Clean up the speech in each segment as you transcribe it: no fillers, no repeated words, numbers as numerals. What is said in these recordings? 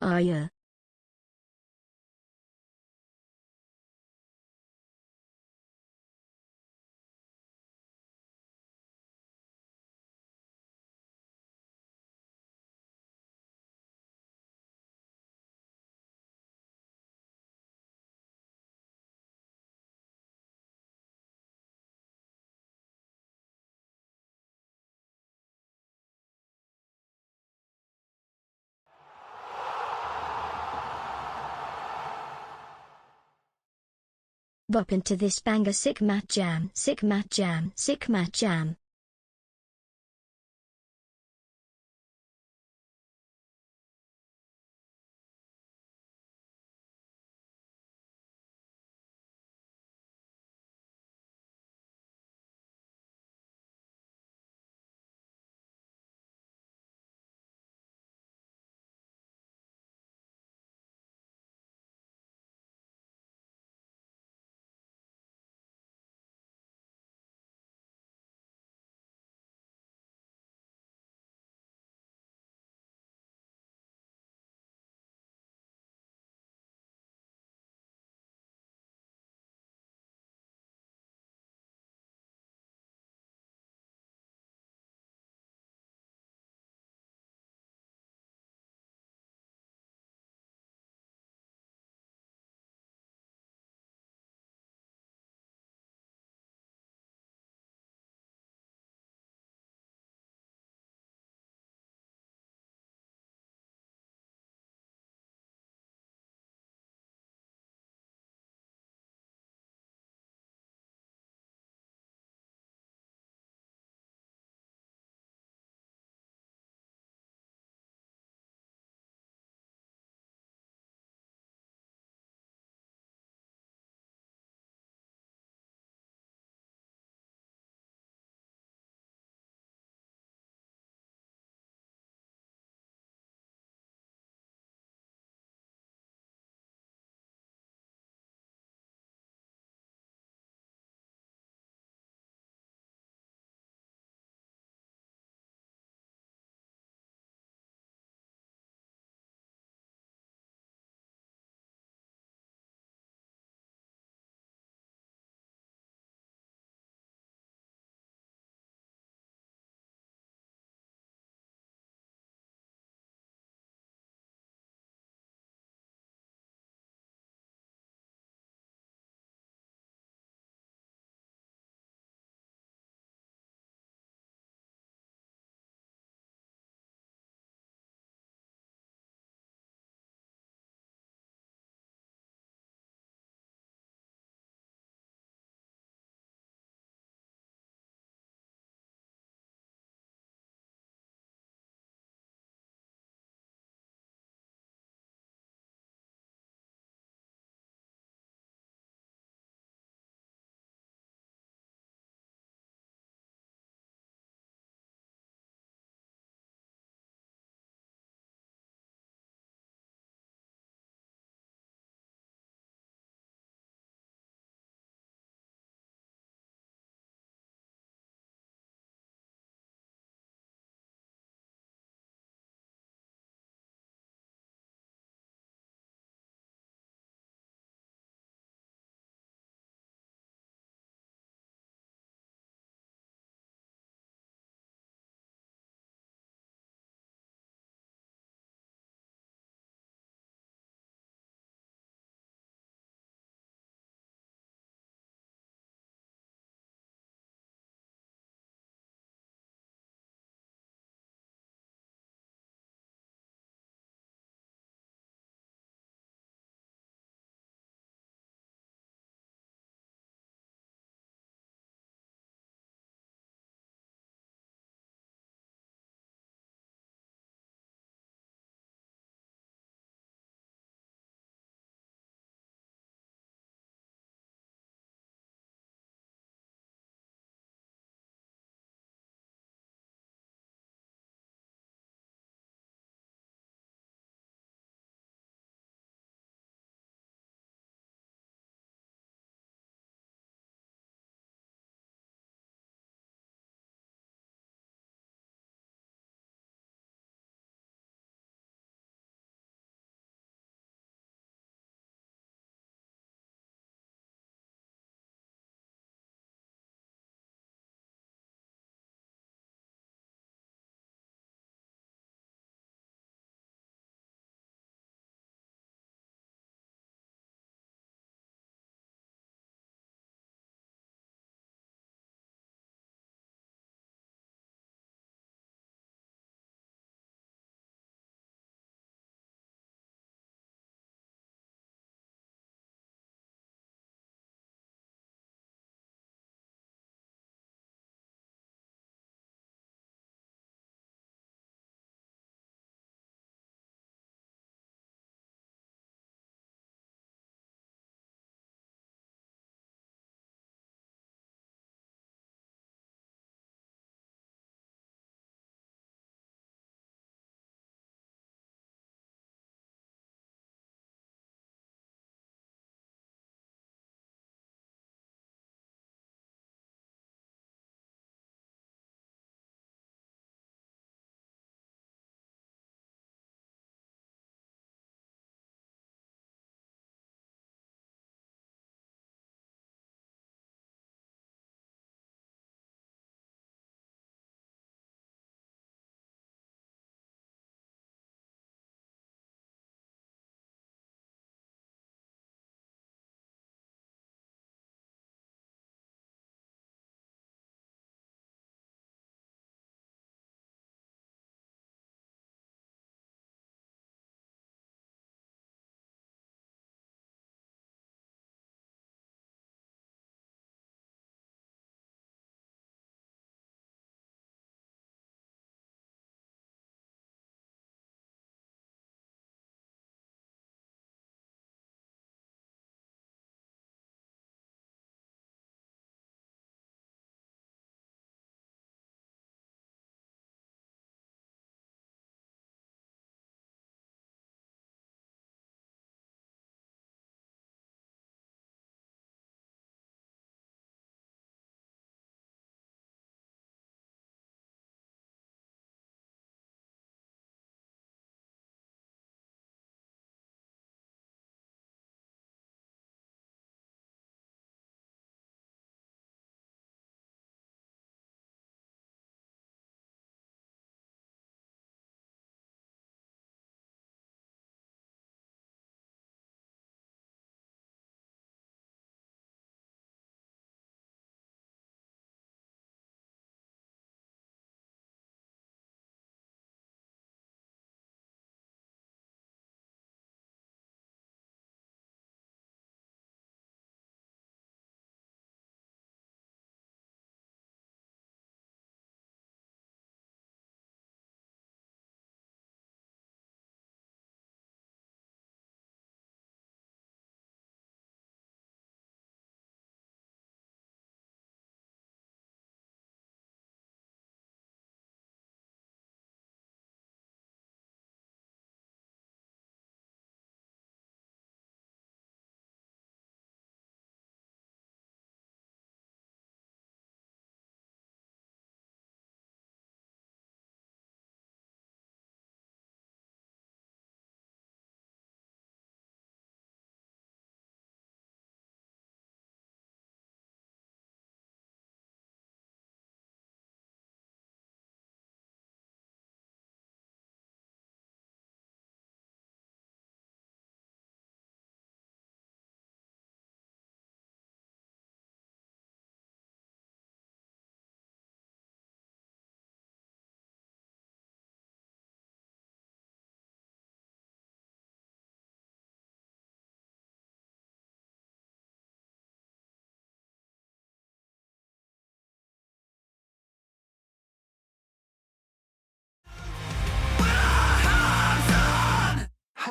Are you? Bop into this banger, sick mat jam, sick mat jam, sick mat jam.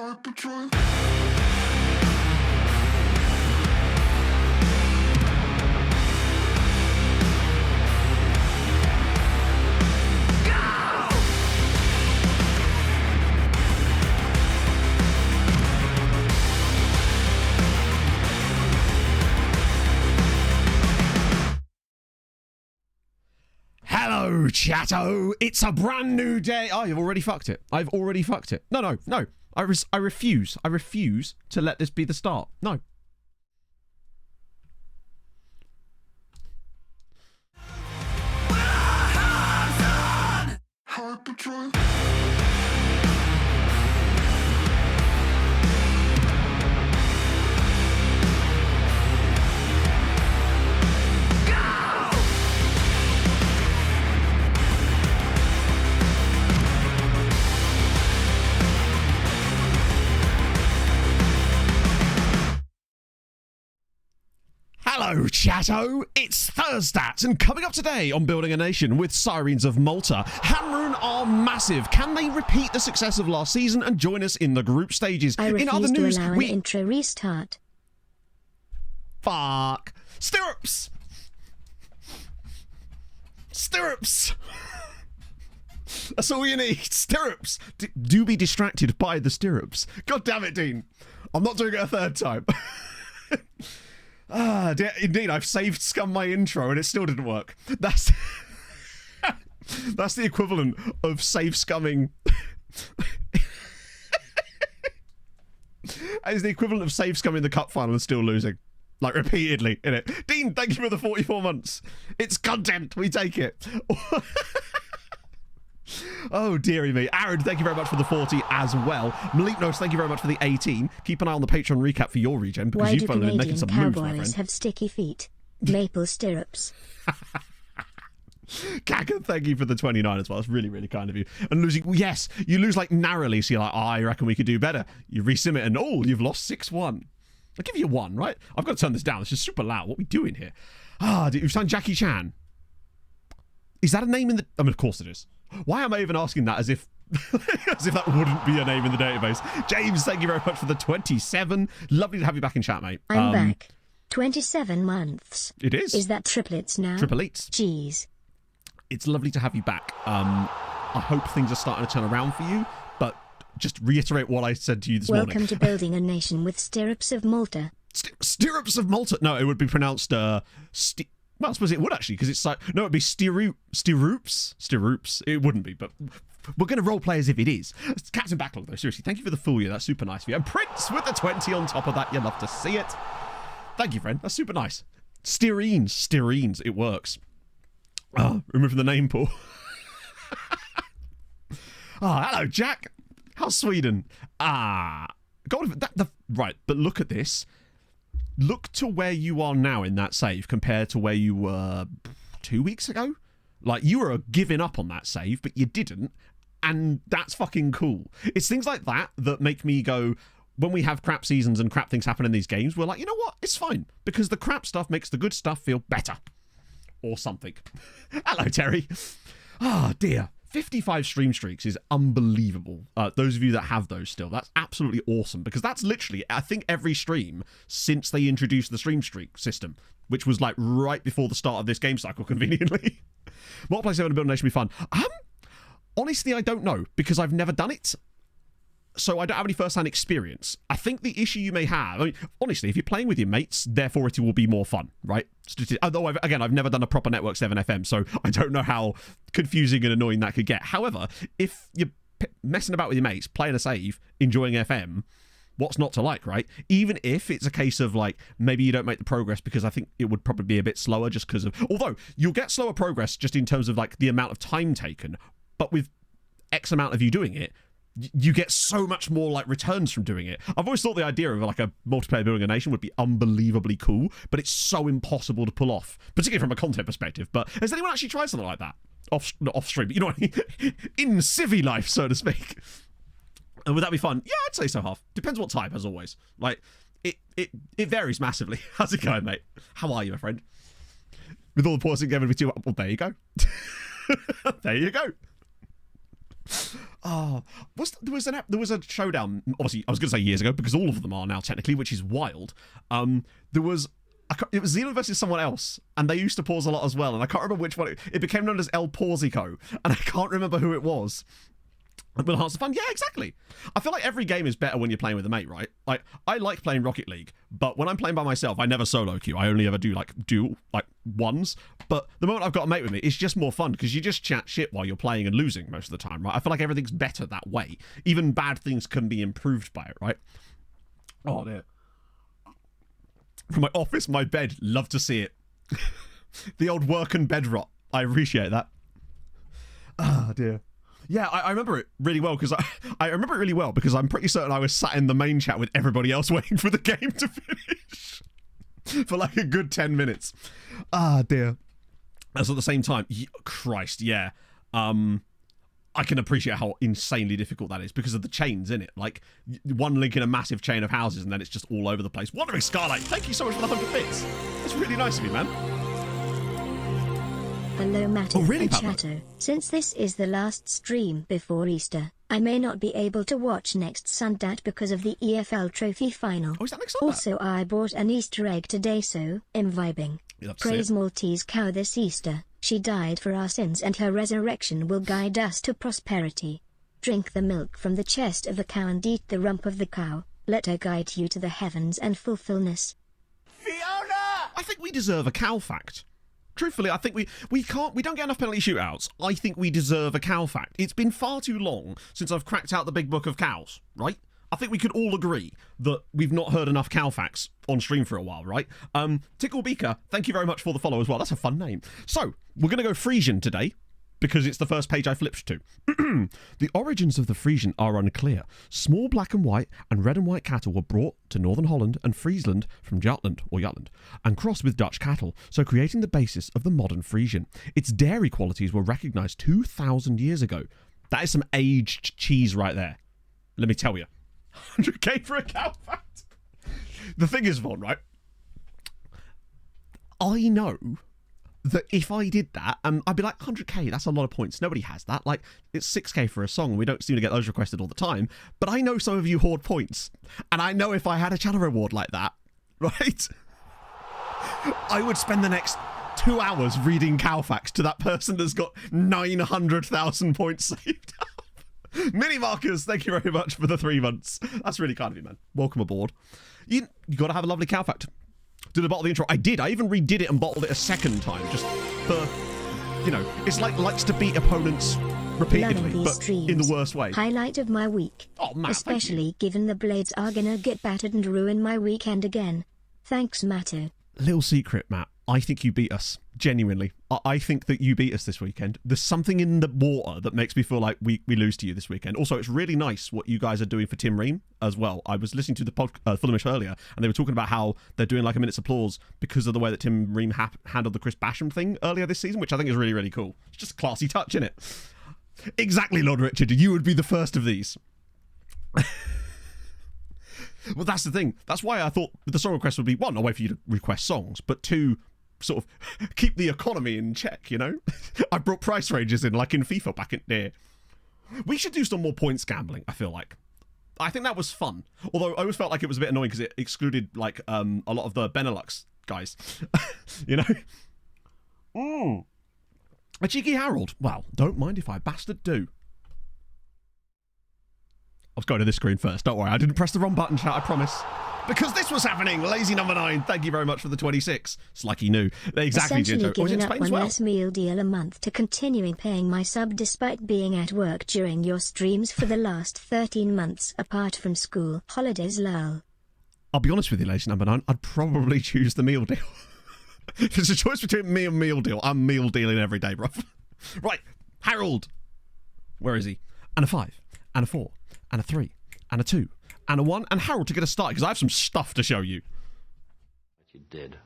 Hello, chatto. It's a brand new day. Oh, you've already fucked it. I've already fucked it. No. I refuse. I refuse to let this be the start. No. Hello, chatto. It's Thursdays, and coming up today on Building a Nation with Sirens of Malta, Hamrun are massive. Can they repeat the success of last season and join us in the group stages? I refuse in other news, to allow an intro restart. Fuck. Stirrups. Stirrups. That's all you need. Stirrups. Do be distracted by the stirrups. God damn it, Dean. I'm not doing it a third time. Indeed, I've saved scum my intro and it still didn't work. That's the equivalent of save scumming. It's the equivalent of save scumming the cup final and still losing. Like, repeatedly, innit? Dean, thank you for the 44 months. It's content. We take it. Oh, dearie me. Aaron, thank you very much for the 40 as well. Maliknos, thank you very much for the 18. Keep an eye on the Patreon recap for your regen, because you've finally been making some moves, my friend. Cowboys have sticky feet? Maple stirrups. Kaka, thank you for the 29 as well. It's really, really kind of you. And losing, yes, you lose like narrowly, so you're like, I reckon we could do better. You resim it and, you've lost 6-1. I'll give you a 1, right? I've got to turn this down. This is super loud. What are we doing here? You've signed Jackie Chan. Is that a name in the... I mean, of course it is. Why am I even asking that as if that wouldn't be a name in the database? James, thank you very much for the 27. Lovely to have you back in chat, mate. I'm back. 27 months. It is. Is that triplets now? Triplets. Jeez. It's lovely to have you back. I hope things are starting to turn around for you, but just reiterate what I said to you this morning. Welcome to Building a Nation with Stirrups of Malta. Stirrups of Malta? No, it would be pronounced well, I suppose it would actually, because it's like, no, it'd be Stirrups. It wouldn't be, but we're going to roleplay as if it is. Captain Backlog, though, seriously, thank you for the full year. That's super nice of you. And Prince with the 20 on top of that. You love to see it. Thank you, friend. That's super nice. Styrines. It works. Removing the name pool. Hello, Jack. How's Sweden? God, right, but look at this. Look to where you are now in that save compared to where you were 2 weeks ago. Like, you were giving up on that save, but you didn't. And that's fucking cool. It's things like that that make me go, when we have crap seasons and crap things happen in these games, we're like, you know what? It's fine. Because the crap stuff makes the good stuff feel better. Or something. Hello, Terry. Dear. 55 stream streaks is unbelievable. Those of you that have those still, that's absolutely awesome, because that's literally, I think, every stream since they introduced the stream streak system, which was like right before the start of this game cycle, conveniently. Multiplayer 7 and Build Nation will be fun. Honestly, I don't know, because I've never done it. So I don't have any first-hand experience. I think the issue you may have, I mean, honestly, if you're playing with your mates, therefore it will be more fun, right? Although, I've never done a proper Network 7 FM, so I don't know how confusing and annoying that could get. However, if you're messing about with your mates, playing a save, enjoying FM, what's not to like, right? Even if it's a case of, like, maybe you don't make the progress because I think it would probably be a bit slower just because of... Although, you'll get slower progress just in terms of, like, the amount of time taken, but with X amount of you doing it, you get so much more like returns from doing it. I've always thought the idea of like a multiplayer Building a Nation would be unbelievably cool, but it's so impossible to pull off, particularly from a content perspective. But has anyone actually tried something like that off stream? You know what I mean? In civvy life, so to speak. And would that be fun? Yeah, I'd say so. Half depends what type, as always. Like it varies massively. How's it going, mate? How are you, my friend? With all the pausing given with you, well, there you go. There you go. There was a showdown. Obviously, I was going to say years ago because all of them are now technically, which is wild. It was Zeno versus someone else, and they used to pause a lot as well. And I can't remember which one. It became known as El Pausico, and I can't remember who it was. Will enhance the fun? Yeah, exactly. I feel like every game is better when you're playing with a mate, right? Like, I like playing Rocket League, but when I'm playing by myself, I never solo queue. I only ever do, like, dual, like, ones. But the moment I've got a mate with me, it's just more fun because you just chat shit while you're playing and losing most of the time, right? I feel like everything's better that way. Even bad things can be improved by it, right? Oh, dear. From my office, my bed, love to see it. The old work and bed rot. I appreciate that. Ah, dear. Yeah, I remember it really well because I remember it really well because I'm pretty certain I was sat in the main chat with everybody else waiting for the game to finish for like a good 10 minutes. Ah, dear. As at the same time, Christ, yeah. I can appreciate how insanely difficult that is because of the chains in it. Like, one link in a massive chain of houses and then it's just all over the place. Wandering Starlight, thank you so much for the 100 bits. That's really nice of you, man. Hello, Matto really, and Chatto. Since this is the last stream before Easter, I may not be able to watch next Sunday because of the EFL Trophy final. Oh, is that next Sunday? Also, I bought an Easter egg today, so I'm vibing. Praise Maltese cow this Easter. She died for our sins and her resurrection will guide us to prosperity. Drink the milk from the chest of the cow and eat the rump of the cow. Let her guide you to the heavens and fulfillness. Fiona! I think we deserve a cow fact. Truthfully, I think we don't get enough penalty shootouts. I think we deserve a cow fact. It's been far too long since I've cracked out the big book of cows, right? I think we could all agree that we've not heard enough cow facts on stream for a while, right? Tickle Beaker, thank you very much for the follow as well. That's a fun name. So, we're going to go Frisian today, because it's the first page I flipped to. The origins of the Frisian are unclear. Small black and white and red and white cattle were brought to northern Holland and Friesland from Jutland, and crossed with Dutch cattle, so creating the basis of the modern Frisian. Its dairy qualities were recognised 2,000 years ago. That is some aged cheese right there. Let me tell you. 100k for a cow fact. The thing is, Von, right? I know that if I did that, I'd be like, 100k, that's a lot of points. Nobody has that. Like, it's 6k for a song, and we don't seem to get those requested all the time. But I know some of you hoard points. And I know if I had a channel reward like that, right? I would spend the next 2 hours reading cow facts to that person that's got 900,000 points saved up. Mini Markers, thank you very much for the 3 months. That's really kind of you, man. Welcome aboard. You got to have a lovely cow fact. Did a bottle of the intro. I did. I even redid it and bottled it a second time, just for, you know, it's like likes to beat opponents repeatedly, but streams, in the worst way. Highlight of my week. Oh, Matt, especially given the Blades are gonna get battered and ruin my weekend again. Thanks, Matto. Little secret, Matt. I think you beat us. Genuinely. I think that you beat us this weekend. There's something in the water that makes me feel like we lose to you this weekend. Also, it's really nice what you guys are doing for Tim Ream as well. I was listening to the Fulhamish earlier, and they were talking about how they're doing like a minute's applause because of the way that Tim Ream handled the Chris Basham thing earlier this season, which I think is really, really cool. It's just a classy touch, isn't it? Exactly, Lord Richard. You would be the first of these. Well, that's the thing. That's why I thought the song request would be, one, a way for you to request songs, but two, sort of keep the economy in check, you know? I brought price ranges in, like in FIFA back in there. We should do some more points gambling, I feel like. I think that was fun. Although I always felt like it was a bit annoying because it excluded, like, a lot of the Benelux guys. You know? A cheeky Harold. Well, don't mind if I bastard do. I was going to this screen first. Don't worry, I didn't press the wrong button, chat, I promise. Because this was happening. Lazy number 9. Thank you very much for the 26. It's like he knew. Exactly, Essentially Ginger. giving up one less meal deal a month to continuing paying my sub despite being at work during your streams for the last 13 months apart from school holidays, lol. I'll be honest with you, Lazy number 9. I'd probably choose the meal deal. If it's a choice between me and meal deal, I'm meal dealing every day, bruv. Right, Harold. Where is he? And a 5. And a 4. And a 3. And a 2. And a 1, and Harold to get us started, because I have some stuff to show you. But you did.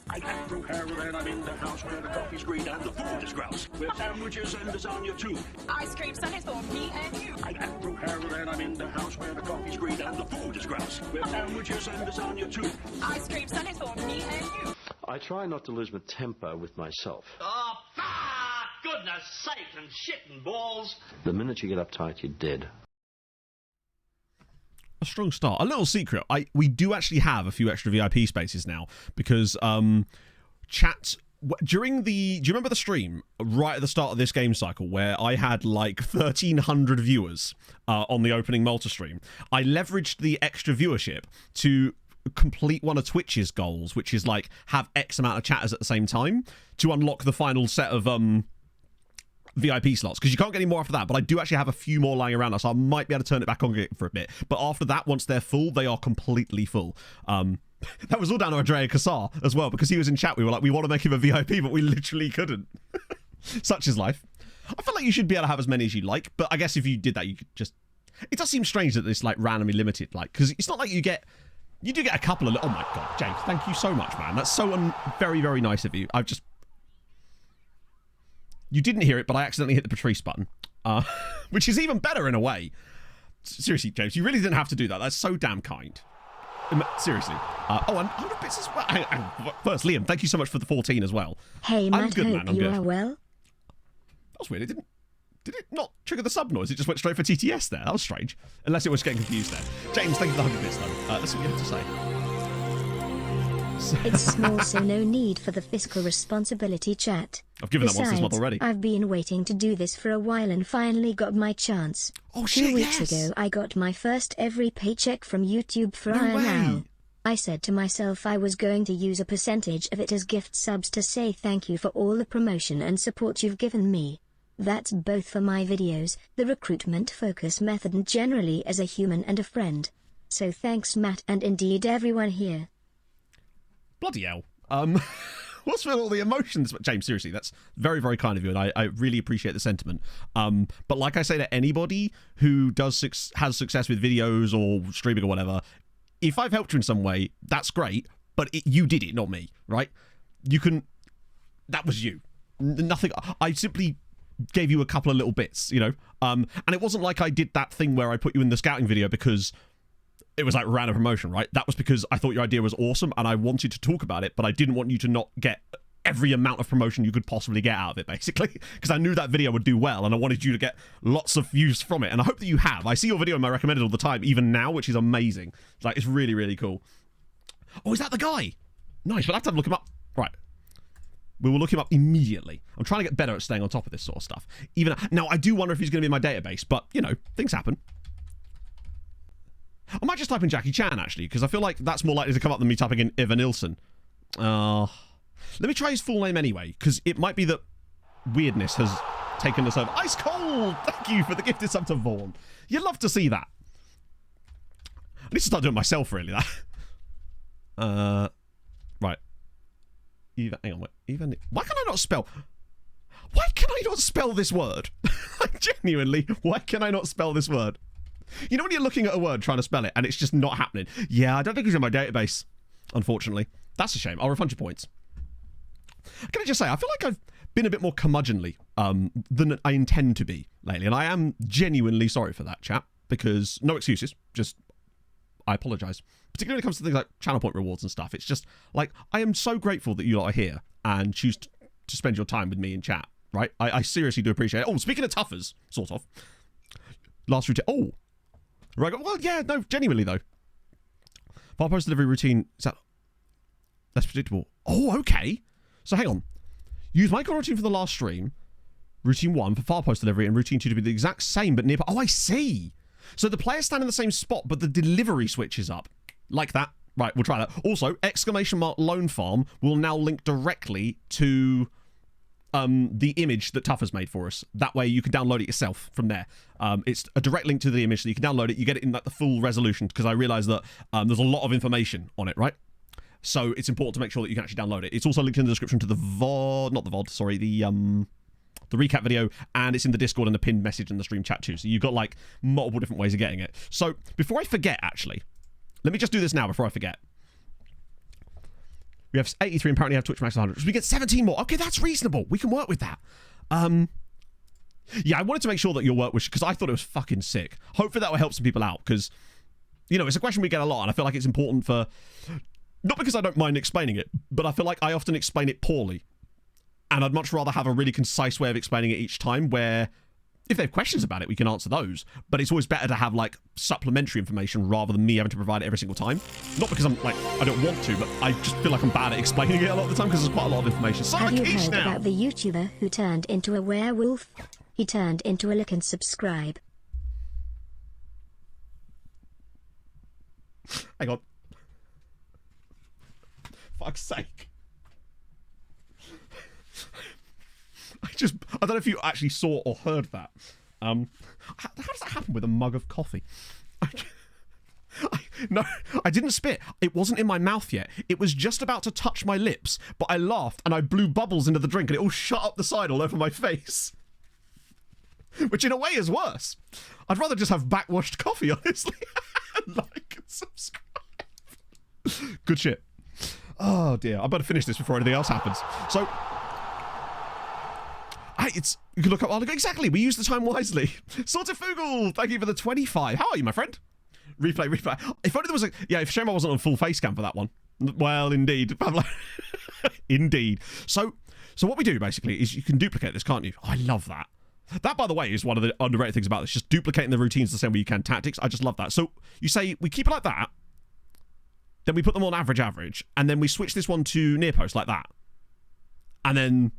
I am through Harold and I'm in the house where the coffee's green and the food is grouse. With sandwiches and lasagna too. Ice cream sundaes for me and you. I am through Harold and I'm in the house where the coffee's green and the food is grouse. With sandwiches and lasagna too. Ice cream sundaes for me and you. I try not to lose my temper with myself. Oh, for goodness sake, and shit and balls. The minute you get uptight, you're dead. A strong start. A little secret. We do actually have a few extra VIP spaces now because chat during the. Do you remember the stream right at the start of this game cycle where I had like 1,300 viewers on the opening Malta stream? I leveraged the extra viewership to complete one of Twitch's goals, which is like have X amount of chatters at the same time to unlock the final set of VIP slots, because you can't get any more after that, but I do actually have a few more lying around, so I might be able to turn it back on for a bit. But after that, once they're full, they are completely full. That was all down to Andrea Cassar as well, because he was in chat. We were like, we want to make him a VIP, but we literally couldn't. Such is life. I feel like you should be able to have as many as you like, but I guess if you did that, you could just... It does seem strange that it's like randomly limited, like, because it's not like you get... You do get a couple of... Oh my god, James, thank you so much, man. That's so very, very nice of you. I've just... You didn't hear it, but I accidentally hit the Patrice button, which is even better in a way. Seriously, James, you really didn't have to do that. That's so damn kind. Seriously. And 100 bits as well. First, Liam, thank you so much for the 14 as well. Hey, Matt, hope you are well. That was weird. It didn't... Did it not trigger the sub noise? It just went straight for TTS there. That was strange. Unless it was getting confused there. James, thank you for the 100 bits, though. Let's see what you have to say. It's small, so no need for the fiscal responsibility chat. I've given that once this month already. I've been waiting to do this for a while and finally got my chance. Oh shit, 2 weeks ago, I got my first every paycheck from YouTube for No way. now. I said to myself I was going to use a percentage of it as gift subs to say thank you for all the promotion and support you've given me. That's both for my videos, the recruitment focus method, and generally as a human and a friend. So thanks, Matt, and indeed everyone here. Bloody hell. What's with all the emotions? James, seriously, that's very, very kind of you, and I really appreciate the sentiment. But like I say to anybody who has success with videos or streaming or whatever, if I've helped you in some way, that's great, but you did it, not me, right? That was you. Nothing, I simply gave you a couple of little bits, you know? And it wasn't like I did that thing where I put you in the scouting video because it was like random promotion, right? That was because I thought your idea was awesome and I wanted to talk about it, but I didn't want you to not get every amount of promotion you could possibly get out of it, basically, because I knew that video would do well and I wanted you to get lots of views from it, and I hope that you have. I see your video in my recommended all the time, even now, which is amazing. Like, it's really, really cool. Oh, is that the guy? Nice, we'll have to look him up. Right. We will look him up immediately. I'm trying to get better at staying on top of this sort of stuff. Even now, I do wonder if he's going to be in my database, but, you know, things happen. I might just type in Jackie Chan, actually, because I feel like that's more likely to come up than me typing in Ivan Nilsson. Let me try his full name anyway, because it might be that weirdness has taken us over. Ice Cold! Thank you for the gifted sub to Vaughn. You'd love to see that. I need to start doing it myself, really, that. Right. Hang on, wait. Why can I not spell this word? Like, genuinely, why can I not spell this word? You know when you're looking at a word trying to spell it and it's just not happening? Yeah, I don't think he's in my database, unfortunately. That's a shame. I'll refund your points. Can I just say, I feel like I've been a bit more curmudgeonly than I intend to be lately, and I am genuinely sorry for that, chat, because no excuses, just I apologise. Particularly when it comes to things like channel point rewards and stuff. It's just, like, I am so grateful that you lot are here and choose to spend your time with me in chat, right? I seriously do appreciate it. Oh, speaking of toughers, sort of. Last routine. Oh. Right. Well, yeah, no, genuinely, though. Far post delivery routine, is that less predictable? Oh, okay. So, hang on. Use my goal routine for the last stream, routine 1 for far post delivery, and routine 2 to be the exact same, but nearby. Oh, I see. So the players stand in the same spot, but the delivery switches up. Like that. Right, we'll try that. Also, exclamation mark loan farm will now link directly to the image that Tough has made for us. That way you can download it yourself from there. It's a direct link to the image, so you can download it. You get it in like the full resolution, because I realise that there's a lot of information on it, right? So it's important to make sure that you can actually download it. It's also linked in the description to the VOD, not the VOD, sorry, the recap video, and it's in the Discord and the pinned message in the stream chat too. So you've got like multiple different ways of getting it. So before I forget, actually, let me just do this now before I forget. We have 83 and apparently have Twitch Max 100. So we get 17 more. Okay, that's reasonable. We can work with that. Yeah, I wanted to make sure that your work was, because I thought it was fucking sick. Hopefully that will help some people out, because, you know, it's a question we get a lot, and I feel like it's important for Not because I don't mind explaining it, but I feel like I often explain it poorly. And I'd much rather have a really concise way of explaining it each time where if they have questions about it, we can answer those. But it's always better to have, like, supplementary information rather than me having to provide it every single time. Not because I'm, like, I don't want to, but I just feel like I'm bad at explaining it a lot of the time because there's quite a lot of information. So have you heard about the YouTuber who turned into a werewolf? He turned into a look and subscribe. Hang on. Fuck's sake. I don't know if you actually saw or heard that. How does that happen with a mug of coffee? No, I didn't spit. It wasn't in my mouth yet. It was just about to touch my lips, but I laughed and I blew bubbles into the drink and it all shot up the side all over my face. Which in a way is worse. I'd rather just have backwashed coffee, honestly. Like and subscribe. Good shit. Oh dear, I better finish this before anything else happens. So, you can look up exactly. We use the time wisely. Sorted Fugel, thank you for the 25. How are you, my friend? Replay. If only there was if shame I wasn't on full face cam for that one. Well, indeed. Indeed. So what we do basically is you can duplicate this, can't you? Oh, I love that. That, by the way, is one of the underrated things about this. Just duplicating the routines the same way you can tactics. I just love that. So you say we keep it like that. Then we put them on average, and then we switch this one to near post like that. And then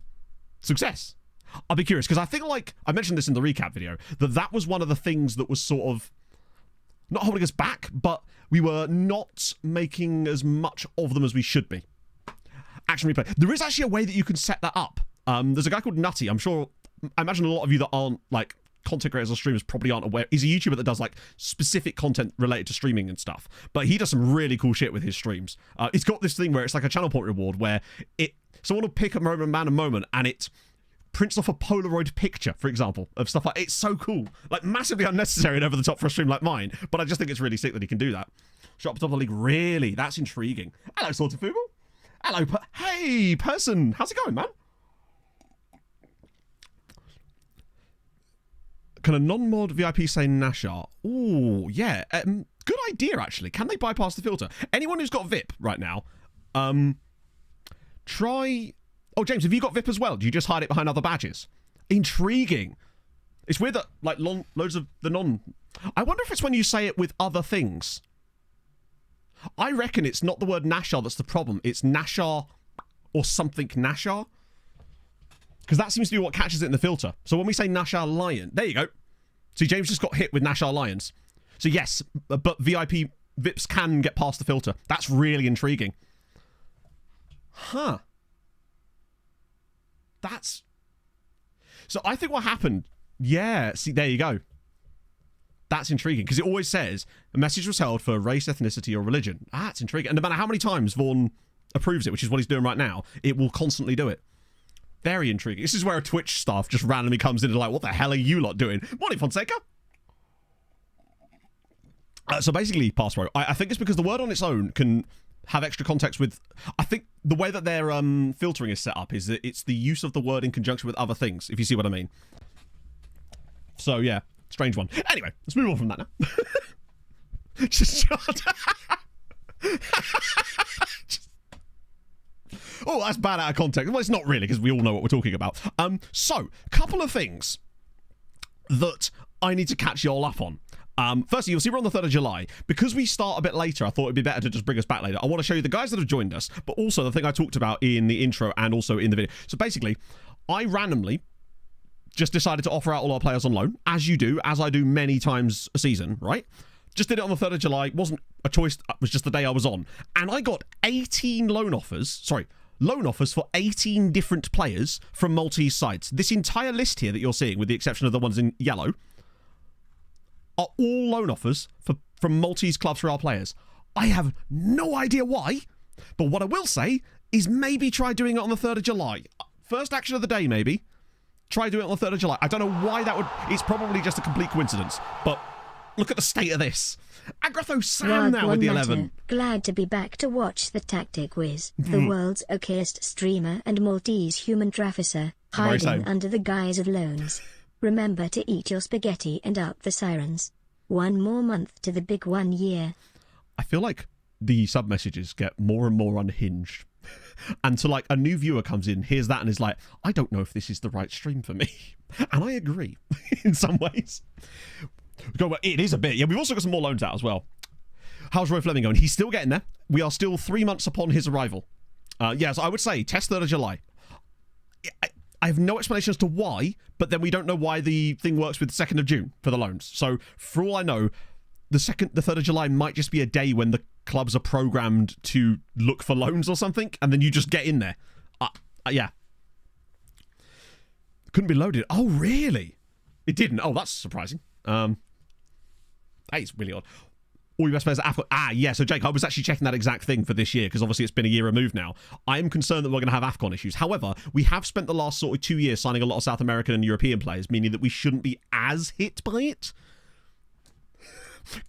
success. I'll be curious, because I think, like, I mentioned this in the recap video, that was one of the things that was sort of not holding us back, but we were not making as much of them as we should be. Action replay. There is actually a way that you can set that up. There's a guy called Nutty. I imagine a lot of you that aren't, like, content creators or streamers probably aren't aware. He's a YouTuber that does, like, specific content related to streaming and stuff. But he does some really cool shit with his streams. He's got this thing where it's like a channel point reward where someone will pick a moment and it prints off a Polaroid picture, for example, of stuff like... It's so cool. Like, massively unnecessary and over the top for a stream like mine. But I just think it's really sick that he can do that. Shot up top of the league. Really? That's intriguing. Hello, Sorted Fugel. Hello, hey, person. How's it going, man? Can a non-mod VIP say Nashar? Ooh, yeah. Good idea, actually. Can they bypass the filter? Anyone who's got VIP right now, try... Oh, James, have you got VIP as well? Do you just hide it behind other badges? Intriguing. It's weird that, like, loads of the non... I wonder if it's when you say it with other things. I reckon it's not the word Nashar that's the problem. It's Nashar or something Nashar. Because that seems to be what catches it in the filter. So when we say Nashar Lion... There you go. See, James just got hit with Nashar Lions. So yes, but VIP VIPs can get past the filter. That's really intriguing. Huh. That's... So I think what happened... Yeah, see, there you go. That's intriguing, because it always says a message was held for race, ethnicity, or religion. That's intriguing. And no matter how many times Vaughn approves it, which is what he's doing right now, it will constantly do it. Very intriguing. This is where a Twitch staff just randomly comes in and like, what the hell are you lot doing? Morning, Fonseca. So basically, pass pro. I think it's because the word on its own can have extra context with... I think the way that their filtering is set up is that it's the use of the word in conjunction with other things, if you see what I mean. So, yeah. Strange one. Anyway, let's move on from that now. Oh, that's bad out of context. Well, it's not really, because we all know what we're talking about. So, couple of things that I need to catch you all up on. Firstly, you'll see we're on the 3rd of July. Because we start a bit later, I thought it'd be better to just bring us back later. I want to show you the guys that have joined us, but also the thing I talked about in the intro and also in the video. So basically, I randomly just decided to offer out all our players on loan, as you do, as I do many times a season, right? Just did it on the 3rd of July. It wasn't a choice. It was just the day I was on. And I got 18 loan offers for 18 different players from Maltese sides. This entire list here that you're seeing, with the exception of the ones in yellow, are all loan offers from Maltese clubs for our players. I have no idea why, but what I will say is maybe try doing it on the 3rd of July. First action of the day, maybe. Try doing it on the 3rd of July. I don't know why that would... It's probably just a complete coincidence, but look at the state of this. Agratho Sam now with the 11. Glad to be back to watch the Tactic Whiz, the world's okayest streamer and Maltese human trafficker, hiding under the guise of loans. Remember to eat your spaghetti and up the Sirens. One more month to the big 1 year. I feel like the sub messages get more and more unhinged. And so, like, a new viewer comes in, hears that, and is like, I don't know if this is the right stream for me. And I agree, in some ways. It is a bit. Yeah, we've also got some more loans out as well. How's Roy Fleming going? He's still getting there. We are still 3 months upon his arrival. So I would say test 3rd of July. I have no explanation as to why, but then we don't know why the thing works with 2nd of June for the loans. So for all I know, the 3rd of July might just be a day when the clubs are programmed to look for loans or something, and then you just get in there. Yeah. Couldn't be loaded. Oh, really? It didn't. Oh, that's surprising. That is really odd. All your best players at AFCON. Yeah, so Jake, I was actually checking that exact thing for this year, because obviously it's been a year removed now. I am concerned that we're going to have AFCON issues. However, we have spent the last sort of 2 years signing a lot of South American and European players, meaning that we shouldn't be as hit by it.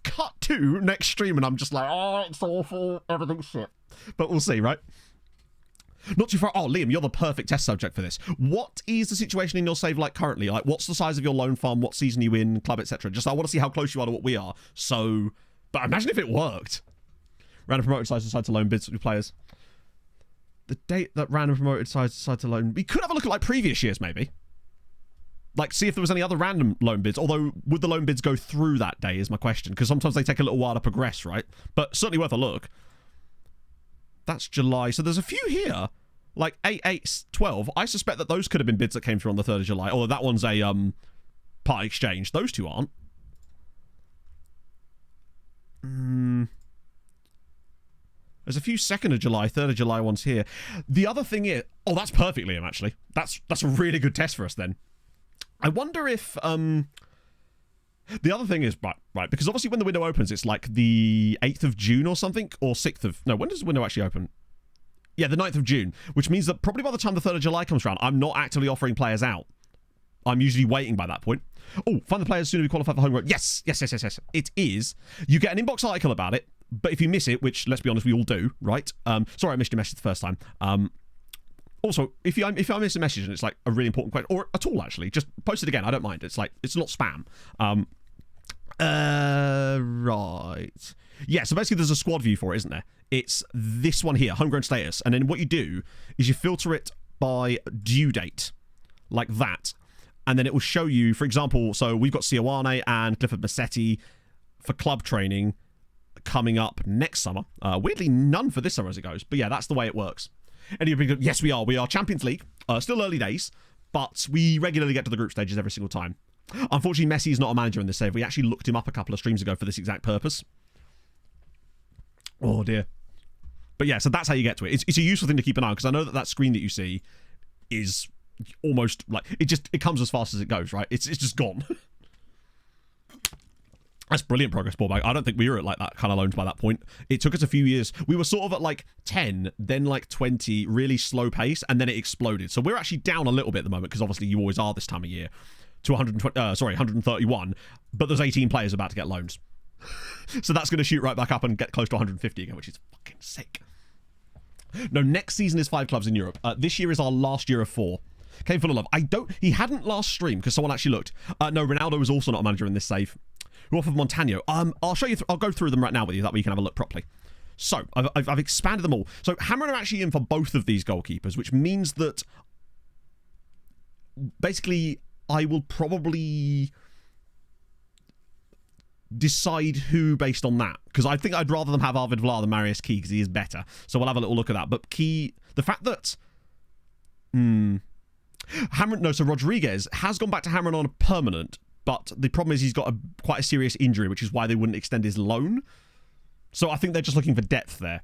Cut to next stream, and I'm just like, oh, it's awful, everything's shit. But we'll see, right? Not too far. Oh, Liam, you're the perfect test subject for this. What is the situation in your save like currently? Like, what's the size of your loan farm? What season you in? Club, etc. Just I want to see how close you are to what we are. So, but imagine if it worked. Random promoted sides decide to loan bids with players. The date that random promoted sides decide to loan. We could have a look at like previous years, maybe. Like, see if there was any other random loan bids. Although, would the loan bids go through that day is my question. Because sometimes they take a little while to progress, right? But certainly worth a look. That's July. So there's a few here. Like 8, 8, 12. I suspect that those could have been bids that came through on the 3rd of July. Although that one's a part exchange. Those two aren't. There's a few 2nd of July, 3rd of July ones here. The other thing is... Oh, that's perfect, Liam, actually. That's a really good test for us then. I wonder if... The other thing is... Right, because obviously when the window opens, it's like the 8th of June or something. Or 6th of... No, when does the window actually open? Yeah, the 9th of June. Which means that probably by the time the 3rd of July comes around, I'm not actively offering players out. I'm usually waiting by that point. Oh, find the players soon to be qualified for homegrown. Yes. It is. You get an inbox article about it, but if you miss it, which, let's be honest, we all do, right? Sorry I missed your message the first time. Also, if I miss a message and it's like a really important question, or at all actually, just post it again. I don't mind. It's like, it's not spam. Right. Yeah, so basically there's a squad view for it, isn't there? It's this one here, homegrown status. And then what you do is you filter it by due date, like that. And then it will show you, for example, so we've got Sioane and Clifford Massetti for club training coming up next summer. Weirdly, none for this summer as it goes. But yeah, that's the way it works. And you'll be good. Yes, we are. We are Champions League. Still early days, but we regularly get to the group stages every single time. Unfortunately, Messi is not a manager in this save. We actually looked him up a couple of streams ago for this exact purpose. Oh, dear. But yeah, so that's how you get to it. It's a useful thing to keep an eye on, because I know that screen that you see is almost like... It comes as fast as it goes, right? It's just gone. That's brilliant progress, Ballbag. I don't think we were at like that kind of loans by that point. It took us a few years. We were sort of at like 10, then like 20, really slow pace, and then it exploded. So we're actually down a little bit at the moment, because obviously you always are this time of year, to 131, but there's 18 players about to get loans. So that's going to shoot right back up and get close to 150 again, which is fucking sick. No, next season is 5 clubs in Europe. This year is our last year of 4. Came full of love. He hadn't last stream because someone actually looked. No, Ronaldo was also not a manager in this save. We're off of Montano. I'll show you. I'll go through them right now with you. That way you can have a look properly. So I've expanded them all. So Hammer are actually in for both of these goalkeepers, which means that basically I will probably decide who based on that, because I think I'd rather them have Arvid Vla than Marius Key, because he is better. So we'll have a little look at that. But Key, the fact that so Rodriguez has gone back to Hammer on a permanent, but the problem is he's got quite a serious injury, which is why they wouldn't extend his loan. So I think they're just looking for depth there.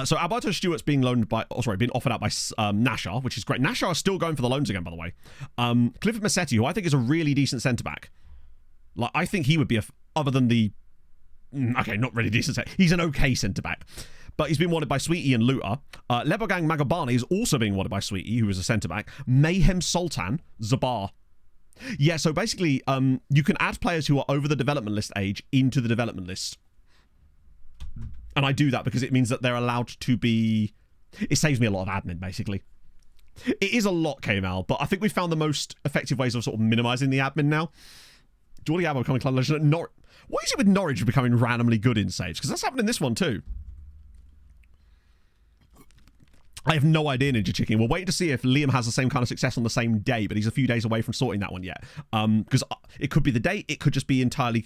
So Alberto Stewart's being offered out by Nashar, which is great. Nashar is still going for the loans again, by the way. Clifford Massetti, who I think is a really decent centre-back. Like, I think he would be other than the... Okay, not really decent. He's an okay centre-back. But he's been wanted by Sweetie and Luta. Lebogang Magabane is also being wanted by Sweetie, who is a centre-back. Mayhem Sultan, Zabar. Yeah, so basically, you can add players who are over the development list age into the development list. And I do that because it means that they're allowed to be... It saves me a lot of admin, basically. It is a lot, KML, but I think we found the most effective ways of sort of minimising the admin now. Jordi Alba becoming club legend. What is it with Norwich becoming randomly good in saves? Because that's happened in this one too. I have no idea, Ninja Chicken. We're waiting to see if Liam has the same kind of success on the same day, but he's a few days away from sorting that one yet. Because it could be the date, it could just be entirely...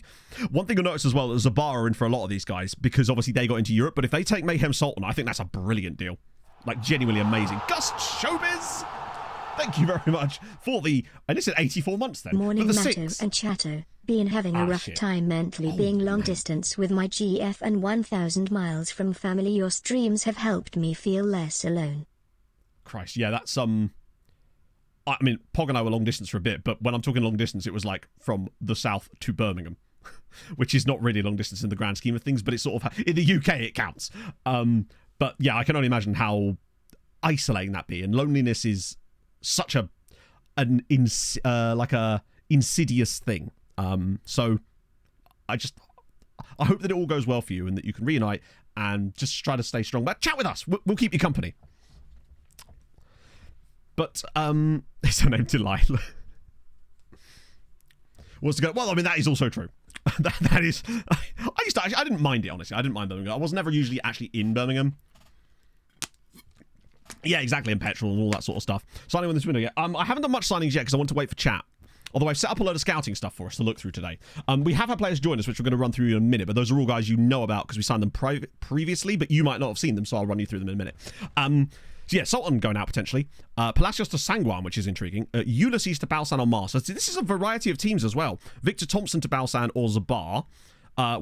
One thing you'll notice as well is Zabar are in for a lot of these guys, because obviously they got into Europe, but if they take Mayhem Sultan, I think that's a brilliant deal. Like, genuinely amazing. Gus Showbiz! Thank you very much for the... And this is 84 months then. Morning, the Matto 6. and Chatto. Been having a rough time mentally being long distance with my GF and 1,000 miles from family. Your streams have helped me feel less alone. Christ, yeah, that's I mean, Pog and I were long distance for a bit, but when I'm talking long distance, it was like from the south to Birmingham, which is not really long distance in the grand scheme of things, but it's sort of in the UK it counts. But yeah, I can only imagine how isolating that be, and loneliness is such an insidious thing. So I hope that it all goes well for you and that you can reunite and just try to stay strong. But chat with us. We'll keep you company. But it's her name Delilah. What's to go? Well, I mean that is also true. that is. I didn't mind it, honestly. I didn't mind Birmingham. I was never usually actually in Birmingham. Yeah, exactly, and petrol and all that sort of stuff. Signing in this window yet. I haven't done much signings yet because I want to wait for chat. Although I've set up a load of scouting stuff for us to look through today. We have had players join us, which we're going to run through in a minute, but those are all guys you know about because we signed them previously, but you might not have seen them, so I'll run you through them in a minute. So yeah, Sultan going out potentially. Palacios to Sangwan, which is intriguing. Ulysses to Balsan or Mars. So this is a variety of teams as well. Victor Thompson to Balsan or Zabar.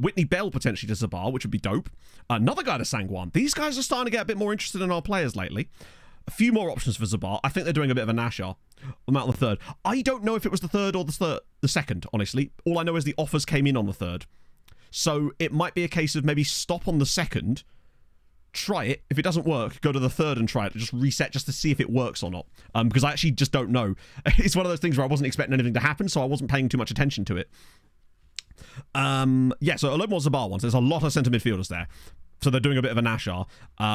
Whitney Bell potentially to Zabar, which would be dope. Another guy to Sangwan. These guys are starting to get a bit more interested in our players lately. A few more options for Zabar. I think they're doing a bit of a Nashar. I'm out on the third. I don't know if it was the third or the second, honestly. All I know is the offers came in on the third. So it might be a case of maybe stop on the second, try it. If it doesn't work, go to the third and try it. Just reset just to see if it works or not. Because I actually just don't know. It's one of those things where I wasn't expecting anything to happen, so I wasn't paying too much attention to it. Yeah, so a lot more Zabar ones. There's a lot of centre midfielders there. So they're doing a bit of a Nashar.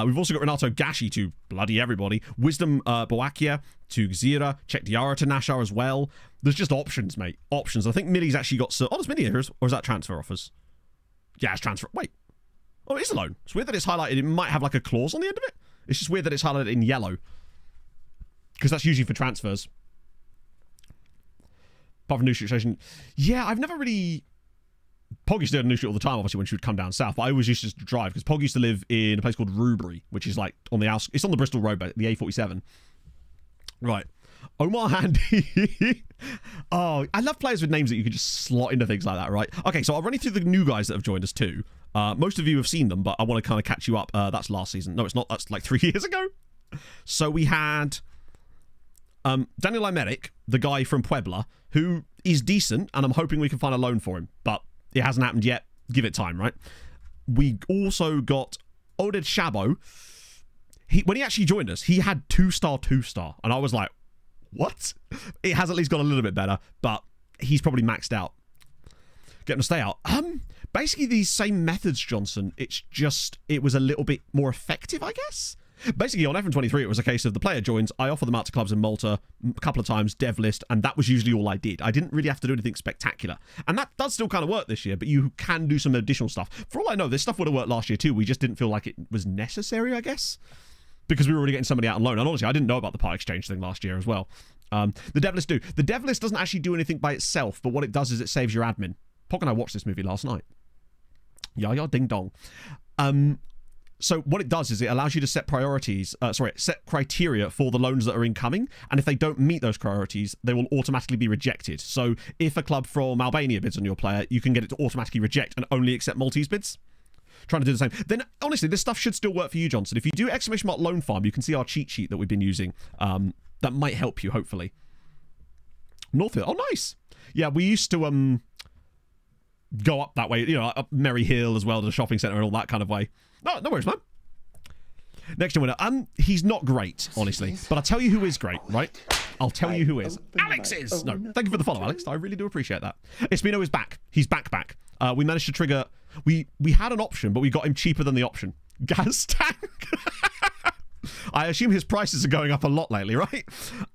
We've also got Renato Gashi to bloody everybody. Wisdom Boakia to Gzira. Czech Diarra to Nashar as well. There's just options, mate. Options. I think Millie's actually got... Oh, there's Millie here. Or is that transfer offers? Yeah, it's transfer... Wait. Oh, it is a loan. It's weird that it's highlighted. It might have like a clause on the end of it. It's just weird that it's highlighted in yellow. Because that's usually for transfers. Apart from new situation. Yeah, I've never really... Pog used to do new shit all the time, obviously, when she would come down south. But I always used to drive because Pog used to live in a place called Rubery, which is like on the outs. It's on the Bristol Road, but the A47. Right. Omar Handy. Oh, I love players with names that you can just slot into things like that, right? Okay, so I'll run you through the new guys that have joined us too. Most of you have seen them, but I want to kind of catch you up. That's last season. No, it's not. That's like 3 years ago. So we had Daniel Imeric, the guy from Puebla, who is decent, and I'm hoping we can find a loan for him, but it hasn't happened yet. Give it time, right? We also got Oded Shabo. When he actually joined us, he had 2-star, and I was like, what? It has at least got a little bit better, but he's probably maxed out. Get him to stay out. Basically these same methods, Johnson. It's just, it was a little bit more effective, I guess. Basically, on F23, it was a case of the player joins, I offer them out to clubs in Malta a couple of times, dev list, and that was usually all I did. I didn't really have to do anything spectacular. And that does still kind of work this year, but you can do some additional stuff. For all I know, this stuff would have worked last year too. We just didn't feel like it was necessary, I guess, because we were already getting somebody out on loan. And honestly, I didn't know about the part exchange thing last year as well. The dev list do. The dev list doesn't actually do anything by itself, but what it does is it saves your admin. Pog and I watched this movie last night. Yeah, ding dong. So what it does is it allows you to set set criteria for the loans that are incoming. And if they don't meet those priorities, they will automatically be rejected. So if a club from Albania bids on your player, you can get it to automatically reject and only accept Maltese bids. Trying to do the same. Then, honestly, this stuff should still work for you, Johnson. If you do ! loan farm, you can see our cheat sheet that we've been using. That might help you, hopefully. Northfield. Oh, nice. Yeah, we used to go up that way, you know, up Merry Hill as well to the shopping centre and all that kind of way. No worries, man. Next winner. He's not great, honestly. But I'll tell you who is great, right? I'll tell you who is. Alex is! No, thank you for the follow, Alex. I really do appreciate that. Espino is back. He's back. We managed to trigger... We had an option, but we got him cheaper than the option. Gas tank. I assume his prices are going up a lot lately, right?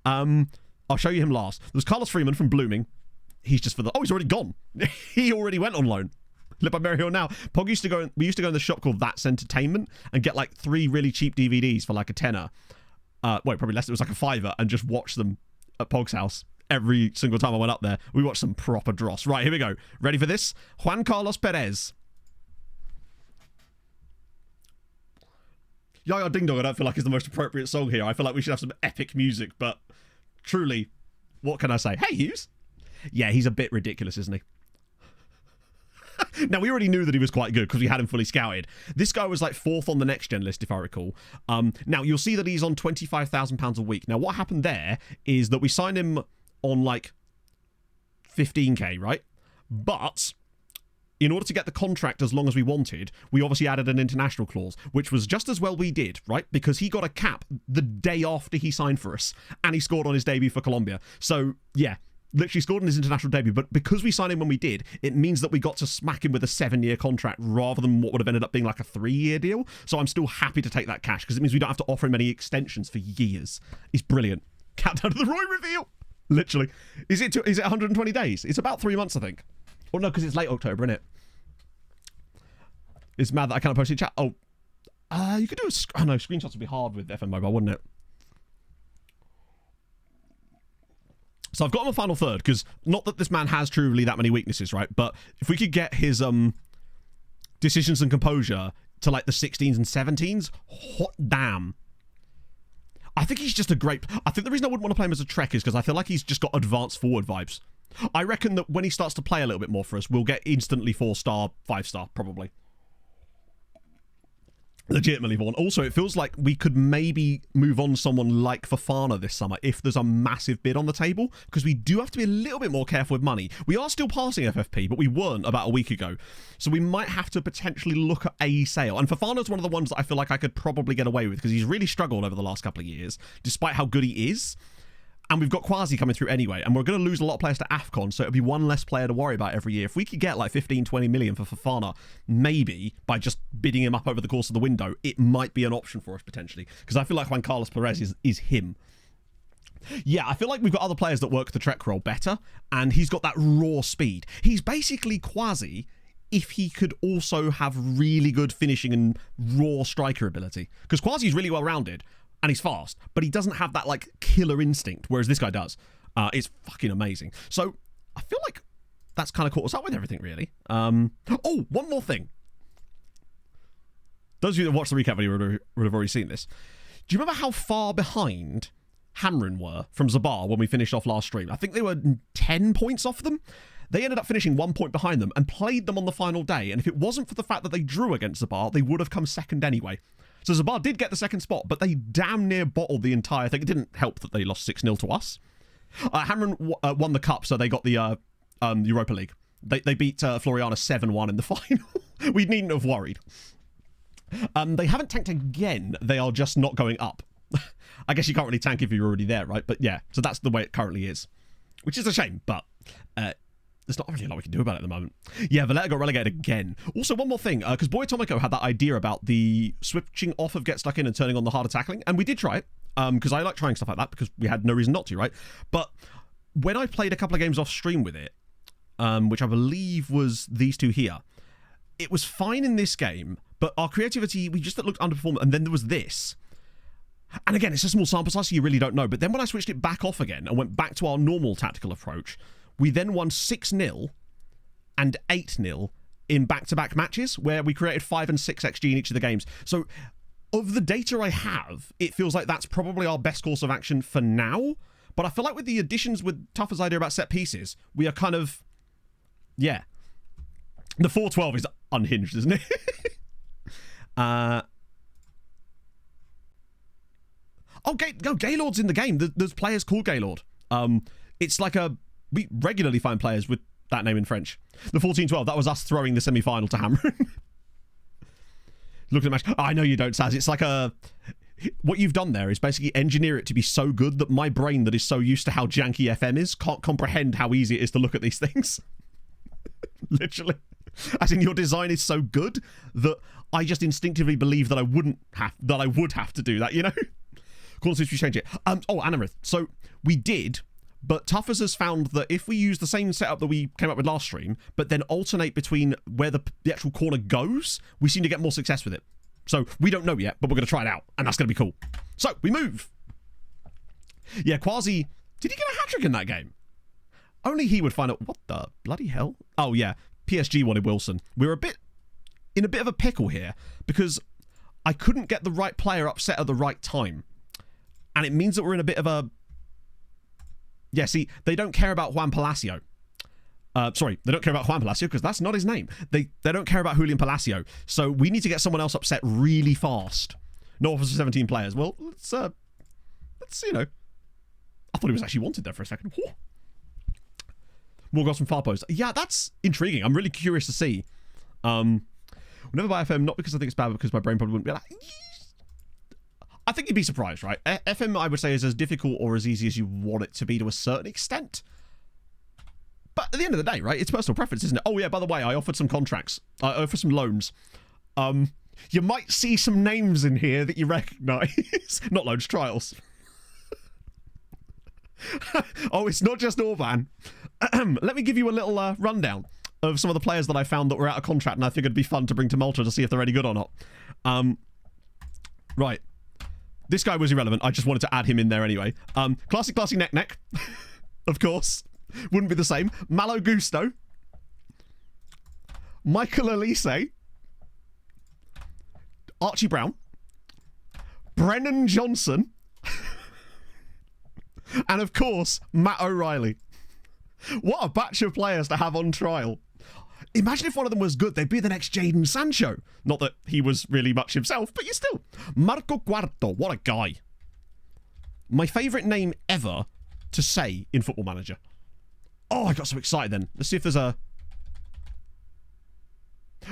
I'll show you him last. There's Carlos Freeman from Blooming. He's just for the... Oh, he's already gone. He already went on loan. Lit by Mary Hill now. We used to go in the shop called That's Entertainment and get like 3 really cheap DVDs for like a tenner. Probably less. It was like a £5 and just watch them at Pog's house every single time I went up there. We watched some proper dross. Right, here we go. Ready for this? Juan Carlos Perez. Yaya Ding Dong I don't feel like is the most appropriate song here. I feel like we should have some epic music, but truly, what can I say? Hey, Hughes. Yeah, he's a bit ridiculous, isn't he? Now, we already knew that he was quite good because we had him fully scouted. This guy was like 4th on the next gen list, if I recall. Now, you'll see that he's on £25,000 a week. Now, what happened there is that we signed him on like 15k, right? But in order to get the contract as long as we wanted, we obviously added an international clause, which was just as well we did, right? Because he got a cap the day after he signed for us, and he scored on his debut for Colombia. So, yeah. Literally scored in his international debut, but because we signed him when we did, it means that we got to smack him with a 7-year contract rather than what would have ended up being like a 3-year deal. So I'm still happy to take that cash because it means we don't have to offer him any extensions for years. He's brilliant. Countdown to the Roy reveal. Literally. Is it 120 days? It's about 3 months, I think. Well, no, because it's late October, isn't it? It's mad that I can't post in chat. Oh, you could do I know, screenshots would be hard with FM Mobile, wouldn't it? So I've got him a final third, because not that this man has truly that many weaknesses, right? But if we could get his decisions and composure to like the 16s and 17s, hot damn. I think he's just a great... I think the reason I wouldn't want to play him as a Trek is because I feel like he's just got advanced forward vibes. I reckon that when he starts to play a little bit more for us, we'll get instantly 4-star, 5-star, probably. Legitimately, Vaughn. Also, it feels like we could maybe move on someone like Fofana this summer if there's a massive bid on the table, because we do have to be a little bit more careful with money. We are still passing FFP, but we weren't about a week ago. So we might have to potentially look at a sale. And Fofana's one of the ones that I feel like I could probably get away with, because he's really struggled over the last couple of years, despite how good he is. And we've got Quasi coming through anyway, and we're going to lose a lot of players to AFCON, so it'll be one less player to worry about every year. If we could get like 15, 20 million for Fofana, maybe by just bidding him up over the course of the window, it might be an option for us potentially. Because I feel like Juan Carlos Perez is him. Yeah, I feel like we've got other players that work the Trek role better, and he's got that raw speed. He's basically Quasi if he could also have really good finishing and raw striker ability. Because Quasi's really well-rounded, and he's fast, but he doesn't have that like killer instinct, whereas this guy does. It's fucking amazing. So I feel like that's kind of caught us up with everything, really. Oh, one more thing. Those of you that watched the recap video would have already seen this. Do you remember how far behind Hamrin were from Zabar when we finished off last stream? I think they were 10 points off them. They ended up finishing 1 point behind them and played them on the final day. And if it wasn't for the fact that they drew against Zabar, they would have come second anyway. So Zabar did get the second spot, but they damn near bottled the entire thing. It didn't help that they lost 6-0 to us. Hamrin won the cup, so they got the Europa League. They beat Floriana 7-1 in the final. We needn't have worried. They haven't tanked again. They are just not going up. I guess you can't really tank if you're already there, right? But yeah, so that's the way it currently is. Which is a shame, but... there's not really a lot we can do about it at the moment. Yeah, Valletta got relegated again. Also, one more thing, because Boy Tomiko had that idea about the switching off of Get Stuck In and turning on the harder tackling, and we did try it, because I like trying stuff like that, because we had no reason not to, right? But when I played a couple of games off stream with it, which I believe was these two here, it was fine in this game, but our creativity, we just looked underperformed, and then there was this. And again, it's a small sample size, so you really don't know, but then when I switched it back off again and went back to our normal tactical approach, we then won 6-0 and 8-0 in back-to-back matches where we created 5 and 6 XG in each of the games. So of the data I have, it feels like that's probably our best course of action for now. But I feel like with the additions with Tuffer's idea about set pieces, we are kind of... Yeah. The 4-12 is unhinged, isn't it? Gaylord's in the game. There's players called Gaylord. It's like a... We regularly find players with that name in French. The 14-12, that was us throwing the semi-final to Hamrin. Look at the match. Oh, I know you don't, Saz. It's like a... What you've done there is basically engineer it to be so good that my brain that is so used to how janky FM is can't comprehend how easy it is to look at these things. Literally. As in, your design is so good that I just instinctively believe that I would have to do that, you know? Call us if you change it. Oh, Anamrith. So we did... But Tuffers has found that if we use the same setup that we came up with last stream, but then alternate between where the actual corner goes, we seem to get more success with it. So we don't know yet, but we're going to try it out, and that's going to be cool. So we move. Yeah, Quasi, did he get a hat-trick in that game? Only he would find out. What the bloody hell? Oh yeah, PSG wanted Wilson. We're in a bit of a pickle here because I couldn't get the right player upset at the right time. And it means that we're in a bit of a... Yeah, see, they don't care about Juan Palacio. Sorry, they don't care about Juan Palacio because that's not his name. They don't care about Julian Palacio. So we need to get someone else upset really fast. No offers for 17 players. Well, let's you know... I thought he was actually wanted there for a second. Whew. More goals from far post. Yeah, that's intriguing. I'm really curious to see. We'll never buy FM, not because I think it's bad, but because my brain probably wouldn't be like... I think you'd be surprised, right? FM, I would say, is as difficult or as easy as you want it to be to a certain extent. But at the end of the day, right, it's personal preference, isn't it? Oh, yeah, by the way, I offered some contracts. I offered some loans. You might see some names in here that you recognise. Not loans, trials. Oh, it's not just Unban. Let me give you a little rundown of some of the players that I found that were out of contract and I figured it'd be fun to bring to Malta to see if they're any good or not. Right. This guy was irrelevant. I just wanted to add him in there anyway. Classy neck. Of course. Wouldn't be the same. Malo Gusto. Michael Elise. Archie Brown. Brennan Johnson. And of course, Matt O'Reilly. What a batch of players to have on trial. Imagine if one of them was good, they'd be the next Jadon Sancho. Not that he was really much himself, but you still. Marco Quarto, what a guy. My favourite name ever to say in Football Manager. Oh, I got so excited then. Let's see if there's a...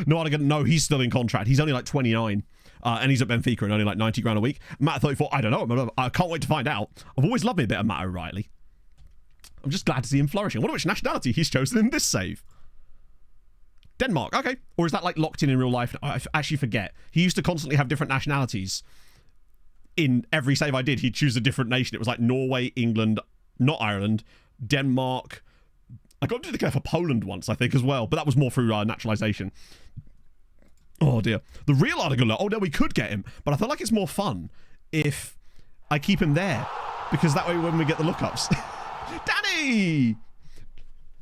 No, he's still in contract. He's only like 29. And he's at Benfica and only like 90 grand a week. Matt 34, I don't know. I can't wait to find out. I've always loved me a bit of Matt O'Reilly. I'm just glad to see him flourishing. I wonder which nationality he's chosen in this save. Denmark, okay. Or is that like locked in real life? I actually forget. He used to constantly have different nationalities. In every save I did, he'd choose a different nation. It was like Norway, England, not Ireland, Denmark. I got to declare for Poland once, I think, as well. But that was more through naturalisation. Oh, dear. The real Ardagula. Oh, no, we could get him. But I feel like it's more fun if I keep him there. Because that way when we get the lookups... Danny!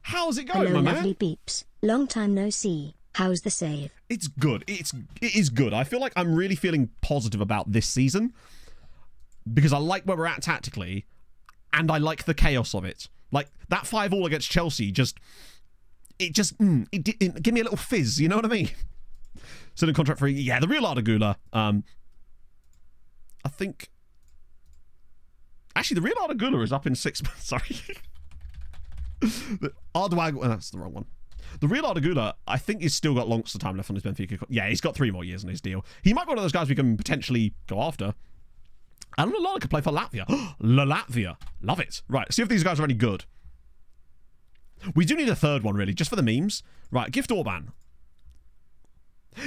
How's it going, Hello, my lovely man? peeps. Long time no see. How's the save? It's good. It is good. I feel like I'm really feeling positive about this season. Because I like where we're at tactically. And I like the chaos of it. Like, that 5-5 against Chelsea it give me a little fizz, you know what I mean? Still in contract for the real Ardagula. I think... Actually, the real Ardagula is up in 6 months. Sorry. That's the wrong one. The real Ardagula, I think, he's still got lots of time left on his Benfica. Yeah, he's got 3 more years on his deal. He might be one of those guys we can potentially go after. And Lallana could play for Latvia. Latvia. Love it. Right, see if these guys are any good. We do need a third one, really, just for the memes. Right, Gift Unban.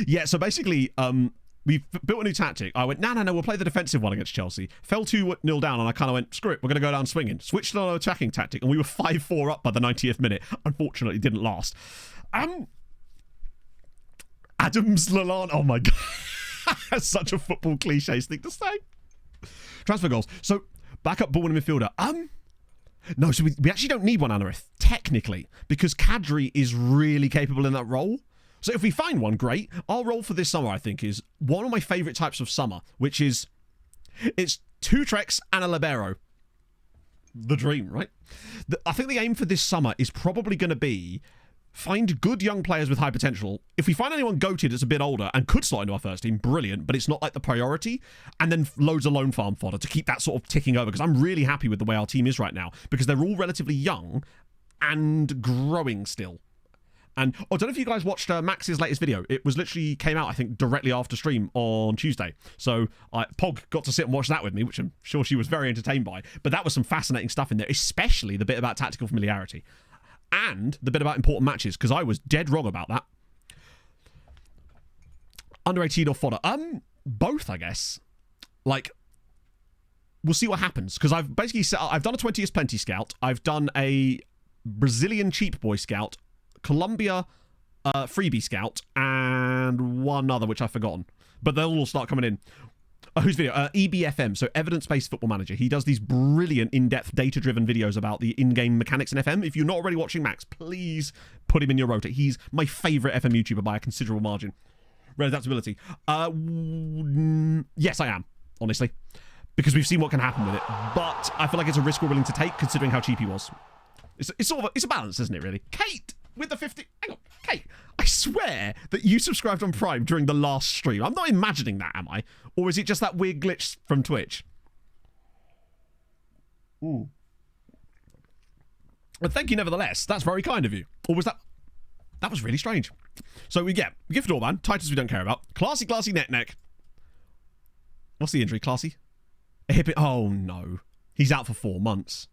Yeah, so basically, we built a new tactic. I went, no, we'll play the defensive one against Chelsea. Fell 2-0 down, and I kind of went, screw it, we're going to go down swinging. Switched to an attacking tactic, and we were 5-4 up by the 90th minute. Unfortunately, it didn't last. Adams Lallana. Oh, my God. That's such a football cliche thing to say. Transfer goals. So, backup ball in midfielder. No, so we actually don't need one Anarith, technically, because Kadri is really capable in that role. So if we find one, great. Our role for this summer, I think, is one of my favourite types of summer, which is, it's 2 Treks and a Libero. The dream, right? I think the aim for this summer is probably going to be find good young players with high potential. If we find anyone goated that's a bit older and could slot into our first team, brilliant, but it's not like the priority. And then loads of loan farm fodder to keep that sort of ticking over, because I'm really happy with the way our team is right now, because they're all relatively young and growing still. And I don't know if you guys watched Max's latest video. It was literally came out, I think, directly after stream on Tuesday. So Pog got to sit and watch that with me, which I'm sure she was very entertained by. But that was some fascinating stuff in there, especially the bit about tactical familiarity and the bit about important matches, because I was dead wrong about that. Under 18 or fodder? Both, I guess. Like, we'll see what happens. Because I've basically I've done a 20 is plenty scout. I've done a Brazilian cheap boy scout, Colombia freebie scout, and one other which I've forgotten. But they'll all start coming in. Whose video? EBFM, so Evidence-Based Football Manager. He does these brilliant, in-depth, data-driven videos about the in-game mechanics in FM. If you're not already watching Max, please put him in your rota. He's my favourite FM YouTuber by a considerable margin. Red Adaptability. Yes, I am, honestly. Because we've seen what can happen with it. But I feel like it's a risk we're willing to take, considering how cheap he was. It's sort of it's a balance, isn't it, really? Kate, with the 50... Hang on, Kate. I swear that you subscribed on Prime during the last stream. I'm not imagining that, am I? Or is it just that weird glitch from Twitch? Ooh. Well, thank you nevertheless. That's very kind of you. Or was that... That was really strange. So we get Gift Orban, Titus we don't care about. Classy neck. What's the injury, Classy? A hip... Oh, no. He's out for 4 months.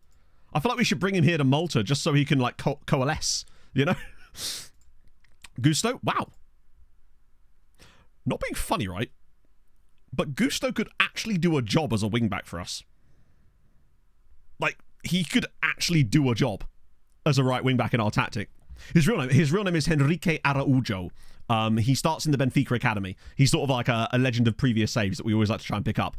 I feel like we should bring him here to Malta just so he can, like, coalesce, you know? Gusto? Wow. Not being funny, right? But Gusto could actually do a job as a wingback for us. Like, he could actually do a job as a right wingback in our tactic. His real name is Henrique Araujo. He starts in the Benfica Academy. He's sort of like a legend of previous saves that we always like to try and pick up.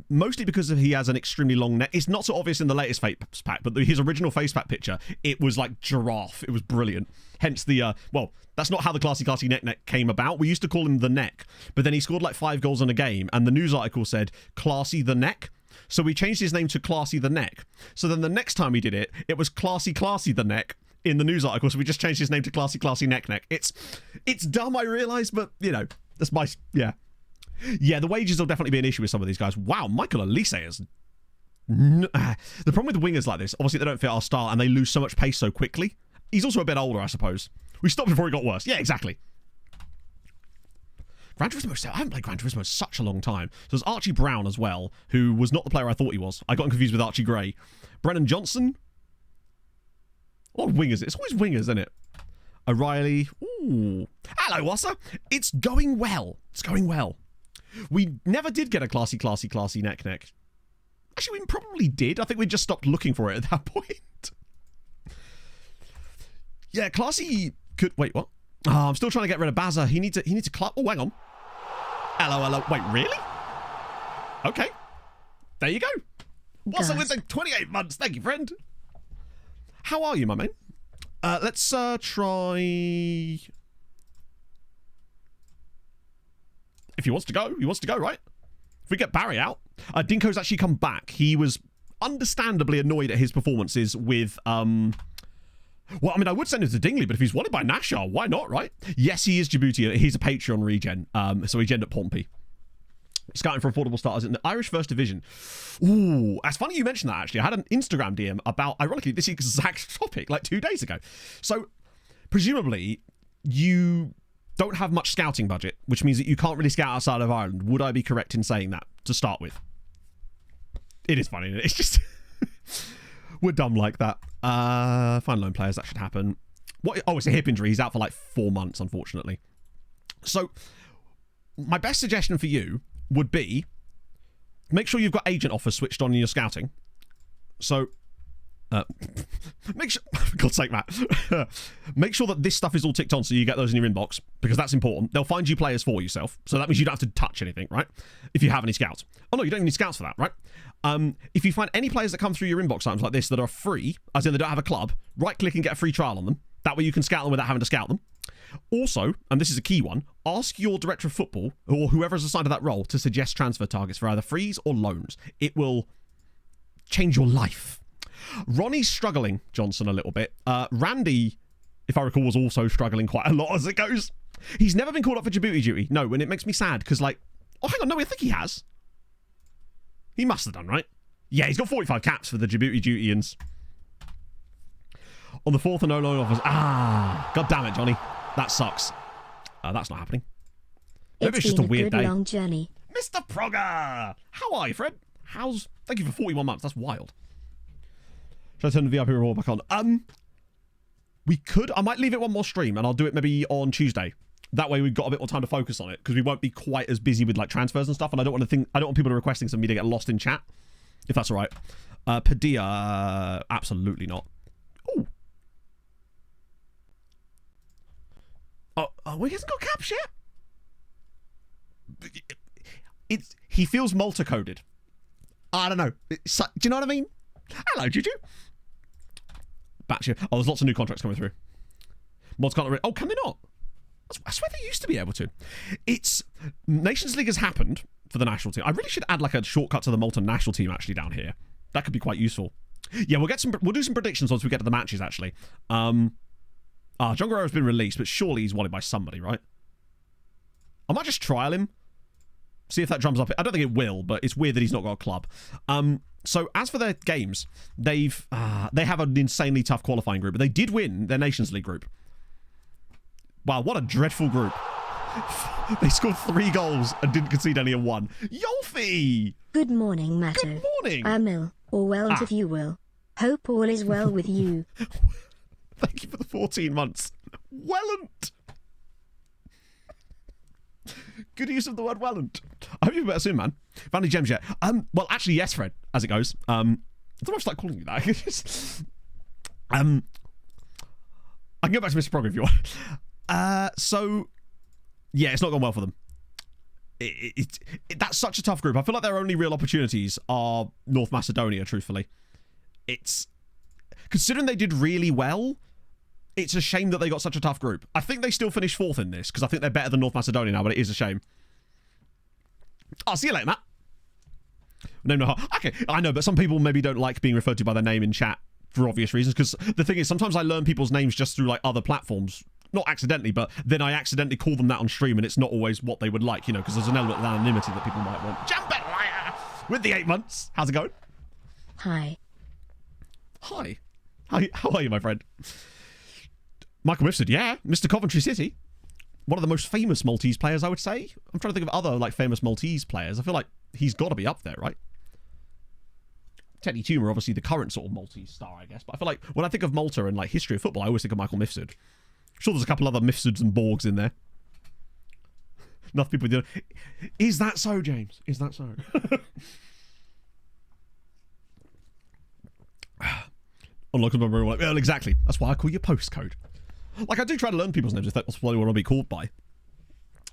Mostly because he has an extremely long neck. It's not so obvious in the latest face pack, but his original face pack picture, it was like giraffe. It was brilliant. Hence the, well, that's not how the classy neck came about. We used to call him the Neck, but then he scored like 5 goals in a game, and the news article said, Classy the Neck. So we changed his name to Classy the Neck. So then the next time we did it, it was Classy the Neck in the news article, so we just changed his name to Classy Neck. It's dumb, I realise, but, you know, that's my, yeah. Yeah, the wages will definitely be an issue with some of these guys. Wow, Michael Elise is... The problem with wingers like this, obviously they don't fit our style and they lose so much pace so quickly. He's also a bit older, I suppose. We stopped before he got worse. Yeah, exactly. Gran Turismo, I haven't played Gran Turismo in such a long time. So there's Archie Brown as well, who was not the player I thought he was. I got him confused with Archie Gray. Brennan Johnson. What wingers? It's always wingers, isn't it? O'Reilly. Ooh. Hello, Wassa. It's going well. It's going well. We never did get a classy neck. Actually, we probably did. I think we just stopped looking for it at that point. Yeah, classy could... Wait, what? Oh, I'm still trying to get rid of Bazza. He needs to club... Oh, hang on. Hello. Wait, really? Okay. There you go. What's up with the 28 months? Thank you, friend. How are you, my man? Let's try... If he wants to go, right? If we get Barry out. Dinko's actually come back. He was understandably annoyed at his performances with... Well, I mean, I would send him to Dingley, but if he's wanted by Nashar, why not, right? Yes, he is Djibouti. He's a Patreon regen, so he ended up Pompey. Scouting for affordable starters in the Irish First Division. Ooh, that's funny you mentioned that, actually. I had an Instagram DM about, ironically, this exact topic, like 2 days ago. So, presumably, you don't have much scouting budget, which means that you can't really scout outside of Ireland. Would I be correct in saying that, to start with? It is funny, isn't it? It's just... We're dumb like that. Find loan players, that should happen. What? Oh, it's a hip injury. He's out for like 4 months, unfortunately. So, my best suggestion for you would be make sure you've got agent offers switched on in your scouting. So, make sure, for God's sake, Matt, make sure that this stuff is all ticked on so you get those in your inbox, because that's important. They'll find you players for yourself, so that means you don't have to touch anything, right? If you have any scouts. Oh no, you don't even need scouts for that, right? If you find any players that come through your inbox items like this that are free, as in they don't have a club, right click and get a free trial on them. That way you can scout them without having to scout them. Also, and this is a key one, ask your director of football or whoever's assigned to that role to suggest transfer targets for either frees or loans. It will change your life. Ronnie's struggling, Johnson, a little bit. Randy, if I recall, was also struggling quite a lot as it goes. He's never been called up for Djibouti duty. No, and it makes me sad because, like, oh, hang on, no, I think he has. He must have done, right? Yeah, he's got 45 caps for the Djibouti Dutians. On the 4th and no loan offers. Ah, god damn it, Johnny. That sucks. That's not happening. Maybe it's just a weird day. Long journey. Mr. Progger! How are you, Fred? Thank you for 41 months. That's wild. Should I turn the VIP reward back on? We could. I might leave it one more stream, and I'll do it maybe on Tuesday. That way we've got a bit more time to focus on it, because we won't be quite as busy with like transfers and stuff, and I don't want people to requesting some of me to get lost in chat, if that's all right. Padilla, absolutely not. Ooh. Oh, he hasn't got caps yet. He feels Malta coded. I don't know. Do you know what I mean? Hello, Juju. Batch. Oh, there's lots of new contracts coming through. Mods can't. Oh, can they not? I swear they used to be able to. It's Nations League has happened for the national team. I really should add like a shortcut to the Malta national team actually down here. That could be quite useful. Yeah, we'll do some predictions once we get to the matches actually. John Guerrero's been released, but surely he's wanted by somebody, right? I might just trial him. See if that drums up. I don't think it will, but it's weird that he's not got a club. So as for their games, they have an insanely tough qualifying group, but they did win their Nations League group. Wow, what a dreadful group. They scored 3 goals and didn't concede any in 1. Yolfi! Good morning, Matto. Good morning. Amil, or welln't if you will. Hope all is well with you. Thank you for the 14 months. Wellant! Good use of the word wellant. I hope you're better soon, man. Found any gems yet? Well, actually, yes, Fred, as it goes. I don't know if I start calling you that. I can go back to Mr. Prog if you want. So, yeah, it's not gone well for them. That's such a tough group. I feel like their only real opportunities are North Macedonia, truthfully. It's... Considering they did really well, it's a shame that they got such a tough group. I think they still finished 4th in this, because I think they're better than North Macedonia now, but it is a shame. I'll see you later, Matt. No. Okay, I know, but some people maybe don't like being referred to by their name in chat for obvious reasons, because the thing is, sometimes I learn people's names just through, like, other platforms. Not accidentally, but then I accidentally call them that on stream, and it's not always what they would like, you know, because there's an element of anonymity that people might want. Jump it, liar! With the 8 months. How's it going? Hi. Hi. How are you, my friend? Michael Mifsud, yeah. Mr. Coventry City. One of the most famous Maltese players, I would say. I'm trying to think of other, like, famous Maltese players. I feel like he's got to be up there, right? Teddy Tumer, obviously the current sort of Maltese star, I guess. But I feel like when I think of Malta and, like, history of football, I always think of Michael Mifsud. Sure, there's a couple other Mifsuds and Borgs in there. Enough people do. Is that so, James? Is that so? Unlock them, like, well, exactly. That's why I call you postcode. Like, I do try to learn people's names if that's what they want to be called by.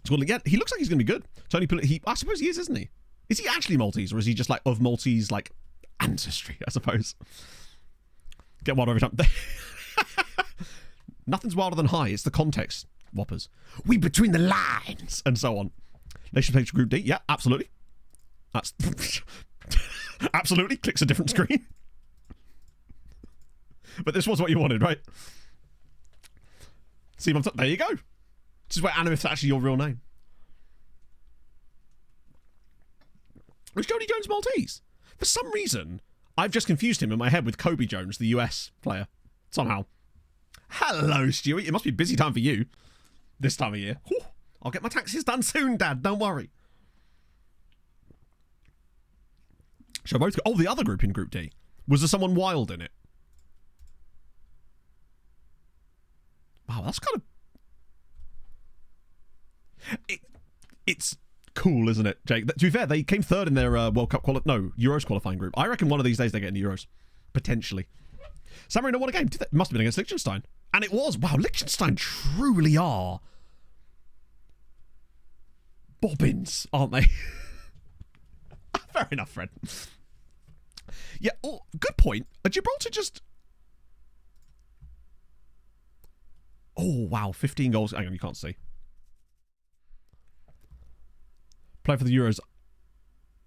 So, again, he looks like he's going to be good. Tony, I suppose he is, isn't he? Is he actually Maltese, or is he just, like, of Maltese, like, ancestry, I suppose? Get one every time. Nothing's wilder than high. It's the context, whoppers. We between the lines, and so on. Nation page Group D. Yeah, absolutely. That's... absolutely. Clicks a different screen. But this was what you wanted, right? See, there you go. This is where Animith's actually your real name. Was Jody Jones Maltese? For some reason, I've just confused him in my head with Kobe Jones, the US player. Somehow. Hello, Stewie. It must be a busy time for you. This time of year. Whew. I'll get my taxes done soon, Dad. Don't worry. Shall I both go? Oh, the other group in Group D. Was there someone wild in it? Wow, that's kind of... It's cool, isn't it, Jake? To be fair, they came 3rd in their World Cup Euros qualifying group. I reckon one of these days they get into Euros. Potentially. San Marino won a game. It must have been against Liechtenstein. And it was. Wow, Liechtenstein truly are bobbins, aren't they? Fair enough, Fred. Yeah, oh, good point. Gibraltar just... Oh, wow, 15 goals. Hang on, you can't see. Play for the Euros.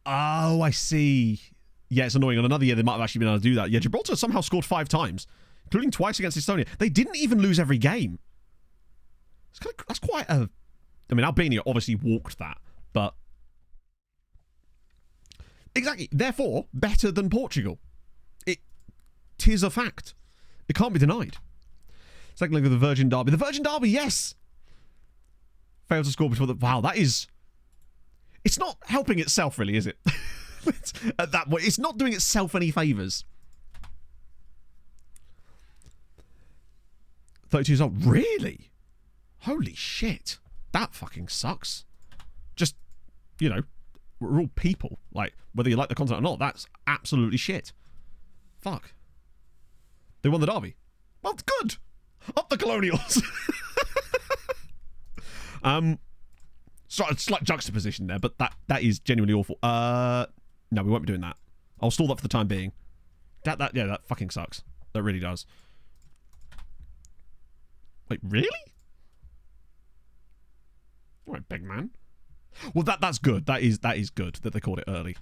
Oh, I see. Yeah, it's annoying. On another year, they might have actually been able to do that. Yeah, Gibraltar somehow scored 5 times, including twice against Estonia. They didn't even lose every game. That's quite a... I mean, Albania obviously walked that, but... Exactly. Therefore, better than Portugal. Tis a fact. It can't be denied. Second leg of the Virgin Derby. The Virgin Derby, yes! Failed to score before the... Wow, that is... It's not helping itself, really, is it? At that point, it's not doing itself any favours. 32 years old. Really? Holy shit. That fucking sucks. Just, you know, we're all people. Like, whether you like the content or not, that's absolutely shit. Fuck. They won the derby. Well, it's good. Up the Colonials. Slight juxtaposition there, but that is genuinely awful. No, we won't be doing that. I'll stall that for the time being. That fucking sucks. That really does. Wait, really? All right, big man. Well, that's good. That is good that they called it early.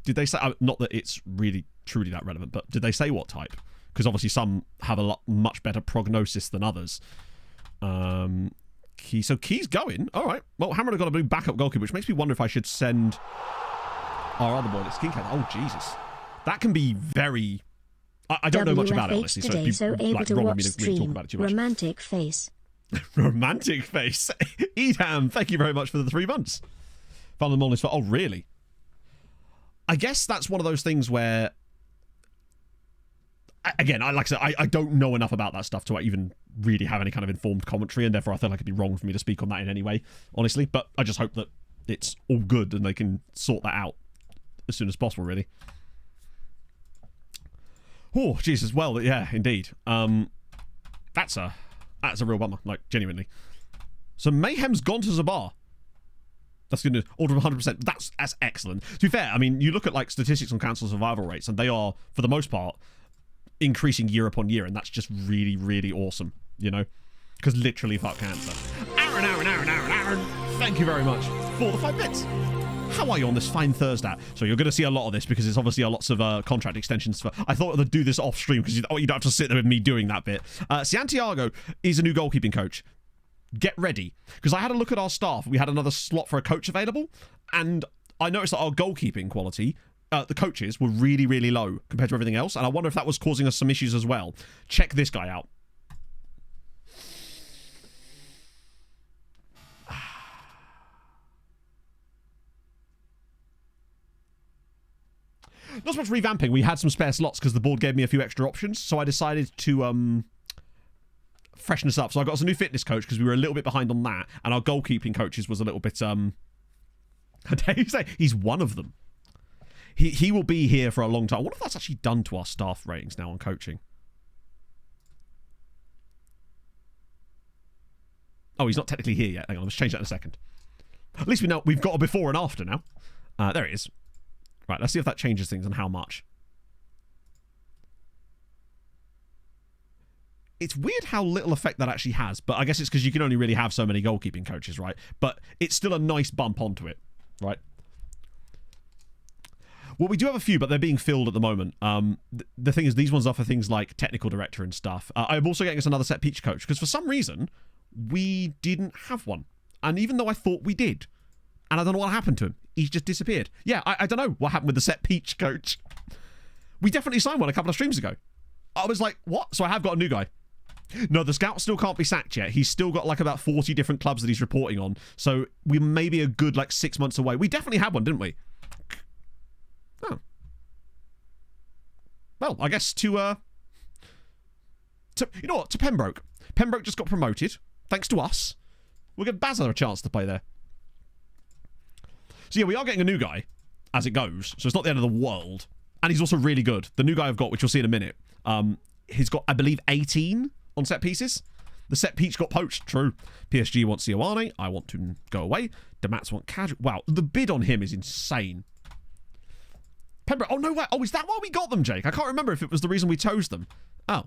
Did they say, not that it's really truly that relevant, but did they say what type? Because obviously some have much better prognosis than others. So Key's going. All right. Well, Hammer have got a blue backup goalkeeper, which makes me wonder if I should send our other boy, Skin Cat. Oh, Jesus. That can be very... I don't know much about it, honestly, so it'd be wrong of me to really talk about it too much. Romantic face. Romantic face. Edam, thank you very much for the 3 months. Found them on this for... Oh, really? I guess that's one of those things where... Again, like I said, I don't know enough about that stuff to even really have any kind of informed commentary, and therefore I feel like it'd be wrong for me to speak on that in any way, honestly. But I just hope that it's all good and they can sort that out as soon as possible, really. Oh, Jesus. Well, yeah, indeed. That's a real bummer, like, genuinely. So Mayhem's gone to Zabar. That's going to order of 100%. That's excellent. To be fair, I mean, you look at, like, statistics on cancer survival rates, and they are, for the most part, increasing year upon year, and that's just really, really awesome, you know? Because literally, fuck cancer. Aaron. Thank you very much for the 5 bits. How are you on this fine Thursday? So you're going to see a lot of this because it's obviously lots of contract extensions. I thought I'd do this off stream because you don't have to sit there with me doing that bit. Santiago is a new goalkeeping coach. Get ready. Because I had a look at our staff. We had another slot for a coach available, and I noticed that our goalkeeping quality, the coaches, were really, really low compared to everything else, and I wonder if that was causing us some issues as well. Check this guy out. Not so much revamping. We had some spare slots because the board gave me a few extra options, so I decided to freshen this up. So I got us a new fitness coach because we were a little bit behind on that, and our goalkeeping coaches was a little bit how dare you say, he's one of them. He will be here for a long time. I wonder if that's actually done to our staff ratings now on coaching. Oh, he's not technically here yet. Hang on, let's change that in a second. At least we know we've got a before and after now. There it is. Right, let's see if that changes things and how much. It's weird how little effect that actually has, but I guess it's because you can only really have so many goalkeeping coaches, right? But it's still a nice bump onto it, right? Well, we do have a few, but they're being filled at the moment. The thing is, these ones are for things like technical director and stuff. I'm also getting us another set peach coach, because for some reason, we didn't have one. And even though I thought we did, and I don't know what happened to him, he's just disappeared. Yeah, I don't know what happened with the set peach coach. We definitely signed one a couple of streams ago. I was like, what? So I have got a new guy. No, the scout still can't be sacked yet. He's still got like about 40 different clubs that he's reporting on. So we may be a good like 6 months away. We definitely had one, didn't we? Oh. Well, I guess to you know what? To Pembroke. Pembroke just got promoted. Thanks to us. We'll give Bazza a chance to play there. So yeah, we are getting a new guy as it goes. So it's not the end of the world. And he's also really good. The new guy I've got, which you'll see in a minute, he's got, I believe, 18 on set pieces. The set peach got poached. True. PSG wants Ioane. I want to go away. Damats want casual. Wow, the bid on him is insane. Pembroke. Oh, no way. Oh, is that why we got them, Jake? I can't remember if it was the reason we chose them. Oh.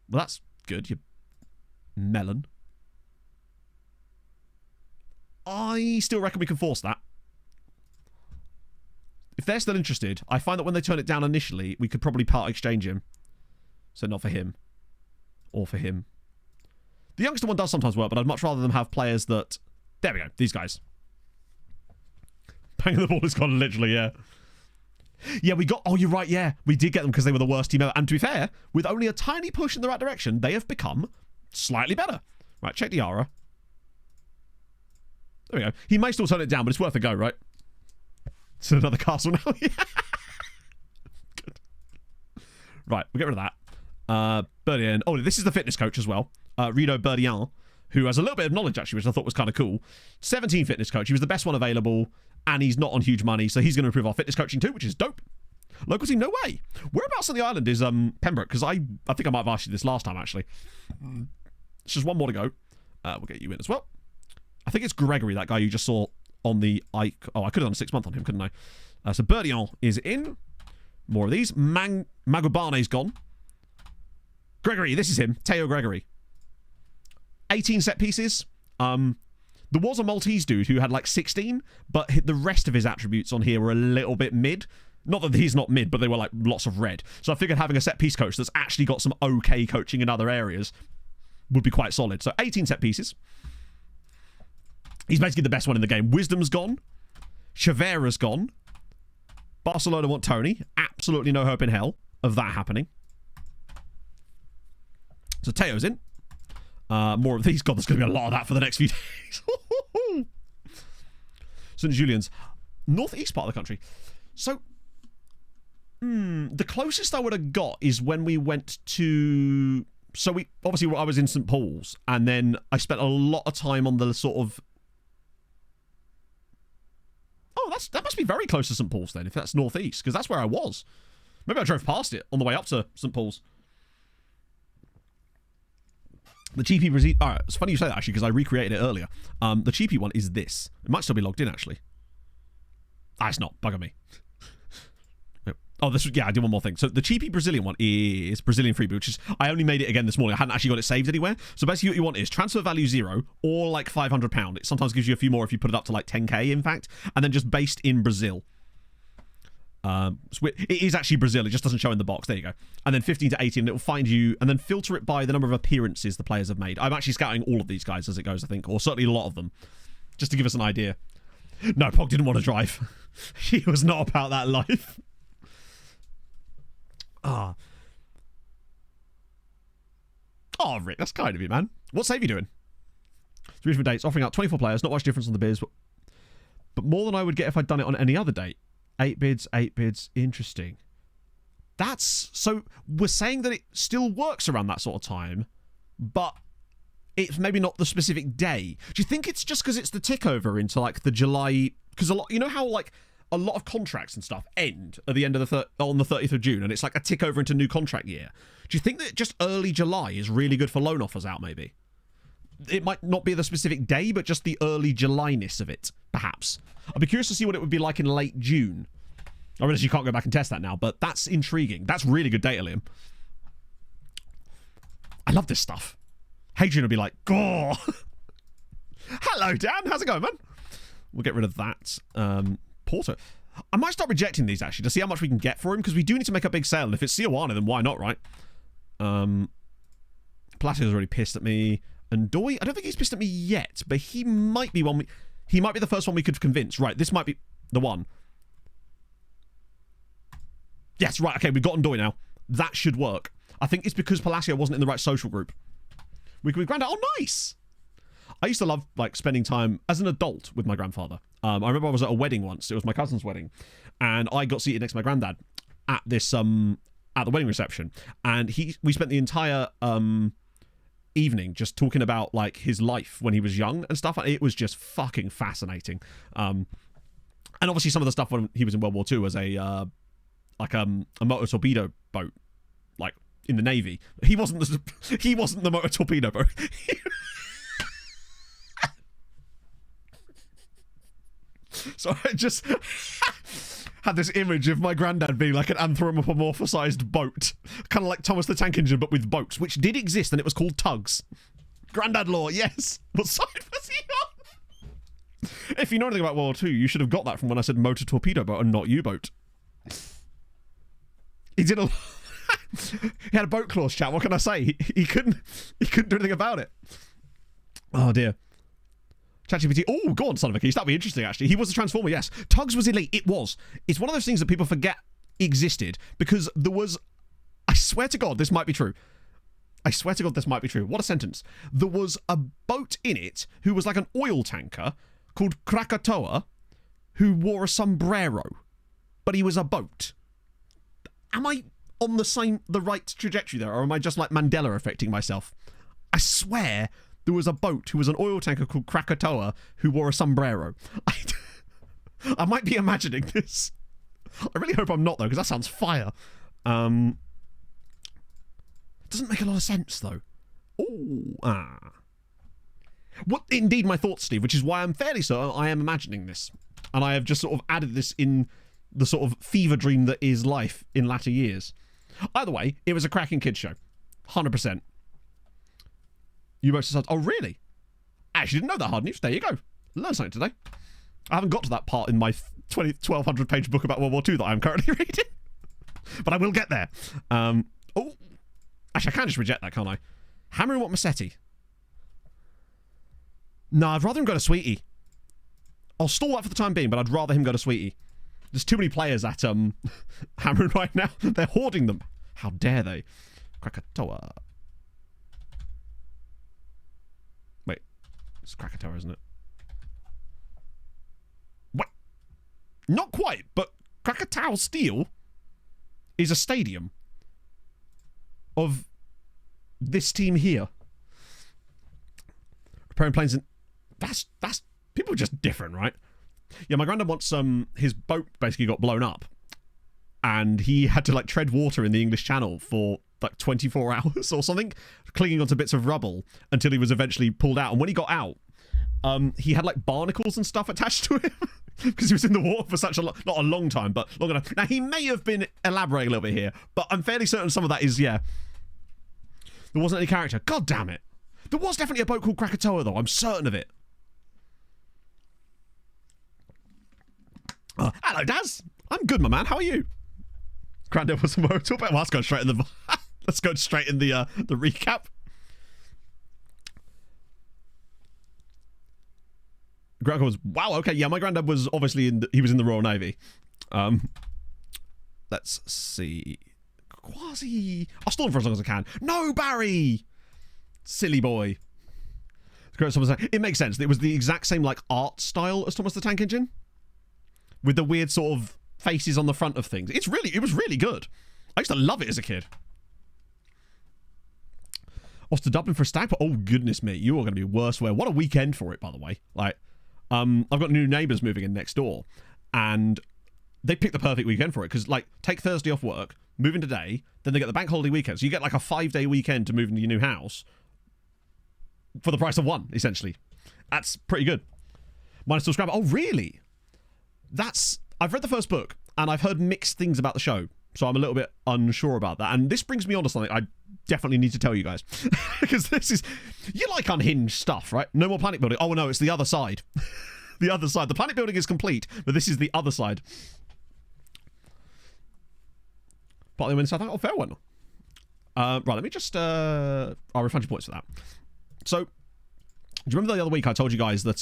Well, that's good, you melon. I still reckon we can force that. If they're still interested, I find that when they turn it down initially, we could probably part exchange him. So not for him. Or for him. The youngster one does sometimes work, but I'd much rather them have players that... There we go. These guys. Banging the ball is gone, literally, yeah. Yeah, we got... Oh, you're right, yeah. We did get them because they were the worst team ever. And to be fair, with only a tiny push in the right direction, they have become slightly better. Right, check the aura. There we go. He may still turn it down, but it's worth a go, right? It's another castle now. Yeah. Good. Right, we'll get rid of that. Berdien. Oh, this is the fitness coach as well. Rino Berdien, who has a little bit of knowledge, actually, which I thought was kind of cool. 17 fitness coach. He was the best one available, and he's not on huge money, so he's going to improve our fitness coaching too, which is dope. Local team, no way. Whereabouts on the island is Pembroke? Because I think I might have asked you this last time, actually. It's just one more to go. We'll get you in as well. I think it's Gregory, that guy you just saw on the... Oh, I could have done a 6 month on him, couldn't I? So Berdion is in. More of these. Magubane's gone. Gregory, this is him. Teo Gregory. 18 set pieces. There was a Maltese dude who had like 16, but the rest of his attributes on here were a little bit mid. Not that he's not mid, but they were like lots of red. So I figured having a set piece coach that's actually got some okay coaching in other areas would be quite solid. So 18 set pieces. He's basically the best one in the game. Wisdom's gone. Chavera's gone. Barcelona want Tony. Absolutely no hope in hell of that happening. So Teo's in. More of these. God, there's going to be a lot of that for the next few days. St. Julian's. Northeast part of the country. So, the closest I would have got is when we went to... So, obviously, I was in St. Paul's, and then I spent a lot of time on the sort of... Oh, that must be very close to St. Paul's, then, if that's northeast, because that's where I was. Maybe I drove past it on the way up to St. Paul's. The cheapy Brazil... Alright, it's funny you say that, actually, because I recreated it earlier. The cheapy one is this. It might still be logged in, actually. It's not. Bugger me. Oh, I did one more thing. So the cheapy Brazilian one is Brazilian freebie, which is... I only made it again this morning. I hadn't actually got it saved anywhere. So basically what you want is transfer value 0 or like £500. It sometimes gives you a few more if you put it up to like 10k, in fact. And then just based in Brazil. So it is actually Brazil. It just doesn't show in the box. There you go. And then 15 to 18, it will find you, and then filter it by the number of appearances the players have made. I'm actually scouting all of these guys as it goes, I think, or certainly a lot of them, just to give us an idea. No, Pog didn't want to drive. He was not about that life. Oh, Rick, that's kind of you, man. What save are you doing? 3 different dates, offering out 24 players, not much difference on the bids, but more than I would get if I'd done it on any other date. 8 bids, interesting. So we're saying that it still works around that sort of time, but it's maybe not the specific day. Do you think it's just because it's the tick over into like the July? Because a lot, you know how like a lot of contracts and stuff end at the end of on the 30th of June, and it's like a tick over into new contract year. Do you think that just early July is really good for loan offers out? Maybe it might not be the specific day, but just the early July-ness of it, perhaps. I'd be curious to see what it would be like in late June. I realize you can't go back and test that now, but that's intriguing. That's really good data, Liam. I love this stuff. Hadrian will be like, "Gore." Hello, Dan. How's it going, man? We'll get rid of that. Porto. I might start rejecting these, actually, to see how much we can get for him, because we do need to make a big sale, and if it's Sioana, then why not, right? Palacio's already pissed at me. And Doi, I don't think he's pissed at me yet, but he might be one. He might be the first one we could convince. Right, this might be the one. Yes, right, okay, we've got Doi now. That should work. I think it's because Palacio wasn't in the right social group. We can be granddad. Oh, nice! I used to love like spending time as an adult with my grandfather. I remember I was at a wedding once. It was my cousin's wedding, and I got seated next to my granddad at this at the wedding reception, and we spent the entire evening just talking about like his life when he was young and stuff. It was just fucking fascinating. And obviously some of the stuff when he was in World War II was a motor torpedo boat, like in the Navy. He wasn't the motor torpedo boat. So I just had this image of my granddad being like an anthropomorphized boat, kind of like Thomas the Tank Engine, but with boats, which did exist, and it was called tugs. Granddad lore, yes. What side was he on? If you know anything about World War II, you should have got that from when I said motor torpedo boat and not U-boat. He did he had a boat clause, chat. What can I say? He couldn't do anything about it. Oh dear. ChatGPT. Oh, go on, son of a geese. That'd be interesting, actually. He was a Transformer, yes. Tugs was elite. It was. It's one of those things that people forget existed because there was... I swear to God, this might be true. I swear to God, this might be true. What a sentence. There was a boat in it who was like an oil tanker called Krakatoa who wore a sombrero. But he was a boat. Am I on the right trajectory there, or am I just like Mandela affecting myself? I swear there was a boat who was an oil tanker called Krakatoa who wore a sombrero. I might be imagining this. I really hope I'm not, though, because that sounds fire. Doesn't make a lot of sense, though. Ooh, What indeed my thoughts, Steve, which is why I'm fairly certain I am imagining this. And I have just sort of added this in the sort of fever dream that is life in latter years. Either way, it was a cracking kids show. 100%. You most decided, oh, really? I actually didn't know that, hard news. There you go. Learn something today. I haven't got to that part in my 1,200 page book about World War II that I'm currently reading. But I will get there. Oh, actually, I can just reject that, can't I? Hammer and what Massetti? No, I'd rather him go to Sweetie. I'll stall that for the time being, but I'd rather him go to Sweetie. There's too many players at Hammer right now. They're hoarding them. How dare they? Krakatoa. Wait, it's Krakatoa, isn't it? What? Not quite, but Krakatoa Steel is a stadium of this team here. Repairing planes, and that's people are just different, right? Yeah, my granddad once his boat basically got blown up, and he had to like tread water in the English Channel for like 24 hours or something, clinging onto bits of rubble until he was eventually pulled out. And when he got out, he had like barnacles and stuff attached to him because he was in the water for such not a long time, but long enough. Now he may have been elaborating a little bit here, but I'm fairly certain some of that is, yeah, there wasn't any character. God damn it. There was definitely a boat called Krakatoa, though. I'm certain of it. Hello, Daz. I'm good, my man. How are you? Grandad was a motor. Well, let's go straight in the. Let's go straight in the recap. Grandad was wow. Okay, yeah. My granddad was obviously he was in the Royal Navy. Let's see. Quasi. I'll stall him for as long as I can. No, Barry. Silly boy. It makes sense. It was the exact same like art style as Thomas the Tank Engine, with the weird sort of faces on the front of things. It was really good. I used to love it as a kid. Off to Dublin for a stag, but oh goodness me, you are going to be worse. What a weekend for it, by the way. Like, I've got new neighbours moving in next door, and they picked the perfect weekend for it because, like, take Thursday off work, move in today, then they get the bank holiday weekend, so you get like a 5-day weekend to move into your new house for the price of one, essentially. That's pretty good. Mine is still Scrabble. Oh, really? I've read the first book, and I've heard mixed things about the show, so I'm a little bit unsure about that. And this brings me on to something I definitely need to tell you guys. Because this is... You like unhinged stuff, right? No more planet building. Oh, no, it's the other side. The other side. The planet building is complete, but this is the other side. Partly in South Africa. Oh, fair one. Right, let me just... I'll refund your points for that. So, do you remember the other week I told you guys that...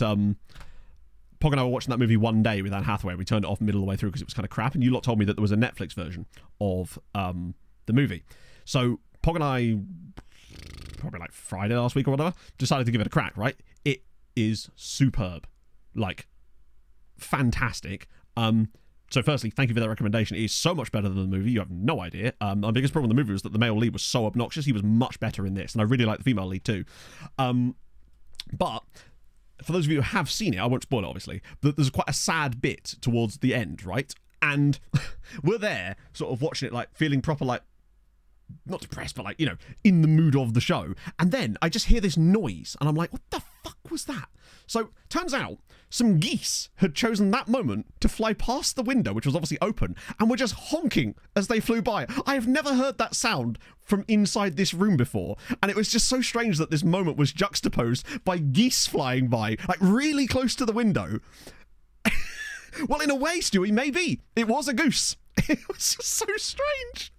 Pog and I were watching that movie One Day with Anne Hathaway. We turned it off middle of the way through because it was kind of crap, and you lot told me that there was a Netflix version of the movie. So Pog and I, probably like Friday last week or whatever, decided to give it a crack, right? It is superb. Like, fantastic. So firstly, thank you for that recommendation. It is so much better than the movie. You have no idea. My biggest problem with the movie was that the male lead was so obnoxious. He was much better in this, and I really like the female lead too. But... for those of you who have seen it, I won't spoil it, obviously, but there's quite a sad bit towards the end, right? And we're there, sort of watching it, like, feeling proper, like, not depressed, but, like, you know, in the mood of the show. And then I just hear this noise, and I'm like, what the fuck was that? So, turns out, some geese had chosen that moment to fly past the window, which was obviously open, and were just honking as they flew by. I have never heard that sound from inside this room before, and it was just so strange that this moment was juxtaposed by geese flying by, like, really close to the window. Well, in a way, Stewie, maybe. It was a goose. It was just so strange.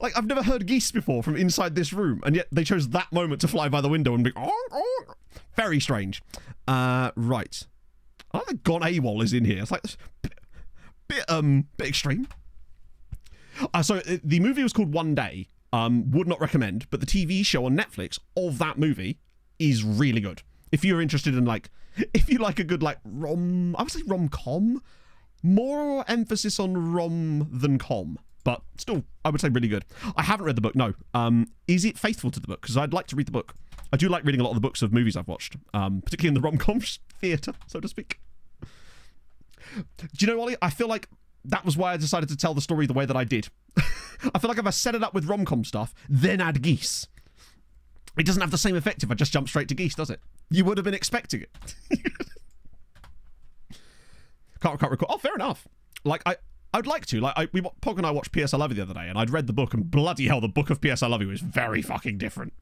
Like, I've never heard geese before from inside this room, and yet they chose that moment to fly by the window and be... Very strange. Right. I don't think Gone AWOL is in here. It's like... Bit extreme. So, the movie was called One Day. Would not recommend, but the TV show on Netflix of that movie is really good. If you're interested in, like... If you like a good, like, I would say rom-com. More emphasis on rom than com. But still, I would say really good. I haven't read the book, no. Is it faithful to the book? Because I'd like to read the book. I do like reading a lot of the books of movies I've watched, particularly in the rom-com theatre, so to speak. Do you know, Ollie? I feel like that was why I decided to tell the story the way that I did. I feel like if I set it up with rom-com stuff, then add geese, it doesn't have the same effect if I just jump straight to geese, does it? You would have been expecting it. Can't recall. Oh, fair enough. Like, I'd like to. Like, Pog and I watched PS I Love You the other day, and I'd read the book, and bloody hell, the book of PS I Love You is very fucking different.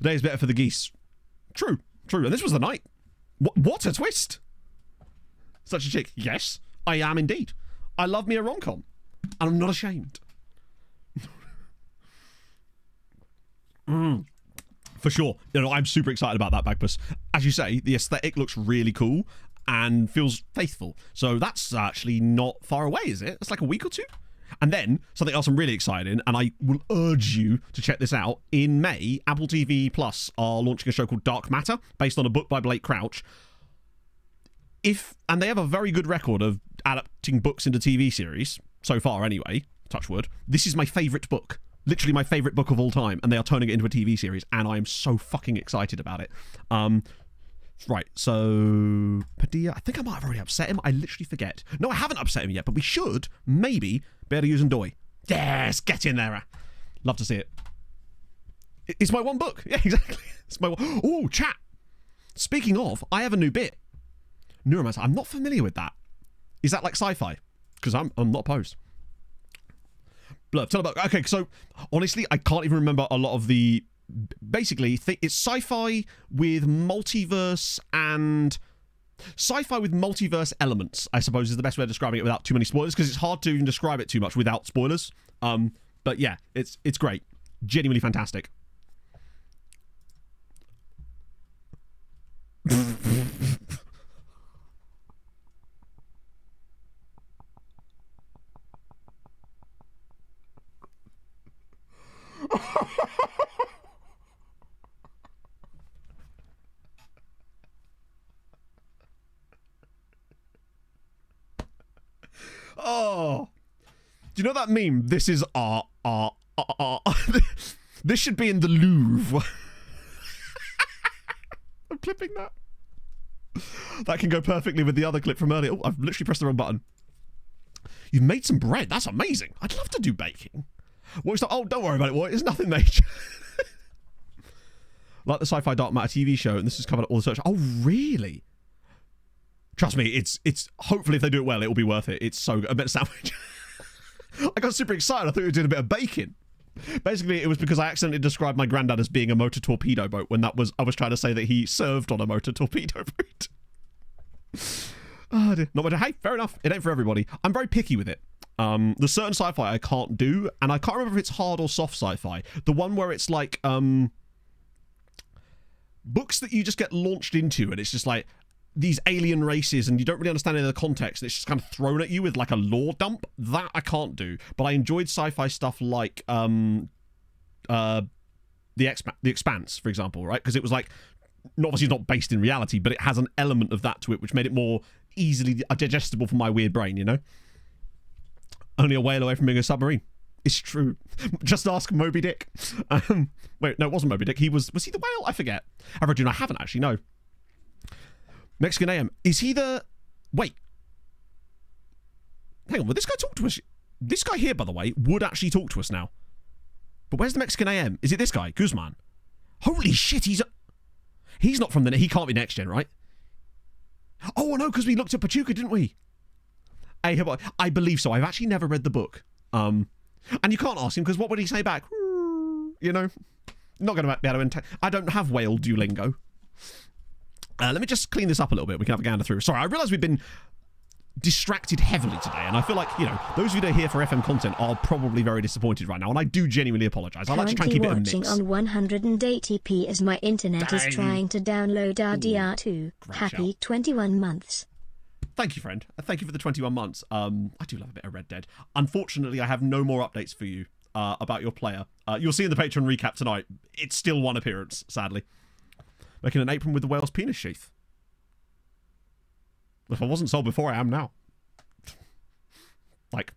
The day is better for the geese. True. And this was the night. What a twist. Such a chick. Yes, I am indeed. I love me a rom-com, and I'm not ashamed. For sure. You know, I'm super excited about that, Bagpuss. As you say, the aesthetic looks really cool and feels faithful. So that's actually not far away, is it? It's like a week or two. And then, something else I'm really excited in, and I will urge you to check this out. In May, Apple TV Plus are launching a show called Dark Matter, based on a book by Blake Crouch. And they have a very good record of adapting books into TV series, so far anyway, touch wood. This is my favourite book. Literally my favourite book of all time, and they are turning it into a TV series, and I am so fucking excited about it. Right, so Padilla, I think I might have already upset him. I literally forget. No, I haven't upset him yet, but we should maybe be able to use Ndoy. Yes, get in there. Love to see it. It's my one book. Yeah, exactly. It's my one. Oh, chat. Speaking of, I have a new bit. Neuromancer. I'm not familiar with that. Is that like sci-fi? Because I'm not opposed. Blurb, tell about. Okay, so honestly, I can't even remember a lot of the. Basically, it's sci-fi with multiverse elements, I suppose, is the best way of describing it without too many spoilers, because it's hard to even describe it too much without spoilers. But yeah, it's great, genuinely fantastic. Oh, do you know that meme? This is This should be in the Louvre. I'm clipping that. That can go perfectly with the other clip from earlier. Oh, I've literally pressed the wrong button. You've made some bread. That's amazing. I'd love to do baking. What's that? Oh, don't worry about it, boy. It's nothing major. Like the Sci-Fi Dark Matter TV show, and this has covered all the search. Oh, really? Trust me, it's hopefully if they do it well, it'll be worth it. It's so good. A bit of sandwich. I got super excited. I thought we were doing a bit of baking. Basically, it was because I accidentally described my granddad as being a motor torpedo boat when I was trying to say that he served on a motor torpedo boat. Oh dear. Not much. Hey, fair enough. It ain't for everybody. I'm very picky with it. There's certain sci-fi I can't do, and I can't remember if it's hard or soft sci-fi. The one where it's like books that you just get launched into, and it's just like these alien races, and you don't really understand any of the context. It's just kind of thrown at you with like a lore dump. That I can't do. But I enjoyed sci-fi stuff like The Expanse, for example, right? Because it was like, obviously it's not based in reality, but it has an element of that to it, which made it more easily digestible for my weird brain, you know? Only a whale away from being a submarine. It's true. Just ask Moby Dick. Wait, no, it wasn't Moby Dick. Was he the whale? I forget. I haven't actually, no. Mexican AM. Is he the... Wait. Hang on, will this guy talk to us? This guy here, by the way, would actually talk to us now. But where's the Mexican AM? Is it this guy? Guzman. Holy shit, he's not from the... He can't be next gen, right? Oh, no, because we looked at Pachuca, didn't we? I believe so. I've actually never read the book. And you can't ask him, because what would he say back? You know? Not going to be able to... I don't have whale Duolingo. Let me just clean this up a little bit. We can have a gander through. Sorry, I realise we've been distracted heavily today, and I feel like, you know, those of you that are here for FM content are probably very disappointed right now, and I do genuinely apologise. I like to try and keep it a mix. Watching on 180p as my internet is trying to download RDR2. Happy 21 months. Thank you, friend. Thank you for the 21 months. I do love a bit of Red Dead. Unfortunately, I have no more updates for you about your player. You'll see in the Patreon recap tonight, it's still one appearance, sadly. Making an apron with the whale's penis sheath. If I wasn't sold before, I am now. Like,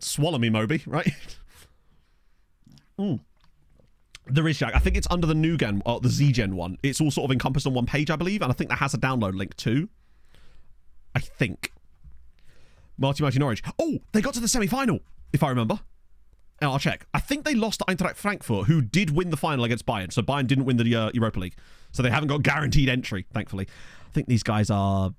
swallow me, Moby, right? There is, Jack. I think it's under the new gen, or the Z-Gen one. It's all sort of encompassed on one page, I believe, and I think that has a download link too. I think. Mighty Norwich. Oh, they got to the semi-final, if I remember. And I'll check. I think they lost to Eintracht Frankfurt, who did win the final against Bayern. So Bayern didn't win the Europa League. So they haven't got guaranteed entry, thankfully. I think these guys are...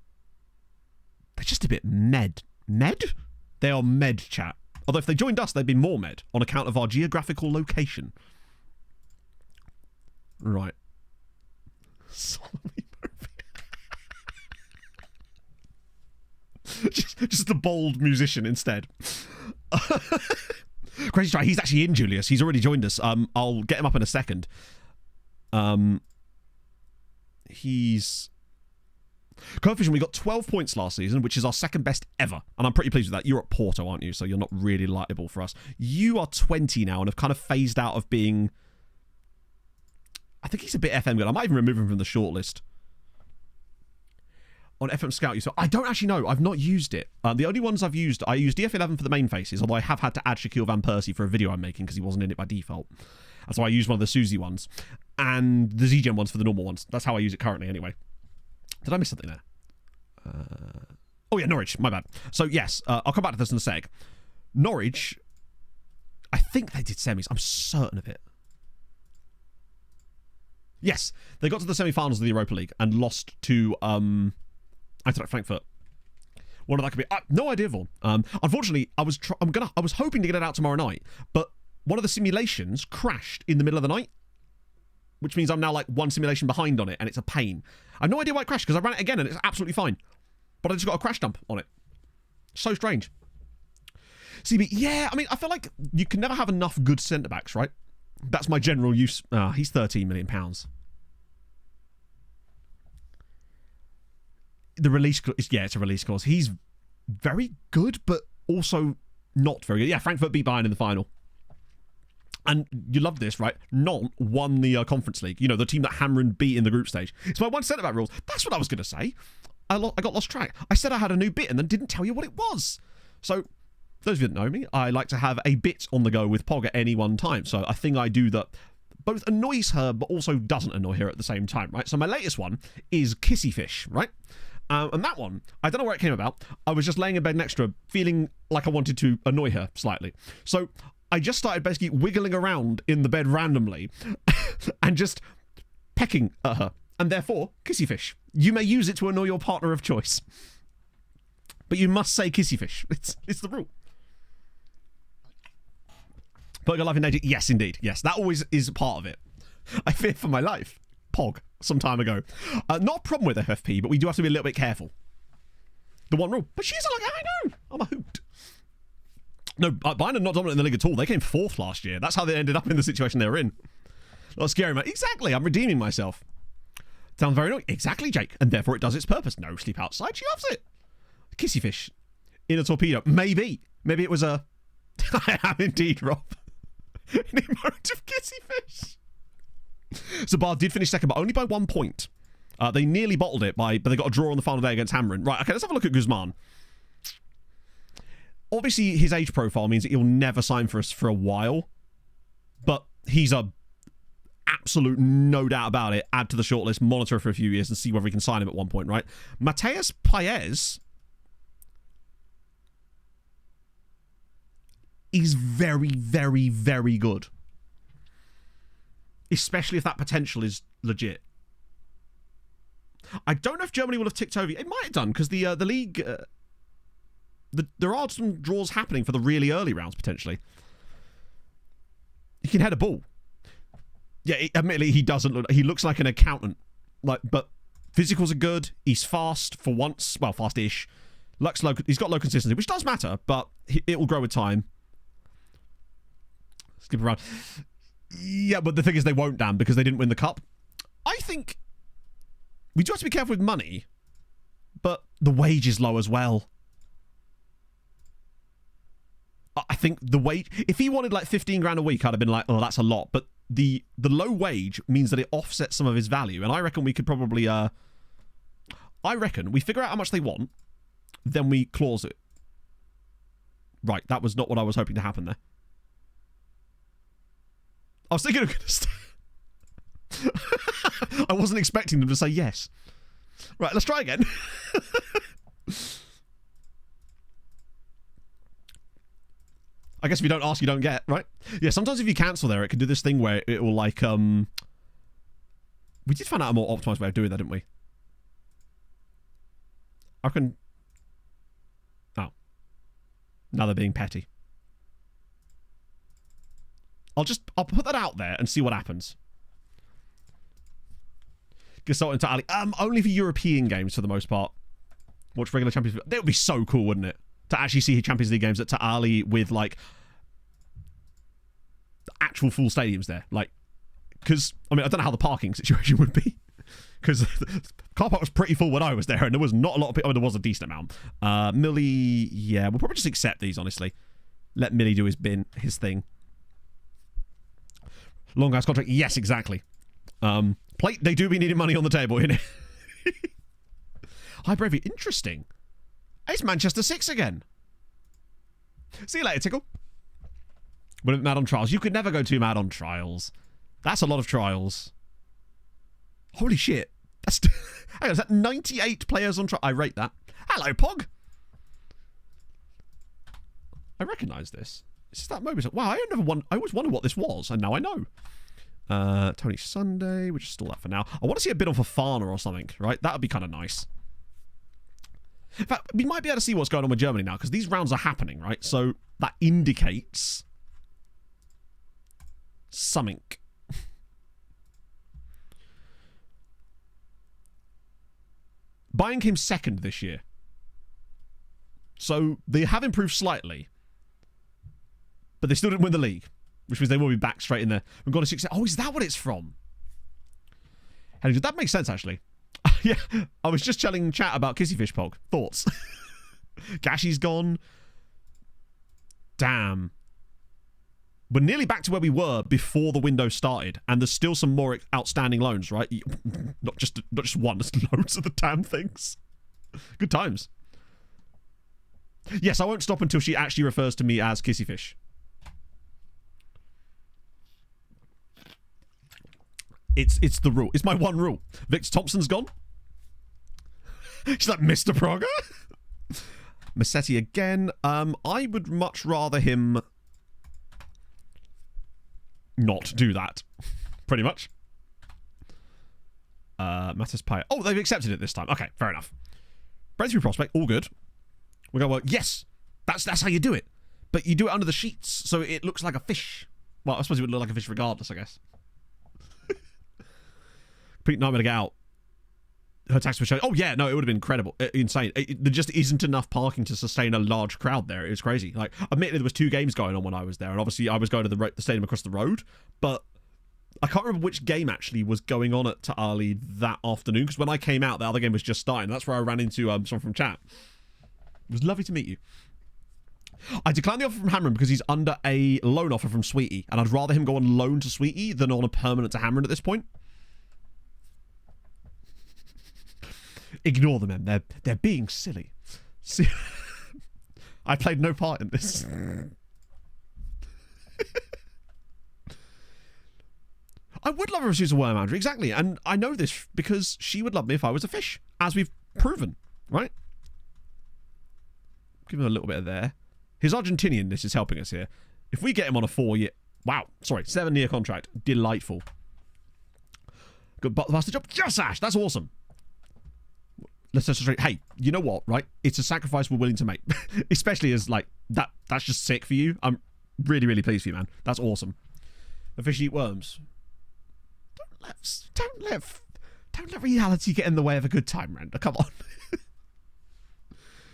They're just a bit med. Med? They are med, chat. Although if they joined us, they'd be more med on account of our geographical location. Right. Solomon Murphy. just a bold musician instead. Crazy Strike, he's actually in, Julius. He's already joined us. I'll get him up in a second. He's... Coefficient, we got 12 points last season, which is our second best ever. And I'm pretty pleased with that. You're at Porto, aren't you? So you're not really liable for us. You are 20 now and have kind of phased out of being... I think he's a bit FM good. I might even remove him from the shortlist. On FM Scout, you saw... I don't actually know. I've not used it. The only ones I've used... I used DF11 for the main faces, although I have had to add Shaquille Van Persie for a video I'm making because he wasn't in it by default. And so I used one of the Susie ones. And the Z-Gen ones for the normal ones. That's how I use it currently anyway. Did I miss something there? Oh, yeah, Norwich. My bad. So, yes, I'll come back to this in a sec. Norwich, I think they did semis. I'm certain of it. Yes, they got to the semi-finals of the Europa League and lost to Eintracht Frankfurt. One of that could be... no idea, Vaughan. Unfortunately, I was hoping to get it out tomorrow night, but one of the simulations crashed in the middle of the night, which means I'm now like one simulation behind on it, and it's a pain. I have no idea why it crashed, because I ran it again, and it's absolutely fine. But I just got a crash dump on it. So strange. CB, yeah, I mean, I feel like you can never have enough good centre-backs, right? That's my general use. He's £13 million. The release... Yeah, it's a release clause. He's very good, but also not very good. Yeah, Frankfurt beat Bayern in the final. And you love this, right? Nantes won the Conference League. You know, the team that Hamren beat in the group stage. It's my one centre-back rules. That's what I was going to say. I got lost track. I said I had a new bit and then didn't tell you what it was. So, for those of you that know me, I like to have a bit on the go with Pog at any one time. So, a thing I do that both annoys her but also doesn't annoy her at the same time, right? So, my latest one is Kissy Fish, right? And that one, I don't know where it came about. I was just laying in bed next to her, feeling like I wanted to annoy her slightly. So, I just started basically wiggling around in the bed randomly and just pecking at her. And therefore, Kissy Fish. You may use it to annoy your partner of choice. But you must say Kissy Fish. It's the rule. Burger Life in Nature. Yes, indeed. Yes, that always is part of it. I fear for my life. Pog, some time ago. Not a problem with FFP, but we do have to be a little bit careful. The one rule. But she's like, I know. I'm a hoot. No, Bayern are not dominant in the league at all. They came 4th last year. That's how they ended up in the situation they were in. Not scary, man. Exactly. I'm redeeming myself. Sounds very annoying. Exactly, Jake. And therefore it does its purpose. No sleep outside. She loves it. Kissy Fish. In a torpedo. Maybe. Maybe it was a... I am indeed, Rob. An emote of Kissy Fish. Zabar did finish second, but only by 1 point. They nearly bottled it, but they got a draw on the final day against Hamren. Right, okay, let's have a look at Guzman. Obviously, his age profile means that he'll never sign for us for a while. But he's a absolute no doubt about it. Add to the shortlist, monitor for a few years and see whether we can sign him at one point, right? Mateus Paez is very, very, very good. Especially if that potential is legit. I don't know if Germany will have ticked over. It might have done, because the league... there are some draws happening for the really early rounds, potentially. He can head a ball. Yeah, admittedly, he doesn't look... He looks like an accountant. But physicals are good. He's fast for once. Well, fast-ish. He's got low consistency, which does matter, but it will grow with time. Skip around. Yeah, but the thing is they won't, Dan, because they didn't win the cup. I think we do have to be careful with money, but the wage is low as well. I think the wage... If he wanted like 15 grand a week, I'd have been like, oh, that's a lot. But the low wage means that it offsets some of his value. And I reckon we could probably... I reckon we figure out how much they want, then we clause it. Right, that was not what I was hoping to happen there. I was thinking of going to stay. I wasn't expecting them to say yes. Right, let's try again. I guess if you don't ask, you don't get, right? Yeah, sometimes if you cancel there, it can do this thing where it will like, we did find out a more optimized way of doing that, didn't we? I can... Oh. Now they're being petty. I'll put that out there and see what happens. Consultant to Ali. Only for European games for the most part. Watch regular Champions League. That would be so cool, wouldn't it? To actually see Champions League games at Ali with like actual full stadiums there. Like, because I mean, I don't know how the parking situation would be. Because the car park was pretty full when I was there, and there was not a lot of people. I mean, there was a decent amount. Millie, yeah, we'll probably just accept these, honestly. Let Millie do his thing. Long ass contract. Yes, exactly. Plate, they do be needing money on the table, innit? Hi, Bravey. Interesting. It's Manchester 6 again. See you later, Tickle. Went mad on trials. You could never go too mad on trials. That's a lot of trials. Holy shit. That's... Hang on, is that 98 players on trial? I rate that. Hello, Pog. I recognise this. Is this that moment? Wow, I always wondered what this was, and now I know. Tony Sunday, we'll just stall that for now. I want to see a bid on Fofana or something, right? That would be kind of nice. In fact, we might be able to see what's going on with Germany now, because these rounds are happening, right? So that indicates something. Bayern came second this year. So they have improved slightly. But they still didn't win the league. Which means they will be back straight in there. We've got a 6. Oh, is that what it's from? That makes sense, actually. Yeah, I was just telling chat about Kissy Fish Pog. Thoughts? Gashy's gone. Damn. We're nearly back to where we were before the window started. And there's still some more outstanding loans, right? Not just one, there's loads of the damn things. Good times. Yes, I won't stop until she actually refers to me as Kissy Fish. It's the rule. It's my one rule. Victor Thompson's gone. She's like, Mr. Praga? Massetti again. I would much rather him not do that. Pretty much. Mattis Pay. Oh, they've accepted it this time. Okay, fair enough. Breakthrough prospect, all good. We're going to work. Yes, that's how you do it. But you do it under the sheets, so it looks like a fish. Well, I suppose it would look like a fish regardless, I guess. Complete nightmare to get out. Her tax was showing. Oh, yeah, no, it would have been incredible. Insane. There just isn't enough parking to sustain a large crowd there. It was crazy. Like, admittedly, there was 2 games going on when I was there, and obviously I was going to the stadium across the road, but I can't remember which game actually was going on at Ali that afternoon, because when I came out, the other game was just starting. That's where I ran into someone from chat. It was lovely to meet you. I declined the offer from Hamron because he's under a loan offer from Sweetie, and I'd rather him go on loan to Sweetie than on a permanent to Hamron at this point. Ignore them, man. They're being silly. See, I played no part in this. I would love her if she was a worm manager, exactly. And I know this because she would love me if I was a fish, as we've proven, right? Give him a little bit of there. His Argentinian-ness is helping us here. If we get him on a 7-year contract, delightful. Good bastard job. Yes, Ash, that's awesome. Let's just straight. Hey, you know what, right? It's a sacrifice we're willing to make. Especially as, like, that's just sick for you. I'm really, really pleased for you, man. That's awesome. The fish eat worms. Don't let reality get in the way of a good time, Randa. Come on.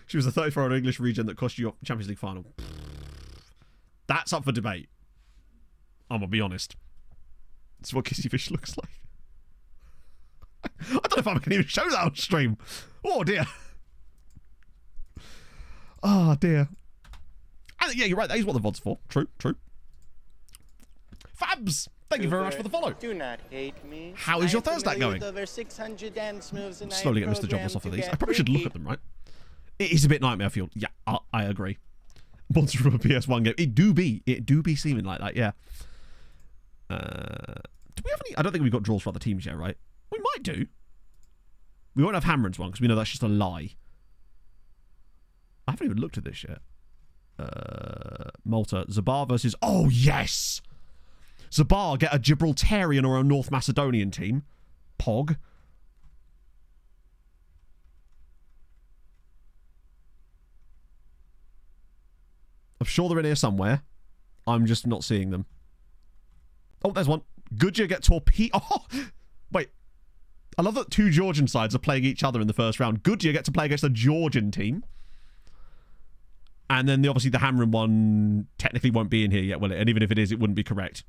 She was the 34-year-old English region that cost you your Champions League final. That's up for debate. I'm gonna be honest. That's what Kissy Fish looks like. I don't know if I can even show that on stream. Oh, dear. Oh, dear. And, yeah, you're right. That is what the VOD's for. True. Fabs, thank you very much for the follow. Do not hate me. How is your Thursday going? Over 600 dance moves and slowly get Mr. Jobless off of these. I probably should look at them, right? It is a bit nightmare fuel. Yeah, I agree. Monster from a PS1 game. It do be seeming like that, yeah. Do we have any? I don't think we've got draws for other teams yet, right? We might do. We won't have Hamren's one because we know that's just a lie. I haven't even looked at this yet. Malta. Zabar versus... Oh, yes! Zabar get a Gibraltarian or a North Macedonian team. Pog. I'm sure they're in here somewhere. I'm just not seeing them. Oh, there's one. Goodyear get torpedoed. Oh, wait. I love that two Georgian sides are playing each other in the first round. Goodyear get to play against a Georgian team. And then obviously the Hamren one technically won't be in here yet, will it? And even if it is, it wouldn't be correct.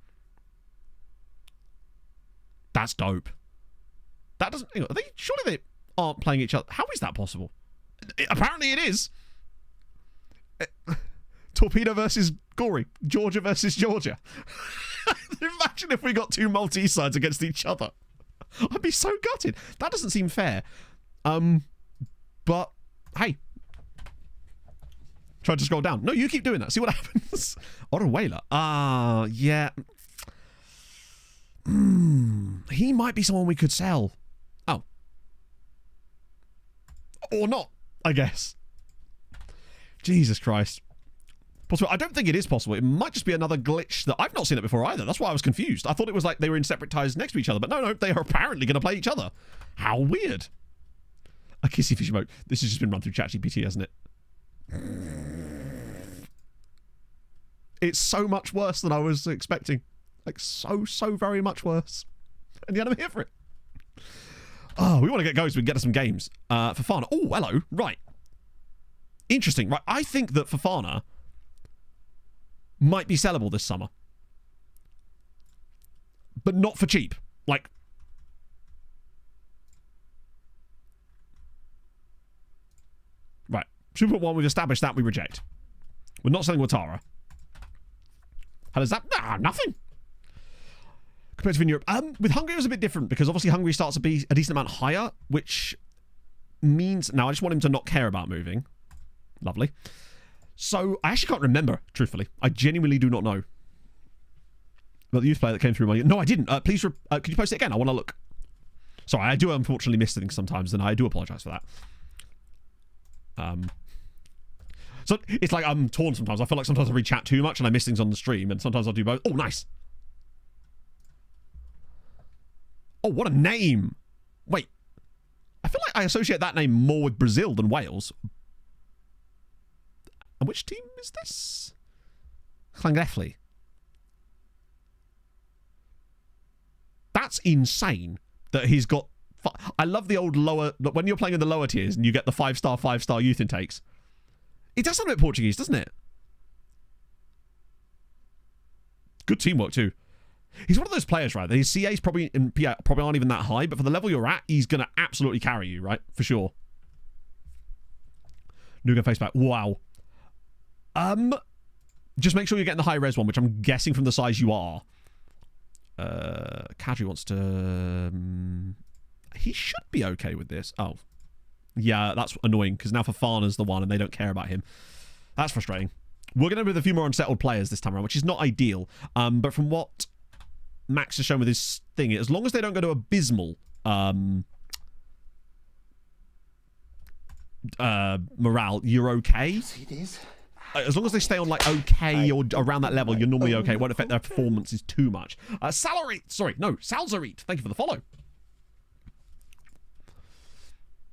That's dope. That doesn't... surely they aren't playing each other. How is that possible? Apparently it is. Torpedo versus Gory. Georgia versus Georgia. Imagine if we got two Maltese sides against each other. I'd be so gutted. That doesn't seem fair. But, hey. Try to scroll down. No, you keep doing that. See what happens. Oruela. Yeah. He might be someone we could sell. Oh. Or not, I guess. Jesus Christ. Possible. I don't think it is possible. It might just be another glitch that I've not seen it before either. That's why I was confused. I thought it was like they were in separate ties next to each other, but no, they are apparently going to play each other. How weird. A kissy fish emote. This has just been run through ChatGPT, hasn't it? It's so much worse than I was expecting. Like, so very much worse. And yet I'm here for it. Oh, we want to get going so we can get to some games. Fafana. Oh, hello. Right. Interesting. Right, I think that Fafana might be sellable this summer. But not for cheap. Like... Right. Super 1, we've established that we reject. We're not selling Watara. How does that... nothing. Compared to in Europe. With Hungary, it was a bit different because obviously Hungary starts to be a decent amount higher, which means... Now, I just want him to not care about moving. Lovely. So, I actually can't remember, truthfully. I genuinely do not know. But the youth player that came through my... No, I didn't. Please, could you post it again? I want to look. Sorry, I do unfortunately miss things sometimes, and I do apologise for that. So, it's like I'm torn sometimes. I feel like sometimes I read chat too much, and I miss things on the stream, and sometimes I'll do both. Oh, nice. Oh, what a name. Wait. I feel like I associate that name more with Brazil than Wales. And which team is this? Llangefni. That's insane that he's got... I love the old lower... When you're playing in the lower tiers and you get the 5-star youth intakes. It does sound a bit Portuguese, doesn't it? Good teamwork, too. He's one of those players, right? His CAs probably aren't even that high, but for the level you're at, he's going to absolutely carry you, right? For sure. Nuga faceback. Wow. Just make sure you're getting the high-res one, which I'm guessing from the size you are. Kadri wants to... he should be okay with this. Oh. Yeah, that's annoying, because now Fafana's the one, and they don't care about him. That's frustrating. We're going to with a few more unsettled players this time around, which is not ideal. But from what Max has shown with his thing, as long as they don't go to abysmal morale, you're okay. Yes, it is. As long as they stay on like okay or around that level, you're normally okay. It won't affect their performances too much. Salzarit. Thank you for the follow.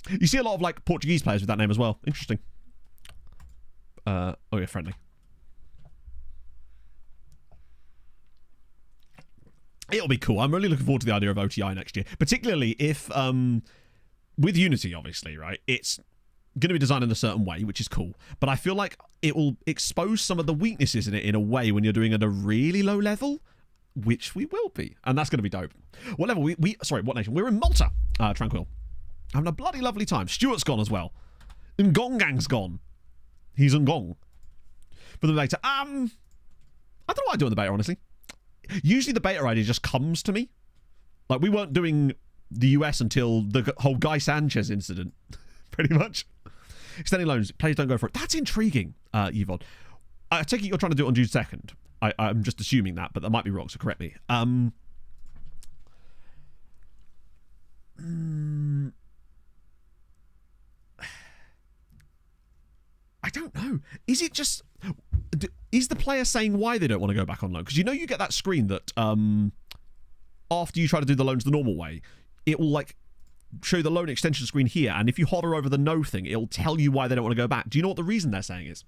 You see a lot of like Portuguese players with that name as well. Interesting. Oh yeah, friendly. It'll be cool. I'm really looking forward to the idea of OTI next year, particularly if with Unity, obviously, right? It's going to be designed in a certain way, which is cool. But I feel like it will expose some of the weaknesses in it in a way when you're doing it at a really low level, which we will be, and that's going to be dope. What level? Sorry, what nation? We're in Malta. Tranquil. Having a bloody lovely time. Stuart's gone as well. Ngongang's gone. He's Ngong. For the beta. I don't know what I do in the beta, honestly. Usually the beta idea just comes to me. Like, we weren't doing the US until the whole Guy Sanchez incident. Pretty much. Extending loans. Players don't go for it. That's intriguing, Yvonne. I take it you're trying to do it on June 2nd. I'm just assuming that, but that might be wrong, so correct me. I don't know. Is it just... Is the player saying why they don't want to go back on loan? Because you know you get that screen that after you try to do the loans the normal way, it will like show the loan extension screen here, and if you hover over the no thing, it'll tell you why they don't want to go back. Do you know what the reason they're saying is?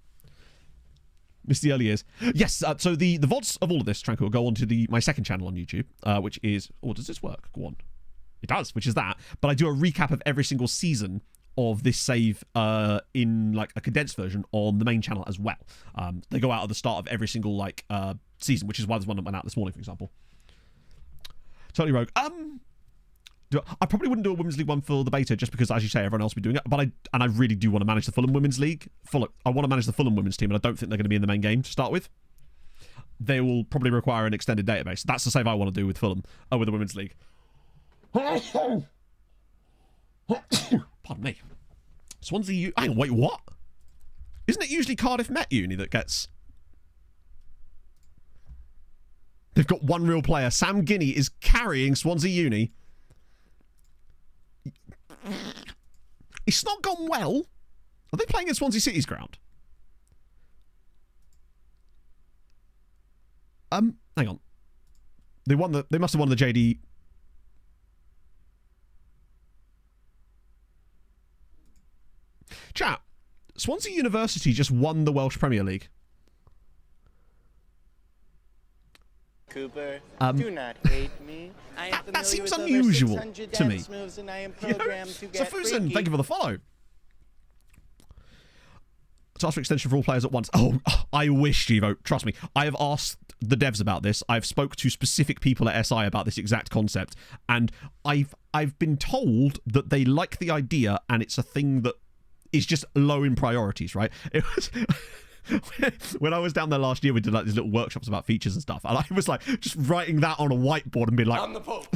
Mr. Early is. Yes, so the VODs of all of this, Tranquil, go on to my second channel on YouTube, which is... Oh, does this work? Go on. It does, which is that. But I do a recap of every single season of this save in like a condensed version on the main channel as well. They go out at the start of every single like season, which is why there's one that went out this morning, for example. Totally rogue. I probably wouldn't do a Women's League one for the beta just because, as you say, everyone else will be doing it. But I really do want to manage the Fulham Women's League. I want to manage the Fulham Women's team, and I don't think they're going to be in the main game to start with. They will probably require an extended database. That's the save I want to do with Fulham, with the Women's League. Pardon me. Swansea hang on, wait, what? Isn't it usually Cardiff Met Uni that gets... They've got one real player. Sam Guinea is carrying Swansea Uni. It's not gone well. Are they playing in Swansea City's ground? Hang on. They must have won the JD... Chat, Swansea University just won the Welsh Premier League. Cooper, do not hate me. I am that seems with unusual over 600 to me. dance moves and I am programmed to get Fusen, freaky. thank you for the follow. To ask for extension for all players at once. Oh, I wish, Givo. Trust me. I have asked the devs about this. I've spoke to specific people at SI about this exact concept, and I've been told that they like the idea, and it's a thing that is just low in priorities, right? It was when I was down there last year, we did like these little workshops about features and stuff, and I was like just writing that on a whiteboard and being like, I'm the Pope.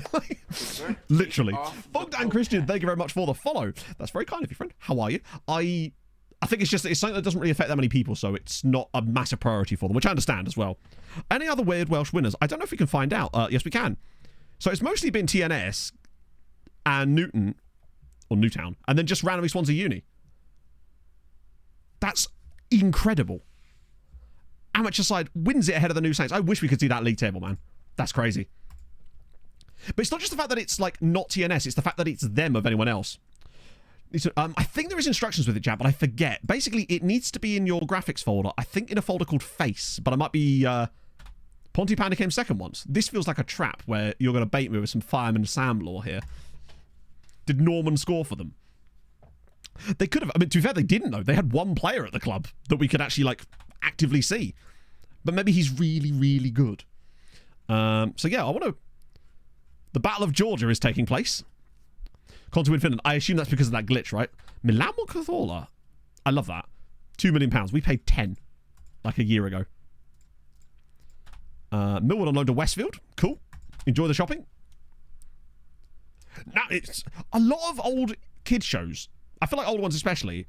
Literally. Bogdan Christian, thank you very much for the follow. That's very kind of you, friend. How are you? I think it's something that doesn't really affect that many people, so it's not a massive priority for them, which I understand as well. Any other weird Welsh winners? I don't know if we can find out. Yes, we can. So it's mostly been TNS and Newton, or Newtown, and then just randomly Swansea Uni. That's incredible. Amateur side wins it ahead of the New Saints. I wish we could see that league table, man. That's crazy. But it's not just the fact that it's like not TNS, it's the fact that it's them of anyone else. I think there is instructions with it, Jab, but I forget. Basically, it needs to be in your graphics folder. I think in a folder called Face, but I might be... Ponty Panda came second once. This feels like a trap where you're going to bait me with some Fireman Sam lore here. Did Norman score for them? They could have. I mean, to be fair, they didn't, though. They had one player at the club that we could actually, like, actively see. But maybe he's really, really good. So, yeah, I want to... The Battle of Georgia is taking place. Conte win Finland. I assume that's because of that glitch, right? Milan Cathola. I love that. £2 million. We paid 10 like a year ago. Millwood on loan to Westfield. Cool. Enjoy the shopping. Now, it's a lot of old kids shows. I feel like older ones especially,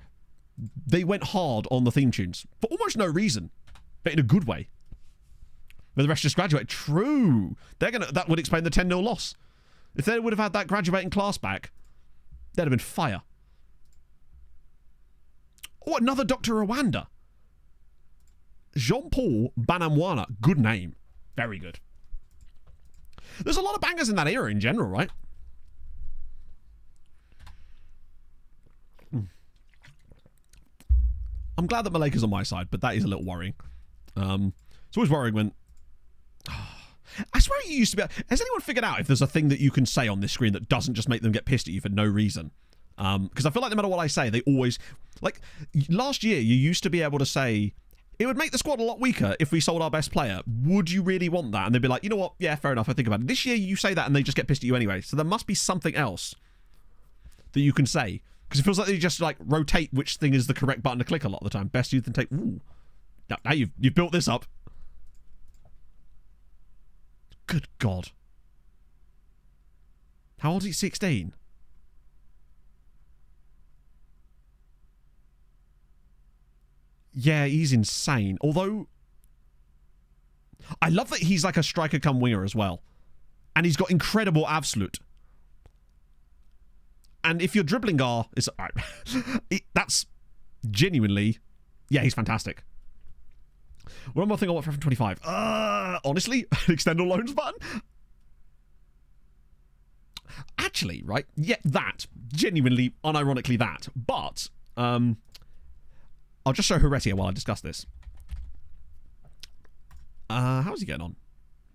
they went hard on the theme tunes for almost no reason, but in a good way. But the rest just graduate. True. That would explain the 10-0 loss. If they would have had that graduating class back, they'd have been fire. Oh, another Dr. Rwanda. Jean-Paul Banamwana. Good name. Very good. There's a lot of bangers in that era in general, right? I'm glad that Maleka's on my side, but that is a little worrying. It's always worrying when... I swear you used to be... Has anyone figured out if there's a thing that you can say on this screen that doesn't just make them get pissed at you for no reason? Because I feel like no matter what I say, they always... Like, last year, you used to be able to say... It would make the squad a lot weaker if we sold our best player. Would you really want that? And they'd be like, you know what? Yeah, fair enough. I think about it. This year, you say that and they just get pissed at you anyway. So there must be something else that you can say. Because it feels like they just, like, rotate which thing is the correct button to click a lot of the time. Best youth and take... Ooh. Now you've built this up. Good God. How old is he? 16? Yeah, he's insane. Although... I love that he's like a striker come winger as well. And he's got incredible absolute. And if your dribbling is that's genuinely, yeah, he's fantastic. One more thing I want for F25. Honestly, extend all loans button. Actually, right? Yeah, that genuinely, unironically, that. But I'll just show Heretia while I discuss this. How's he getting on?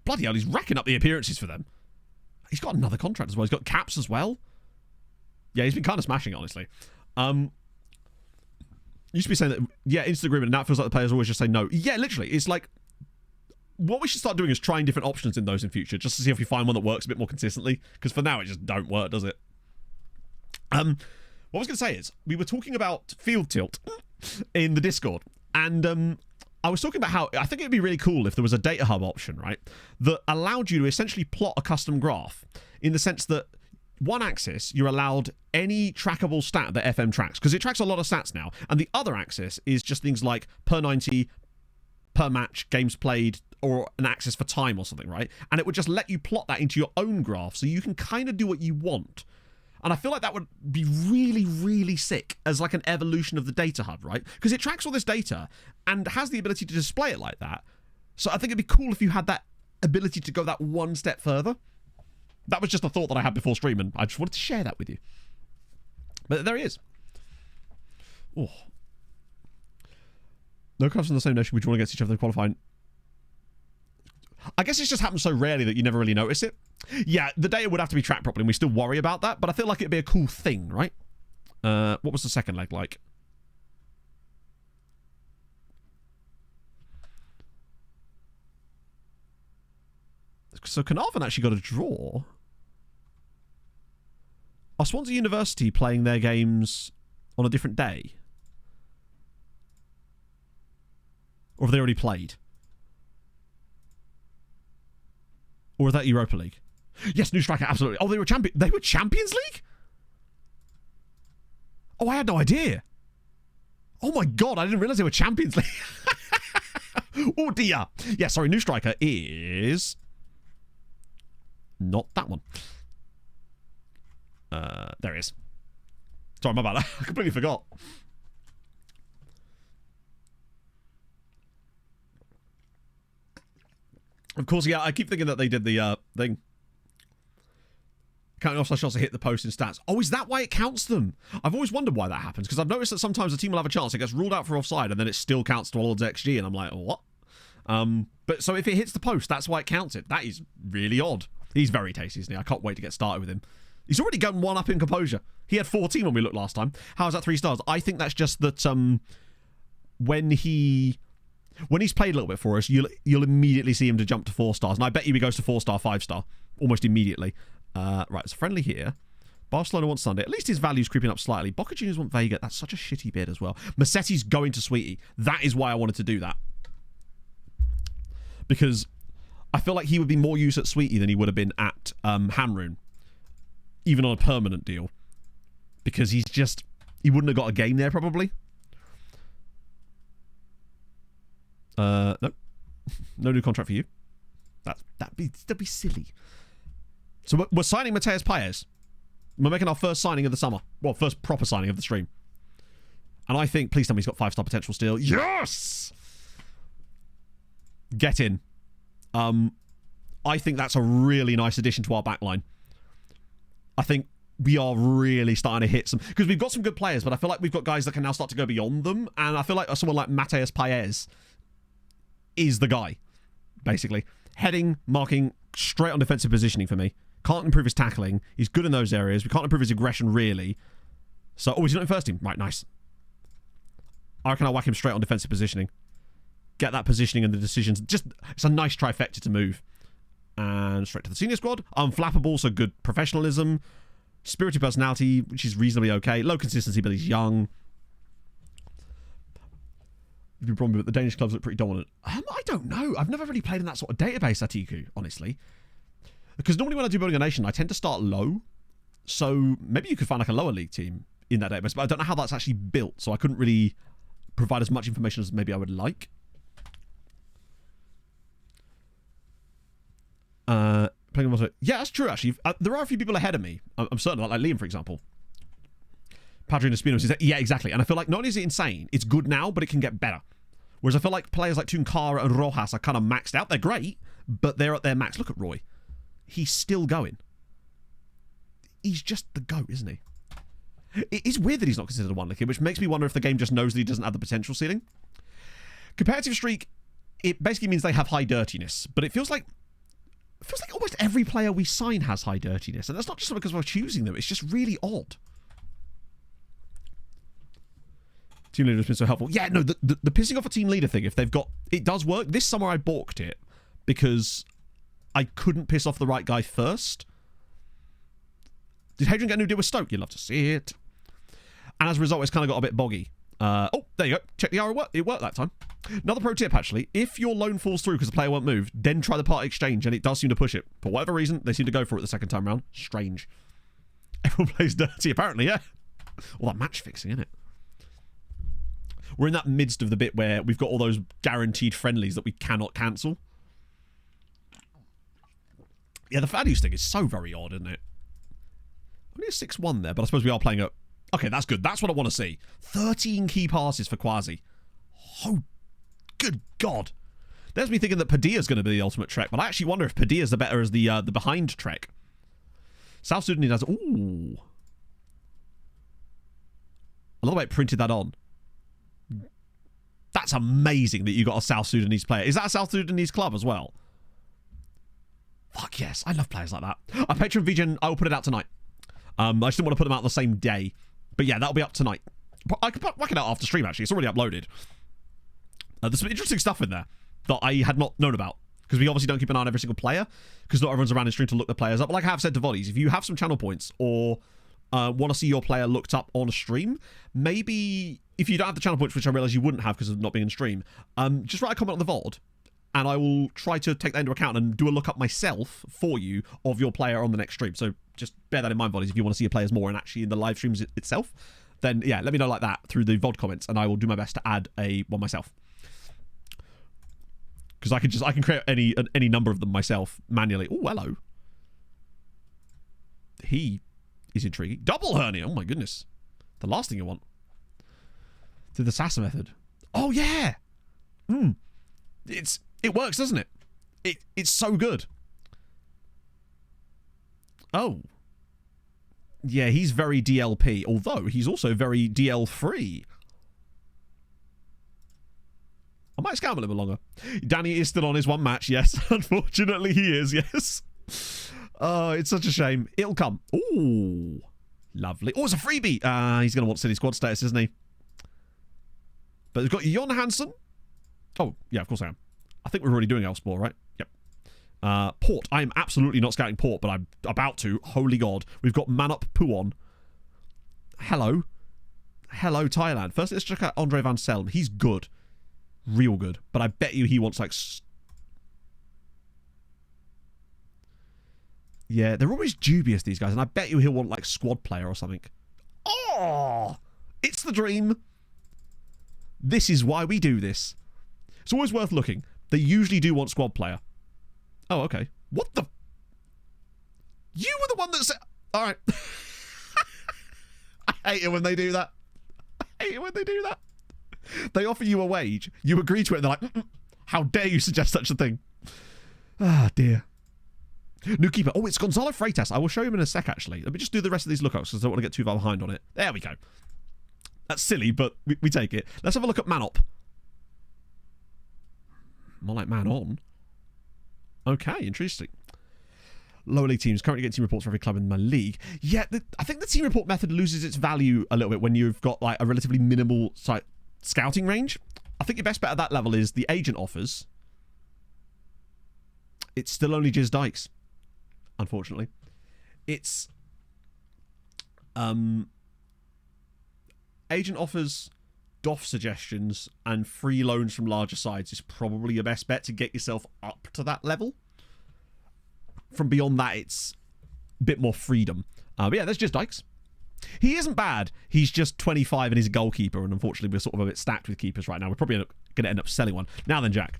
Bloody hell, he's racking up the appearances for them. He's got another contract as well. He's got caps as well. Yeah, he's been kind of smashing it, honestly. Used to be saying that, yeah, instant agreement, and now it feels like the players always just say no. Yeah, literally. It's like, what we should start doing is trying different options in those in future, just to see if we find one that works a bit more consistently. Because for now, it just don't work, does it? What I was going to say is, we were talking about field tilt in the Discord. And I was talking about how I think it would be really cool if there was a data hub option, right? That allowed you to essentially plot a custom graph in the sense that one axis, you're allowed any trackable stat that FM tracks, because it tracks a lot of stats now. And the other axis is just things like per 90, per match, games played, or an axis for time or something, right? And it would just let you plot that into your own graph so you can kind of do what you want. And I feel like that would be really, really sick as like an evolution of the data hub, right? Because it tracks all this data and has the ability to display it like that. So I think it'd be cool if you had that ability to go that one step further. That was just a thought that I had before streaming. I just wanted to share that with you. But there he is. Oh. No clubs in the same nation we draw against each other in qualifying. I guess it's just happened so rarely that you never really notice it. Yeah, the data would have to be tracked properly and we still worry about that, but I feel like it'd be a cool thing, right? What was the second leg like? So Carnarvon actually got a draw. Are Swansea University playing their games on a different day? Or have they already played? Or is that Europa League? Yes, new striker, absolutely. Oh, they were Champions League? Oh, I had no idea. Oh my god, I didn't realise they were Champions League. Oh dear. Yeah, sorry, new striker is not that one. There he is. Sorry, my bad. I completely forgot. Of course, yeah, I keep thinking that they did the thing. Counting off shots to hit the post in stats. Oh, is that why it counts them? I've always wondered why that happens, because I've noticed that sometimes a team will have a chance, it gets ruled out for offside, and then it still counts towards XG, and I'm like, what? But so if it hits the post, that's why it counts it. That is really odd. He's very tasty, isn't he? I can't wait to get started with him. He's already gotten one up in composure. He had 14 when we looked last time. How's that 3 stars? I think that's just that when he's played a little bit for us, you'll immediately see him to jump to 4 stars. And I bet you he goes to 4-star, 5-star almost immediately. Right, it's friendly here. Barcelona wants Sunday. At least his value's creeping up slightly. Boca Juniors want Vega. That's such a shitty bid as well. Massetti's going to Sweetie. That is why I wanted to do that. Because I feel like he would be more use at Sweetie than he would have been at Hamrun. Even on a permanent deal. Because he wouldn't have got a game there probably. No. No new contract for you. That'd be silly. So we're signing Mateus Paez. We're making our first signing of the summer. Well, first proper signing of the stream. And I think, please tell me he's got 5-star potential still. Yes! Get in. I think that's a really nice addition to our backline. I think we are really starting to hit some... Because we've got some good players, but I feel like we've got guys that can now start to go beyond them. And I feel like someone like Mateus Paez is the guy, basically. Heading, marking, straight on defensive positioning for me. Can't improve his tackling. He's good in those areas. We can't improve his aggression, really. So, he's not in first team. Right, nice. I reckon I'll whack him straight on defensive positioning. Get that positioning and the decisions. It's a nice trifecta to move. And straight to the senior squad. Unflappable, so good professionalism. Spirited personality, which is reasonably okay. Low consistency, but he's young. The problem with the Danish clubs look pretty dominant. I don't know. I've never really played in that sort of database, Atiku, honestly. Because normally when I do Building a Nation, I tend to start low. So maybe you could find like a lower league team in that database, but I don't know how that's actually built. So I couldn't really provide as much information as maybe I would like. Playing on yeah, that's true, actually. There are a few people ahead of me. I'm certain, like Liam, for example. Padre Espino says, yeah, exactly. And I feel like not only is it insane, it's good now, but it can get better. Whereas I feel like players like Tunkara and Rojas are kind of maxed out. They're great, but they're at their max. Look at Roy. He's still going. He's just the GOAT, isn't he? It's weird that he's not considered a wonder kid, which makes me wonder if the game just knows that he doesn't have the potential ceiling. Competitive streak, it basically means they have high dirtiness, but it feels like almost every player we sign has high dirtiness, and that's not just because we're choosing them, it's just really odd. Team leader has been so helpful. Yeah, no, the pissing off a team leader thing, if they've got... It does work. This summer I balked it because I couldn't piss off the right guy first. Did Hadrian get a new deal with Stoke? You'd love to see it. And as a result, it's kind of got a bit boggy. Oh, there you go. Check the arrow. It worked that time. Another pro tip, actually. If your loan falls through because the player won't move, then try the part exchange, and it does seem to push it. For whatever reason, they seem to go for it the second time round. Strange. Everyone plays dirty, apparently, yeah. All that match fixing, isn't it? We're in that midst of the bit where we've got all those guaranteed friendlies that we cannot cancel. Yeah, the values thing is so very odd, isn't it? Only a 6-1 there, but I suppose we are playing a... Okay, that's good. That's what I want to see. 13 key passes for Quasi. Oh, good God. There's me thinking that Padilla's going to be the ultimate Trek, but I actually wonder if Padilla's the better as the behind Trek. South Sudanese has... Ooh. I love the way it printed that on. That's amazing that you got a South Sudanese player. Is that a South Sudanese club as well? Fuck yes. I love players like that. I Patreon VGen, I will put it out tonight. I just didn't want to put them out on the same day. But yeah, that'll be up tonight. I could whack it out after stream, actually. It's already uploaded. There's some interesting stuff in there that I had not known about. Because we obviously don't keep an eye on every single player. Because not everyone's around in stream to look the players up. But like I have said to Volleys, if you have some channel points or want to see your player looked up on stream, maybe if you don't have the channel points, which I realise you wouldn't have because of not being in stream, just write a comment on the VOD. And I will try to take that into account and do a look up myself for you of your player on the next stream. So just bear that in mind, Volleys, if you want to see your players more and actually in the live streams itself, then yeah, let me know like that through the VOD comments and I will do my best to add one myself. Because I can create any number of them myself manually. Oh, hello. He is intriguing. Double hernia. Oh my goodness. The last thing you want. To the Sasa method. Oh yeah. It works, doesn't it? It's so good. Oh. Yeah, he's very DLP, although he's also very DL free. I might scout him a little bit longer. Danny is still on his one match, yes. Unfortunately, he is, yes. Oh, it's such a shame. It'll come. Ooh. Lovely. Oh, it's a freebie. He's going to want City Squad status, isn't he? But we've got Jon Hansen. Oh, yeah, of course I am. I think we're already doing Elfspor, right? Yep. Port. I am absolutely not scouting Port, but I'm about to. Holy God. We've got Manup Puon. Hello. Hello, Thailand. First, let's check out Andre Van Selm. He's good. Real good. But I bet you he wants, like... Yeah, they're always dubious, these guys. And I bet you he'll want, like, squad player or something. Oh! It's the dream. This is why we do this. It's always worth looking. They usually do want squad player. Oh, okay. What the... You were the one that said... Alright. I hate it when they do that. I hate it when they do that. They offer you a wage. You agree to it and they're like, how dare you suggest such a thing? Ah, dear. New keeper. Oh, it's Gonzalo Freitas. I will show him in a sec, actually. Let me just do the rest of these lookouts because I don't want to get too far behind on it. There we go. That's silly, but we take it. Let's have a look at Manop. More like man on. Okay, interesting. Lower league teams currently get team reports for every club in my league. Yeah, I think the team report method loses its value a little bit when you've got like a relatively minimal scouting range. I think your best bet at that level is the agent offers. It's still only Jizz Dykes, unfortunately. It's agent offers, DOF suggestions, and free loans from larger sides is probably your best bet to get yourself up to that level. From beyond that, it's a bit more freedom. But yeah, there's just Dykes. He isn't bad. He's just 25 and he's a goalkeeper, and unfortunately we're sort of a bit stacked with keepers right now. We're probably going to end up selling one. Now then, Jack.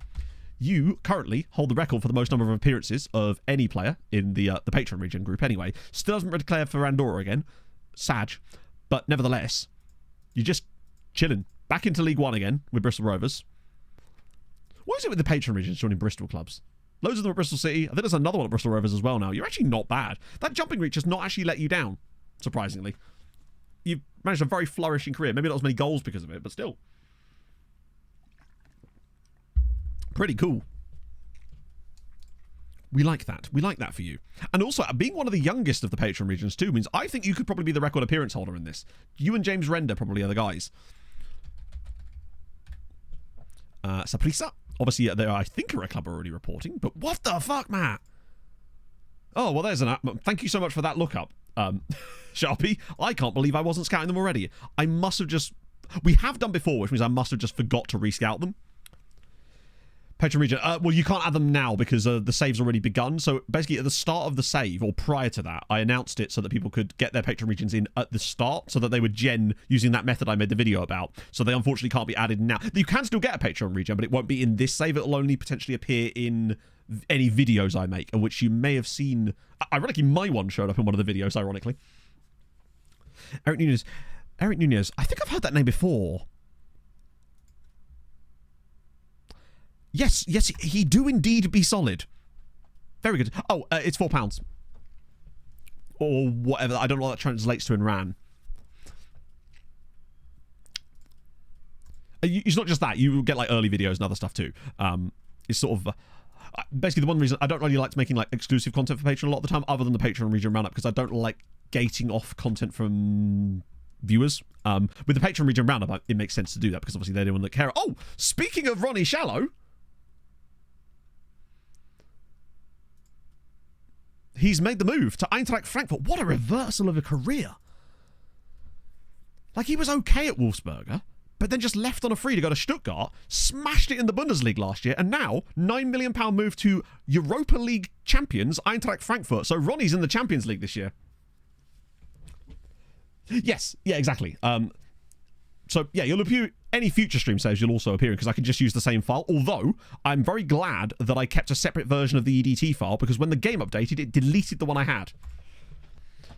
You currently hold the record for the most number of appearances of any player in the Patreon region group anyway. Still hasn't declared for Andorra again. Sad. But nevertheless, you're just chilling. Back into League One again with Bristol Rovers. What is it with the Patreon regions joining Bristol clubs? Loads of them at Bristol City. I think there's another one at Bristol Rovers as well now. You're actually not bad. That jumping reach has not actually let you down, surprisingly. You've managed a very flourishing career. Maybe not as many goals because of it, but still. Pretty cool. We like that. We like that for you. And also, being one of the youngest of the Patreon regions too means I think you could probably be the record appearance holder in this. You and James Render probably are the guys. Saprissa. Obviously, they are, I think, are a club already reporting. But what the fuck, Matt? Oh, well, there's an app. Thank you so much for that lookup, Sharpie. I can't believe I wasn't scouting them already. I must have just... We have done before, which means I must have just forgot to rescout them. Patreon region. Well, you can't add them now because the save's already begun. So basically, at the start of the save, or prior to that, I announced it so that people could get their Patreon regions in at the start, so that they would gen using that method I made the video about. So they unfortunately can't be added now. You can still get a Patreon region, but it won't be in this save. It'll only potentially appear in any videos I make, and which you may have seen. Ironically, my one showed up in one of the videos. Ironically, Eric Nunez. Eric Nunez. I think I've heard that name before. Yes, he do indeed be solid. Very good. Oh, it's £4. Or whatever. I don't know what that translates to in RAN. It's not just that. You get like early videos and other stuff too. It's sort of... basically, the one reason I don't really like making like exclusive content for Patreon a lot of the time, other than the Patreon region roundup, because I don't like gating off content from viewers. With the Patreon region roundup, it makes sense to do that, because obviously they're the one that care. Oh, speaking of Ronnie Shallow... He's made the move to Eintracht Frankfurt. What a reversal of a career. Like, he was okay at Wolfsberger, but then just left on a free to go to Stuttgart, smashed it in the Bundesliga last year, and now, £9 million move to Europa League champions Eintracht Frankfurt. So Ronnie's in the Champions League this year. Yes, yeah, exactly. So, yeah, you'll appear... Any future stream saves you'll also appear in, because I can just use the same file. Although, I'm very glad that I kept a separate version of the EDT file, because when the game updated, it deleted the one I had.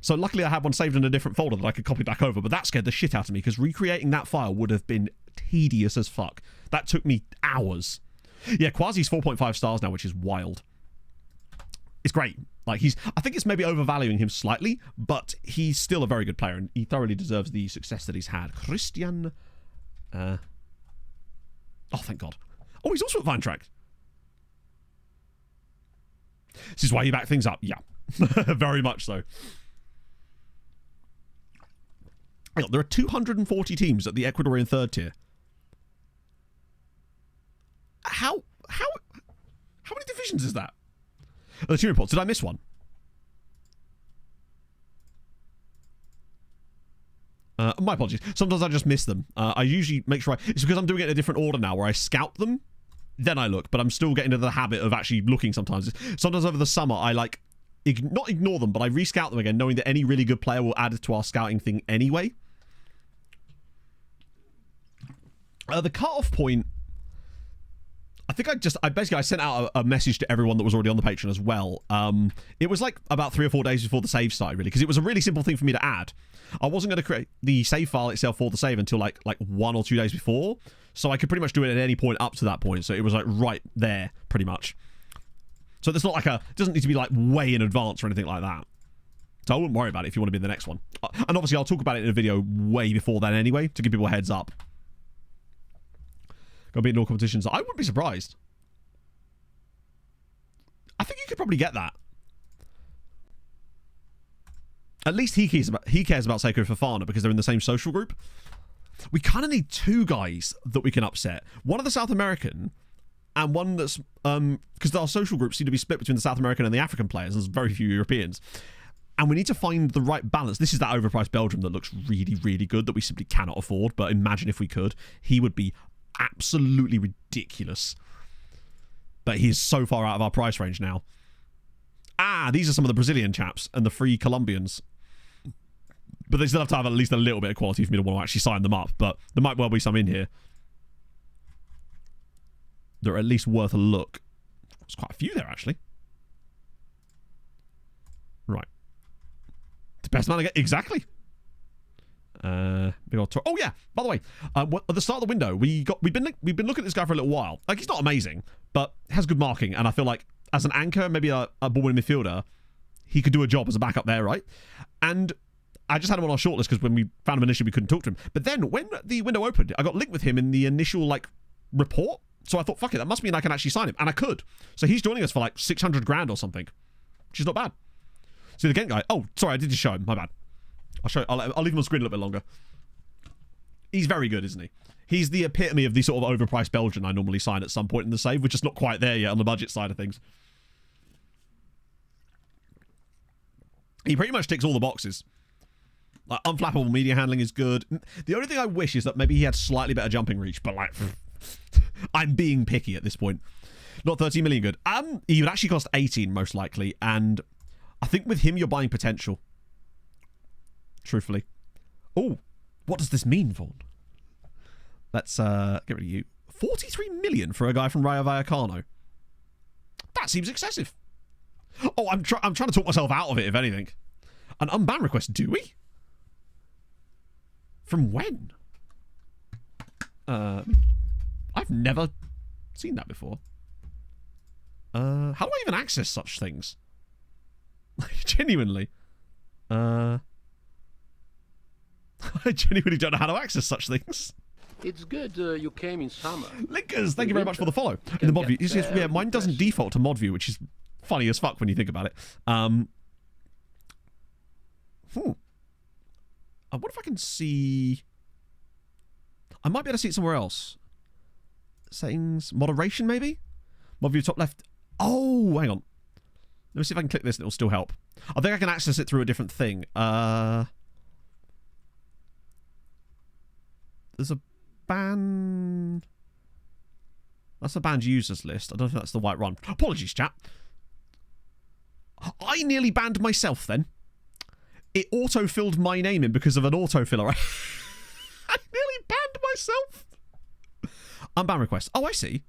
So luckily I had one saved in a different folder that I could copy back over, but that scared the shit out of me, because recreating that file would have been tedious as fuck. That took me hours. Yeah, Quasi's 4.5 stars now, which is wild. It's great. Like, I think it's maybe overvaluing him slightly, but he's still a very good player, and he thoroughly deserves the success that he's had. Christian... oh, thank God. Oh, he's also at Weintracht. This is why you back things up. Yeah, very much so. Hang on, there are 240 teams at the Ecuadorian third tier. How many divisions is that? The team reports. Did I miss one? My apologies. Sometimes I just miss them. I usually make sure it's because I'm doing it in a different order now, where I scout them, then I look, but I'm still getting into the habit of actually looking sometimes. Sometimes over the summer, I like, not ignore them, but I rescout them again, knowing that any really good player will add to our scouting thing anyway. The cut-off point, I think I sent out a message to everyone that was already on the Patreon as well. It was like about 3 or 4 days before the save started, really, because it was a really simple thing for me to add. I wasn't going to create the save file itself for the save until like 1 or 2 days before, so I could pretty much do it at any point up to that point. So it was like right there, pretty much. So it's not like it doesn't need to be like way in advance or anything like that. So I wouldn't worry about it if you want to be in the next one. And obviously I'll talk about it in a video way before then anyway, to give people a heads up. Gonna be in all competitions. I wouldn't be surprised. I think you could probably get that. At least he cares about Seiko Fofana because they're in the same social group. We kind of need 2 guys that we can upset. One of the South American, and one that's because our social groups seem to be split between the South American and the African players. There's very few Europeans, and we need to find the right balance. This is that overpriced Belgium that looks really, really good that we simply cannot afford. But imagine if we could, he would be absolutely ridiculous. But he is so far out of our price range now. These are some of the Brazilian chaps and the 3 Colombians. But they still have to have at least a little bit of quality for me to want to actually sign them up. But there might well be some in here. that are at least worth a look. There's quite a few there, actually. Right. The best man I get. Exactly. Big old oh yeah, by the way, at the start of the window, we've been looking at this guy for a little while. Like, he's not amazing, but has good marking, and I feel like as an anchor, maybe a ball-winning midfielder, he could do a job as a backup there, right? And I just had him on our shortlist because when we found him initially, we couldn't talk to him. But then when the window opened, I got linked with him in the initial like report. So I thought, fuck it, that must mean I can actually sign him, and I could. So he's joining us for like 600 grand or something, which is not bad. See the Ghent guy. Oh, sorry, I did just show him. My bad. I'll leave him on screen a little bit longer. He's very good, isn't he? He's the epitome of the sort of overpriced Belgian I normally sign at some point in the save. We're just not quite there yet on the budget side of things. He pretty much ticks all the boxes. Like, unflappable media handling is good. The only thing I wish is that maybe he had slightly better jumping reach, but like, I'm being picky at this point. Not 13 million good. He would actually cost 18 most likely, and I think with him you're buying potential. Truthfully. Oh, what does this mean, Vaughn? Let's get rid of you. 43 million for a guy from Rayo Vallecano. That seems excessive. Oh, I'm trying to talk myself out of it, if anything. An unban request, do we? From when? I've never seen that before. How do I even access such things? Genuinely. I genuinely don't know how to access such things. It's good you came in summer. Linkers, thank you very much for the follow. In the mod view. Yeah, mine doesn't default to mod view, which is funny as fuck when you think about it. I wonder if I can see... I might be able to see it somewhere else. Settings, moderation maybe? Mod view top left. Oh, hang on. Let me see if I can click this and it'll still help. I think I can access it through a different thing. There's a ban... That's a banned users list. I don't think that's the right one. Apologies, chat. I nearly banned myself then. It auto-filled my name in because of an autofiller. I nearly banned myself. Unban requests. Oh, I see.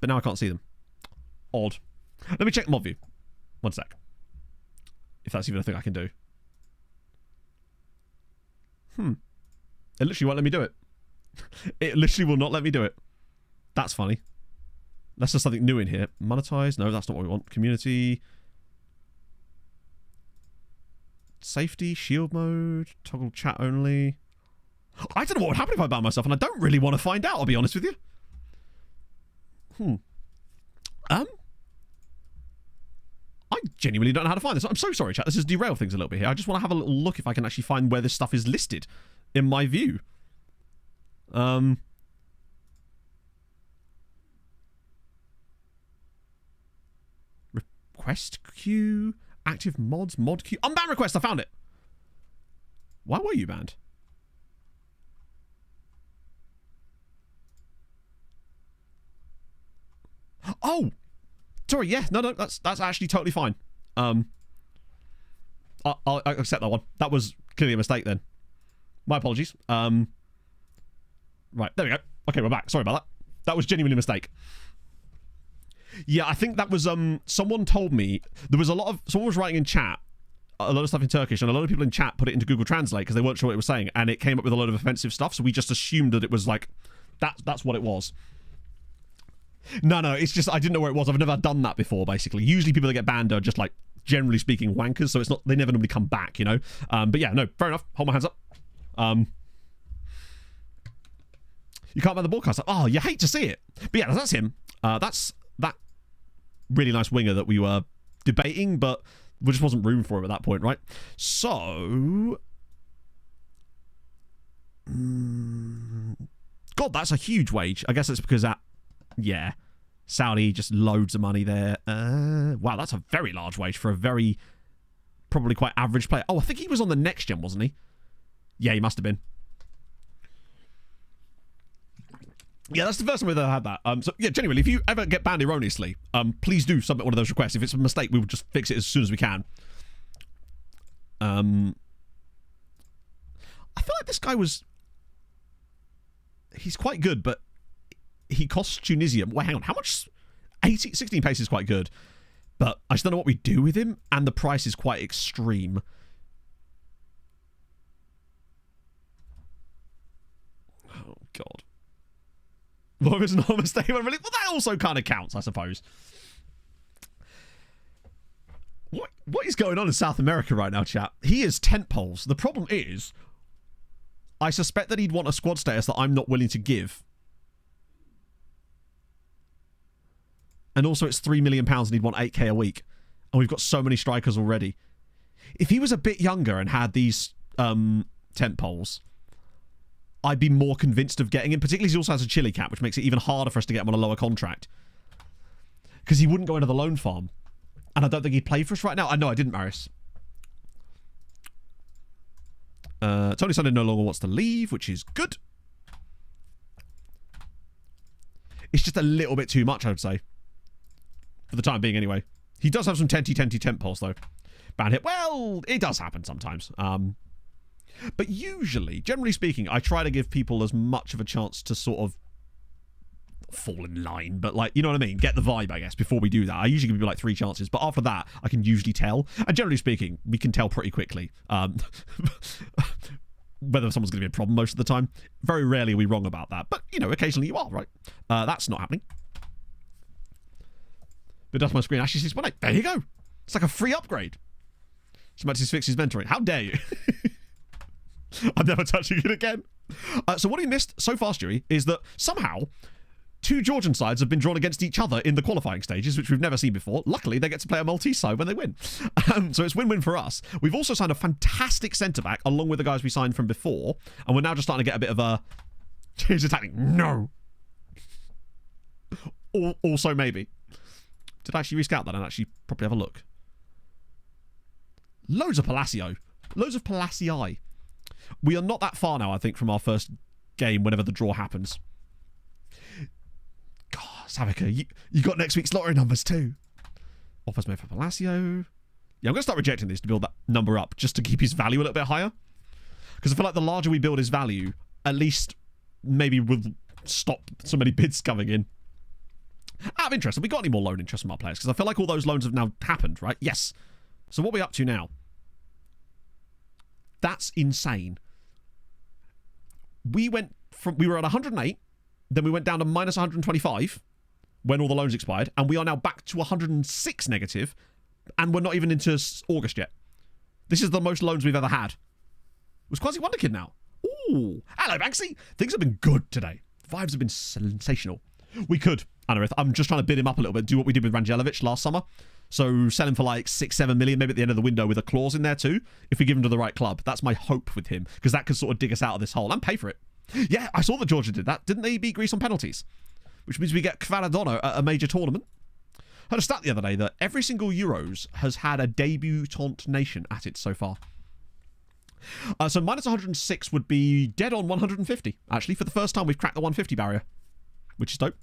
But now I can't see them. Odd. Let me check mod view. One sec. If that's even a thing I can do. It literally won't let me do it. It literally will not let me do it. That's funny. That's just something new in here. Monetize? No, that's not what we want. Community. Safety. Shield mode. Toggle chat only. I don't know what would happen if I banned myself, and I don't really want to find out, I'll be honest with you. I genuinely don't know how to find this. I'm so sorry, chat. This has derailed things a little bit here. I just want to have a little look if I can actually find where this stuff is listed in my view. Request queue, active mods, mod queue. Unban request, I found it. Why were you banned? Oh! Sorry, yeah, no, that's actually totally fine. I'll accept that one. That was clearly a mistake then. My apologies. Right, there we go. Okay, we're back. Sorry about that. That was genuinely a mistake. Yeah, I think that was, someone told me, there was someone was writing in chat, a lot of stuff in Turkish, and a lot of people in chat put it into Google Translate because they weren't sure what it was saying, and it came up with a lot of offensive stuff, so we just assumed that it was like, that's what it was. No, it's just, I didn't know where it was. I've never done that before, basically. Usually people that get banned are just, like, generally speaking, wankers, so it's not, they never normally come back, you know? But yeah, no, fair enough. Hold my hands up. You can't ban the broadcaster. Oh, you hate to see it. But yeah, that's him. That's that really nice winger that we were debating, but there just wasn't room for him at that point, right? So... God, that's a huge wage. I guess it's because that... Yeah. Saudi, just loads of money there. Wow, that's a very large wage for a very... Probably quite average player. Oh, I think he was on the next gen, wasn't he? Yeah, he must have been. Yeah, that's the first time we've ever had that. So, yeah, genuinely, if you ever get banned erroneously, please do submit one of those requests. If it's a mistake, we will just fix it as soon as we can. I feel like this guy was... He's quite good, but he costs Tunisia. Wait, hang on. How much? 16 pace is quite good. But I just don't know what we do with him. And the price is quite extreme. Oh, God. What was not a mistake? Well, that also kind of counts, I suppose. What is going on in South America right now, chat? He is tent poles. The problem is, I suspect that he'd want a squad status that I'm not willing to give. And also it's £3 million and he'd want 8k a week. And we've got so many strikers already. If he was a bit younger and had these tent poles, I'd be more convinced of getting him. Particularly he also has a chili cap, which makes it even harder for us to get him on a lower contract. Because he wouldn't go into the loan farm. And I don't think he'd play for us right now. I know I didn't, Marius. Tony Sunday no longer wants to leave, which is good. It's just a little bit too much, I would say. For the time being, anyway. He does have some tenty tent poles, though. Ban hit. Well, it does happen sometimes. But usually, generally speaking, I try to give people as much of a chance to sort of fall in line, but like, you know what I mean? Get the vibe, I guess, before we do that. I usually give people like 3 chances, but after that, I can usually tell. And generally speaking, we can tell pretty quickly whether someone's going to be a problem most of the time. Very rarely are we wrong about that, but, you know, occasionally you are, right? That's not happening. But that's my screen. Actually, 6.8. There you go. It's like a free upgrade. Semantics fixes mentoring. How dare you? I'm never touching it again. So what he missed so far, Stewie, is that somehow 2 Georgian sides have been drawn against each other in the qualifying stages, which we've never seen before. Luckily, they get to play a Maltese side when they win. So it's win-win for us. We've also signed a fantastic centre-back, along with the guys we signed from before, and we're now just starting to get a bit of a change attacking. No. Also, maybe. Did I actually rescout that and actually properly have a look? Loads of Palacio. Loads of Palatii. We are not that far now, I think, from our first game whenever the draw happens. God, Savika, you got next week's lottery numbers too. Offers made for Palacio. Yeah, I'm going to start rejecting this to build that number up, just to keep his value a little bit higher. Because I feel like the larger we build his value, at least maybe we'll stop so many bids coming in. Out of interest, have we got any more loan interest from our players? Because I feel like all those loans have now happened, right? Yes. So what are we up to now? That's insane. We were at 108, then we went down to minus 125 when all the loans expired, and we are now back to 106 negative, and we're not even into August yet. This is the most loans we've ever had. It was Quasi Wonder Kid now. Ooh. Hello, Banksy. Things have been good today. Vibes have been sensational. We could, Anarith. I'm just trying to bid him up a little bit, do what we did with Rangelovic last summer. So sell him for like 6-7 million, maybe at the end of the window with a clause in there too, if we give him to the right club. That's my hope with him, because that could sort of dig us out of this hole and pay for it. Yeah, I saw that Georgia did that. Didn't they beat Greece on penalties? Which means we get Kvaradona at a major tournament. Heard a stat the other day that every single Euros has had a debutante nation at it so far. So minus 106 would be dead on 150. Actually, for the first time, we've cracked the 150 barrier, which is dope.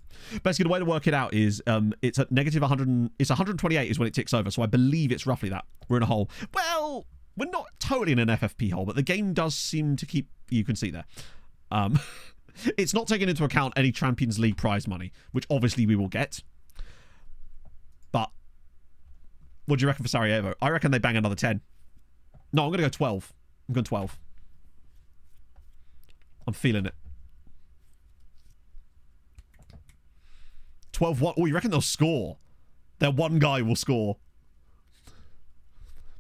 Basically, the way to work it out is it's at negative 100. It's 128 is when it ticks over. So I believe it's roughly that. We're in a hole. Well, we're not totally in an FFP hole, but the game does seem to keep. You can see there. It's not taking into account any Champions League prize money, which obviously we will get. But what do you reckon for Sarajevo? I reckon they bang another 10. No, I'm going to go 12. I'm going 12. I'm feeling it. 12 what? Oh, you reckon they'll score? Their one guy will score.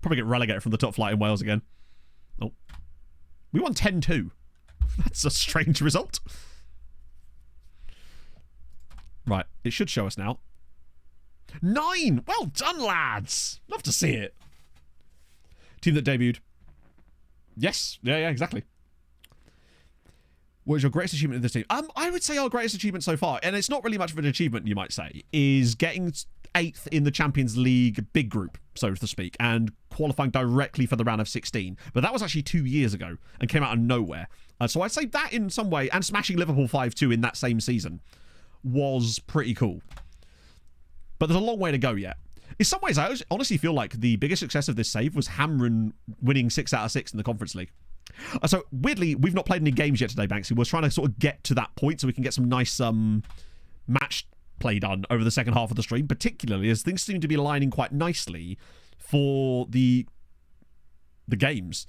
Probably get relegated from the top flight in Wales again. Oh. We won 10-2. That's a strange result. Right, it should show us now. 9! Well done, lads! Love to see it. Team that debuted. Yes, yeah, exactly. What is your greatest achievement in this team? I would say our greatest achievement so far, and it's not really much of an achievement, you might say, is getting 8th in the Champions League big group, so to speak, and qualifying directly for the round of 16. But that was actually 2 years ago and came out of nowhere. So I'd say that in some way, and smashing Liverpool 5-2 in that same season, was pretty cool. But there's a long way to go yet. In some ways, I honestly feel like the biggest success of this save was Hamren winning 6 out of 6 in the Conference League. So weirdly, we've not played any games yet today, Banksy. We're trying to sort of get to that point so we can get some nice match play done over the second half of the stream, particularly as things seem to be aligning quite nicely for the games.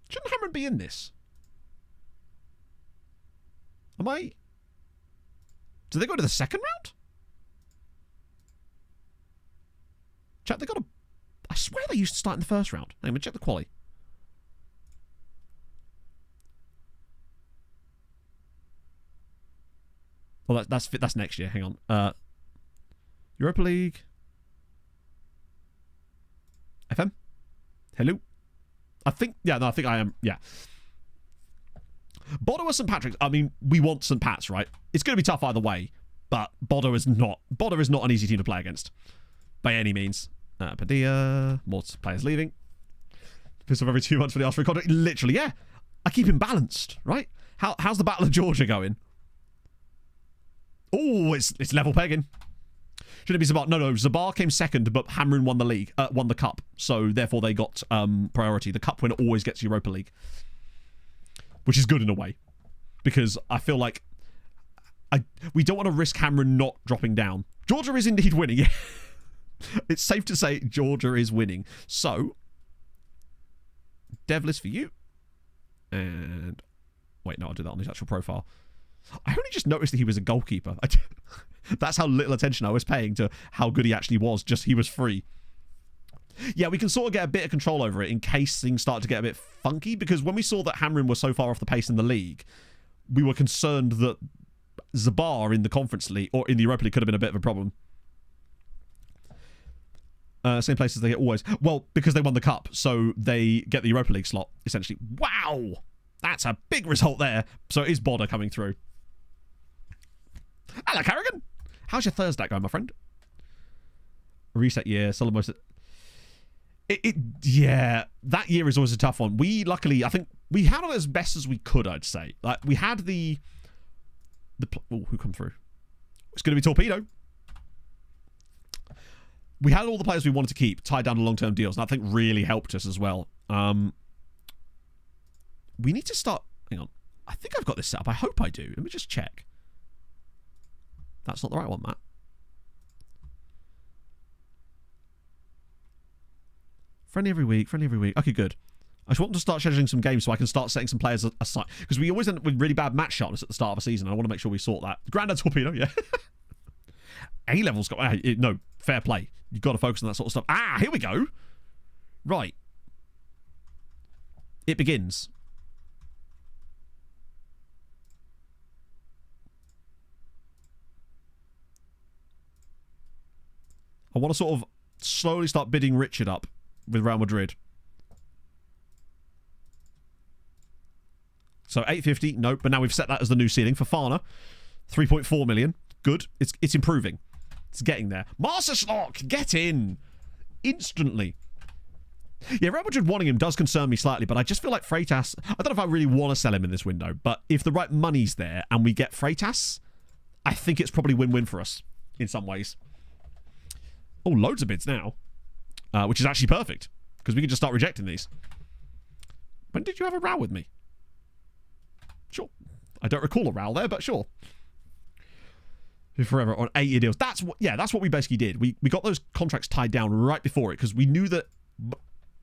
Shouldn't Cameron be in this? Am I... Do they go to the second round? Chat, they got a... I swear they used to start in the first round. Hang on, check the quali. Well, that's next year. Hang on. Europa League. FM? Hello? I think I am. Yeah. Bodo or St. Patrick's? I mean, we want St. Pat's, right? It's going to be tough either way, but Bodo is not an easy team to play against by any means. Padilla, more players leaving. Piss off every 2 months for the ask for a contract. Literally, yeah. I keep him balanced, right? How's the Battle of Georgia going? Oh, it's level pegging. Should it be Zabar? No, Zabar came second, but Hamrun won the league, won the cup. So therefore they got priority. The cup winner always gets Europa League, which is good in a way, because I feel like we don't want to risk Hamrun not dropping down. Georgia is indeed winning. Yeah. It's safe to say Georgia is winning. So, dev list for you. And wait, no, I'll do that on his actual profile. I only just noticed that he was a goalkeeper. That's how little attention I was paying to how good he actually was. Just he was free. Yeah, we can sort of get a bit of control over it in case things start to get a bit funky, because when we saw that Hamrun was so far off the pace in the league, we were concerned that Zabar in the Conference League or in the Europa League could have been a bit of a problem. Same place as they get always. Well, because they won the cup, so they get the Europa League slot, essentially. Wow! That's a big result there. So it is Bodder coming through. Hello, Carrigan. How's your Thursday going, my friend? Reset year. Solomon. Yeah, that year is always a tough one. We luckily, I think we handled it as best as we could, I'd say. Like, we had who come through? It's going to be Torpedo. We had all the players we wanted to keep tied down to long-term deals, and I think really helped us as well. We need to start... Hang on. I think I've got this set up. I hope I do. Let me just check. That's not the right one, Matt. Friendly every week. Okay, good. I just want to start scheduling some games so I can start setting some players aside. Because we always end up with really bad match sharpness at the start of a season. I want to make sure we sort that. Grandad Torpedo, yeah. A-Level's got... No, fair play. You've got to focus on that sort of stuff. Ah, here we go. Right. It begins. I want to sort of slowly start bidding Richard up with Real Madrid. So 850, nope, but now we've set that as the new ceiling for Fana. 3.4 million. Good. It's improving. It's getting there. Master Schlock, get in. Instantly. Yeah, Real Madrid wanting him does concern me slightly, but I just feel like Freitas... I don't know if I really want to sell him in this window, but if the right money's there and we get Freitas, I think it's probably win-win for us in some ways. Oh, loads of bids now, which is actually perfect, because we can just start rejecting these. When did you have a row with me? Sure. I don't recall a row there, but sure. Forever on 8-year deals. That's what we basically did. We got those contracts tied down right before it, because we knew that,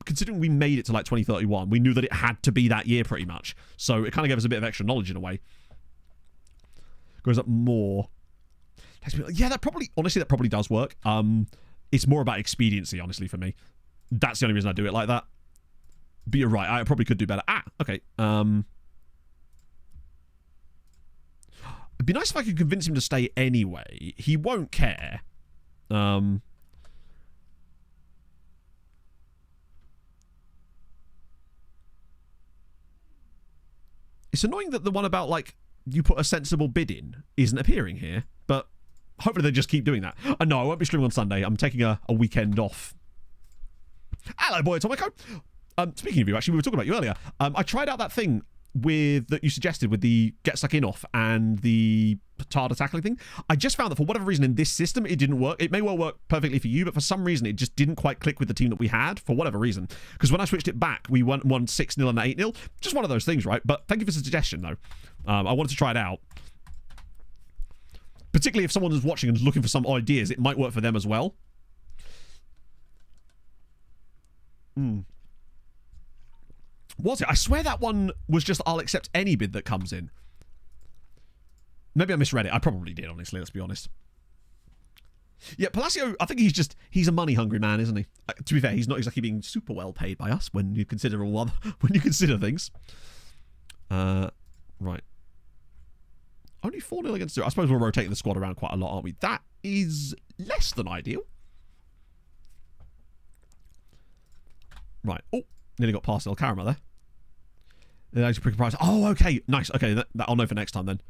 considering we made it to like 2031, we knew that it had to be that year pretty much. So it kind of gave us a bit of extra knowledge in a way. Goes up more. Yeah, that probably does work. It's more about expediency, honestly, for me. That's the only reason I do it like that. But you're right, I probably could do better. Okay. It'd be nice if I could convince him to stay anyway. He won't care. It's annoying that the one about, like, you put a sensible bid in isn't appearing here, but hopefully they just keep doing that. No, I won't be streaming on Sunday. I'm taking a weekend off. Hello, boy, Atomico. Speaking of you, actually, we were talking about you earlier. I tried out that thing that you suggested with the Get Stuck In off and the harder tackling thing. I just found that for whatever reason in this system, it didn't work. It may well work perfectly for you, but for some reason, it just didn't quite click with the team that we had, for whatever reason. Because when I switched it back, we won 6-0 and 8-0. Just one of those things, right? But thank you for the suggestion, though. I wanted to try it out. Particularly if someone is watching and looking for some ideas, it might work for them as well. Was it? I swear that one was just I'll accept any bid that comes in. Maybe I misread it. I probably did, honestly, let's be honest. Yeah, Palacio, I think he's a money-hungry man, isn't he? To be fair, he's not exactly being super well paid by us when you consider things. Right. Only 4-0 against 0. I suppose we're rotating the squad around quite a lot, aren't we? That is less than ideal. Right. Oh, nearly got past El Karama there. Oh, okay. Nice. Okay, that I'll know for next time then.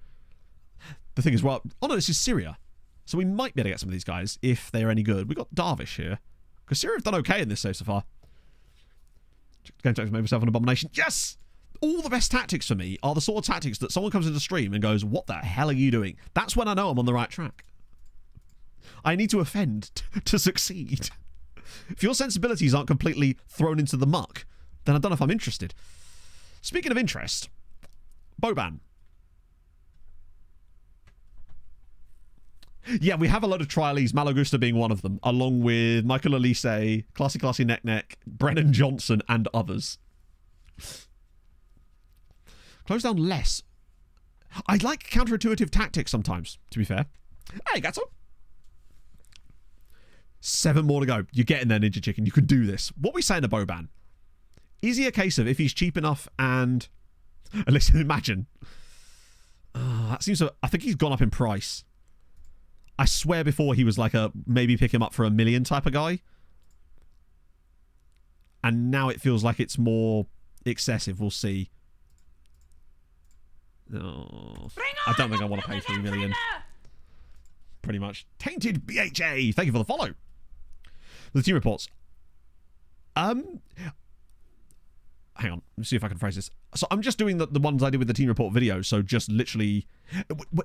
The thing is, well, oh no, this is Syria. So we might be able to get some of these guys if they're any good. We got Darvish here. Because Syria have done okay in this save so far. Game tactics made myself an abomination. Yes! All the best tactics for me are the sort of tactics that someone comes into stream and goes, what the hell are you doing? That's when I know I'm on the right track. I need to offend to succeed. If your sensibilities aren't completely thrown into the muck, then I don't know if I'm interested. Speaking of interest, Boban. Yeah, we have a load of trialies, Malagusta being one of them, along with Michael Elise, Classy Neck, Brennan Johnson, and others. Close down less. I like counterintuitive tactics sometimes, to be fair. Hey, Gatto. 7 more to go. You're getting there, Ninja Chicken. You can do this. What are we saying to Boban? Is he a case of if he's cheap enough and... Listen, imagine. That seems so... I think he's gone up in price. I swear before he was like a maybe pick him up for $1 million type of guy. And now it feels like it's more excessive. We'll see. Oh, I don't think I want to pay $3 million. Pretty much. Tainted BHA. Thank you for the follow. The team reports. Hang on. Let's see if I can phrase this. So I'm just doing the ones I did with the team report video. So just literally...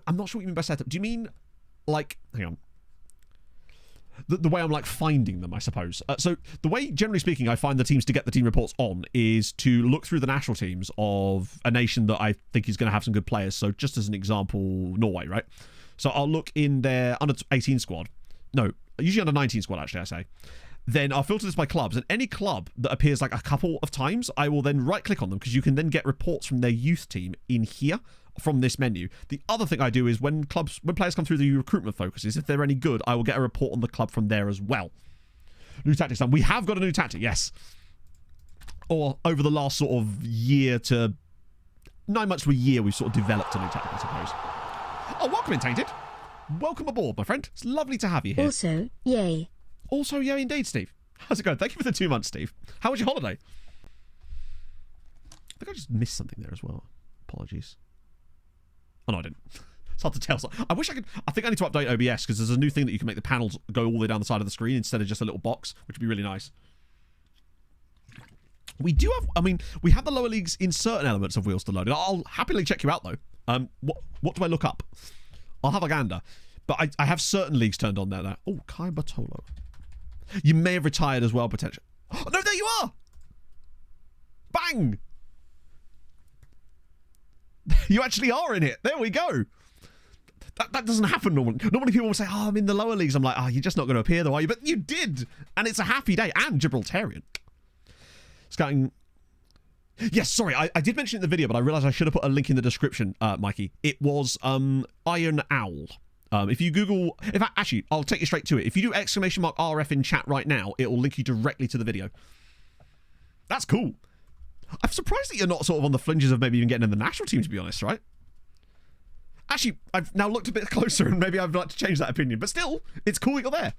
I'm not sure what you mean by setup. Do you mean... like, hang on. The way I'm like finding them, I suppose. So the way, generally speaking, I find the teams to get the team reports on is to look through the national teams of a nation that I think is going to have some good players. So just as an example, Norway, right? So I'll look in their under 18 squad. No, usually under 19 squad, actually, I say. Then I'll filter this by clubs, and any club that appears like a couple of times, I will then right click on them because you can then get reports from their youth team in here from this menu. The other thing I do is when players come through the recruitment focuses, if they're any good, I will get a report on the club from there as well. New tactics done. We have got a new tactic, yes. Or over the last sort of year to 9 months to a year, we've sort of developed a new tactic, I suppose. Oh, welcome in, Tainted. Welcome aboard, my friend. It's lovely to have you here. Also, yay. Also, yay indeed, Steve. How's it going? Thank you for the 2 months, Steve. How was your holiday? I think I just missed something there as well. Apologies. Oh, no, I didn't. It's hard to tell. So I wish I could... I think I need to update OBS because there's a new thing that you can make the panels go all the way down the side of the screen instead of just a little box, which would be really nice. We do have... I mean, we have the lower leagues in certain elements of Wheels to Load. I'll happily check you out, though. What do I look up? I'll have a gander. But I have certain leagues turned on there now. Oh, Kai Bartolo. You may have retired as well, potentially. Oh, no, there you are! Bang! You actually are in it. There we go. That doesn't happen normally. Normally people will say, oh, I'm in the lower leagues. I'm like, oh, you're just not going to appear though, are you? But you did. And it's a happy day. And Gibraltarian. Scouting. Yes, sorry. I did mention it in the video, but I realised I should have put a link in the description, Mikey. It was Iron Owl. If you Google... Actually, I'll take you straight to it. If you do !RF in chat right now, it will link you directly to the video. That's cool. I'm surprised that you're not sort of on the fringes of maybe even getting in the national team, to be honest, right? Actually, I've now looked a bit closer and maybe I'd like to change that opinion. But still, it's cool that you're there.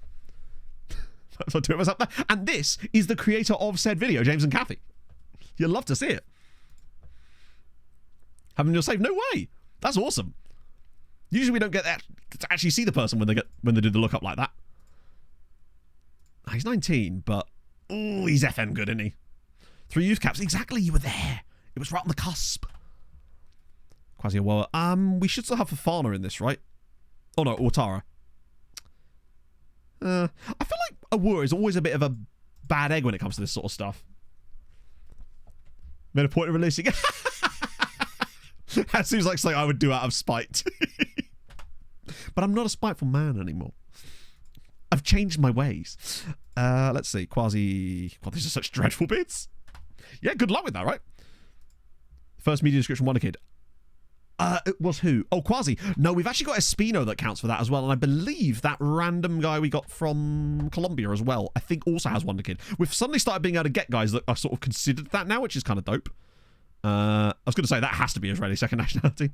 So 2 of us up there. And this is the creator of said video, James and Kathy. You'll love to see it. Having your save? No way. That's awesome. Usually we don't get that to actually see the person when they do the lookup like that. He's 19, but ooh, he's FM good, isn't he? 3 youth caps. Exactly, you were there. It was right on the cusp. Quasi-Awoa. We should still have Fafana in this, right? Oh no, Ouattara. I feel like Aouar is always a bit of a bad egg when it comes to this sort of stuff. Made a point of releasing. That seems like something I would do out of spite. But I'm not a spiteful man anymore. I've changed my ways. Let's see. Quasi. God, these are such dreadful bits. Yeah, good luck with that, right? First media description Wonder Kid. It was who? Oh, Quasi. No, we've actually got Espino that counts for that as well. And I believe that random guy we got from Colombia as well, I think also has Wonder Kid. We've suddenly started being able to get guys that are sort of considered that now, which is kind of dope. I was going to say that has to be Israeli second nationality.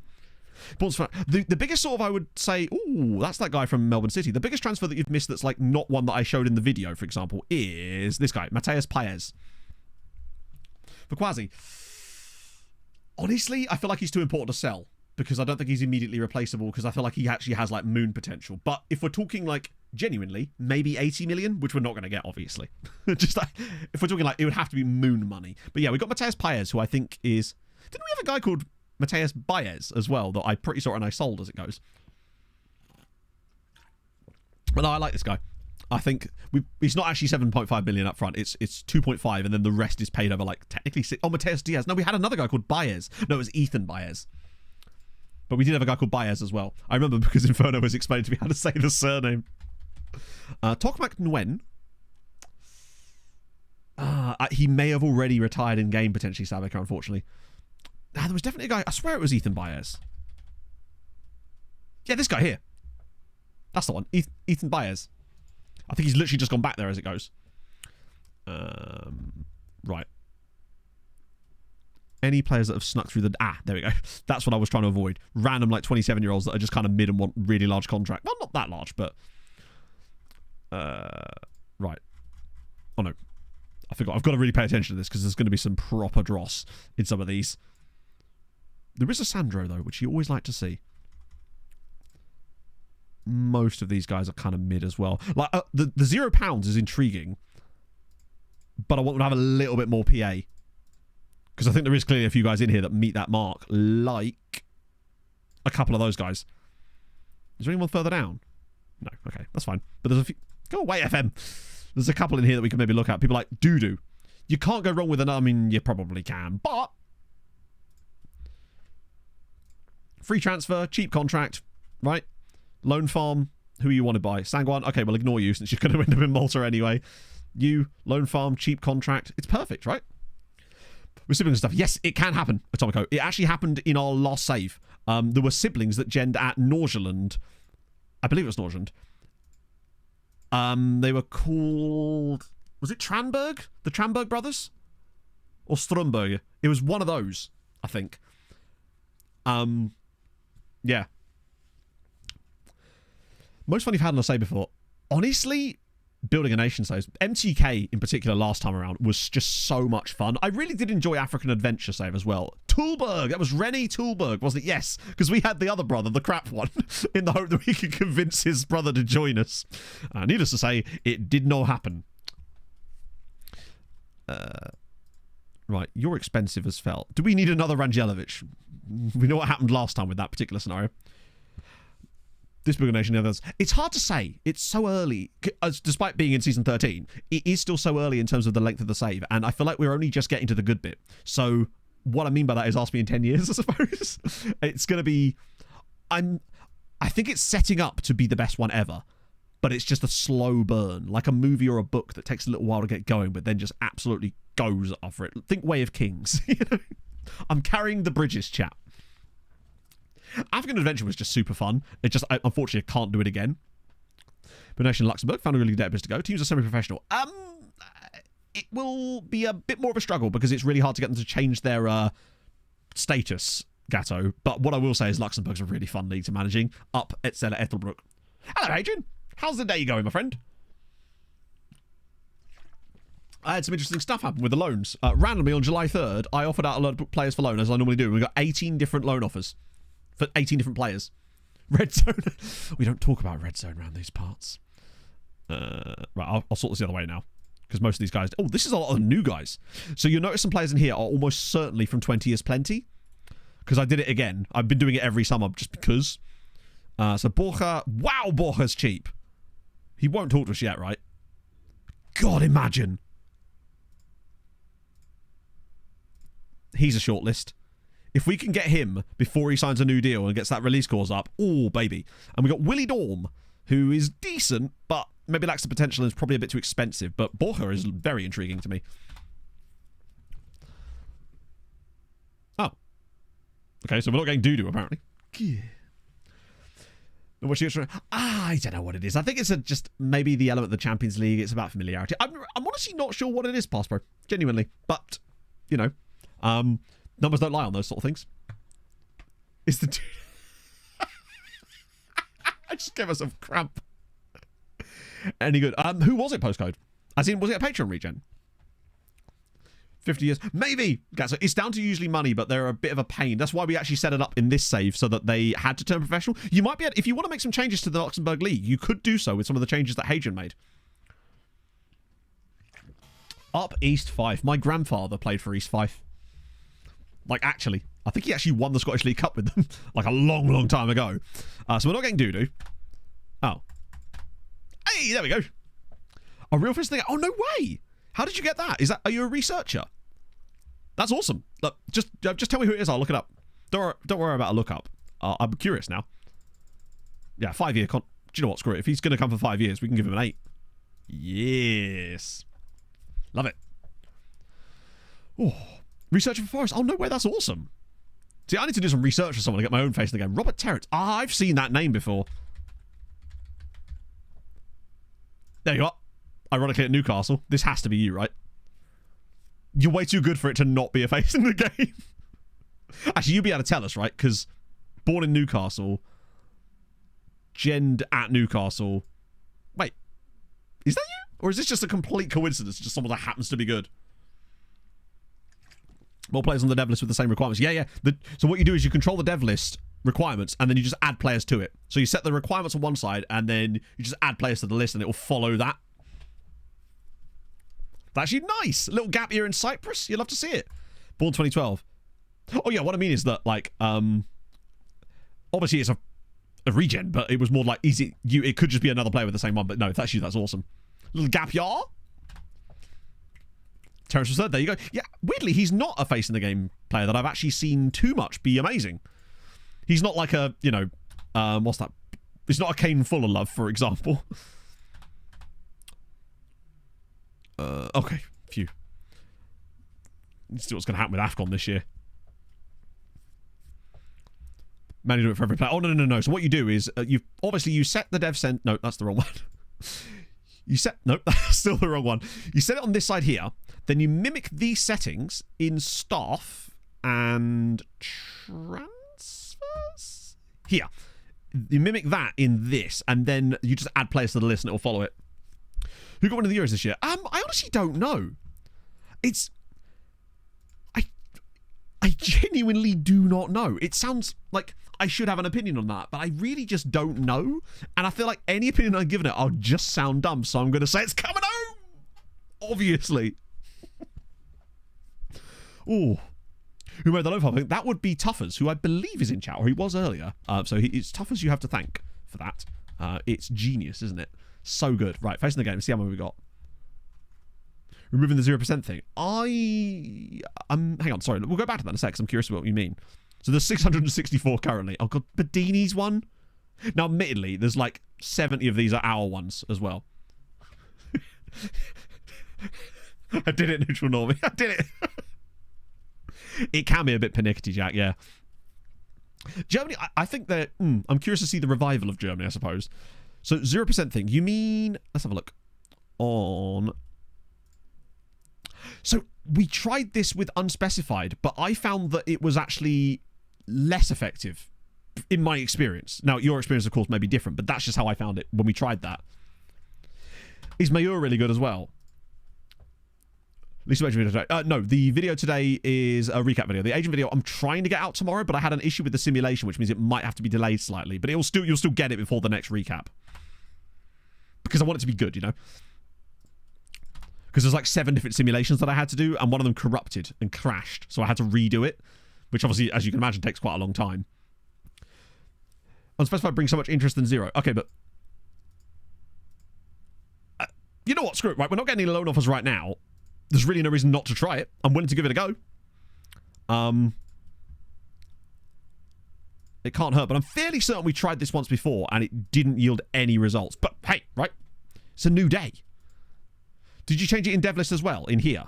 The biggest sort of, I would say, ooh, that's that guy from Melbourne City. The biggest transfer that you've missed that's like not one that I showed in the video, for example, is this guy, Mateus Paez. For Quasi. Honestly, I feel like he's too important to sell because I don't think he's immediately replaceable because I feel like he actually has like moon potential. But if we're talking like genuinely, maybe 80 million, which we're not going to get, obviously. Just like, if we're talking like, it would have to be moon money. But yeah, we got Mateus Paez, who I think is... Didn't we have a guy called Mateus Baez as well that I pretty sure and I sold as it goes? But no, I like this guy. I think he's not actually 7.5 million up front. It's 2.5 and then the rest is paid over like technically 6. Oh, Mateus Diaz. No, we had another guy called Baez. No, it was Ethan Baez. But we did have a guy called Baez as well. I remember because Inferno was explaining to me how to say the surname. Tokmak Nguyen. He may have already retired in game potentially, Sabeka, unfortunately. There was definitely a guy. I swear it was Ethan Baez. Yeah, this guy here. That's the one. Ethan Baez. I think he's literally just gone back there as it goes. Right. Any players that have snuck through the... there we go. That's what I was trying to avoid. Random, like, 27-year-olds that are just kind of mid and want really large contract. Well, not that large, but... right. Oh, no. I forgot. I've got to really pay attention to this because there's going to be some proper dross in some of these. There is a Sandro, though, which you always like to see. Most of these guys are kind of mid as well. Like the £0 is intriguing, but I want to have a little bit more PA because I think there is clearly a few guys in here that meet that mark, like a couple of those guys. Is there anyone further down? No. Okay, that's fine. But there's a few. Go away, FM. There's a couple in here that we can maybe look at. People like Doodoo. You can't go wrong with an. I mean, you probably can, but free transfer, cheap contract, right? Loan farm, who you want to buy? Sanguan, okay, we'll ignore you since you're going to end up in Malta anyway. You, loan farm, cheap contract. It's perfect, right? With siblings and stuff. Yes, it can happen, Atomico. It actually happened in our last save. There were siblings that genned at Norgeland. I believe it was Norgeland. They were called... Was it Tranberg? The Tranberg brothers? Or Strumberg? It was one of those, I think. Yeah. Most fun you've had on a save before. Honestly, building a nation saves. MTK in particular last time around was just so much fun. I really did enjoy African Adventure save as well. Tulberg, that was Rennie Tulberg, wasn't it? Yes, because we had the other brother, the crap one, in the hope that we could convince his brother to join us. Needless to say, it did not happen. Right, you're expensive as fell. Do we need another Rangelovic? We know what happened last time with that particular scenario. This big nation, others. It's hard to say. It's so early. Despite being in season 13, it is still so early in terms of the length of the save, and I feel like we're only just getting to the good bit. So what I mean by that is ask me in 10 years, I suppose. It's going to be... I think it's setting up to be the best one ever, but it's just a slow burn, like a movie or a book that takes a little while to get going, but then just absolutely goes after it. Think Way of Kings. You know? I'm carrying the bridges, chat. African Adventure was just super fun. It just, unfortunately, I can't do it again. But Nation Luxembourg found a really good database to go. Teams are semi-professional. It will be a bit more of a struggle because it's really hard to get them to change their status, Gatto. But what I will say is Luxembourg's a really fun league to managing. Up at Stella Ethelbrook. Hello, Adrian. How's the day going, my friend? I had some interesting stuff happen with the loans. Randomly on July 3rd, I offered out a lot of players for loan, as I normally do. We got 18 different loan offers. For 18 different players. Red Zone. We don't talk about Red Zone around these parts. Right, I'll sort this the other way now. Because most of these guys... Oh, this is a lot of new guys. So you'll notice some players in here are almost certainly from 20 Years Plenty. Because I did it again. I've been doing it every summer just because. So Borja, wow, Borja's cheap. He won't talk to us yet, right? God, imagine. He's a shortlist. If we can get him before he signs a new deal and gets that release clause up, oh, baby. And we got Willie Dorm, who is decent, but maybe lacks the potential and is probably a bit too expensive. But Borja is very intriguing to me. Oh. Okay, so we're not getting Dudu, apparently. Yeah. I don't know what it is. I think it's just maybe the element of the Champions League. It's about familiarity. I'm honestly not sure what it is, Pass Pro. Genuinely. But, you know, numbers don't lie on those sort of things. It's the... I just gave myself cramp. Any good? Who was it, postcode? As in, was it a Patreon regen? 50 years. Maybe. It's down to usually money, but they're a bit of a pain. That's why we actually set it up in this save so that they had to turn professional. You might be able, if you want to make some changes to the Luxembourg League, you could do so with some of the changes that Hadrian made. Up East Fife. My grandfather played for East Fife. Like, actually. I think he actually won the Scottish League Cup with them. Like, a long, long time ago. So we're not getting Dudu. Oh. Hey, there we go. A real first thing. Oh, no way. How did you get that? Are you a researcher? That's awesome. Look, just tell me who it is. I'll look it up. Don't worry about a lookup. I'm curious now. Yeah, 5-year do you know what? Screw it. If he's going to come for 5 years, we can give him an 8. Yes. Love it. Oh, research for Forest. Oh, no way. That's awesome. See, I need to do some research for someone to get my own face in the game. Robert Terrett. I've seen that name before. There you are. Ironically at Newcastle. This has to be you, right? You're way too good for it to not be a face in the game. Actually, you'd be able to tell us, right? Because born in Newcastle, gend at Newcastle. Wait, is that you? Or is this just a complete coincidence? Just someone that happens to be good? More players on the dev list with the same requirements. Yeah. So what you do is you control the dev list requirements and then you just add players to it. So you set the requirements on one side and then you just add players to the list and it will follow that. That's actually nice. A little gap year in Cyprus. You'll love to see it. Born 2012. Oh, yeah. What I mean is that, like, obviously it's a regen, but it was more like easy. It could just be another player with the same one, but no, if that's you, that's awesome. Little gap year. Terrence was third. There you go. Yeah, weirdly, he's not a face in the game player that I've actually seen too much be amazing. He's not like a, you know, what's that? He's not a Kane Fuller love, for example. Okay, phew. Let's see what's going to happen with AFCON this year. Man, you do it for every player. Oh, no. So what you do is, you set the dev send... No, that's the wrong one. Nope, that's still the wrong one. You set it on this side here, then you mimic these settings in staff and transfers? Here. You mimic that in this, and then you just add players to the list and it will follow it. Who got one of the Euros this year? I honestly don't know. I genuinely do not know. It sounds like I should have an opinion on that, but I really just don't know. And I feel like any opinion I've given it, I'll just sound dumb. So I'm going to say it's coming home. Obviously. Oh. Who made the low I think that would be Tuffers, who I believe is in chat, or he was earlier. So it's Tuffers you have to thank for that. It's genius, isn't it? So good. Right, facing the game. See how many we got. Removing the 0% thing. hang on, sorry. We'll go back to that in a sec, because I'm curious about what you mean. So there's 664 currently. Oh, God. Bedini's one? Now, admittedly, there's like 70 of these are our ones as well. I did it, neutral normie. I did it. It can be a bit pernickety, Jack, yeah. Germany, I think that... I'm curious to see the revival of Germany, I suppose. So, 0% thing. You mean... Let's have a look. On... So, we tried this with unspecified, but I found that it was actually less effective, in my experience. Now, your experience, of course, may be different, but that's just how I found it when we tried that. Is Mayor really good as well? Lisa video today. No, the video today is a recap video. The agent video I'm trying to get out tomorrow, but I had an issue with the simulation, which means it might have to be delayed slightly. But you'll still get it before the next recap. Because I want it to be good, you know? Because there's like 7 different simulations that I had to do, and one of them corrupted and crashed. So I had to redo it, which obviously, as you can imagine, takes quite a long time. Unspecified brings so much interest than zero. Okay, but... you know what? Screw it, right? We're not getting any loan offers right now. There's really no reason not to try it. I'm willing to give it a go. It can't hurt, but I'm fairly certain we tried this once before and it didn't yield any results. But hey, right? It's a new day. Did you change it in dev list as well, in here?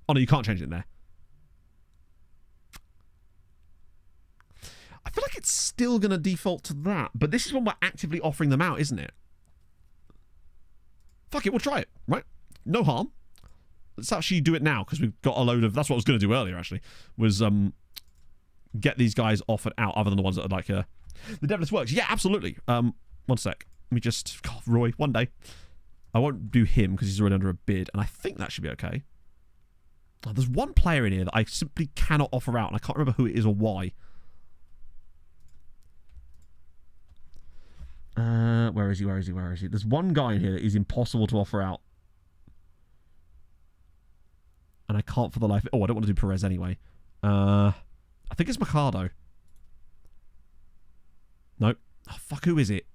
Oh, no, you can't change it in there. I feel like it's still going to default to that, but this is when we're actively offering them out, isn't it? Fuck it, we'll try it, right? No harm. Let's actually do it now, because we've got a load of... That's what I was going to do earlier, actually, was get these guys offered out, other than the ones that are like... the dev list works. Yeah, absolutely. One sec. Let me just... God, Roy, one day. I won't do him, because he's already under a bid, and I think that should be okay. Oh, there's one player in here that I simply cannot offer out, and I can't remember who it is or why. Where is he? Where is he? Where is he? There's one guy in here that is impossible to offer out. And I can't for the life... Oh, I don't want to do Perez anyway. I think it's Mercado. Nope. Oh, fuck, who is it?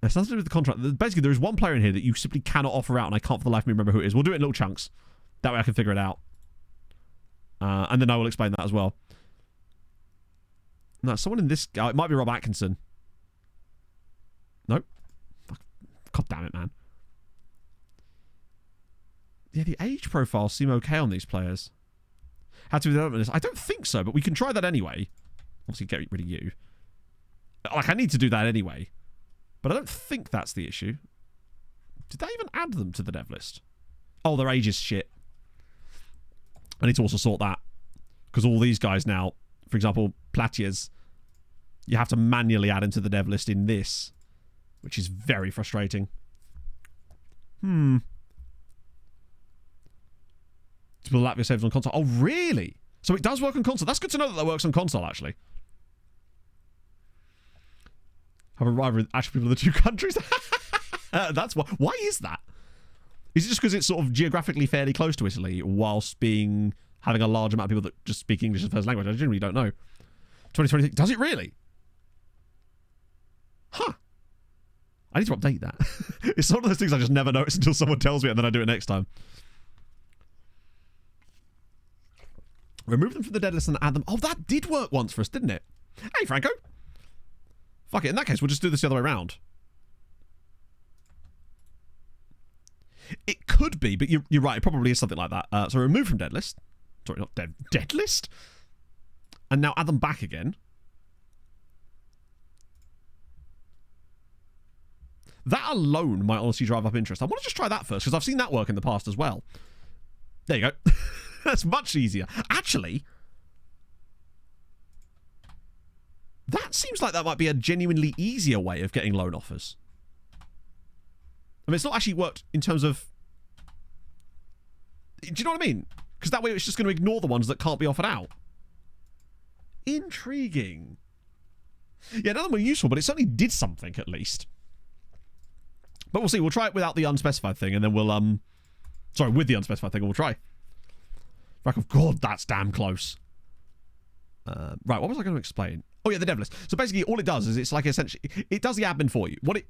It's nothing to do with the contract. Basically, there is one player in here that you simply cannot offer out, and I can't for the life of me remember who it is. We'll do it in little chunks. That way I can figure it out. And then I will explain that as well. No, someone in this... it might be Rob Atkinson. Nope. Fuck. God damn it, man. Yeah, the age profiles seem okay on these players. How to develop this? I don't think so, but we can try that anyway. Obviously, get rid of you. Like, I need to do that anyway. But I don't think that's the issue. Did they even add them to the dev list? Oh, their age is shit. I need to also sort that. Because all these guys now... For example, Platiers, you have to manually add into the dev list in this, which is very frustrating. Will Latvia saves on console? Oh, really? So it does work on console. That's good to know that that works on console, actually. Have a rivalry with actual people of the two countries? That's why. Why is that? Is it just because it's sort of geographically fairly close to Italy, whilst having a large amount of people that just speak English as first language? I genuinely don't know. 2020, does it really? Huh. I need to update that. It's one of those things I just never notice until someone tells me and then I do it next time. Remove them from the dead list and add them. Oh, that did work once for us, didn't it? Hey, Franco. Fuck it. In that case, we'll just do this the other way around. It could be, but you're right. It probably is something like that. So remove from dead list. Sorry, not dead list. And now add them back again. That alone might honestly drive up interest. I want to just try that first, because I've seen that work in the past as well. There you go. That's much easier. Actually, that seems like that might be a genuinely easier way of getting loan offers. I mean, it's not actually worked in terms of... Do you know what I mean? Because that way it's just going to ignore the ones that can't be offered out. Intriguing. Yeah, none of them were useful, but it certainly did something, at least. But we'll see. We'll try it without the unspecified thing, and then we'll... Sorry, with the unspecified thing, and we'll try. Rack of God, that's damn close. Right, what was I going to explain? Oh, yeah, the dev list. So basically, all it does is it's like essentially... It does the admin for you. What it...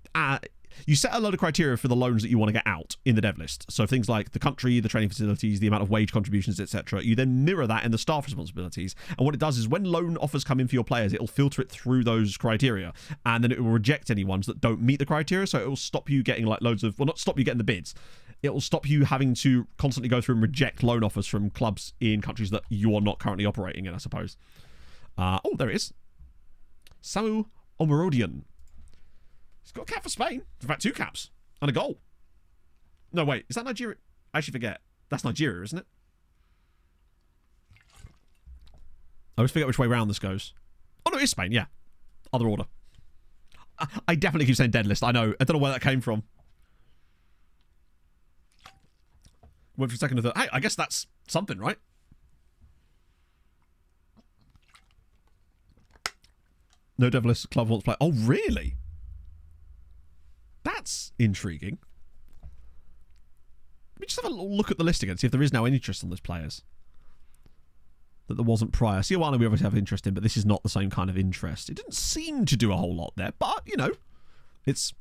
you set a load of criteria for the loans that you want to get out in the dev list. So things like the country, the training facilities, the amount of wage contributions, etc. You then mirror that in the staff responsibilities. And what it does is when loan offers come in for your players, it'll filter it through those criteria. And then it will reject any ones that don't meet the criteria. So it will stop you getting like loads of... Well, not stop you getting the bids. It will stop you having to constantly go through and reject loan offers from clubs in countries that you are not currently operating in, I suppose. Oh, there it is. Samu Omarodian. He's got a cap for Spain. In fact, 2 caps. And a goal. No, wait. Is that Nigeria? I actually forget. That's Nigeria, isn't it? I always forget which way round this goes. Oh, no, it is Spain, yeah. Other order. I definitely keep saying dead list. I know. I don't know where that came from. Went for a second and thought, hey, I guess that's something, right? No Devilist club wants to play. Oh, really? That's intriguing. Let me just have a little look at the list again, see if there is now any interest on those players. that there wasn't prior. Sioana we obviously have interest in, but this is not the same kind of interest. It didn't seem to do a whole lot there, but, you know, it's...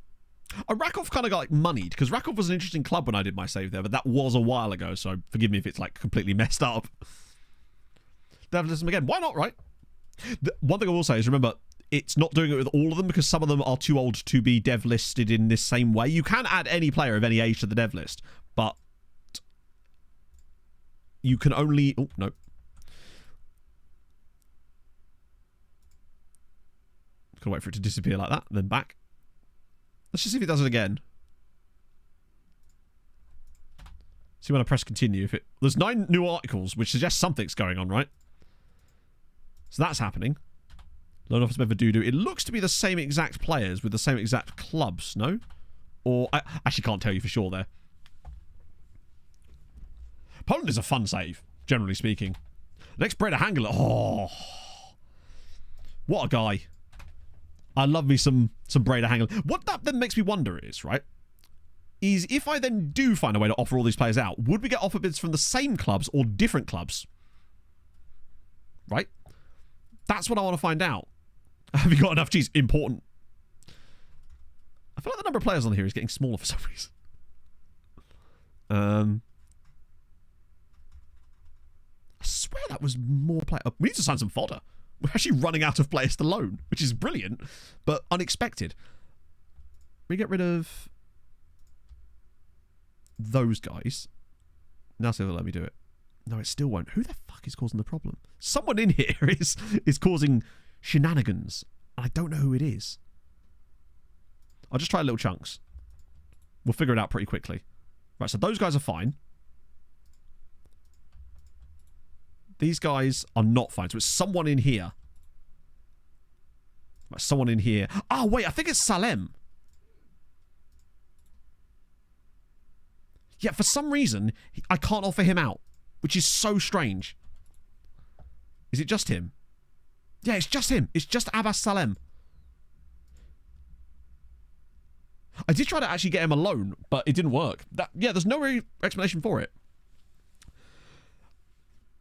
Rakov kind of got, like, moneyed, because Rakov was an interesting club when I did my save there, but that was a while ago, so forgive me if it's, like, completely messed up. Devlism again. Why not, right? One thing I will say is, remember, it's not doing it with all of them, because some of them are too old to be dev listed in this same way. You can add any player of any age to the dev list, but you can only... Oh, no. Gotta wait for it to disappear like that, then back. Let's just see if it does it again. See when I press continue. If it there's 9 new articles, which suggests something's going on, right? So that's happening. Loan office member Doodoo. It looks to be the same exact players with the same exact clubs, no? Or I actually can't tell you for sure there. Poland is a fun save, generally speaking. Next Breda Hangler. Oh, what a guy. I love me some Breda Hangler. What that then makes me wonder is, right, is if I then do find a way to offer all these players out, would we get offer bids from the same clubs or different clubs? Right? That's what I want to find out. Have you got enough cheese? Important. I feel like the number of players on here is getting smaller for some reason. I swear that was more players. Oh, we need to sign some fodder. We're actually running out of players to loan, which is brilliant, but unexpected. We get rid of those guys. Now see if they'll let me do it. No, it still won't. Who the fuck is causing the problem? Someone in here is causing shenanigans. I don't know who it is. I'll just try little chunks. We'll figure it out pretty quickly. Right, so those guys are fine. These guys are not fine. So it's someone in here. Right, someone in here. Oh, wait, I think it's Salem. Yeah, for some reason, I can't offer him out, which is so strange. Is it just him? Yeah, it's just him. It's just Abbas Salem. I did try to actually get him a loan, but it didn't work. Yeah, there's no real explanation for it.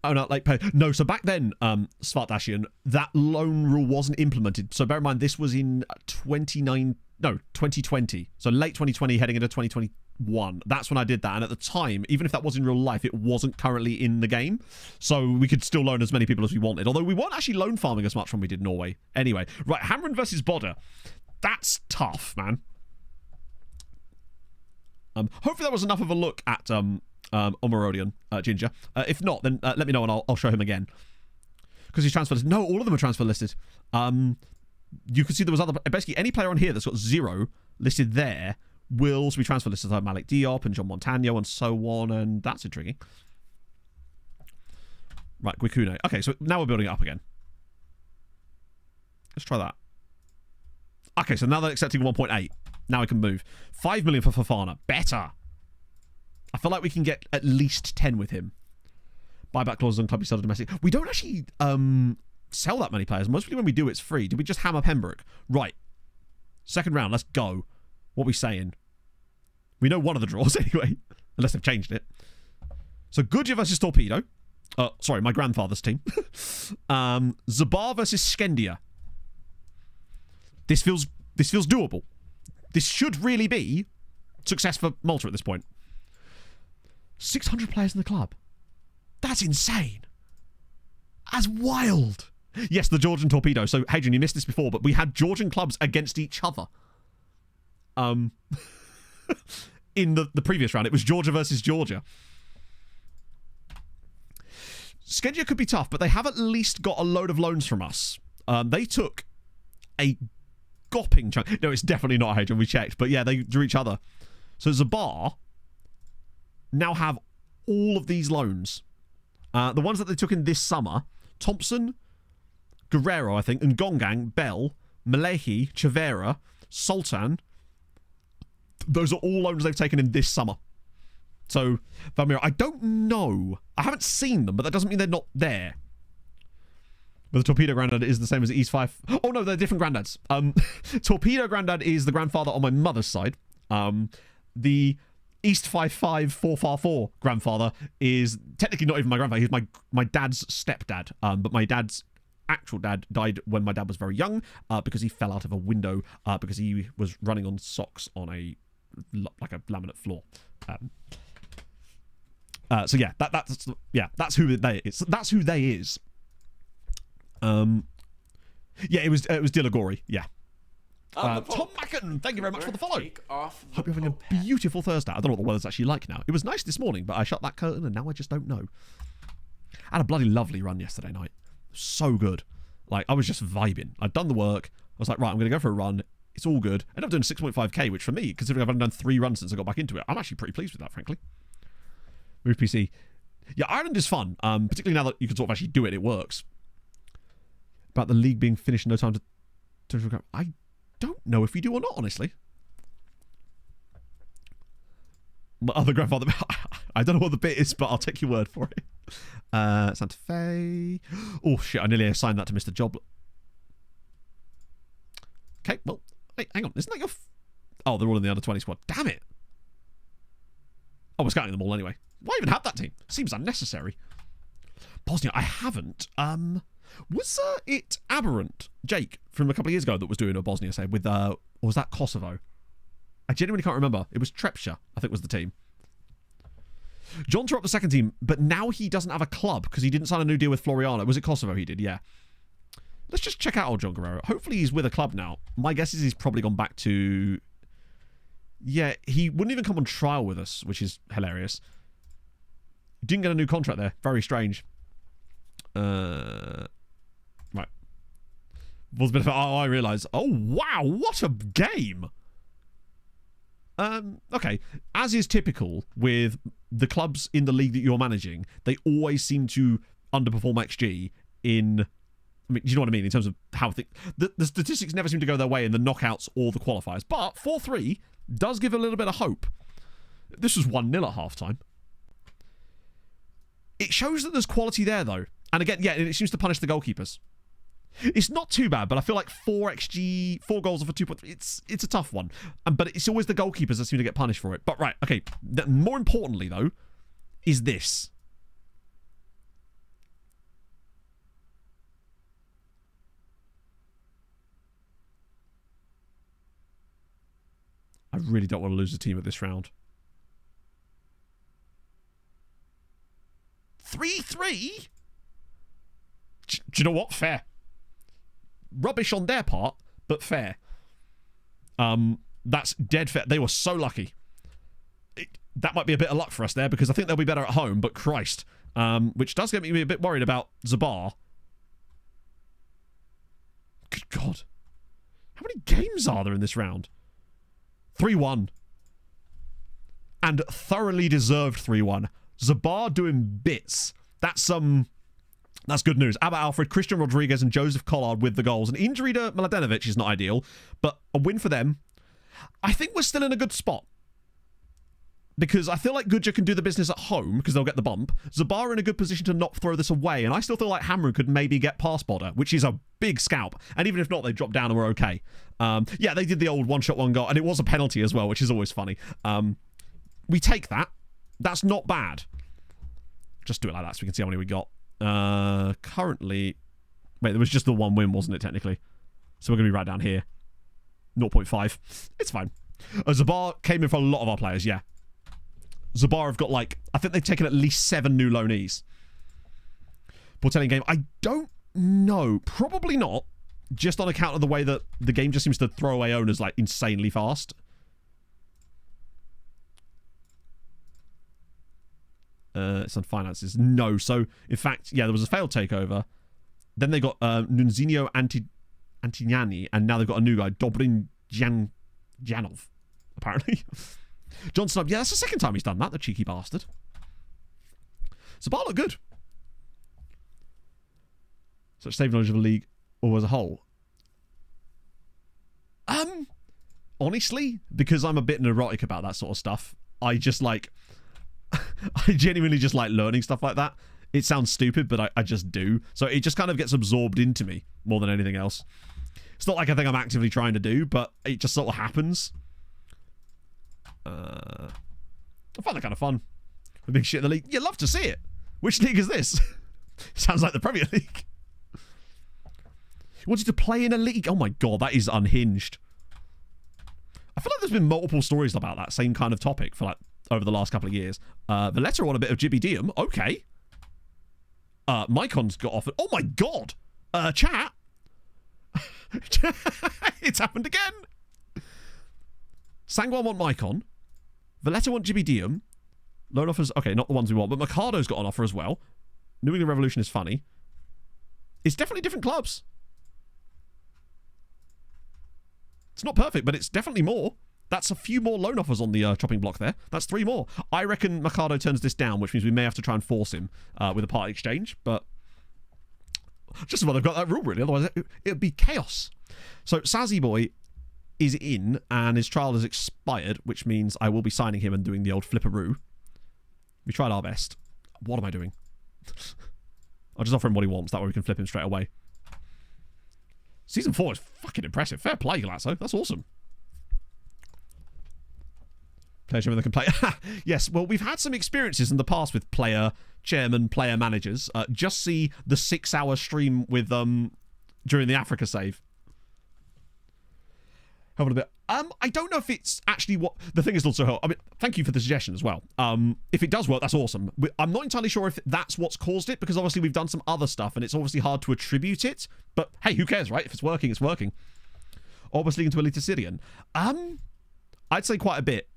Oh, no, like, no, so back then, Svartashian, that loan rule wasn't implemented. So bear in mind, this was in 2020. So late 2020, heading into 2021. That's when I did that. And at the time, even if that was in real life, it wasn't currently in the game. So we could still loan as many people as we wanted. Although we weren't actually loan farming as much when we did Norway. Anyway, right, Hamren versus Bodder. That's tough, man. Hopefully that was enough of a look at Omarodian, Ginger. If not, then let me know and I'll show him again. Because he's transfer listed. No, all of them are transfer listed. You can see there was other... Basically, any player on here that's got 0 listed there will also be transfer listed. Like Malik Diop and John Montano and so on. And that's intriguing. Right, Guikune. Okay, so now we're building it up again. Let's try that. Okay, so now they're accepting 1.8. Now we can move. 5 million for Fofana. Better. I feel like we can get at least 10 with him. Buyback clauses on club sell domestic. We don't actually sell that many players. Mostly when we do, it's free. Did we just hammer Pembroke? Right. Second round. Let's go. What are we saying? We know one of the draws anyway. Unless they've changed it. So Gudja versus Torpedo. Sorry, my grandfather's team. Zabar versus Skendia. This feels doable. This should really be success for Malta at this point. 600 players in the club. That's insane. That's wild. Yes, the Georgian Torpedo. So, Hadrian, you missed this before, but we had Georgian clubs against each other. In the previous round, it was Georgia versus Georgia. Skendia could be tough, but they have at least got a load of loans from us. They took a gopping chunk. No, it's definitely not Hadrian. We checked. But yeah, they drew each other. So, Zabar now have all of these loans. The ones that they took in this summer. Thompson, Guerrero, I think, and Gongang, Bell, Malehi, Chavera, Sultan. Those are all loans they've taken in this summer. So, Valmira, I don't know. I haven't seen them, but that doesn't mean they're not there. But the Torpedo Grandad is the same as the East 5. Oh, no, they're different granddads. Torpedo Grandad is the grandfather on my mother's side. The East 55454 grandfather is technically not even my grandfather. He's my dad's stepdad. But my dad's actual dad died when my dad was very young because he fell out of a window because he was running on socks on a laminate floor. So yeah, that's who they is. That's who they is. Yeah, it was Dilagori. Yeah. Tom Macken, thank you very much for the follow. Hope you're having a beautiful Thursday. I don't know what the weather's actually like now. It was nice this morning, but I shut that curtain and now I just don't know. I had a bloody lovely run yesterday night. So good. Like, I was just vibing. I'd done the work. I was like, right, I'm going to go for a run. It's all good. I ended up doing 6.5k, which for me, considering I've only done 3 runs since I got back into it, I'm actually pretty pleased with that, frankly. Move PC. Yeah, Ireland is fun, particularly now that you can sort of actually do it. It works. About the league being finished in no time to I don't know if you do or not, honestly. My other grandfather, I don't know what the bit is, but I'll take your word for it. Santa Fe. Oh shit! I nearly assigned that to Mr. Job. Okay, well, hey, hang on. Isn't that your? Oh, they're all in the under 20 squad. Damn it! Oh, we're scouting them all anyway. Why even have that team? Seems unnecessary. Bosnia, I haven't. Was it Aberrant Jake from a couple of years ago that was doing a Bosnia save with or was that Kosovo? I genuinely can't remember. It was Trepsha, I think was the team. John tore up the second team, but now he doesn't have a club because he didn't sign a new deal with Floriana. Was it Kosovo he did? Yeah. Let's just check out old John Guerrero. Hopefully he's with a club now. My guess is he's probably gone back to... Yeah, he wouldn't even come on trial with us, which is hilarious. Didn't get a new contract there. Very strange. Right. Was a bit of I realise. Oh, wow. What a game. Okay. As is typical with the clubs in the league that you're managing, they always seem to underperform XG in... I mean, do you know what I mean? In terms of how... The statistics never seem to go their way in the knockouts or the qualifiers. But 4-3 does give a little bit of hope. This was 1-0 at halftime. It shows that there's quality there, though. And again, yeah, it seems to punish the goalkeepers. It's not too bad, but I feel like 4 goals for 2.3. It's a tough one. But it's always the goalkeepers that seem to get punished for it. But right, okay. More importantly, though, is this. I really don't want to lose the team at this round. 3-3? Do you know what? Fair. Rubbish on their part, but fair. That's dead fair. They were so lucky. That might be a bit of luck for us there because I think they'll be better at home, but Christ. Which does get me a bit worried about Zabar. Good God. How many games are there in this round? 3-1. And thoroughly deserved 3-1. Zabar doing bits. That's good news. Abba Alfred, Christian Rodriguez, and Joseph Collard with the goals. An injury to Mladenovic is not ideal, but a win for them. I think we're still in a good spot. Because I feel like Gudja can do the business at home, because they'll get the bump. Zabar are in a good position to not throw this away, and I still feel like Hamrun could maybe get past Bodder, which is a big scalp. And even if not, they drop down and we're okay. Yeah, they did the old one-shot, one goal, and it was a penalty as well, which is always funny. We take that. That's not bad. Just do it like that so we can see how many we got. Currently... Wait, there was just the one win, wasn't it, technically? So we're going to be right down here. 0.5. It's fine. Zabar came in for a lot of our players, yeah. Zabar have got, like... I think they've taken at least 7 new loanees. Portellian game. I don't know. Probably not. Just on account of the way that the game just seems to throw away owners, like, insanely fast. It's on finances. No. So, in fact, yeah, there was a failed takeover. Then they got Nunzinho Antignani, and now they've got a new guy, Dobrin Janov, apparently. John Snob, yeah, that's the second time he's done that, the cheeky bastard. Zabar looked good. Such saving knowledge of the league or as a whole. Honestly, because I'm a bit neurotic about that sort of stuff, I just like... I genuinely just like learning stuff like that. It sounds stupid, but I just do. So it just kind of gets absorbed into me more than anything else. It's not like a thing I'm actively trying to do, but it just sort of happens. I find that kind of fun. The big shit in the league. You love to see it. Which league is this? Sounds like the Premier League. He wanted to play in a league. Oh my god, that is unhinged. I feel like there's been multiple stories about that same kind of topic for like over the last couple of years. Valletta on a bit of Jibby Diem. Okay. Mycon's got offered. Oh my god. Chat. It's happened again. Sangwan want Mycon. Valletta want Jibby Diem. Loan offers. Okay, not the ones we want, but Mercado's got an offer as well. New England Revolution is funny. It's definitely different clubs. It's not perfect, but it's definitely more. That's a few more loan offers on the chopping block there. That's 3 more. I reckon Mercado turns this down, which means we may have to try and force him with a part exchange, but just as well they've got that rule, really. Otherwise, it would be chaos. So, Sazzy Boy is in, and his trial has expired, which means I will be signing him and doing the old flipperoo. We tried our best. What am I doing? I'll just offer him what he wants. That way we can flip him straight away. Season 4 is fucking impressive. Fair play, Glasgow. That's awesome. Player chairman that can play. Yes, well, we've had some experiences in the past with player chairman, player managers. Just see the 6-hour stream with during the Africa save. Hold on a bit. I don't know if it's actually what the thing is. Also, I mean, thank you for the suggestion as well. If it does work, that's awesome. I'm not entirely sure if that's what's caused it, because obviously we've done some other stuff and it's obviously hard to attribute it. But hey, who cares, right? If it's working, it's working. Obviously into Elite Syrian. I'd say quite a bit.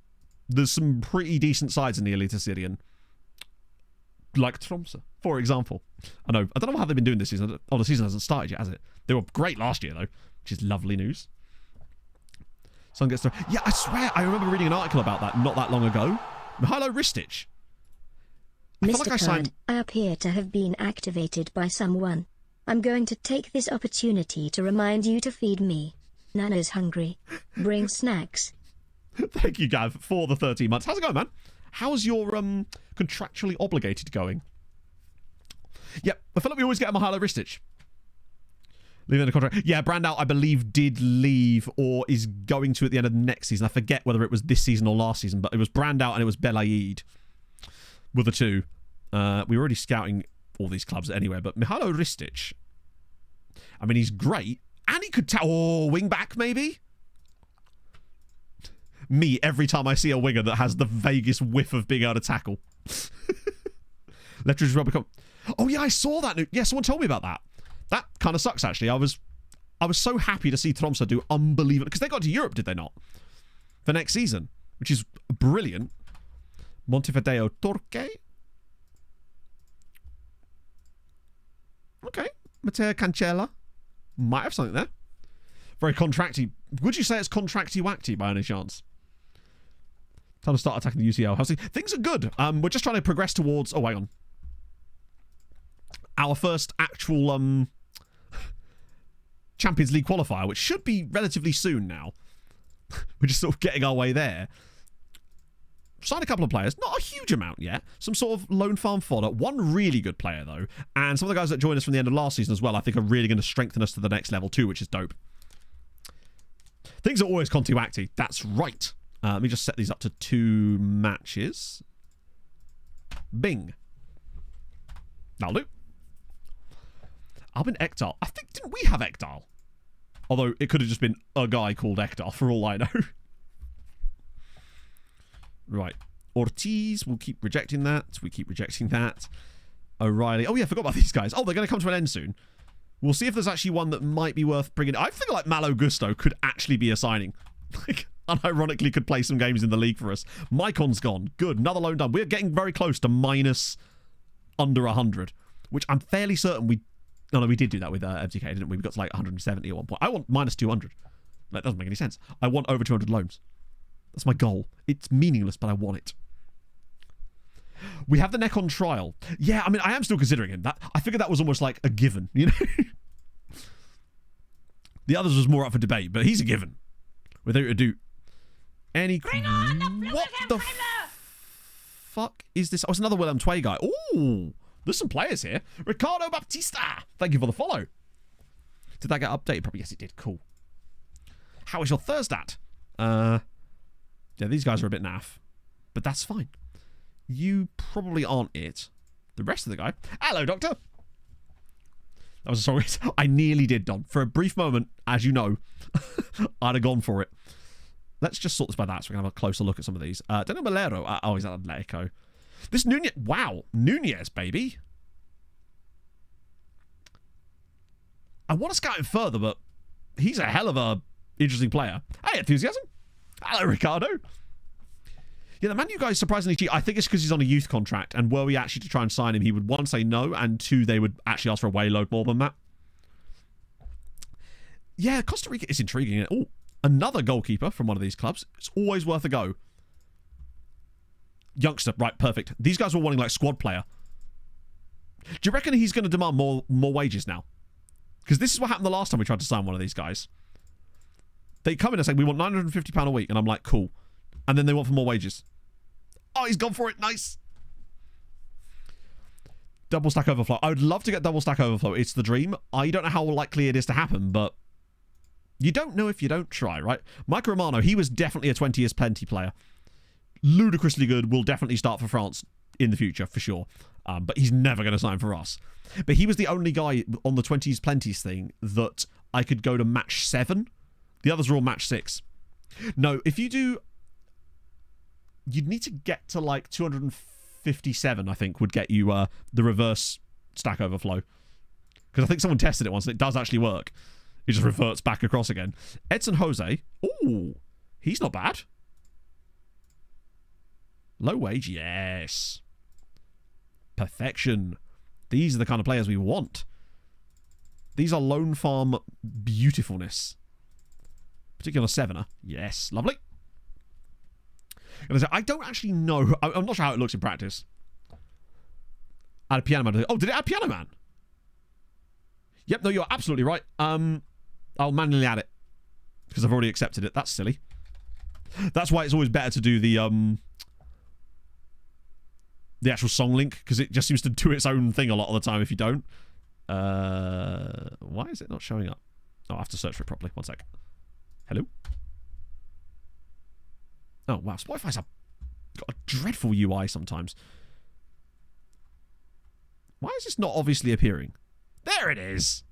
There's some pretty decent sides in the Elite Syrian, like Tromsø, for example. I know. I don't know how they've been doing this season. Oh, the season hasn't started yet, has it? They were great last year though, which is lovely news. Sun gets through. Yeah, I swear, I remember reading an article about that not that long ago. Mihajlo Ristic. Mr. I appear to have been activated by someone. I'm going to take this opportunity to remind you to feed me. Nana's hungry. Bring snacks. Thank you, Gav, for the 13 months. How's it going, man? How's your contractually obligated going? Yep, I feel like we always get a Mihajlo Ristic. Leaving the contract. Yeah, Brandout, I believe, did leave or is going to at the end of next season. I forget whether it was this season or last season, but it was Brandout and it was Belaid were the two. We were already scouting all these clubs anyway, but Mihajlo Ristic, I mean, he's great. And he could wing back, maybe? Me, every time I see a winger that has the vaguest whiff of being able to tackle. Letridge Rubicon. Oh, yeah, I saw that. Yeah, someone told me about that. That kind of sucks, actually. I was so happy to see Tromsø do unbelievable, because they got to Europe, did they not? For next season, which is brilliant. Montevideo Torque. Okay. Matteo Cancella. Might have something there. Very contracty. Would you say it's contracty-wacty by any chance? Time to start attacking the UCL. How's things are good. We're just trying to progress towards... Oh, hang on. Our first actual Champions League qualifier, which should be relatively soon now. We're just sort of getting our way there. Signed a couple of players. Not a huge amount yet. Some sort of loan farm fodder. One really good player, though. And some of the guys that joined us from the end of last season as well, I think are really going to strengthen us to the next level too, which is dope. Things are always conti-wacty. That's right. Let me just set these up to 2 matches. Bing. That'll do. Albin Ekdal. I think, didn't we have Ekdal? Although it could have just been a guy called Ekdal, for all I know. Right. Ortiz, we'll keep rejecting that. We keep rejecting that. O'Reilly. Oh, yeah, I forgot about these guys. Oh, they're going to come to an end soon. We'll see if there's actually one that might be worth bringing. I think like Malo Gusto could actually be a signing. Like, unironically could play some games in the league for us. Mycon's gone. Good. Another loan done. We're getting very close to minus under 100, which I'm fairly certain we... No, we did do that with FTK, didn't we? We got to like 170 at one point. I want minus 200. That doesn't make any sense. I want over 200 loans. That's my goal. It's meaningless, but I want it. We have the neck on trial. Yeah, I mean, I am still considering him. I figured that was almost like a given, you know? The others was more up for debate, but he's a given. Without ado, any... What the fuck is this? Oh, it's another Willem Tway guy. Ooh, there's some players here. Ricardo Baptista. Thank you for the follow. Did that get updated? Probably yes, it did. Cool. How is your Thursday? Yeah, these guys are a bit naff, but that's fine. You probably aren't it. The rest of the guy. Hello, Doctor. That was a song. I nearly did, Don. For a brief moment, as you know, I'd have gone for it. Let's just sort this by that so we can have a closer look at some of these. Daniel Malero. Oh, he's at Atletico. This Nunez. Wow. Nunez, baby. I want to scout him further, but he's a hell of a interesting player. Hey, Enthusiasm. Hello, Ricardo. Yeah, the Man U guy is surprisingly cheap. I think it's because he's on a youth contract, and were we actually to try and sign him, he would, one, say no, and two, they would actually ask for a way load more than that. Yeah, Costa Rica is intriguing. Oh, another goalkeeper from one of these clubs. It's always worth a go. Youngster, right, perfect. These guys were wanting, like, squad player. Do you reckon he's going to demand more wages now? Because this is what happened the last time we tried to sign one of these guys. They come in and say, we want £950 a week, and I'm like, cool. And then they want for more wages. Oh, he's gone for it. Nice. Double stack overflow. I would love to get double stack overflow. It's the dream. I don't know how likely it is to happen, but you don't know if you don't try, right? Mike Romano, he was definitely a 20 years plenty player. Ludicrously good. Will definitely start for France in the future, for sure. But he's never going to sign for us. But he was the only guy on the 20s plenties thing that I could go to match 7. The others are all match 6. No, if you do... You'd need to get to like 257, I think, would get you the reverse stack overflow. Because I think someone tested it once and it does actually work. It just reverts back across again. Edson Jose. Ooh, he's not bad. Low wage, yes. Perfection. These are the kind of players we want. These are Lone Farm beautifulness. Particular 7er. Yes, lovely. I don't actually know. I'm not sure how it looks in practice. Add a Piano Man. Oh, did it add Piano Man? Yep, no, you're absolutely right. I'll manually add it. Because I've already accepted it. That's silly. That's why it's always better to do the actual song link. Because it just seems to do its own thing a lot of the time if you don't. Why is it not showing up? Oh, I have to search for it properly. One sec. Hello? Oh, wow. Spotify's got a dreadful UI sometimes. Why is this not obviously appearing? There it is.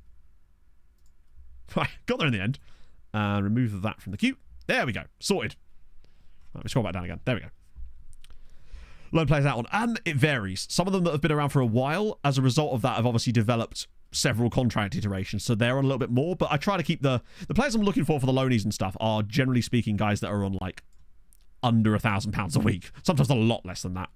Right, got there in the end. Remove that from the queue. There we go. Sorted. Right, we scroll back down again. There we go. Loan players that one. It varies. Some of them that have been around for a while, as a result of that, have obviously developed several contract iterations, so they're on a little bit more, but I try to keep the players I'm looking for the loanies and stuff are, generally speaking, guys that are on, like, under £1,000 a week. Sometimes a lot less than that.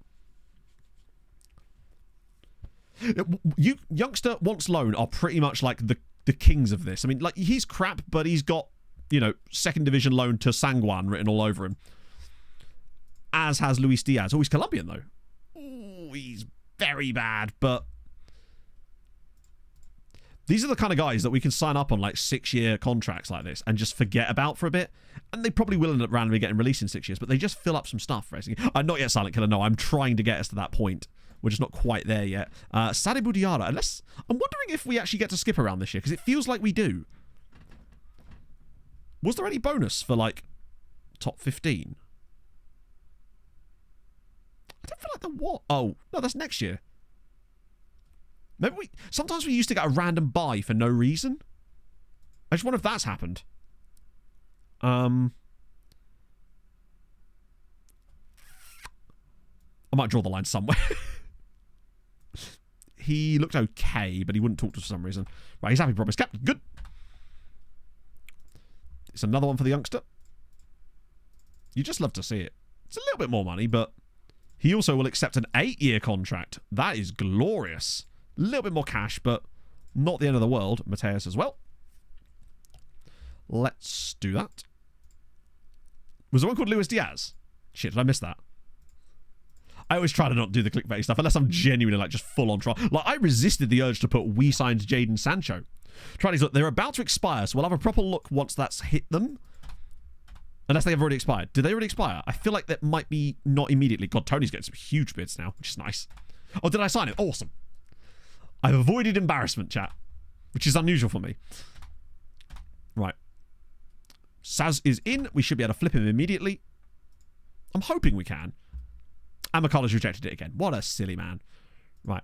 You youngster wants loan are pretty much like the kings of this. I mean, like, he's crap, but he's got, you know, second division loan to Sanguan written all over him. As has Luis Diaz. Oh, he's Colombian though. Oh, he's very bad, but these are the kind of guys that we can sign up on like 6-year contracts like this and just forget about for a bit. And they probably will end up randomly getting released in 6 years, but they just fill up some stuff. I'm not yet Silent Killer. No, I'm trying to get us to that point. We're just not quite there yet. Sadibou Diarra. Unless, I'm wondering if we actually get to skip around this year, because it feels like we do. Was there any bonus for like top 15? I don't feel like there was. Oh, no, that's next year. Maybe sometimes we used to get a random buy for no reason. I just wonder if that's happened. I might draw the line somewhere. He looked okay, but he wouldn't talk to us for some reason. Right, he's happy promise. Captain, good. It's another one for the youngster. You just love to see it. It's a little bit more money, but he also will accept an 8-year contract. That is glorious. A little bit more cash, but not the end of the world. Mateus as well. Let's do that. Was there one called Luis Diaz? Shit, did I miss that? I always try to not do the clickbait stuff unless I'm genuinely like just full on trial. Like, I resisted the urge to put "we signed Jadon Sancho." Try these. Look, they're about to expire, so we'll have a proper look once that's hit them. Unless they have already expired. Did they already expire? I feel like that might be not immediately. God, Tony's getting some huge bids now, which is nice. Oh, did I sign it? Awesome. I've avoided embarrassment, chat, which is unusual for me. Right. Saz is in. We should be able to flip him immediately. I'm hoping we can. And McCullough's rejected it again. What a silly man. Right.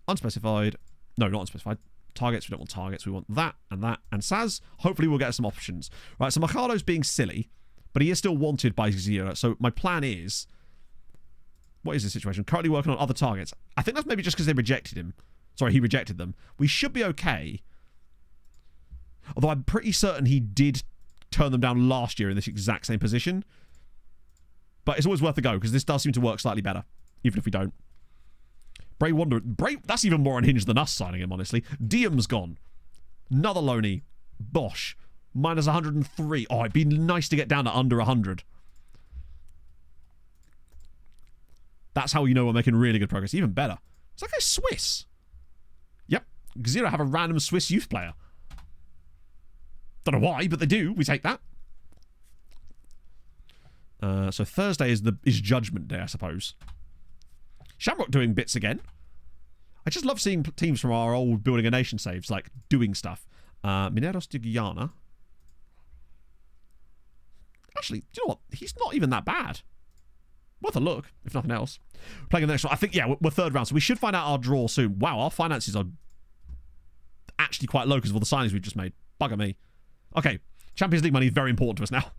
Unspecified. No, not unspecified. Targets. We don't want targets. We want that and that. And Saz, hopefully we'll get some options. Right, so Mikhail's being silly, but he is still wanted by Zero. So my plan is... What is the situation? Currently working on other targets. I think that's maybe just because they rejected him. Sorry, he rejected them. We should be okay. Although I'm pretty certain he did turn them down last year in this exact same position. But it's always worth a go, because this does seem to work slightly better, even if we don't. Bray Wanderer. Bray, that's even more unhinged than us signing him, honestly. Diem's gone. Another loanee. Bosch. Minus 103. Oh, it'd be nice to get down to under 100. That's how you know we're making really good progress. Even better. Is that guy Swiss? Yep. Zero have a random Swiss youth player. Don't know why, but they do. We take that. So Thursday is Judgment Day, I suppose. Shamrock doing bits again. I just love seeing teams from our old Building a Nation saves, like, doing stuff. Mineros de Guyana. Actually, do you know what? He's not even that bad. Worth a look, if nothing else. Playing the next one. I think, yeah, we're third round, so we should find out our draw soon. Wow, our finances are actually quite low because of all the signings we've just made. Bugger me. Okay, Champions League money is very important to us now.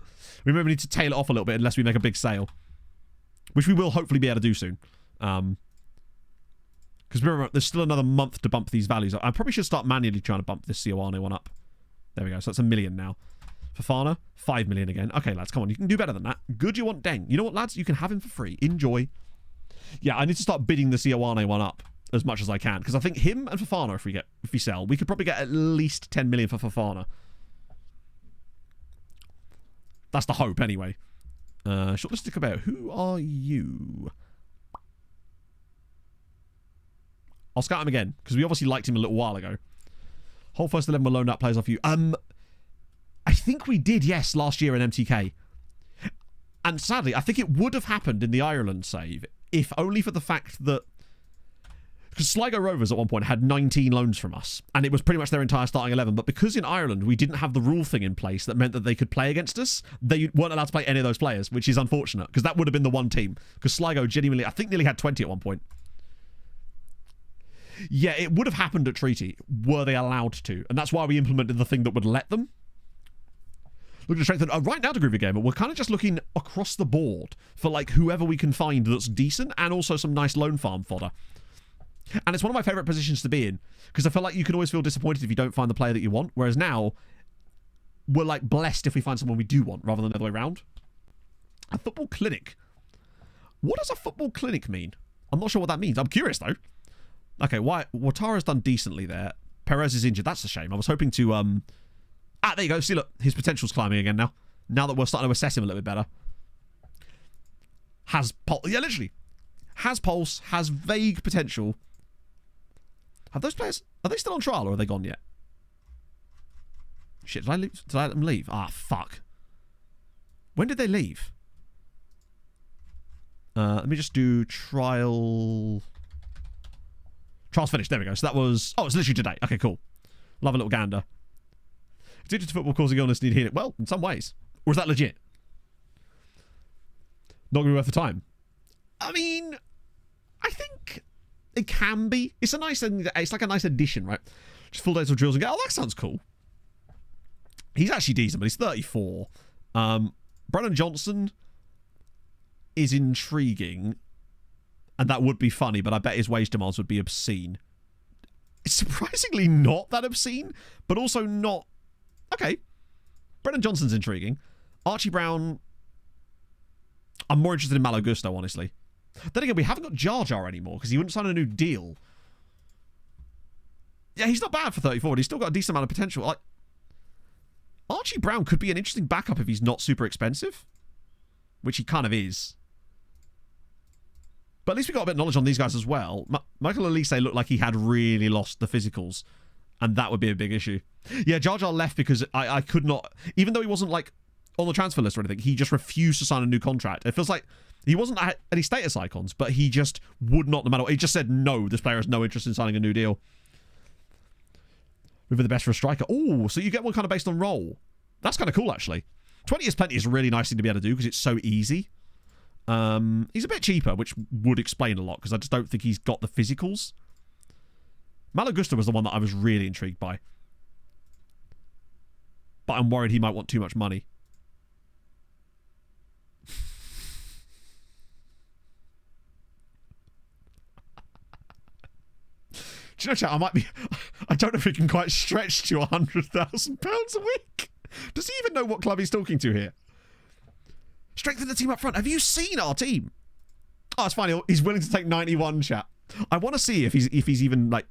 We maybe need to tail it off a little bit unless we make a big sale. Which we will hopefully be able to do soon. Because remember, there's still another month to bump these values up. I probably should start manually trying to bump this Ioane one up. There we go. So that's 1 million now. Fofana, 5 million again. Okay, lads, come on. You can do better than that. Good you want Deng. You know what, lads? You can have him for free. Enjoy. Yeah, I need to start bidding the Ioane one up as much as I can. Because I think him and Fofana, if we sell, we could probably get at least 10 million for Fofana. That's the hope, anyway. Shortlistic about. Who are you? I'll scout him again, because we obviously liked him a little while ago. Whole first 11 were loaned out players off you. I think we did, yes, last year in MTK. And sadly, I think it would have happened in the Ireland save, if only for the fact that... Because Sligo Rovers at one point had 19 loans from us, and it was pretty much their entire starting 11, but because in Ireland we didn't have the rule thing in place that meant that they could play against us, they weren't allowed to play any of those players, which is unfortunate, because that would have been the one team. Because Sligo genuinely, I think, nearly had 20 at one point. Yeah, it would have happened at Treaty, were they allowed to, and that's why we implemented the thing that would let them. Looking to strengthen right now to Groovy Gamer, we're kind of just looking across the board for like whoever we can find that's decent, and also some nice loan farm fodder. And it's one of my favourite positions to be in, because I feel like you can always feel disappointed if you don't find the player that you want, whereas now we're like blessed if we find someone we do want rather than the other way around. A football clinic. What does a football clinic mean? I'm not sure what that means. I'm curious though. Okay, Watara's done decently there. Perez is injured. That's a shame. I was hoping to... there you go. See, look. His potential's climbing again now. Now that we're starting to assess him a little bit better. Has pulse. Yeah, literally. Has pulse. Has vague potential. Have those players... Are they still on trial or are they gone yet? Shit, did I let them leave? Ah, fuck. When did they leave? Let me just do trial... Trial's finished. There we go. So that was... Oh, it's literally today. Okay, cool. Love a little gander. Due to football causing illness, need healing. Well, in some ways. Or is that legit? Not going to be worth the time. I mean, I think it can be. It's a nice... It's like a nice addition, right? Just full days of drills and go, oh, that sounds cool. He's actually decent, but he's 34. Brennan Johnson is intriguing. And that would be funny, but I bet his wage demands would be obscene. It's surprisingly not that obscene, but also not... Okay. Brennan Johnson's intriguing. Archie Brown... I'm more interested in Malo Gusto, honestly. Then again, we haven't got Jar Jar anymore, because he wouldn't sign a new deal. Yeah, he's not bad for 34, but he's still got a decent amount of potential. Like, Archie Brown could be an interesting backup if he's not super expensive. Which he kind of is. But at least we got a bit of knowledge on these guys as well. Michael Elise looked like he had really lost the physicals. And that would be a big issue. Yeah, Jar Jar left because I could not... Even though he wasn't, like, on the transfer list or anything, he just refused to sign a new contract. It feels like he wasn't at any status icons, but he just would not, no matter what. He just said, no, this player has no interest in signing a new deal. Maybe the best for a striker. Oh, so you get one kind of based on role. That's kind of cool, actually. 20 is plenty is a really nice thing to be able to do because it's so easy. He's a bit cheaper, which would explain a lot, because I just don't think he's got the physicals. Malagusta was the one that I was really intrigued by. But I'm worried he might want too much money. Do you know, chat, I don't know if he can quite stretch to £100,000 a week. Does he even know what club he's talking to here? Strengthen the team up front. Have you seen our team? Oh, it's fine. He's willing to take 91, chat. I want to see if he's even, like...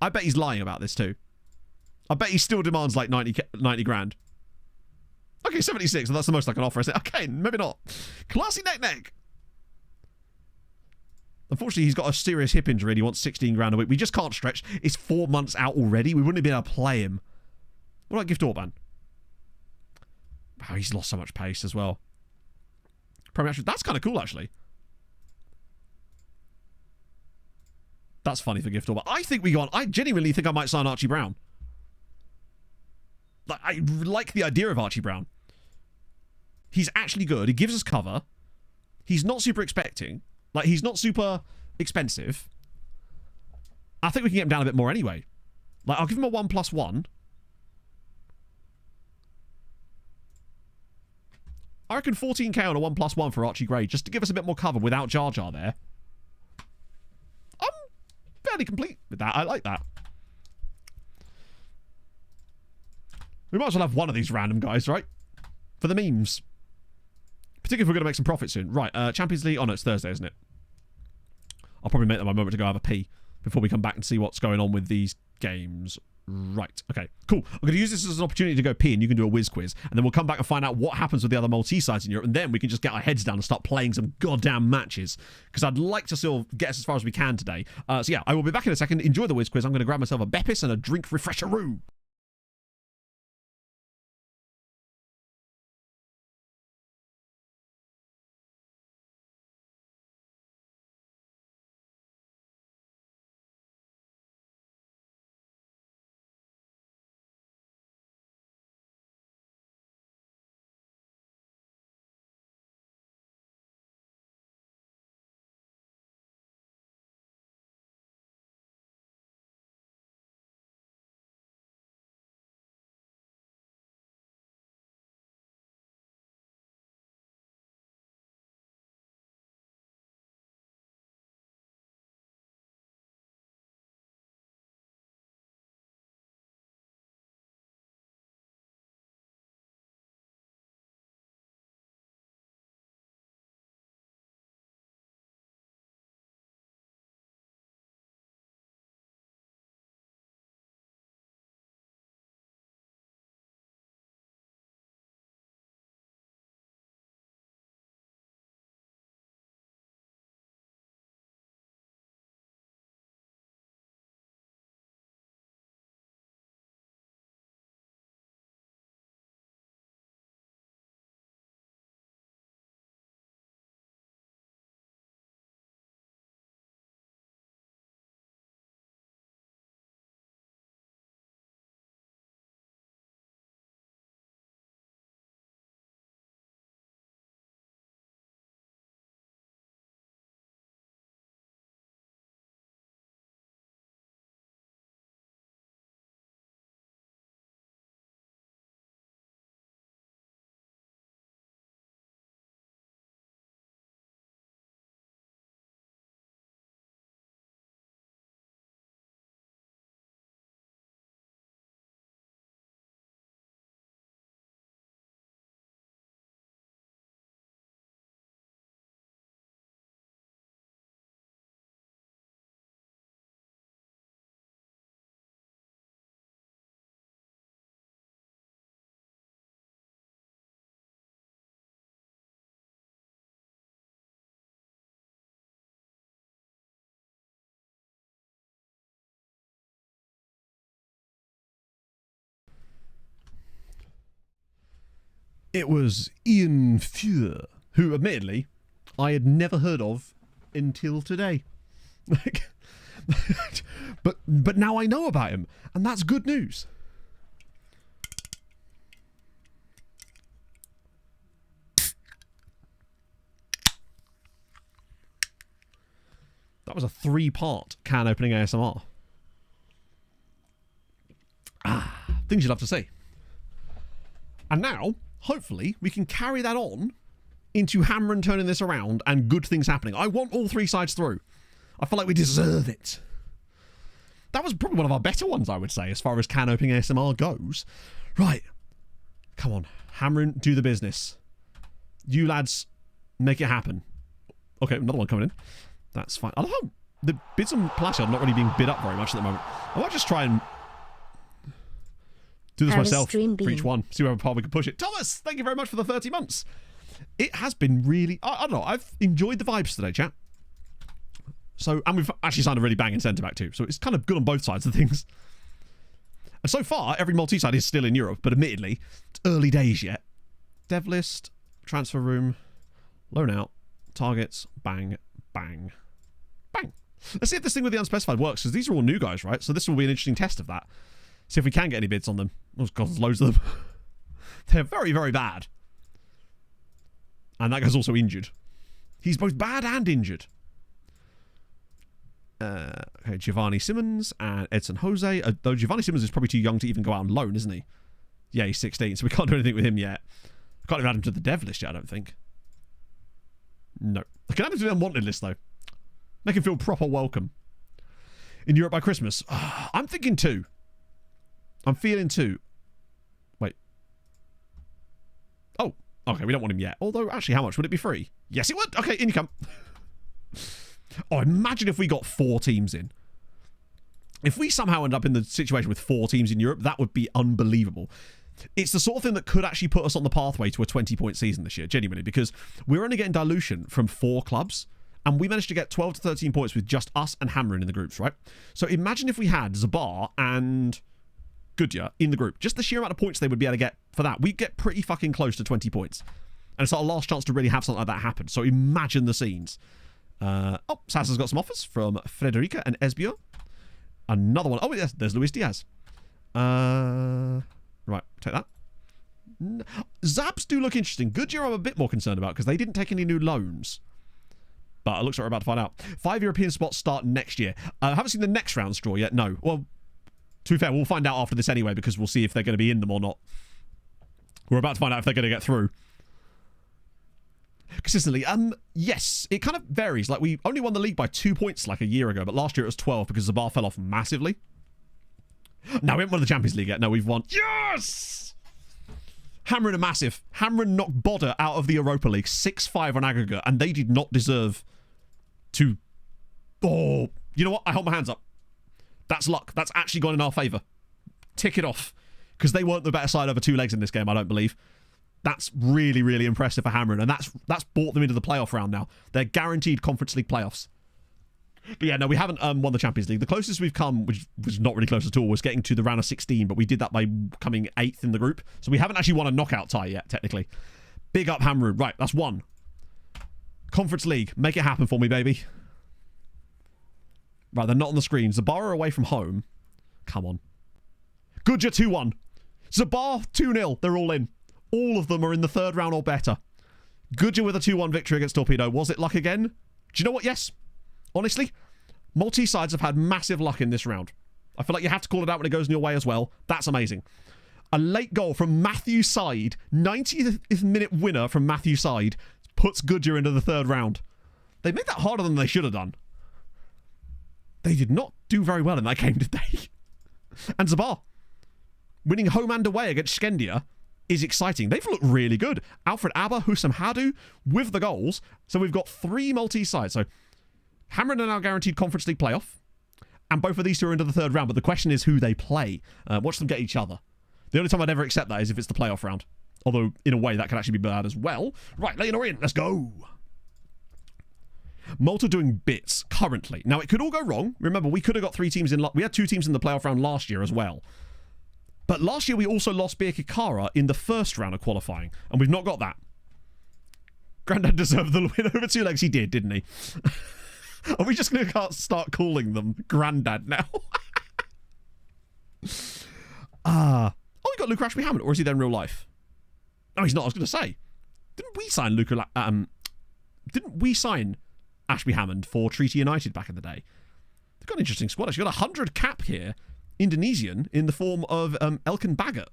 I bet he's lying about this too. I bet he still demands like 90 grand. Okay, 76. Well, that's the most I can offer. I say, okay, maybe not. Classy neck. Unfortunately, he's got a serious hip injury and he wants 16 grand a week. We just can't stretch. It's 4 months out already. We wouldn't have been able to play him. What about Gift Orban? Wow, he's lost so much pace as well. That's kind of cool, actually. That's funny for Gift Orban. I genuinely think I might sign Archie Brown. Like, I like the idea of Archie Brown. He's actually good. He gives us cover. He's not super expecting. Like, he's not super expensive. I think we can get him down a bit more anyway. Like, I'll give him a 1+1. I reckon 14k on a 1+1 for Archie Gray, just to give us a bit more cover without Jar Jar there. I'm fairly complete with that. I like that. We might as well have one of these random guys, right? For the memes. Particularly if we're going to make some profit soon. Right, Champions League. Oh, no, it's Thursday, isn't it? I'll probably make that my moment to go have a pee before we come back and see what's going on with these games. Right, okay, cool. I'm going to use this as an opportunity to go pee, and you can do a whiz quiz, and then we'll come back and find out what happens with the other Maltese sides in Europe, and then we can just get our heads down and start playing some goddamn matches, because I'd like to still get us as far as we can today. So yeah, I will be back in a second. Enjoy the whiz quiz. I'm going to grab myself a Beppis and a drink refresheroo. It was Ian Feur, who, admittedly, I had never heard of until today. but now I know about him, and that's good news. was a 3-part can opening ASMR. Things you'd love to see. And now, hopefully, we can carry that on into Hamron turning this around and good things happening. I want all 3 sides through. I feel like we deserve it. That was probably one of our better ones, I would say, as far as can opening ASMR goes. Right. Come on. Hamron, do the business. You lads, make it happen. Okay, another one coming in. That's fine. I love how the bids on Palacio are not really being bid up very much at the moment. I might just try and do this myself for each one. See whether part we can push it. Thomas, thank you very much for the 30 months. It has been really... I don't know. I've enjoyed the vibes today, chat. So, and we've actually signed a really banging centre-back too. So it's kind of good on both sides of things. And so far, every Maltese side is still in Europe. But admittedly, it's early days yet. Dev list, transfer room, loan out, targets, bang, bang, bang. Let's see if this thing with the unspecified works. Because these are all new guys, right? So this will be an interesting test of that. See if we can get any bids on them. Oh, God, there's loads of them. They're very, very bad. And that guy's also injured. He's both bad and injured. Okay, Giovanni Simmons and Edson Jose. Though Giovanni Simmons is probably too young to even go out on loan, isn't he? Yeah, he's 16, so we can't do anything with him yet. Can't even add him to the dev list yet, I don't think. No. I can add him to the unwanted list, though. Make him feel proper welcome. In Europe by Christmas. I'm thinking 2. I'm feeling 2. Wait. Oh, okay, we don't want him yet. Although, actually, how much? Would it be free? Yes, it would. Okay, in you come. Oh, imagine if we got 4 teams in. If we somehow end up in the situation with 4 teams in Europe, that would be unbelievable. It's the sort of thing that could actually put us on the pathway to a 20-point season this year, genuinely, because we're only getting dilution from 4 clubs, and we managed to get 12 to 13 points with just us and Hamron in the groups, right? So imagine if we had Zabar and Goodyear in the group. Just the sheer amount of points they would be able to get for that. We'd get pretty fucking close to 20 points. And it's our last chance to really have something like that happen. So imagine the scenes. Sassa's got some offers from Frederica and Esbio. Another one. Oh, yes, there's Luis Diaz. Right, take that. Zaps do look interesting. Goodyear I'm a bit more concerned about because they didn't take any new loans. But it looks like we're about to find out. 5 European spots start next year. I haven't seen the next round's draw yet. No. Well, to be fair, we'll find out after this anyway because we'll see if they're going to be in them or not. We're about to find out if they're going to get through. Consistently, yes, it kind of varies. Like, we only won the league by 2 points like a year ago, but last year it was 12 because the bar fell off massively. No, we haven't won the Champions League yet. No, we've won. Yes! Hamron are massive. Hamron knocked Bodder out of the Europa League 6-5 on aggregate, and they did not deserve to... Oh, you know what? I hold my hands up. That's luck. That's actually gone in our favour. Tick it off. Because they weren't the better side over 2 legs in this game, I don't believe. That's really, really impressive for Hamron, and that's brought them into the playoff round now. They're guaranteed Conference League playoffs. But yeah, no, we haven't won the Champions League. The closest we've come, which was not really close at all, was getting to the round of 16, but we did that by coming 8th in the group. So we haven't actually won a knockout tie yet, technically. Big up Hamron. Right, that's 1. Conference League. Make it happen for me, baby. Right, they're not on the screen. Zabar away from home. Come on. Goodyear 2-1. Zabar 2-0. They're all in. All of them are in the 3rd round or better. Goodyear with a 2-1 victory against Torpedo. Was it luck again? Do you know what? Yes. Honestly, Maltese sides have had massive luck in this round. I feel like you have to call it out when it goes in your way as well. That's amazing. A late goal from Matthew Side, 90th minute winner from Matthew Side, puts Goodyear into the 3rd round. They made that harder than they should have done. They did not do very well in that game, did they? And Zabar, winning home and away against Skendia, is exciting. They've looked really good. Alfred Abba, Hussam Hadu with the goals. So we've got 3 Maltese sides. So Hamron are now guaranteed Conference League playoff. And both of these 2 are into the 3rd round. But the question is who they play. Watch them get each other. The only time I'd ever accept that is if it's the playoff round. Although, in a way, that could actually be bad as well. Right, Leonor in. Let's go. Malta doing bits currently. Now, it could all go wrong. Remember, we could have got 3 teams in... We had 2 teams in the playoff round last year as well. But last year, we also lost Birkirkara in the 1st round of qualifying. And we've not got that. Grandad deserved the win over 2 legs. He did, didn't he? Are we just going to start calling them Grandad now? Oh, we got Luke Rashby Hammond. Or is he there in real life? No, he's not. I was going to say. Didn't we sign Luca... didn't we sign Ashby Hammond for Treaty United back in the day. They've got an interesting squad. Actually, got a 100 cap here, Indonesian, in the form of Elkan Baggett,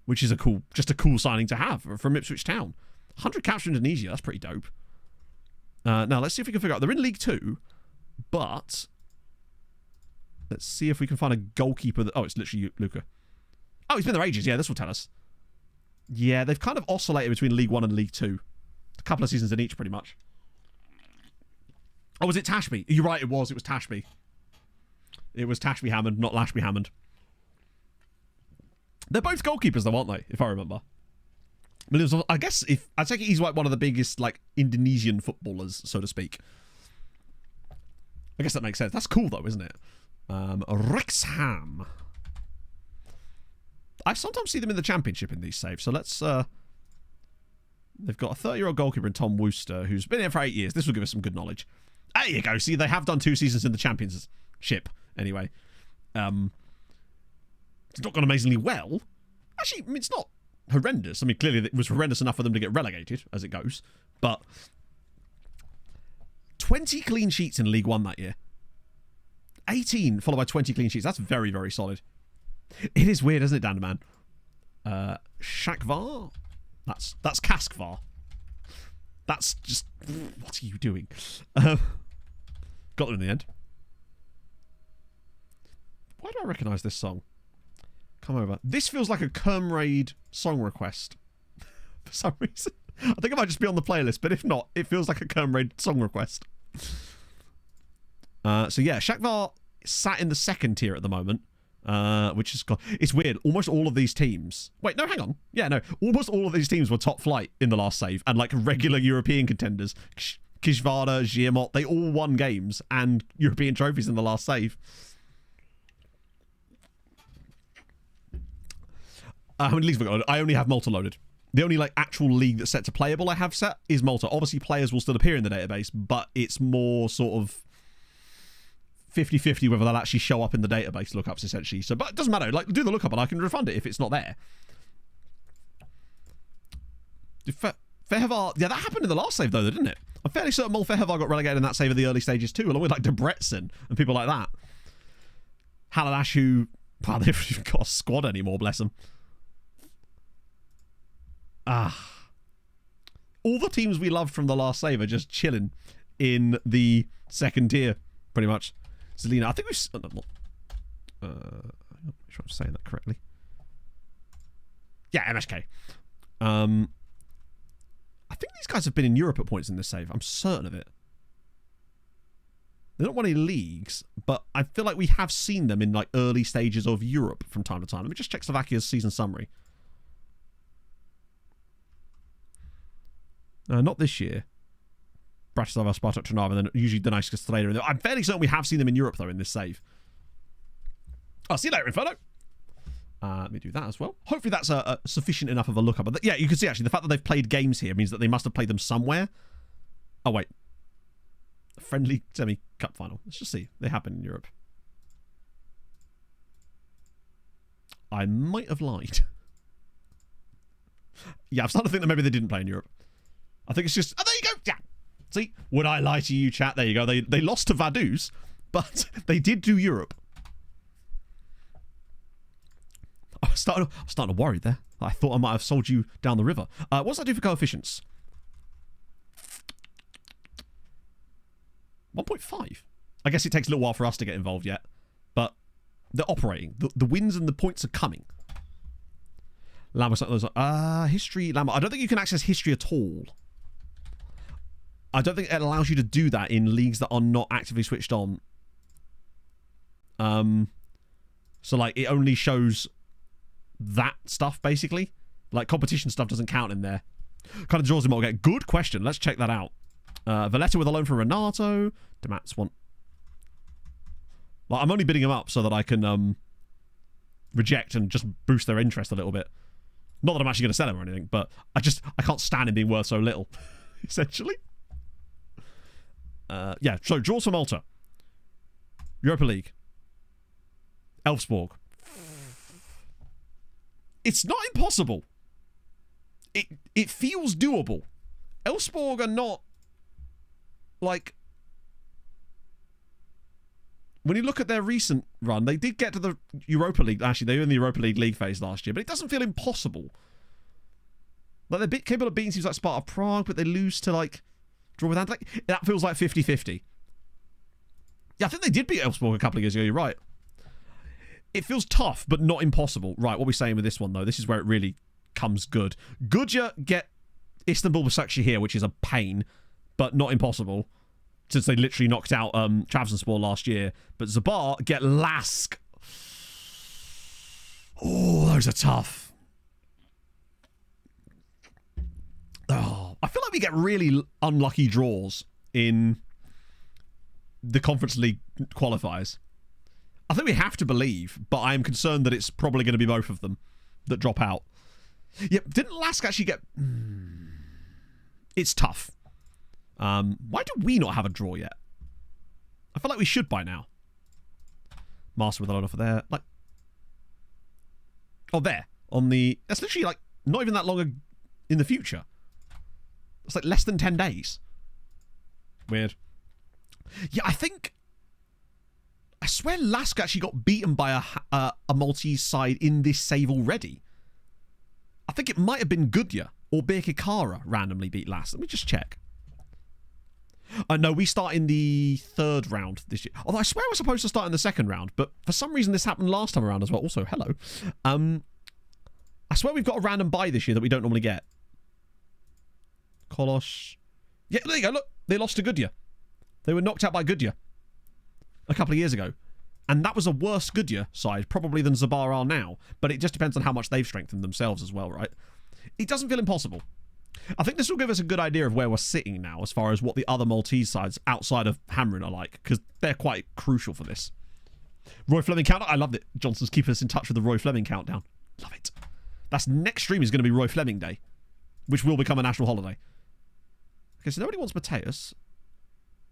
which is just a cool signing to have from Ipswich Town. 100 caps for Indonesia. That's pretty dope. Now, let's see if we can figure out. They're in League 2, but let's see if we can find a goalkeeper. Oh, it's literally Luca. Oh, he's been there ages. Yeah, this will tell us. Yeah, they've kind of oscillated between League 1 and League 2. A couple of seasons in each, pretty much. Oh, was it Tashby? You're right, it was. It was Tashby. It was Tashby Hammond, not Lashby Hammond. They're both goalkeepers, though, aren't they? If I remember. I guess I take it he's like one of the biggest like Indonesian footballers, so to speak. I guess that makes sense. That's cool, though, isn't it? Wrexham. I sometimes see them in the Championship in these saves. So let's. They've got a 30-year-old goalkeeper in Tom Wooster, who's been here for 8 years. This will give us some good knowledge. There you go. See, they have done 2 seasons in the Championship. Anyway, it's not gone amazingly well. Actually, I mean, it's not horrendous. I mean, clearly it was horrendous enough for them to get relegated, as it goes. But 20 clean sheets in League 1 that year. 18 followed by 20 clean sheets. That's very, very solid. It is weird, isn't it, Danderman? Shakvar? That's Kaskvar. That's just... What are you doing? Got them in the end. Why do I recognise this song? Come over. This feels like a Kermraid song request. For some reason. I think it might just be on the playlist, but if not, it feels like a Kermraid song request. So yeah, Shakvar sat in the 2nd tier at the moment. Which is... It's weird. Almost all of these teams... Wait, no, hang on. Yeah, no. Almost all of these teams were top flight in the last save. And like regular European contenders. Kishvarda, Giamot, they all won games and European trophies in the last save. How many leagues have I got? I only have Malta loaded. The only like actual league that's set to playable I have set is Malta. Obviously, players will still appear in the database, but it's more sort of 50-50 whether they'll actually show up in the database lookups, essentially. So, but it doesn't matter. Like, do the lookup and I can refund it if it's not there. Fehevar, yeah, that happened in the last save though, didn't it? I'm fairly certain Mol Fehevar got relegated in that save at the early stages too, along with like Debrecen and people like that. Haladash, who, wow, they haven't even got a squad anymore, bless them. All the teams we loved from the last save are just chilling in the 2nd tier, pretty much. Zelina, I think we've... I'm not sure I'm saying that correctly. Yeah, MSK. I think these guys have been in Europe at points in this save. I'm certain of it. They're not won any leagues, but I feel like we have seen them in like early stages of Europe from time to time. Let me just check Slovakia's season summary. Not this year. Bratislava, Spartak Trnava, and then usually Donetsk, Strela. I'm fairly certain we have seen them in Europe, though, in this save. I'll see you later, Inferno. Let me do that as well. Hopefully that's a sufficient enough of a lookup. But yeah, you can see, actually, the fact that they've played games here means that they must have played them somewhere. Oh, wait. A friendly semi-cup final. Let's just see. They happen in Europe. I might have lied. Yeah, I'm starting to think that maybe they didn't play in Europe. I think it's just... Oh, there you go! Yeah. See? Would I lie to you, chat? There you go. They lost to Vaduz, but they did do Europe. I was starting to worry there. I thought I might have sold you down the river. What's that do for coefficients? 1.5. I guess it takes a little while for us to get involved yet. But they're operating. The wins and the points are coming. History. I don't think you can access history at all. I don't think it allows you to do that in leagues that are not actively switched on. So, like, it only shows that stuff, basically. Like, competition stuff doesn't count in there. Kind of draws him out again. Good question. Let's check that out. Valletta with a loan for Renato. Demats want... Well, I'm only bidding him up so that I can reject and just boost their interest a little bit. Not that I'm actually going to sell him or anything, but I can't stand him being worth so little, essentially. Yeah, so draws for Malta. Europa League. Elfsborg. It's not impossible. It feels doable. Elfsborg are not, like, when you look at their recent run, they did get to the Europa League. Actually, they were in the Europa League phase last year, but it doesn't feel impossible. Like, they're capable of beating teams like Sparta Prague, but they lose to, like, draw with Anderlecht. That feels like 50-50. Yeah, I think they did beat Elfsborg a couple of years ago. You're right. It feels tough, but not impossible. Right, what are we saying with this one, though? This is where it really comes good. Gudja get Istanbul Başakşehir here, which is a pain, but not impossible, since they literally knocked out Trabzonspor last year. But Zabar get Lask. Oh, those are tough. Oh, I feel like we get really unlucky draws in the Conference League qualifiers. I think we have to believe, but I am concerned that it's probably going to be both of them that drop out. Yeah, didn't Lask actually get... It's tough. Why do we not have a draw yet? I feel like we should by now. Master with a load off of there. Like... Oh, there. On the... That's literally, like, not even that long in the future. It's like less than 10 days. Weird. Yeah, I think... I swear Lask actually got beaten by a Maltese side in this save already. I think it might have been Gudja or Birkirkara randomly beat Lask. Let me just check. No, we start in the third round this year. Although I swear we're supposed to start in the second round, but for some reason this happened last time around as well. Also, hello. I swear we've got a random bye this year that we don't normally get. Kolos. Yeah, there you go. Look, they lost to Gudja. They were knocked out by Gudja a couple of years ago. And that was a worse Gudja side, probably, than Zabar are now. But it just depends on how much they've strengthened themselves as well, right? It doesn't feel impossible. I think this will give us a good idea of where we're sitting now as far as what the other Maltese sides outside of Hamrin are like, because they're quite crucial for this. Roy Fleming countdown. I loved it. Johnson's keeping us in touch with the Roy Fleming countdown. Love it. That's next stream is going to be Roy Fleming Day, which will become a national holiday. Okay, so nobody wants Mateus.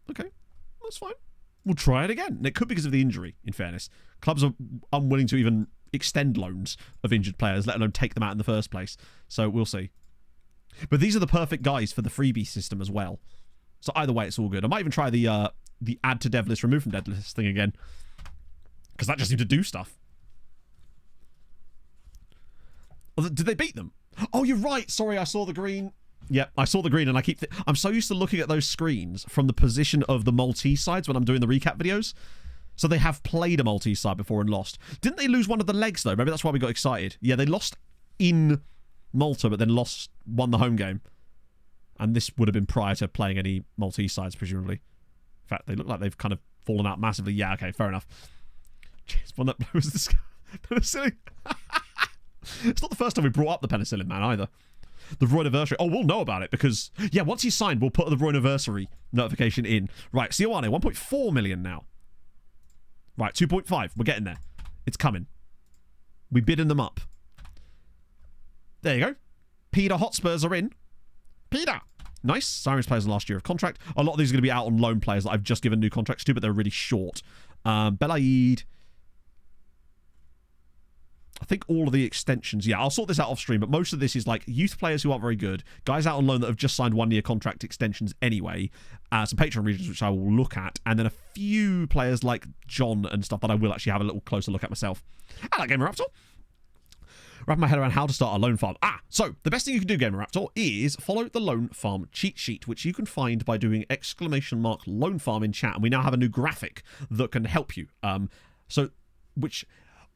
Okay, that's fine. We'll try it again. And it could be because of the injury, in fairness. Clubs are unwilling to even extend loans of injured players, let alone take them out in the first place. So we'll see. But these are the perfect guys for the freebie system as well. So either way, it's all good. I might even try the add to dev list, remove from dev list thing again. Because that just seemed to do stuff. Did they beat them? Oh, you're right. Sorry, I saw the green. Yep, I saw the green, and I keep... I'm so used to looking at those screens from the position of the Maltese sides when I'm doing the recap videos. So they have played a Maltese side before and lost. Didn't they lose one of the legs, though? Maybe that's why we got excited. Yeah, they lost in Malta, but then won the home game. And this would have been prior to playing any Maltese sides, presumably. In fact, they look like they've kind of fallen out massively. Yeah, okay, fair enough. Jeez, one that blows the sky. Penicillin. It's not the first time we brought up the penicillin man, either. The Roy anniversary. Oh, we'll know about it because, yeah, once he's signed, we'll put the Roy anniversary notification in. Right, Sioane, 1.4 million now. Right, 2.5. We're getting there. It's coming. We're bidding them up. There you go. Peter Hotspurs are in. Peter. Nice. Sirens players in last year of contract. A lot of these are going to be out on loan players that I've just given new contracts to, but they're really short. Belaid. I think all of the extensions, yeah, I'll sort this out off stream, but most of this is like youth players who aren't very good, guys out on loan that have just signed 1 year contract extensions anyway, some Patreon regions which I will look at, and then a few players like John and stuff that I will actually have a little closer look at myself. I like Gamer Raptor. Wrap my head around how to start a loan farm. So the best thing you can do, Gamer Raptor, is follow the loan farm cheat sheet, which you can find by doing !loan farm in chat, and we now have a new graphic that can help you.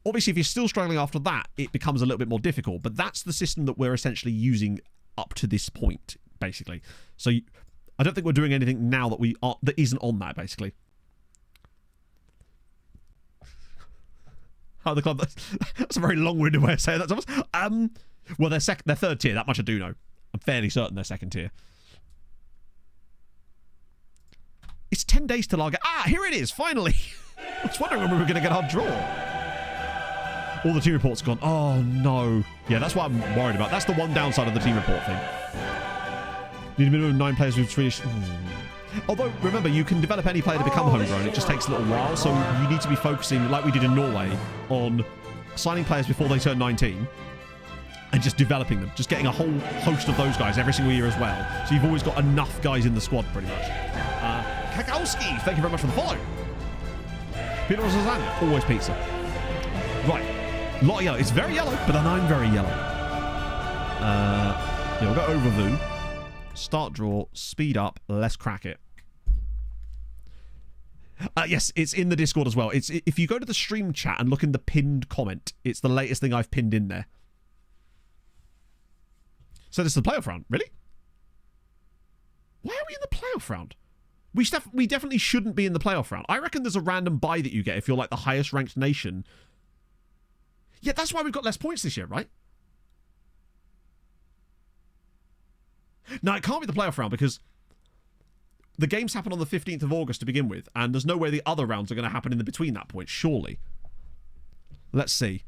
Obviously, if you're still struggling after that, it becomes a little bit more difficult. But that's the system that we're essentially using up to this point, basically. So I don't think we're doing anything now that isn't on that, basically. How the club? That's a very long-winded way of saying that, Thomas. Well, they're third tier. That much I do know. I'm fairly certain they're second tier. It's 10 days till our game. Here it is, finally. I was wondering when we were going to get our draw. All the team reports gone. Oh, no. Yeah, that's what I'm worried about. That's the one downside of the team report thing. Need a minimum of 9 players with Swedish... Although, remember, you can develop any player to become homegrown. It just takes a little while, so you need to be focusing, like we did in Norway, on signing players before they turn 19 and just developing them. Just getting a whole host of those guys every single year as well. So you've always got enough guys in the squad, pretty much. Kakowski, thank you very much for the follow. Peanut butter lasagna. Always pizza. Right. A lot of yellow. It's very yellow, but then I'm very yellow. Yeah, we'll go overview. Start draw. Speed up. Let's crack it. Yes, it's in the Discord as well. It's if you go to the stream chat and look in the pinned comment, it's the latest thing I've pinned in there. So this is the playoff round. Really? Why are we in the playoff round? We definitely shouldn't be in the playoff round. I reckon there's a random bye that you get if you're like the highest ranked nation. Yeah, that's why we've got less points this year, right? No, it can't be the playoff round because the games happen on the 15th of August to begin with, and there's no way the other rounds are going to happen in the between that point, surely. Let's see.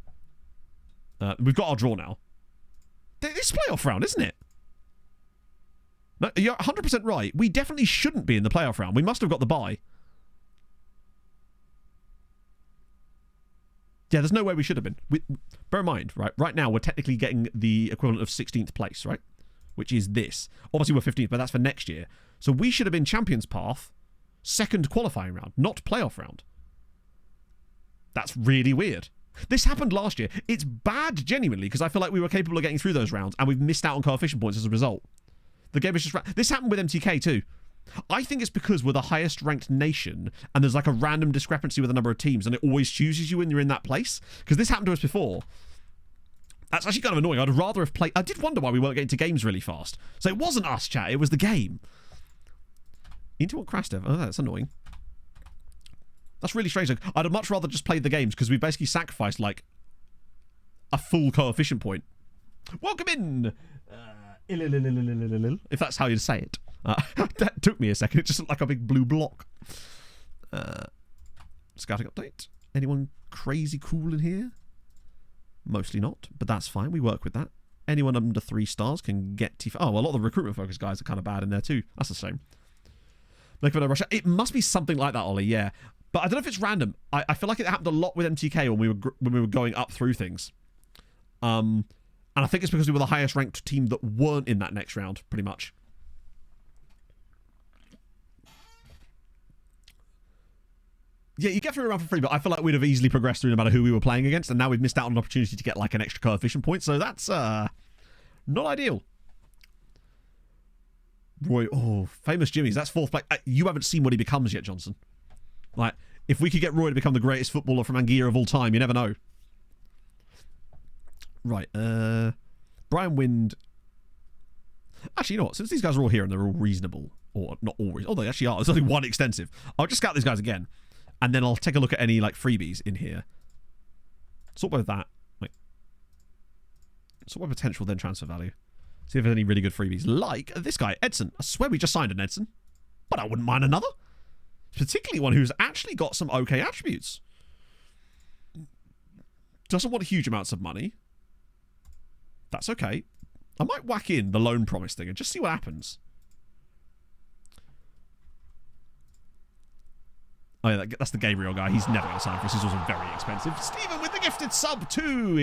We've got our draw now. This playoff round, isn't it? No, you're 100% right. We definitely shouldn't be in the playoff round. We must have got the bye. Yeah, there's no way we should have been. Bear in mind, right now we're technically getting the equivalent of 16th place, right? Which is this. Obviously we're 15th, but that's for next year. So we should have been Champions Path, second qualifying round, not playoff round. That's really weird. This happened last year. It's bad, genuinely, because I feel like we were capable of getting through those rounds, and we've missed out on coefficient points as a result. The game is just... This happened with MTK, too. I think it's because we're the highest ranked nation, and there's like a random discrepancy with a number of teams, and it always chooses you when you're in that place. Because this happened to us before. That's actually kind of annoying. I'd rather have played... I did wonder why we weren't getting to games really fast. So it wasn't us, chat. It was the game. Into what crash dev? Oh, that's annoying. That's really strange. I'd much rather just played the games because we basically sacrificed like a full coefficient point. Welcome in! If that's how you say it. That took me a second. It just looked like a big blue block. Scouting update. Anyone crazy cool in here? Mostly not, but that's fine. We work with that. Anyone under 3 stars can get T... Oh, well, a lot of the recruitment focused guys are kind of bad in there too. That's the same. Make for no Russia. It must be something like that, Ollie, yeah. But I don't know if it's random. I feel like it happened a lot with MTK when we were going up through things. And I think it's because we were the highest ranked team that weren't in that next round, pretty much. Yeah, you get through a round for free, but I feel like we'd have easily progressed through no matter who we were playing against, and now we've missed out on an opportunity to get like an extra coefficient point, so that's not ideal. Roy, oh, famous Jimmy's, that's 4th place. You haven't seen what he becomes yet, Johnson. Like, if we could get Roy to become the greatest footballer from Anguilla of all time, you never know. Right, Brian Wind. Actually, you know what? Since these guys are all here and they're all reasonable, or not all reasonable, they actually are. There's only one extensive. I'll just scout these guys again, and then I'll take a look at any like freebies in here. Sort by that. Wait. Sort by potential, then transfer value. See if there's any really good freebies. Like this guy, Edson. I swear we just signed an Edson, but I wouldn't mind another. Particularly one who's actually got some okay attributes. Doesn't want huge amounts of money. That's okay. I might whack in the loan promise thing and just see what happens. Oh yeah, that's the Gabriel guy. He's never going to sign for us. He's also very expensive. Stephen with the gifted sub too.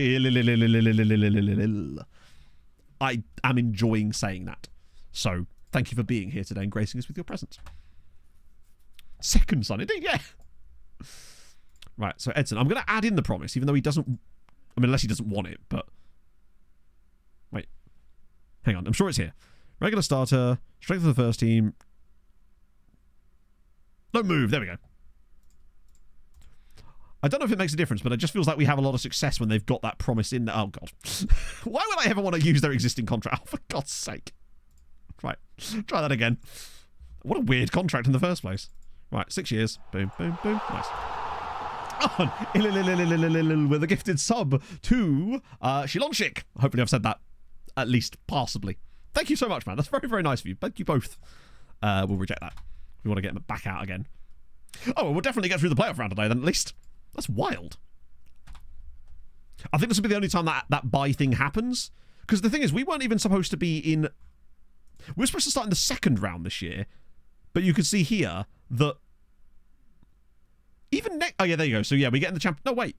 I am enjoying saying that. So, thank you for being here today and gracing us with your presence. Second son, indeed, yeah. Right, so Edson, I'm going to add in the promise, even though he doesn't... I mean, unless he doesn't want it, but... Wait. Hang on, I'm sure it's here. Regular starter, strength of the first team. Don't move, there we go. I don't know if it makes a difference, but it just feels like we have a lot of success when they've got that promise in there. Oh, God. Why would I ever want to use their existing contract? Oh, for God's sake. Right. Try that again. What a weird contract in the first place. Right, 6 years. Boom, boom, boom. Nice. On. With a gifted sub to Shilonshik. Hopefully I've said that at least passably. Thank you so much, man. That's very, very nice of you. Thank you both. We'll reject that. We want to get them back out again. Oh, well, we'll definitely get through the playoff round today then, at least. That's wild. I think this will be the only time that buy thing happens. Because the thing is, we weren't even supposed to be in... We were supposed to start in the second round this year. But you can see here that... Even next... Oh, yeah, there you go. So, yeah, we get in the champ... No, wait.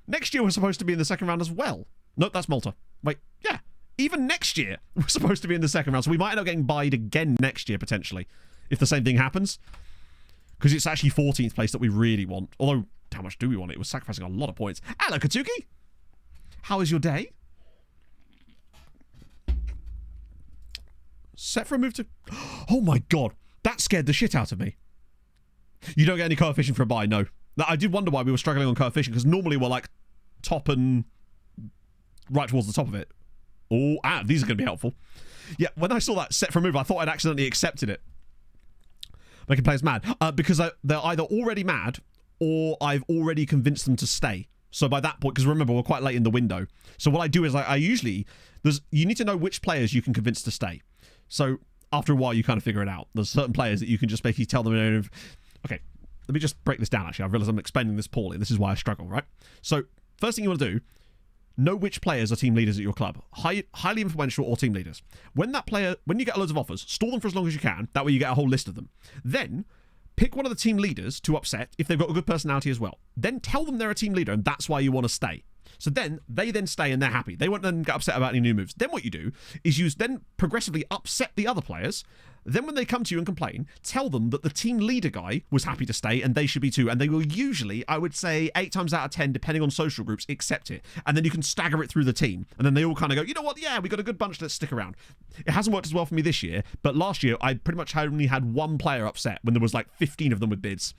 Next year we're supposed to be in the second round as well. Nope, that's Malta. Wait, yeah. Even next year we're supposed to be in the second round. So we might end up getting buyed again next year, potentially. If the same thing happens. Because it's actually 14th place that we really want. Although, how much do we want it? It was sacrificing a lot of points. Hello, Katsuki. How is your day? Set for a move to... Oh my god. That scared the shit out of me. You don't get any coefficient for a buy, no. I did wonder why we were struggling on coefficient, because normally we're like top and right towards the top of it. Oh, these are going to be helpful. Yeah, when I saw that set for a move, I thought I'd accidentally accepted it. Making players mad. Because they're either already mad or I've already convinced them to stay. So by that point, because remember, we're quite late in the window. So what I do is I usually... You need to know which players you can convince to stay. So after a while, you kind of figure it out. There's certain players that you can just basically tell them... Okay, let me just break this down, actually. I realise I'm explaining this poorly. This is why I struggle, right? So first thing you want to do, know which players are team leaders at your club. Highly influential or team leaders. When you get loads of offers, store them for as long as you can. That way you get a whole list of them. Then... pick one of the team leaders to upset if they've got a good personality as well. Then tell them they're a team leader and that's why you want to stay. So then they then stay and they're happy. They won't then get upset about any new moves. Then what you do is you then progressively upset the other players. Then when they come to you and complain, tell them that the team leader guy was happy to stay and they should be too. And they will usually, I would say 8 times out of 10, depending on social groups, accept it. And then you can stagger it through the team. And then they all kind of go, you know what? Yeah, we got a good bunch. Let's stick around. It hasn't worked as well for me this year. But last year, I pretty much only had one player upset when there was like 15 of them with bids.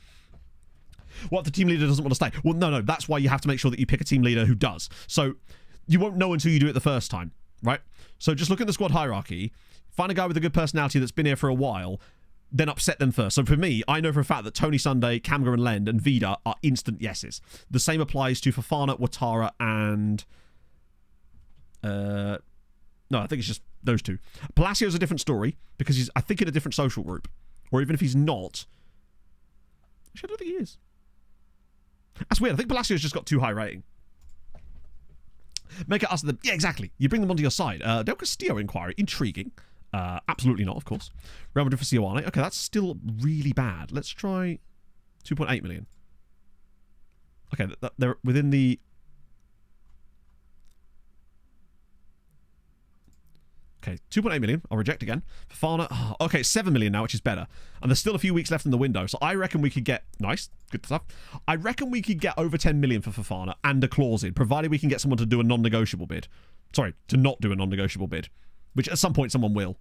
What if the team leader doesn't want to stay? Well, no. That's why you have to make sure that you pick a team leader who does. So you won't know until you do it the first time, right? So just look at the squad hierarchy. Find a guy with a good personality that's been here for a while, then upset them first. So for me, I know for a fact that Tony Sunday, Kamga and Lend, and Vida are instant yeses. The same applies to Fofana, Ouattara, and... no, I think it's just those two. Palacio's a different story, because he's, I think, in a different social group. Or even if he's not... Actually, I don't think he is. That's weird. I think Palacio's just got too high rating. Make it us and them. Yeah, exactly. You bring them onto your side. Del Castillo inquiry. Intriguing. Absolutely not, of course. Real Madrid for Sioane. Okay, that's still really bad. Let's try 2.8 million. Okay, they're within the... Okay, 2.8 million. I'll reject again. Fofana. Oh, okay, 7 million now, which is better. And there's still a few weeks left in the window. So I reckon we could get... Nice. Good stuff. I reckon we could get over 10 million for Fofana and a clause in, provided we can get someone to do a non-negotiable bid. Sorry, to not do a non-negotiable bid. Which at some point someone will.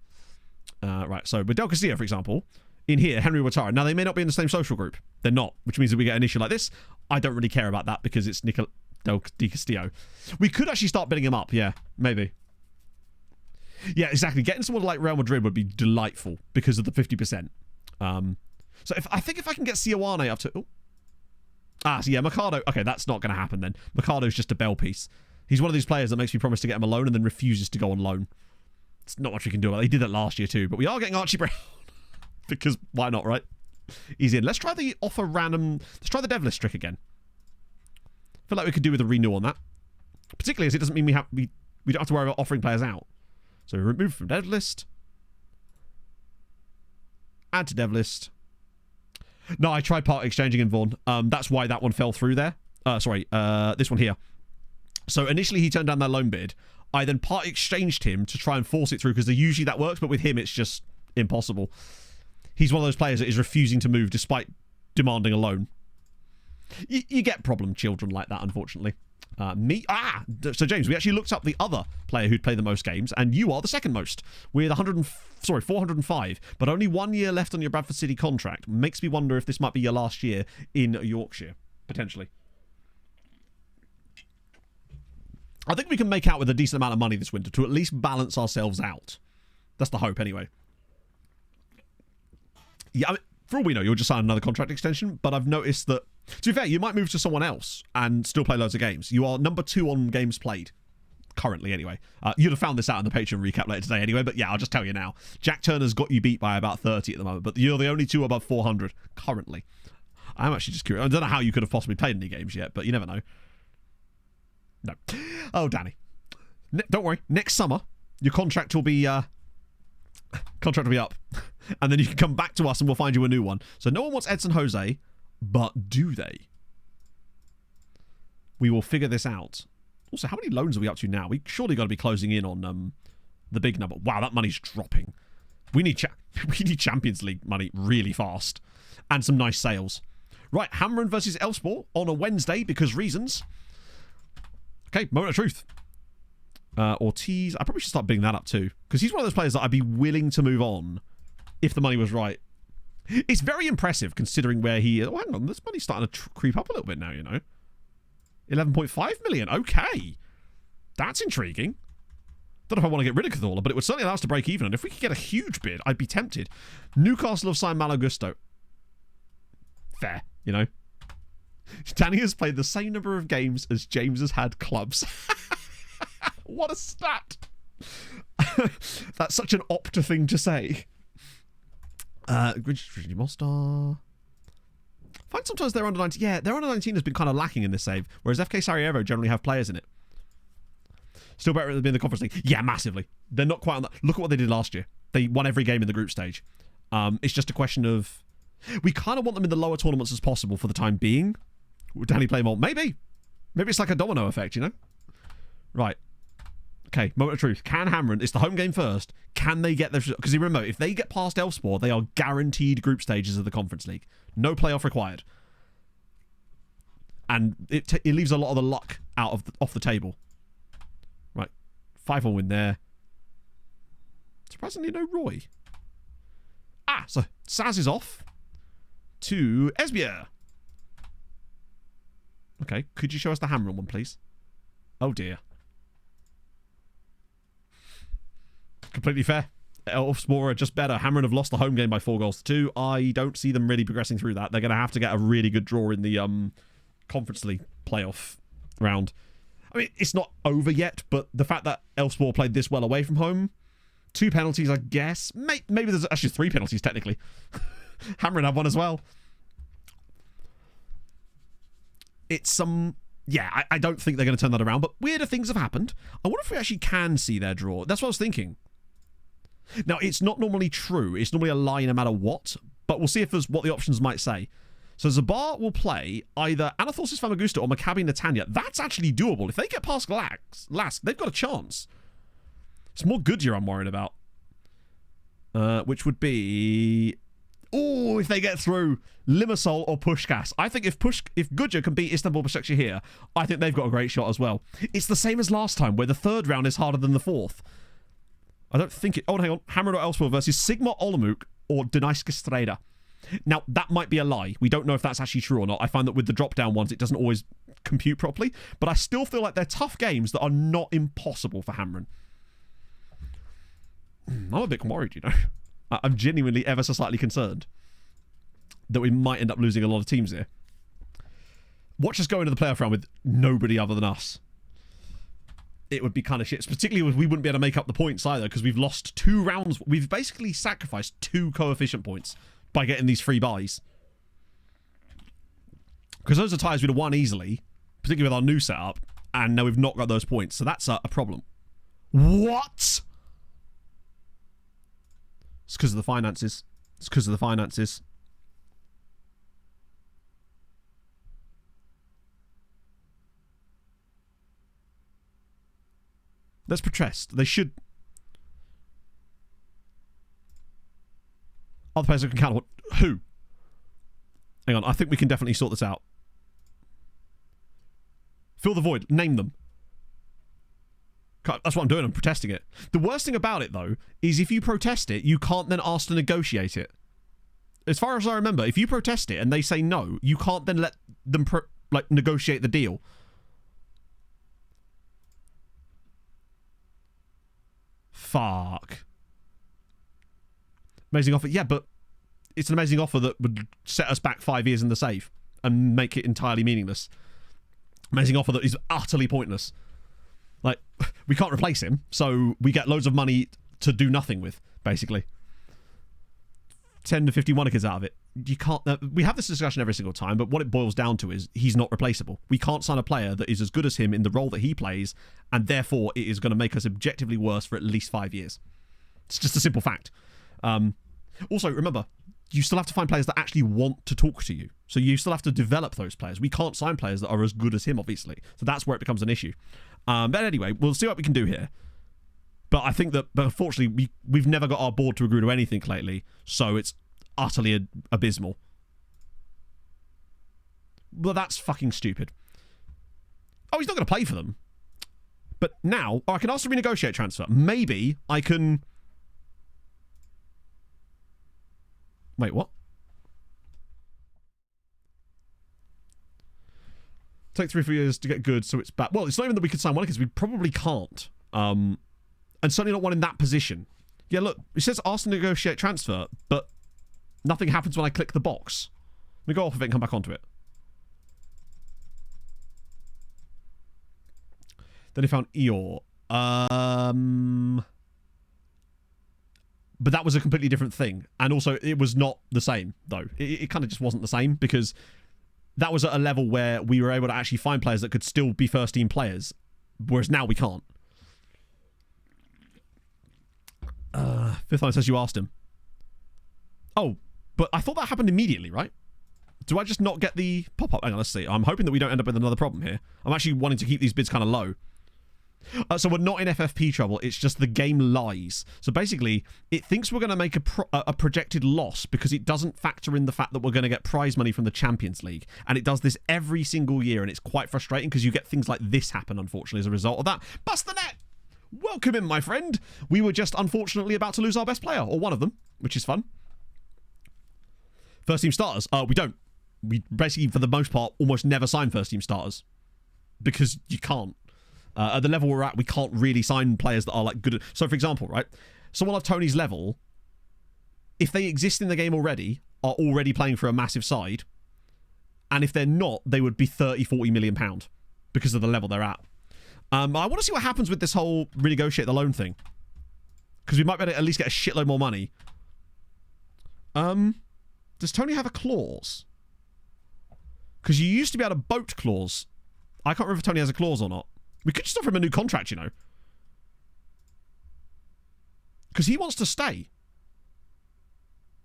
Right, so with Del Castillo, for example, in here, Henry Ouattara. Now, they may not be in the same social group. They're not, which means that we get an issue like this. I don't really care about that because it's Del Castillo. We could actually start bidding him up. Yeah, maybe. Yeah, exactly. Getting someone like Real Madrid would be delightful because of the 50%. So if I can get Sioane up to... so yeah, Mercado. Okay, that's not going to happen then. Mercado's just a bell piece. He's one of these players that makes me promise to get him a loan and then refuses to go on loan. It's not much we can do about it. He did that last year too, but we are getting Archie Brown. Because why not, right? He's in. Let's try the offer random... Let's try the Devilish trick again. I feel like we could do with a renew on that. Particularly as it doesn't mean we don't have to worry about offering players out. So remove from dev list. Add to dev list. No, I tried part exchanging in Vaughan. That's why that one fell through there. This one here. So initially he turned down that loan bid. I then part exchanged him to try and force it through because usually that works, but with him it's just impossible. He's one of those players that is refusing to move despite demanding a loan. You get problem children like that, unfortunately. So James, we actually looked up the other player who'd played the most games, and you are the second most with 405, but only 1 year left on your Bradford City contract. Makes me wonder if this might be your last year in Yorkshire, potentially. I think we can make out with a decent amount of money this winter to at least balance ourselves out. That's the hope, anyway. Yeah, I mean, for all we know, you'll just sign another contract extension, but I've noticed that, to be fair, you might move to someone else and still play loads of games. You are number 2 on games played. Currently, anyway. You'd have found this out in the Patreon recap later today anyway, but yeah, I'll just tell you now. Jack Turner's got you beat by about 30 at the moment, but you're the only 2 above 400 currently. I'm actually just curious. I don't know how you could have possibly played any games yet, but you never know. No. Oh, Danny. Don't worry. Next summer, your contract will be up. And then you can come back to us and we'll find you a new one. So no one wants Edson Jose, but do they? We will figure this out. Also, how many loans are we up to now? We surely got to be closing in on the big number. Wow, that money's dropping. We need Champions League money really fast. And some nice sales. Right, Hamren versus Elfspor on a Wednesday because reasons. Okay, moment of truth. Ortiz, I probably should start bidding that up too. Because he's one of those players that I'd be willing to move on if the money was right. It's very impressive considering where he is. Oh, hang on, this money's starting to creep up a little bit now, you know. 11.5 million, okay. That's intriguing. Don't know if I want to get rid of Cthulhu, but it would certainly allow us to break even. And if we could get a huge bid, I'd be tempted. Newcastle have signed Malo Gusto. Fair, you know. Danny has played the same number of games as James has had clubs. What a stat. That's such an Opta thing to say. Mostar. I find sometimes their under 19. Yeah, their under 19 has been kind of lacking in this save, whereas FK Sarajevo generally have players in it. Still better than being in the Conference League. Yeah, massively. They're not quite on that. Look at what they did last year. They won every game in the group stage. It's just a question of... We kind of want them in the lower tournaments as possible for the time being. Would Danny play more? Maybe. Maybe it's like a domino effect, you know? Right. Okay, moment of truth. Can Hamren, it's the home game first, can they get their... Because remember, if they get past Elfspor, they are guaranteed group stages of the Conference League. No playoff required. And it leaves a lot of the luck off the table. Right. 5-1 win there. Surprisingly, no Roy. So Saz is off to Esbjerg. Okay, could you show us the Hamren one, please? Oh, dear. Completely fair. Elfspor are just better. Hamren have lost the home game by 4-2. I don't see them really progressing through that. They're going to have to get a really good draw in the Conference League playoff round. I mean, it's not over yet, but the fact that Elfspor played this well away from home, 2 penalties, I guess. Maybe there's actually 3 penalties, technically. Hamren have one as well. It's yeah, I don't think they're going to turn that around, but weirder things have happened. I wonder if we actually can see their draw. That's what I was thinking. Now, it's not normally true. It's normally a lie no matter what, but we'll see if there's what the options might say. So Zabar will play either Anathorsis Famagusta or Maccabi Netanya. That's actually doable. If they get past Lask, they've got a chance. It's more Goodyear I'm worried about. Which would be... Oh, if they get through Limassol or Pushkas. I think if Goodyear can beat Istanbul Başakşehir here, I think they've got a great shot as well. It's the same as last time, where the third round is harder than the fourth. I don't think it... Oh, hang on. Hammer or Elfspor versus Sigma Olomouc or Dunajska Streda. Now, that might be a lie. We don't know if that's actually true or not. I find that with the drop-down ones, it doesn't always compute properly. But I still feel like they're tough games that are not impossible for Hamren. I'm a bit worried, you know. I'm genuinely ever so slightly concerned that we might end up losing a lot of teams here. Watch us go into the playoff round with nobody other than us. It would be kind of shit. Particularly if we wouldn't be able to make up the points either, because we've lost 2 rounds. We've basically sacrificed 2 coefficient points by getting these free buys. Because those are ties we'd have won easily, particularly with our new setup, and now we've not got those points. So that's a problem. What? It's because of the finances. It's because of the finances. Let's protest. They should... Other players who can count. Who? Hang on. I think we can definitely sort this out. Fill the void. Name them. That's what I'm doing. I'm protesting it. The worst thing about it, though, is if you protest it, you can't then ask to negotiate it. As far as I remember, if you protest it and they say no, you can't then let them negotiate the deal. Fuck. Amazing offer. Yeah, but it's an amazing offer that would set us back 5 years in the save and make it entirely meaningless. Amazing offer that is utterly pointless. Like, we can't replace him, so we get loads of money to do nothing with, basically. 10 to 50 kids out of it. You can't... we have this discussion every single time, but what it boils down to is he's not replaceable. We can't sign a player that is as good as him in the role that he plays, and therefore it is going to make us objectively worse for at least 5 years. It's just a simple fact. Also, remember, you still have to find players that actually want to talk to you. So you still have to develop those players. We can't sign players that are as good as him, obviously. So that's where it becomes an issue. But anyway, we'll see what we can do here. But I think that, unfortunately, we've never got our board to agree to anything lately. So it's utterly abysmal Well, that's fucking stupid. Oh, he's not going to play for them. But now, I can ask to renegotiate transfer. Maybe I can... Wait, what? Take 3 or 4 years to get good, so it's bad. Well, it's not even that we could sign one, because we probably can't. And certainly not one in that position. Yeah, look, it says ask to negotiate transfer, but nothing happens when I click the box. Let me go off of it and come back onto it. Then he found Eeyore. But that was a completely different thing. And also, it was not the same, though. It kind of just wasn't the same, because that was at a level where we were able to actually find players that could still be first-team players, whereas now we can't. Fifth line says you asked him. Oh, but I thought that happened immediately, right? Do I just not get the pop-up? Hang on, let's see. I'm hoping that we don't end up with another problem here. I'm actually wanting to keep these bids kind of low. So we're not in FFP trouble. It's just the game lies. So basically, it thinks we're going to make a projected loss because it doesn't factor in the fact that we're going to get prize money from the Champions League. And it does this every single year, and it's quite frustrating because you get things like this happen, unfortunately, as a result of that. Bust the net! Welcome in, my friend. We were just, unfortunately, about to lose our best player, or one of them, which is fun. First-team starters? We don't. We basically, for the most part, almost never sign first-team starters. Because you can't. At the level we're at, we can't really sign players that are like good. So, for example, right, someone of Tony's level, if they exist in the game already, are already playing for a massive side, and if they're not, they would be 30-40 million pound because of the level they're at. I want to see what happens with this whole renegotiate the loan thing, because we might be able to at least get a shitload more money. Does Tony have a clause? Because you used to be able to boat clause. I can't remember if Tony has a clause or not. We could just offer him a new contract, you know. Because he wants to stay.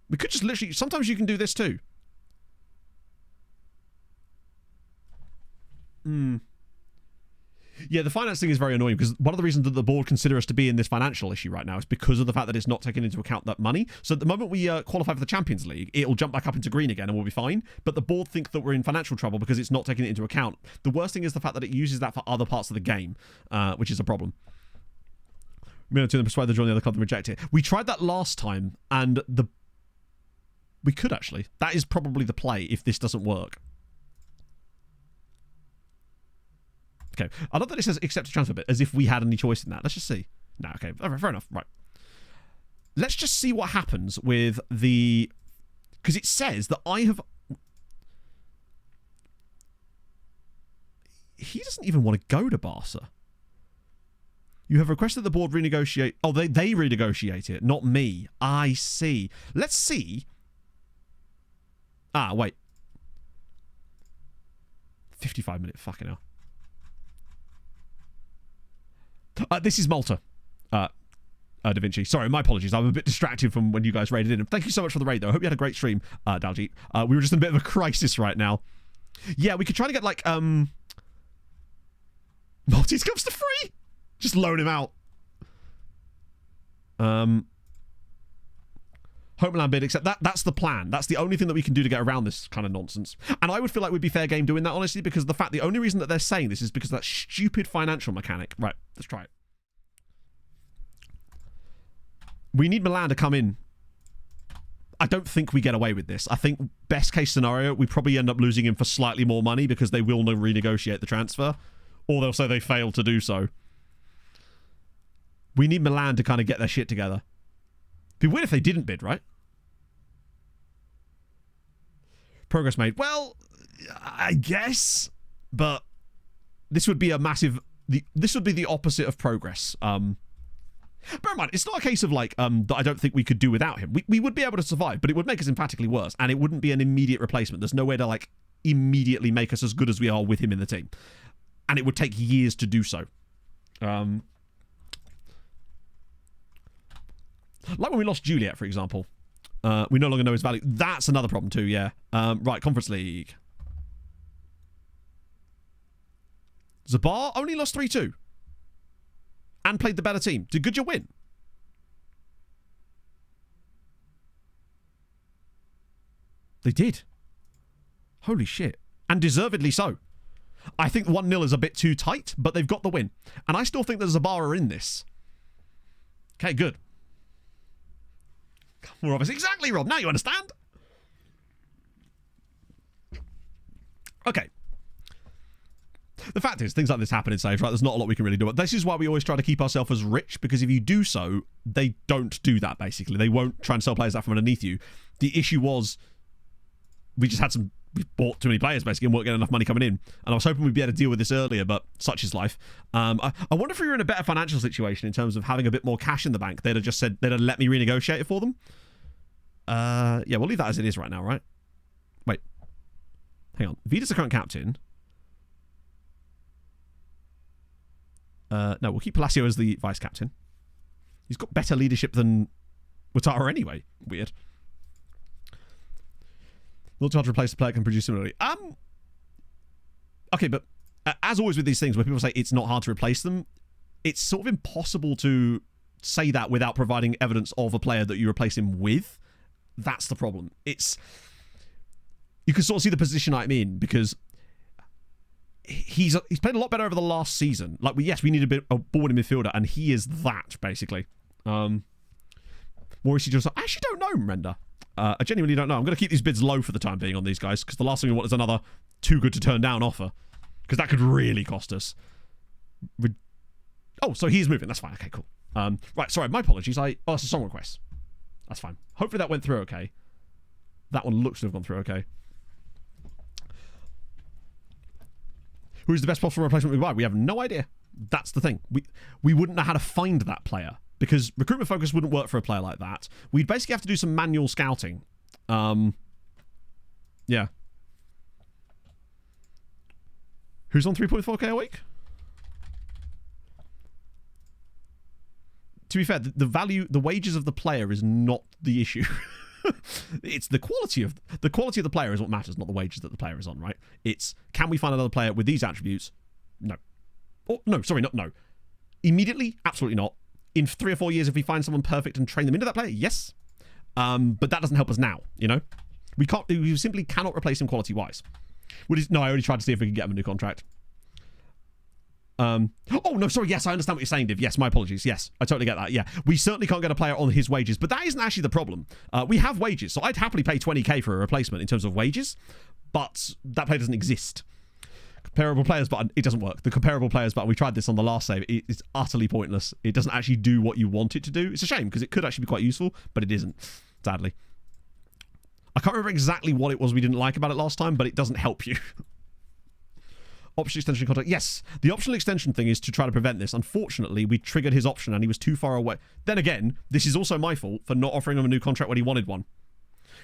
We could just literally... Sometimes you can do this too. Yeah, the finance thing is very annoying because one of the reasons that the board consider us to be in this financial issue right now is because of the fact that it's not taking into account that money. So at the moment we qualify for the Champions League, it'll jump back up into green again and we'll be fine. But the board think that we're in financial trouble because it's not taking it into account. The worst thing is the fact that it uses that for other parts of the game, which is a problem. We're going to persuade the join the other club and reject it. We tried that last time and we could actually. That is probably the play if this doesn't work. Okay, I love that it says accept a transfer bit, as if we had any choice in that. Let's just see. No, okay, fair enough. Right. Let's just see what happens with the... Because it says that I have... He doesn't even want to go to Barca. You have requested the board renegotiate... Oh, they renegotiate it, not me. I see. Let's see. Ah, wait. 55-minute fucking hell. This is Malta, Da Vinci. Sorry, my apologies. I'm a bit distracted from when you guys raided in. Thank you so much for the raid, though. I hope you had a great stream, Daljit. We were just in a bit of a crisis right now. Yeah, we could try to get, like, Maltese comes to free? Just loan him out. Homeland bid, except that's the plan. That's the only thing that we can do to get around this kind of nonsense. And I would feel like we'd be fair game doing that, honestly, because the only reason that they're saying this is because of that stupid financial mechanic. Right, let's try it. We need Milan to come in. I don't think we get away with this. I think best case scenario, we probably end up losing him for slightly more money because they will renegotiate the transfer. Or they'll say they failed to do so. We need Milan to kind of get their shit together. It'd be weird if they didn't bid, right? Progress made. Well, I guess, but this would be a massive... This would be the opposite of progress. Bear in mind, it's not a case of, like, that I don't think we could do without him. We would be able to survive, but it would make us emphatically worse, and it wouldn't be an immediate replacement. There's no way to, like, immediately make us as good as we are with him in the team. And it would take years to do so. Like when we lost Juliet, for example. We no longer know his value. That's another problem too, yeah. Right, Conference League. Zabar only lost 3-2. And played the better team. Did Goodyear win? They did. Holy shit. And deservedly so. I think 1-0 is a bit too tight, but they've got the win. And I still think there's a Zabara in this. Okay, good. We're obviously exactly, Rob. Now you understand. Okay. The fact is, things like this happen in saves, right? There's not a lot we can really do. But this is why we always try to keep ourselves as rich, because if you do so, they don't do that, basically. They won't try and sell players out from underneath you. The issue was we bought too many players, basically, and weren't getting enough money coming in. And I was hoping we'd be able to deal with this earlier, but such is life. I wonder if we were in a better financial situation in terms of having a bit more cash in the bank. They'd have just said, they'd have let me renegotiate it for them. Yeah, we'll leave that as it is right now, right? Wait. Hang on. Vida's the current captain. No, we'll keep Palacio as the vice captain. He's got better leadership than Watara anyway. Weird. Not too hard to replace the player can produce similarly. Okay, but as always with these things, where people say it's not hard to replace them, it's sort of impossible to say that without providing evidence of a player that you replace him with. That's the problem. You can sort of see the position I'm in, because he's played a lot better over the last season. Like, we need a forward midfielder, and he is that, basically. Maurice just, I actually don't know, Render. I genuinely don't know. I'm going to keep these bids low for the time being on these guys, because the last thing we want is another too good to turn down offer, because that could really cost us. Oh, so he's moving. That's fine. Okay, cool. Right, sorry, my apologies. It's a song request. That's fine. Hopefully that went through okay. That one looks to have gone through okay. Who's the best possible replacement we buy? We have no idea. That's the thing. We wouldn't know how to find that player, because recruitment focus wouldn't work for a player like that. We'd basically have to do some manual scouting. Yeah. Who's on 3.4k a week? To be fair, the wages of the player is not the issue. It's the quality of the player is what matters, not the wages that the player is on, right? It's, can we find another player with these attributes? No. Oh, no, sorry, not no. Immediately, absolutely not. In 3 or 4 years, if we find someone perfect and train them into that player, yes. But that doesn't help us now, you know? We simply cannot replace him quality-wise. No, I already tried to see if we could get him a new contract. Oh, no, sorry, yes, I understand what you're saying, Div. Yes, my apologies. Yes, I totally get that. Yeah, we certainly can't get a player on his wages, but that isn't actually the problem. We have wages, so I'd happily pay 20k for a replacement in terms of wages, but that player doesn't exist. Comparable players button, it doesn't work. The comparable players button, we tried this on the last save, it's utterly pointless. It doesn't actually do what you want it to do. It's a shame, because it could actually be quite useful, but it isn't, sadly. I can't remember exactly what it was we didn't like about it last time, but it doesn't help you. Optional extension contract. Yes, the optional extension thing is to try to prevent this. Unfortunately, we triggered his option and he was too far away. Then again, this is also my fault for not offering him a new contract when he wanted one.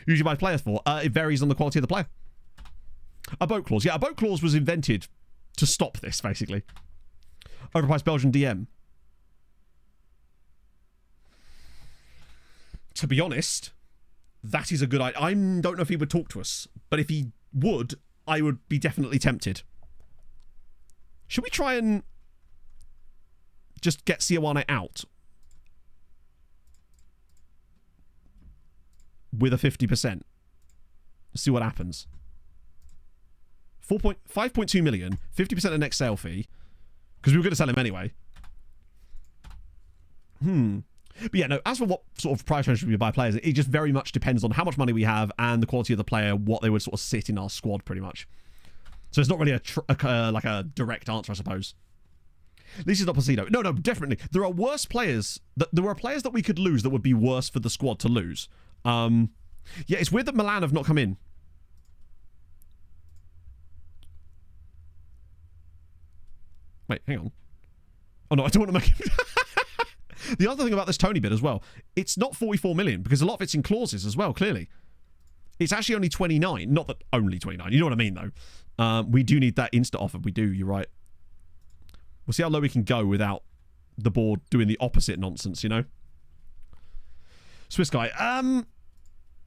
Usually buy players for. It varies on the quality of the player. A boat clause. Yeah, a boat clause was invented to stop this, basically. Overpriced Belgian DM. To be honest, that is a good idea. I don't know if he would talk to us, but if he would, I would be definitely tempted. Should we try and just get Sioane out with a 50%? See what happens. 5.2 million, 50% of next sale fee, because we were going to sell him anyway. But yeah, no, as for what sort of price range should we buy players, it just very much depends on how much money we have and the quality of the player, what they would sort of sit in our squad, pretty much. So it's not really like a direct answer, I suppose. At least it's not Placido. No, definitely. There are worse players. There are players that we could lose that would be worse for the squad to lose. Yeah, it's weird that Milan have not come in. Wait, hang on. Oh no, I don't want to make it. The other thing about this Tony bid as well, it's not 44 million because a lot of it's in clauses as well, clearly. It's actually only 29. Not that only 29. You know what I mean, though. We do need that insta offer. We do, you're right. We'll see how low we can go without the board doing the opposite nonsense, you know? Swiss guy.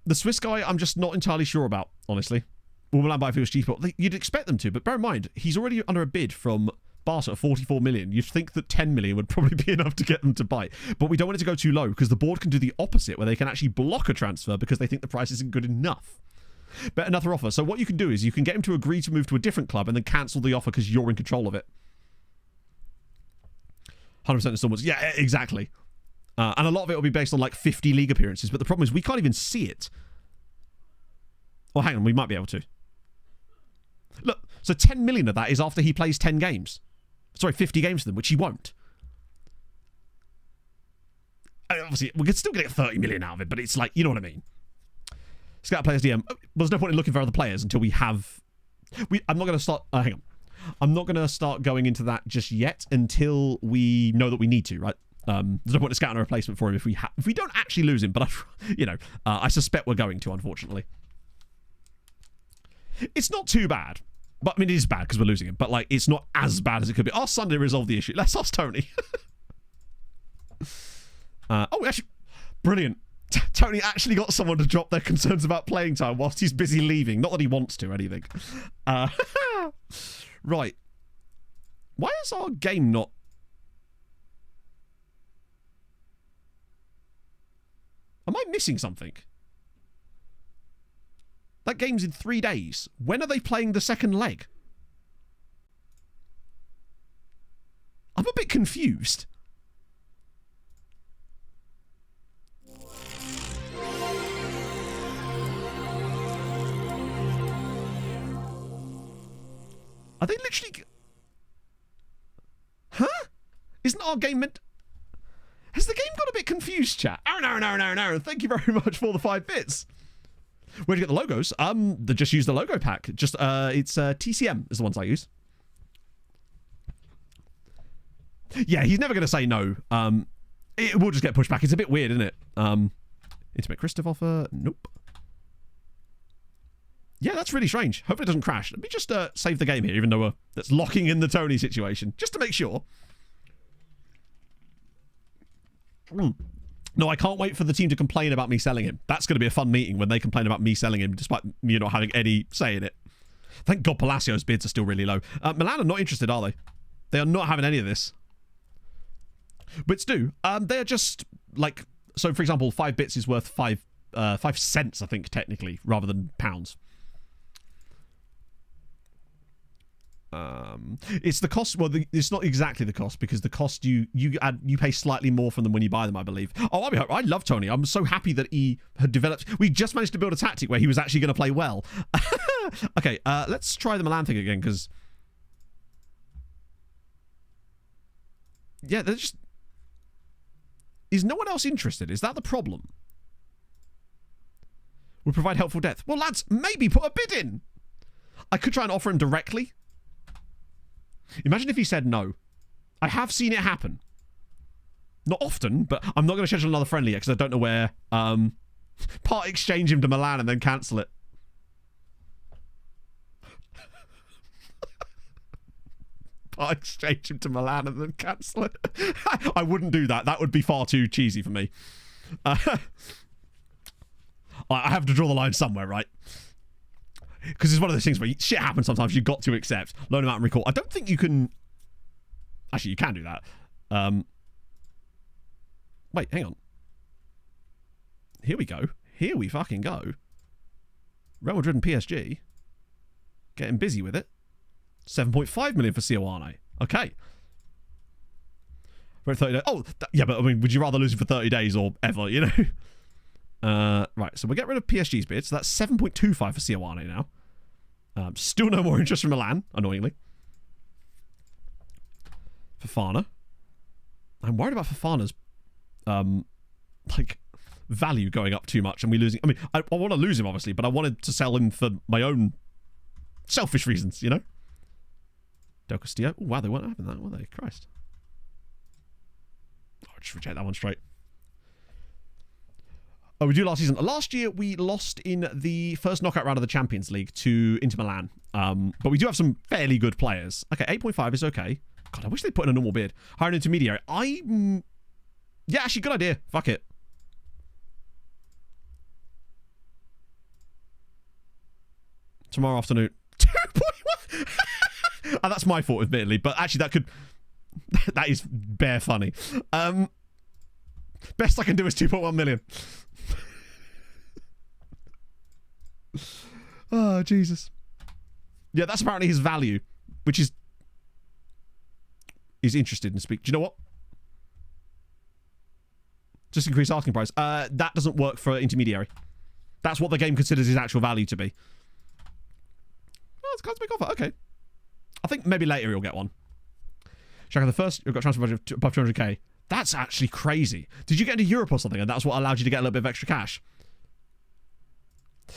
The Swiss guy, I'm just not entirely sure about, honestly. Will Milan buy if it was cheaper? You'd expect them to, but bear in mind, he's already under a bid from Barca at 44 million. You'd think that 10 million would probably be enough to get them to bite. But we don't want it to go too low because the board can do the opposite where they can actually block a transfer because they think the price isn't good enough. Bet another offer. So what you can do is you can get him to agree to move to a different club and then cancel the offer because you're in control of it. 100% installments. Yeah, exactly. And a lot of it will be based on like 50 league appearances. But the problem is we can't even see it. Well, hang on. We might be able to. Look, so 10 million of that is after he plays 10 games. Sorry, 50 games for them, which he won't. I mean, obviously, we could still get 30 million out of it, but it's like, you know what I mean. Scout players DM. Well, there's no point in looking for other players until we have... I'm not going to start... hang on. I'm not going to start going into that just yet until we know that we need to, right? There's no point in scouting a replacement for him if we don't actually lose him, but I suspect we're going to, unfortunately. It's not too bad. But, I mean, it is bad because we're losing him, but, like, it's not as bad as it could be. Ask Sunday resolve the issue. Let's ask Tony. Actually, brilliant. Tony actually got someone to drop their concerns about playing time whilst he's busy leaving. Not that he wants to or anything. Right. Why is our game not... Am I missing something? That game's in 3 days. When are they playing the second leg? I'm a bit confused. Are they literally... Huh? Isn't our game meant... Has the game got a bit confused, chat? Aaron, thank you very much for the 5 bits. Where'd you get the logos? They just use the logo pack. Just, it's TCM is the ones I use. Yeah, he's never going to say no. It will just get pushed back. It's a bit weird, isn't it? Intimate Christoph offer. Nope. Yeah, that's really strange. Hopefully it doesn't crash. Let me just save the game here, even though that's locking in the Tony situation, just to make sure. No, I can't wait for the team to complain about me selling him. That's going to be a fun meeting when they complain about me selling him, despite me not having any say in it. Thank God Palacio's bids are still really low. Milan are not interested, are they? They are not having any of this. Bits do. They're just, like... So, for example, 5 bits is worth 5 cents, I think, technically, rather than pounds. It's the cost. Well, it's not exactly the cost because the cost you pay slightly more for them when you buy them, I believe. Oh, I love Tony. I'm so happy that he had developed. We just managed to build a tactic where he was actually going to play well. Okay, let's try the Milan thing again because yeah, they're just. Is no one else interested? Is that the problem? We provide helpful depth. Well, lads, maybe put a bid in. I could try and offer him directly. Imagine if he said no. I have seen it happen. Not often, but I'm not going to schedule another friendly yet because I don't know where. Part exchange him to Milan and then cancel it. Part exchange him to Milan and then cancel it. I wouldn't do that. That would be far too cheesy for me. I have to draw the line somewhere, right? Because it's one of those things where shit happens sometimes. You've got to accept. Loan them out and recall. I don't think you can... Actually, you can do that. Wait, hang on. Here we go. Here we fucking go. Real Madrid and PSG. Getting busy with it. 7.5 million for Sioane. Okay. For 30 days. Oh, yeah, but I mean, would you rather lose it for 30 days or ever, you know? Right, so we'll get rid of PSG's bid. So that's 7.25 for Sioane now. Still no more interest from Milan, annoyingly. Fofana. I'm worried about Fofana's like value going up too much and we losing. I mean, I want to lose him obviously, but I wanted to sell him for my own selfish reasons, you know. Del Castillo. Oh, wow, they weren't having that, were they? Christ. I'll just reject that one straight. Oh, we do last season. Last year, we lost in the first knockout round of the Champions League to Inter Milan. But we do have some fairly good players. Okay, 8.5 is okay. God, I wish they'd put in a normal bid. Hire an intermediary. Yeah, actually, good idea. Fuck it. Tomorrow afternoon. 2.1. Oh, that's my fault, admittedly. But actually, that could... that is bare funny. Best I can do is 2.1 million. Oh, Jesus. Yeah, that's apparently his value, which is... He's interested in speak. Do you know what? Just increase asking price. That doesn't work for intermediary. That's what the game considers his actual value to be. Oh, it's quite a big offer. Okay. I think maybe later he'll get one. Shaka, the first, you've got transfer budget above 200k. That's actually crazy. Did you get into Europe or something and that's what allowed you to get a little bit of extra cash?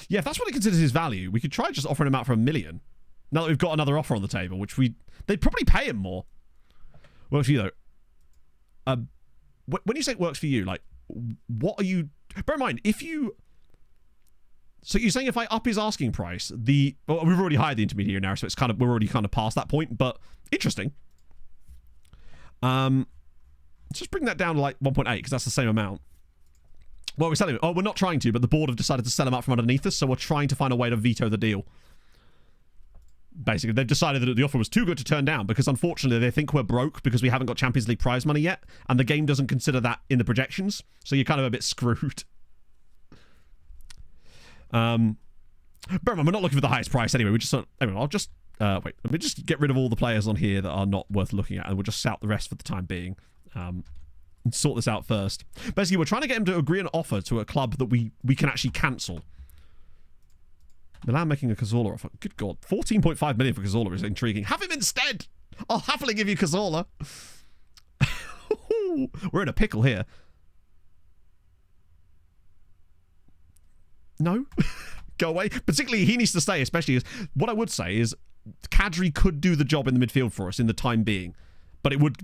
Yeah, if that's what he considers his value, we could try just offering him out for $1 million. Now that we've got another offer on the table, which they'd probably pay him more. Works for you, though. When you say it works for you, like, what are you... Bear in mind, if you... So you're saying if I up his asking price, well, we've already hired the intermediary now, so it's kind of... We're already kind of past that point, but interesting. Let's just bring that down to, like, 1.8, because that's the same amount. What we're selling him... Oh, we're not trying to, but the board have decided to sell him out from underneath us, so we're trying to find a way to veto the deal. Basically, they've decided that the offer was too good to turn down because, unfortunately, they think we're broke because we haven't got Champions League prize money yet, and the game doesn't consider that in the projections, so you're kind of a bit screwed. Bear in mind, we're not looking for the highest price anyway. We just anyway. I'll just wait. Let me just get rid of all the players on here that are not worth looking at, and we'll just scout the rest for the time being. And sort this out first. Basically, we're trying to get him to agree an offer to a club that we can actually cancel. Milan making a Cazorla offer. Good God. 14.5 million for Cazorla is intriguing. Have him instead! I'll happily give you Cazorla. We're in a pickle here. No? Go away. Particularly, he needs to stay, especially as... What I would say is Kadri could do the job in the midfield for us in the time being. But it would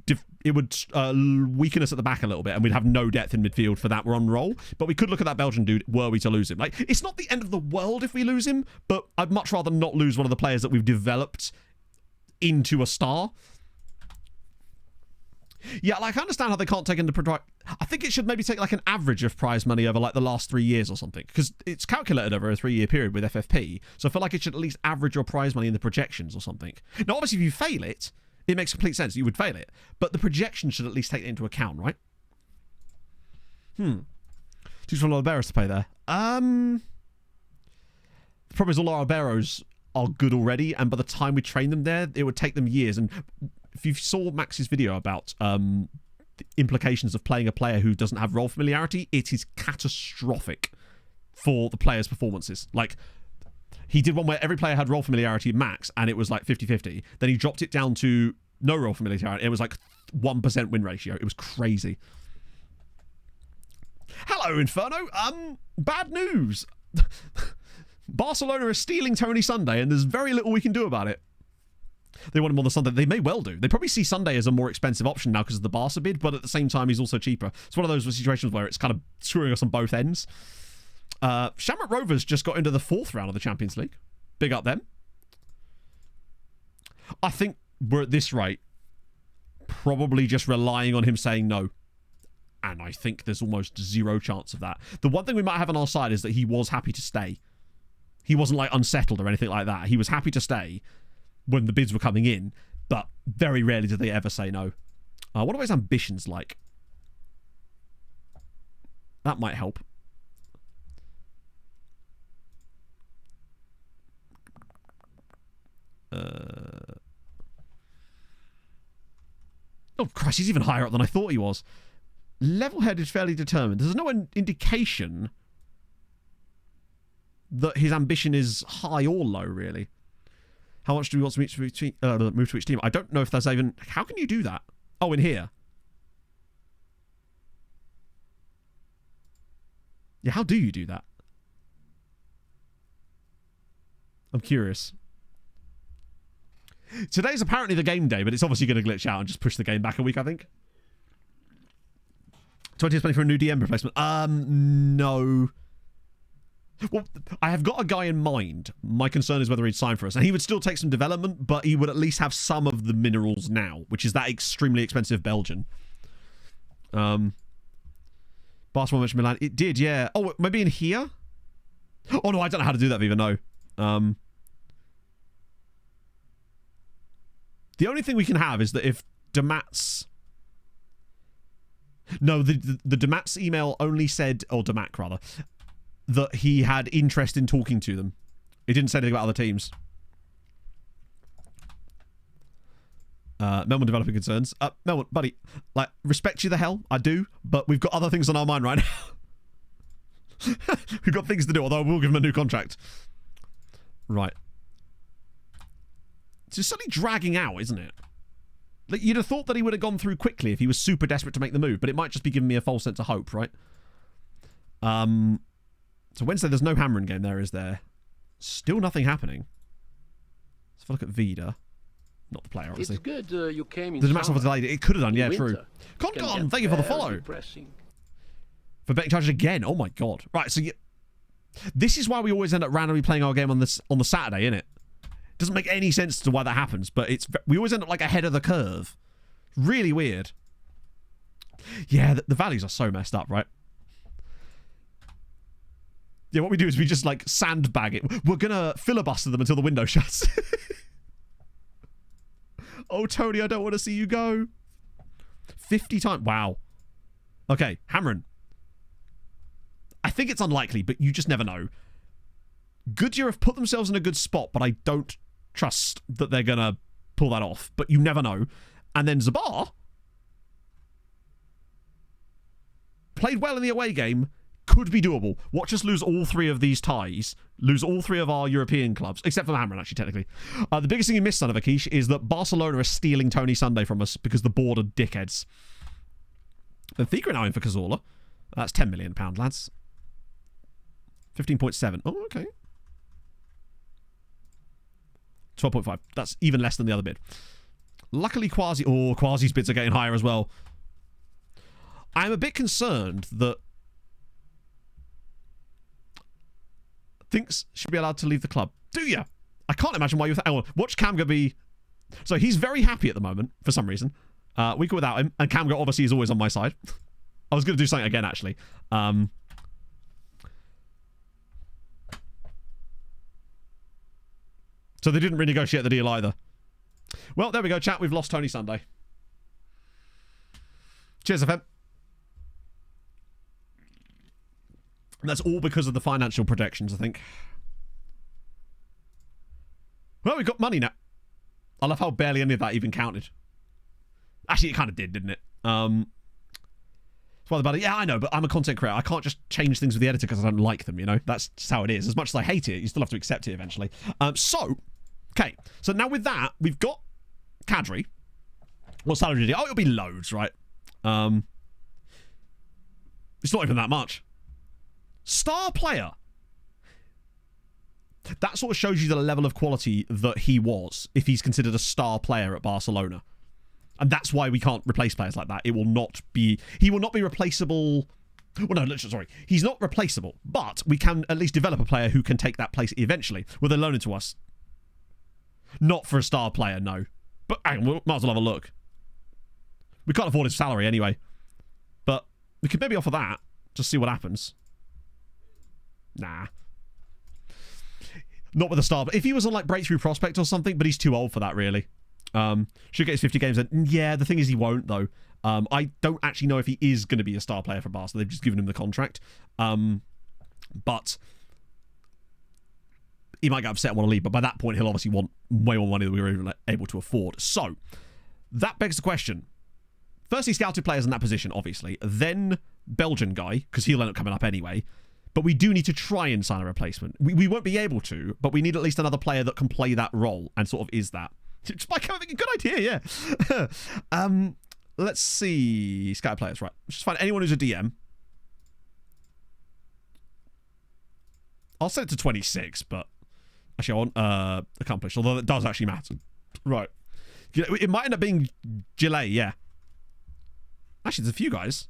weaken us at the back a little bit, and we'd have no depth in midfield for that. We're on roll. But we could look at that Belgian dude were we to lose him. Like, it's not the end of the world if we lose him, but I'd much rather not lose one of the players that we've developed into a star. Yeah, like, I understand how they can't take into... I think it should maybe take, like, an average of prize money over, like, the last 3 years or something. Because it's calculated over a 3-year period with FFP. So I feel like it should at least average your prize money in the projections or something. Now, obviously, if you fail it... It makes complete sense. You would fail it. But the projection should at least take it into account, right? Choose from a lot of Liberos to pay there. The problem is all our Liberos are good already, and by the time we train them there, it would take them years. And if you saw Max's video about the implications of playing a player who doesn't have role familiarity, it is catastrophic for the player's performances. Like... He did one where every player had role familiarity max, and it was like 50-50. Then he dropped it down to no role familiarity. It was like 1% win ratio. It was crazy. Hello, Inferno. Bad news. Barcelona are stealing Tony Sunday, and there's very little we can do about it. They want him on the Sunday. They may well do. They probably see Sunday as a more expensive option now because of the Barca bid, but at the same time, he's also cheaper. It's one of those situations where it's kind of screwing us on both ends. Shamrock Rovers just got into the 4th round of the Champions League. Big up them. I think we're at this rate probably just relying on him saying no. And I think there's almost zero chance of that. The one thing we might have on our side is that he was happy to stay. He wasn't like unsettled or anything like that. He was happy to stay when the bids were coming in, but very rarely did they ever say no. What are his ambitions like? That might help. Oh, Christ, he's even higher up than I thought he was. Level-headed, fairly determined. There's no indication that his ambition is high or low, really. How much do we want to move to each team? I don't know if there's even... How can you do that? Oh, in here. Yeah, how do you do that? I'm curious. Today's apparently the game day, but it's obviously going to glitch out and just push the game back a week, I think. 20 money for a new DM replacement. No. Well, I have got a guy in mind. My concern is whether he'd sign for us. And he would still take some development, but he would at least have some of the minerals now, which is that extremely expensive Belgian. Barcelona mentioned Milan. It did, yeah. Oh, maybe in here? Oh, no, I don't know how to do that, Viva. No. The only thing we can have is that if Damat's... No, the Damat's email only said, or Damac rather, that he had interest in talking to them. He didn't say anything about other teams. Melbourne developing concerns. Melbourne, buddy, like, respect you the hell, I do, but we've got other things on our mind right now. We've got things to do, although I will give him a new contract. Right. It's just suddenly dragging out, isn't it? Like, you'd have thought that he would have gone through quickly if he was super desperate to make the move, but it might just be giving me a false sense of hope, right? So Wednesday, there's no hammering game there, is there? Still nothing happening. Let's have a look at Vida. Not the player, obviously. It's good you came in. There's a match off delayed. It could have done, yeah, true. Con, thank you for the follow. Depressing. For betting charges again. Oh my god. Right, so this is why we always end up randomly playing our game on the Saturday, innit? Doesn't make any sense to why that happens, but we always end up like ahead of the curve. Really weird. Yeah, the values are so messed up, right? Yeah, what we do is we just like sandbag it. We're gonna filibuster them until the window shuts. Oh, Tony, I don't want to see you go. 50 times. Wow. Okay, Hamron. I think it's unlikely, but you just never know. Goodyear have put themselves in a good spot, but I don't trust that they're going to pull that off. But you never know. And then Zabar played well in the away game. Could be doable. Watch us lose all 3 of these ties. Lose all 3 of our European clubs. Except for the Hamron, actually, technically. The biggest thing you missed, son of a quiche, is that Barcelona are stealing Tony Sunday from us because the board are dickheads. Benfica are now in for Cazorla. That's £10 million, lads. 15.7. Oh, okay. 12.5. That's even less than the other bid. Luckily, Quasi's bids are getting higher as well. I'm a bit concerned that thinks should be allowed to leave the club. Do you? I can't imagine why you... watch Camga be... So he's very happy at the moment, for some reason. We go without him, and Camga obviously is always on my side. I was going to do something again, actually. So they didn't renegotiate the deal either. Well, there we go, chat. We've lost Tony Sunday. Cheers, FM. And that's all because of the financial projections, I think. Well, we've got money now. I love how barely any of that even counted. Actually, it kind of did, didn't it? That's why the yeah, I know, but I'm a content creator. I can't just change things with the editor because I don't like them, you know? That's just how it is. As much as I hate it, you still have to accept it eventually. Okay. So now with that, we've got Kadri. What salary did he? Oh, it'll be loads, right? It's not even that much. Star player. That sort of shows you the level of quality that he was if he's considered a star player at Barcelona. And that's why we can't replace players like that. He will not be replaceable. Well, no, sorry. He's not replaceable, but we can at least develop a player who can take that place eventually. Will they loan it to us? Not for a star player, no. But hang on, we might as well have a look. We can't afford his salary anyway. But we could maybe offer that. Just see what happens. Nah. Not with a star. But if he was on like Breakthrough Prospect or something, but he's too old for that, really. Should get his 50 games. And yeah, the thing is he won't, though. I don't actually know if he is going to be a star player for Barca. They've just given him the contract. But he might get upset and want to leave. But by that point, he'll obviously want way more money than we were even able to afford. So, that begs the question. Firstly, scouted players in that position, obviously. Then Belgian guy, because he'll end up coming up anyway. But we do need to try and sign a replacement. We won't be able to, but we need at least another player that can play that role and sort of is that. Spike, I think a good idea, yeah. Let's see. Scout players, right. Let's just find anyone who's a DM. I'll set it to 26, but actually I want accomplished, although that does actually matter. Right. It might end up being Gillet, yeah. Actually, there's a few guys.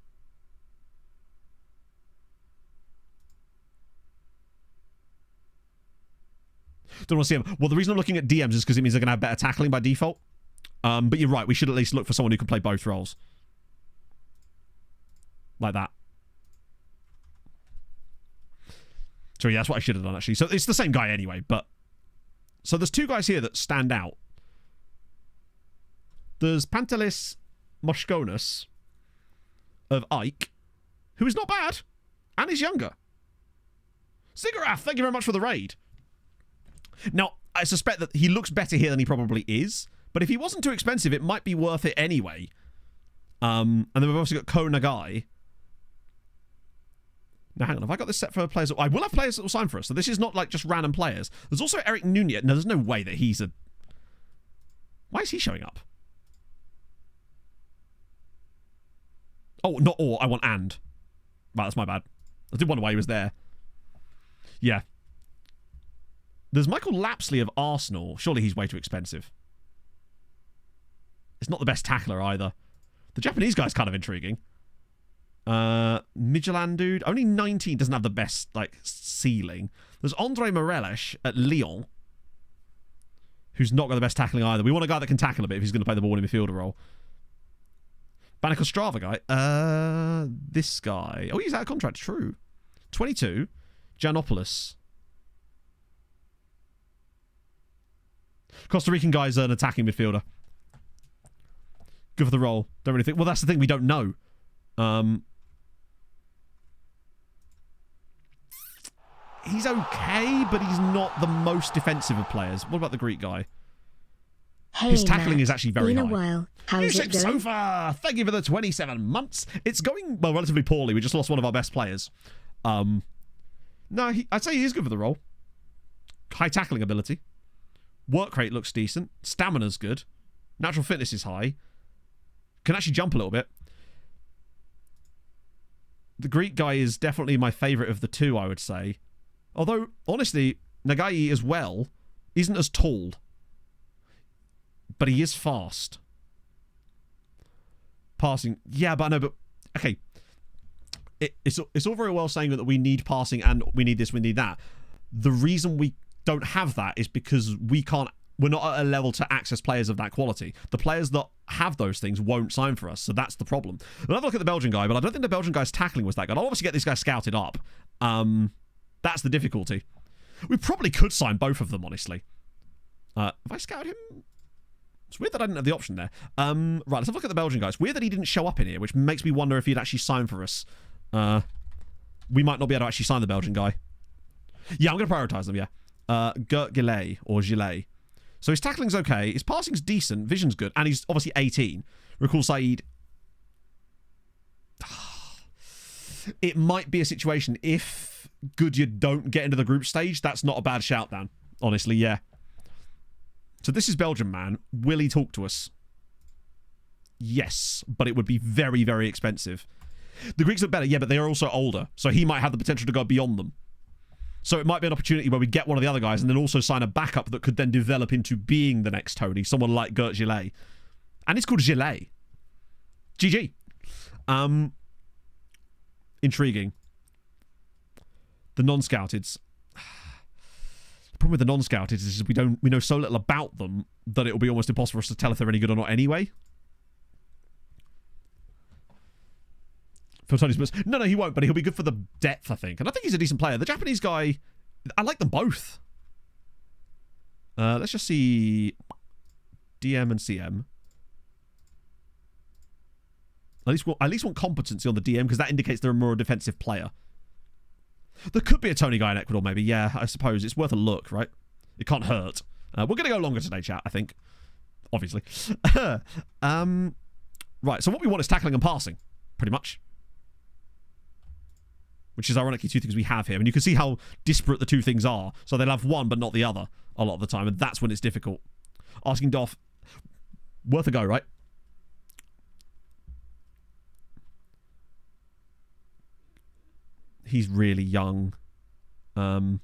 Don't want to see him. Well, the reason I'm looking at DMs is because it means they're going to have better tackling by default. But you're right. We should at least look for someone who can play both roles. Like that. So yeah, that's what I should have done, actually. So it's the same guy anyway, but... So there's two guys here that stand out. There's Pantelis Moshkonis of Ike, who is not bad, and is younger. Ziggurat, thank you very much for the raid. Now, I suspect that he looks better here than he probably is, but if he wasn't too expensive, it might be worth it anyway. And then we've also got Ko Nagai. Now, hang on. Have I got this set for players? I will have players that will sign for us, so this is not like just random players. There's also Eric Nunez. No, there's no way that he's a... Why is he showing up? Oh, not or. I want and. Right, that's my bad. I did wonder why he was there. Yeah. There's Michael Lapsley of Arsenal. Surely he's way too expensive. It's not the best tackler either. The Japanese guy's kind of intriguing. Midtjylland dude. Only 19, doesn't have the best, like, ceiling. There's Andre Moreles at Lyon, who's not got the best tackling either. We want a guy that can tackle a bit if he's going to play the ball in midfielder role. Bannick Ostrava guy. This guy. Oh, he's out of contract. True. 22. Giannopoulos. Costa Rican guy's an attacking midfielder. Good for the role. Don't really think. Well, that's the thing. We don't know. He's okay, but he's not the most defensive of players. What about the Greek guy? Hey, his tackling Matt, is actually very been high. a while. How's it going? So far, thank you for the 27 months. It's going, well, relatively poorly. We just lost one of our best players. No, I'd say he is good for the role. High tackling ability. Work rate looks decent. Stamina's good. Natural fitness is high. Can actually jump a little bit. The Greek guy is definitely my favourite of the two, I would say. Although, honestly, Nagai as well isn't as tall. But he is fast. Passing. Yeah, but I know, but... Okay. It's all very well saying that we need passing and we need this, we need that. The reason we don't have that is because we're not at a level to access players of that quality. The players that have those things won't sign for us, so that's the problem. We'll have a look at the Belgian guy, but I don't think the Belgian guy's tackling was that good. I'll obviously get this guy scouted up. That's the difficulty. We probably could sign both of them, honestly. Have I scouted him? It's weird that I didn't have the option there. Right, let's have a look at the Belgian guy. It's weird that he didn't show up in here, which makes me wonder if he'd actually sign for us. We might not be able to actually sign the Belgian guy. Yeah, I'm going to prioritise them, yeah. Gert Gillet, or Gillet. So his tackling's okay, his passing's decent, vision's good, and he's obviously 18. Rakul Saeed. It might be a situation if Goodyear don't get into the group stage, that's not a bad shout, Dan. Honestly, yeah. So this is Belgium, man. Will he talk to us? Yes, but it would be very, very expensive. The Greeks look better, yeah, but they are also older, so he might have the potential to go beyond them. So it might be an opportunity where we get one of the other guys and then also sign a backup that could then develop into being the next Tony, someone like Gert Gillet. And it's called Gillet. GG. Intriguing. The non-scouteds. The problem with the non-scouteds is we know so little about them that it'll be almost impossible for us to tell if they're any good or not anyway. For Tony's Spurs. No, he won't, but he'll be good for the depth, I think. And I think he's a decent player. The Japanese guy, I like them both. Let's just see DM and CM. At least want competency on the DM because that indicates they're a more defensive player. There could be a Tony guy in Ecuador, maybe. Yeah, I suppose. It's worth a look, right? It can't hurt. We're going to go longer today, chat, I think. Obviously. Right, so what we want is tackling and passing, pretty much. Which is ironically two things we have here. And you can see how disparate the two things are. So they'll have one but not the other a lot of the time. And that's when it's difficult. Asking Doff, worth a go, right? He's really young. I'm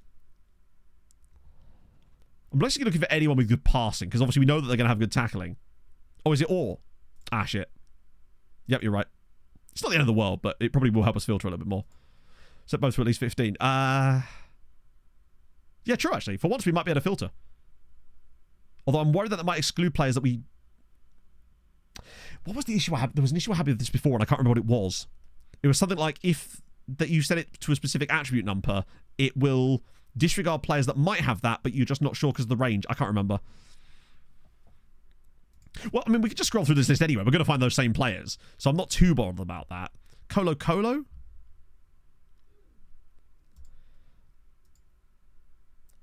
basically looking for anyone with good passing. Because obviously we know that they're going to have good tackling. Oh, is it or? Ah, shit. Yep, you're right. It's not the end of the world, but it probably will help us filter a little bit more. Set both to at least 15. Yeah, true, actually. For once, we might be able to filter. Although I'm worried that might exclude players that we... What was the issue I had? There was an issue I had with this before, and I can't remember what it was. It was something like if that you set it to a specific attribute number, it will disregard players that might have that, but you're just not sure because of the range. I can't remember. Well, I mean, we could just scroll through this list anyway. We're going to find those same players. So I'm not too bothered about that. Colo?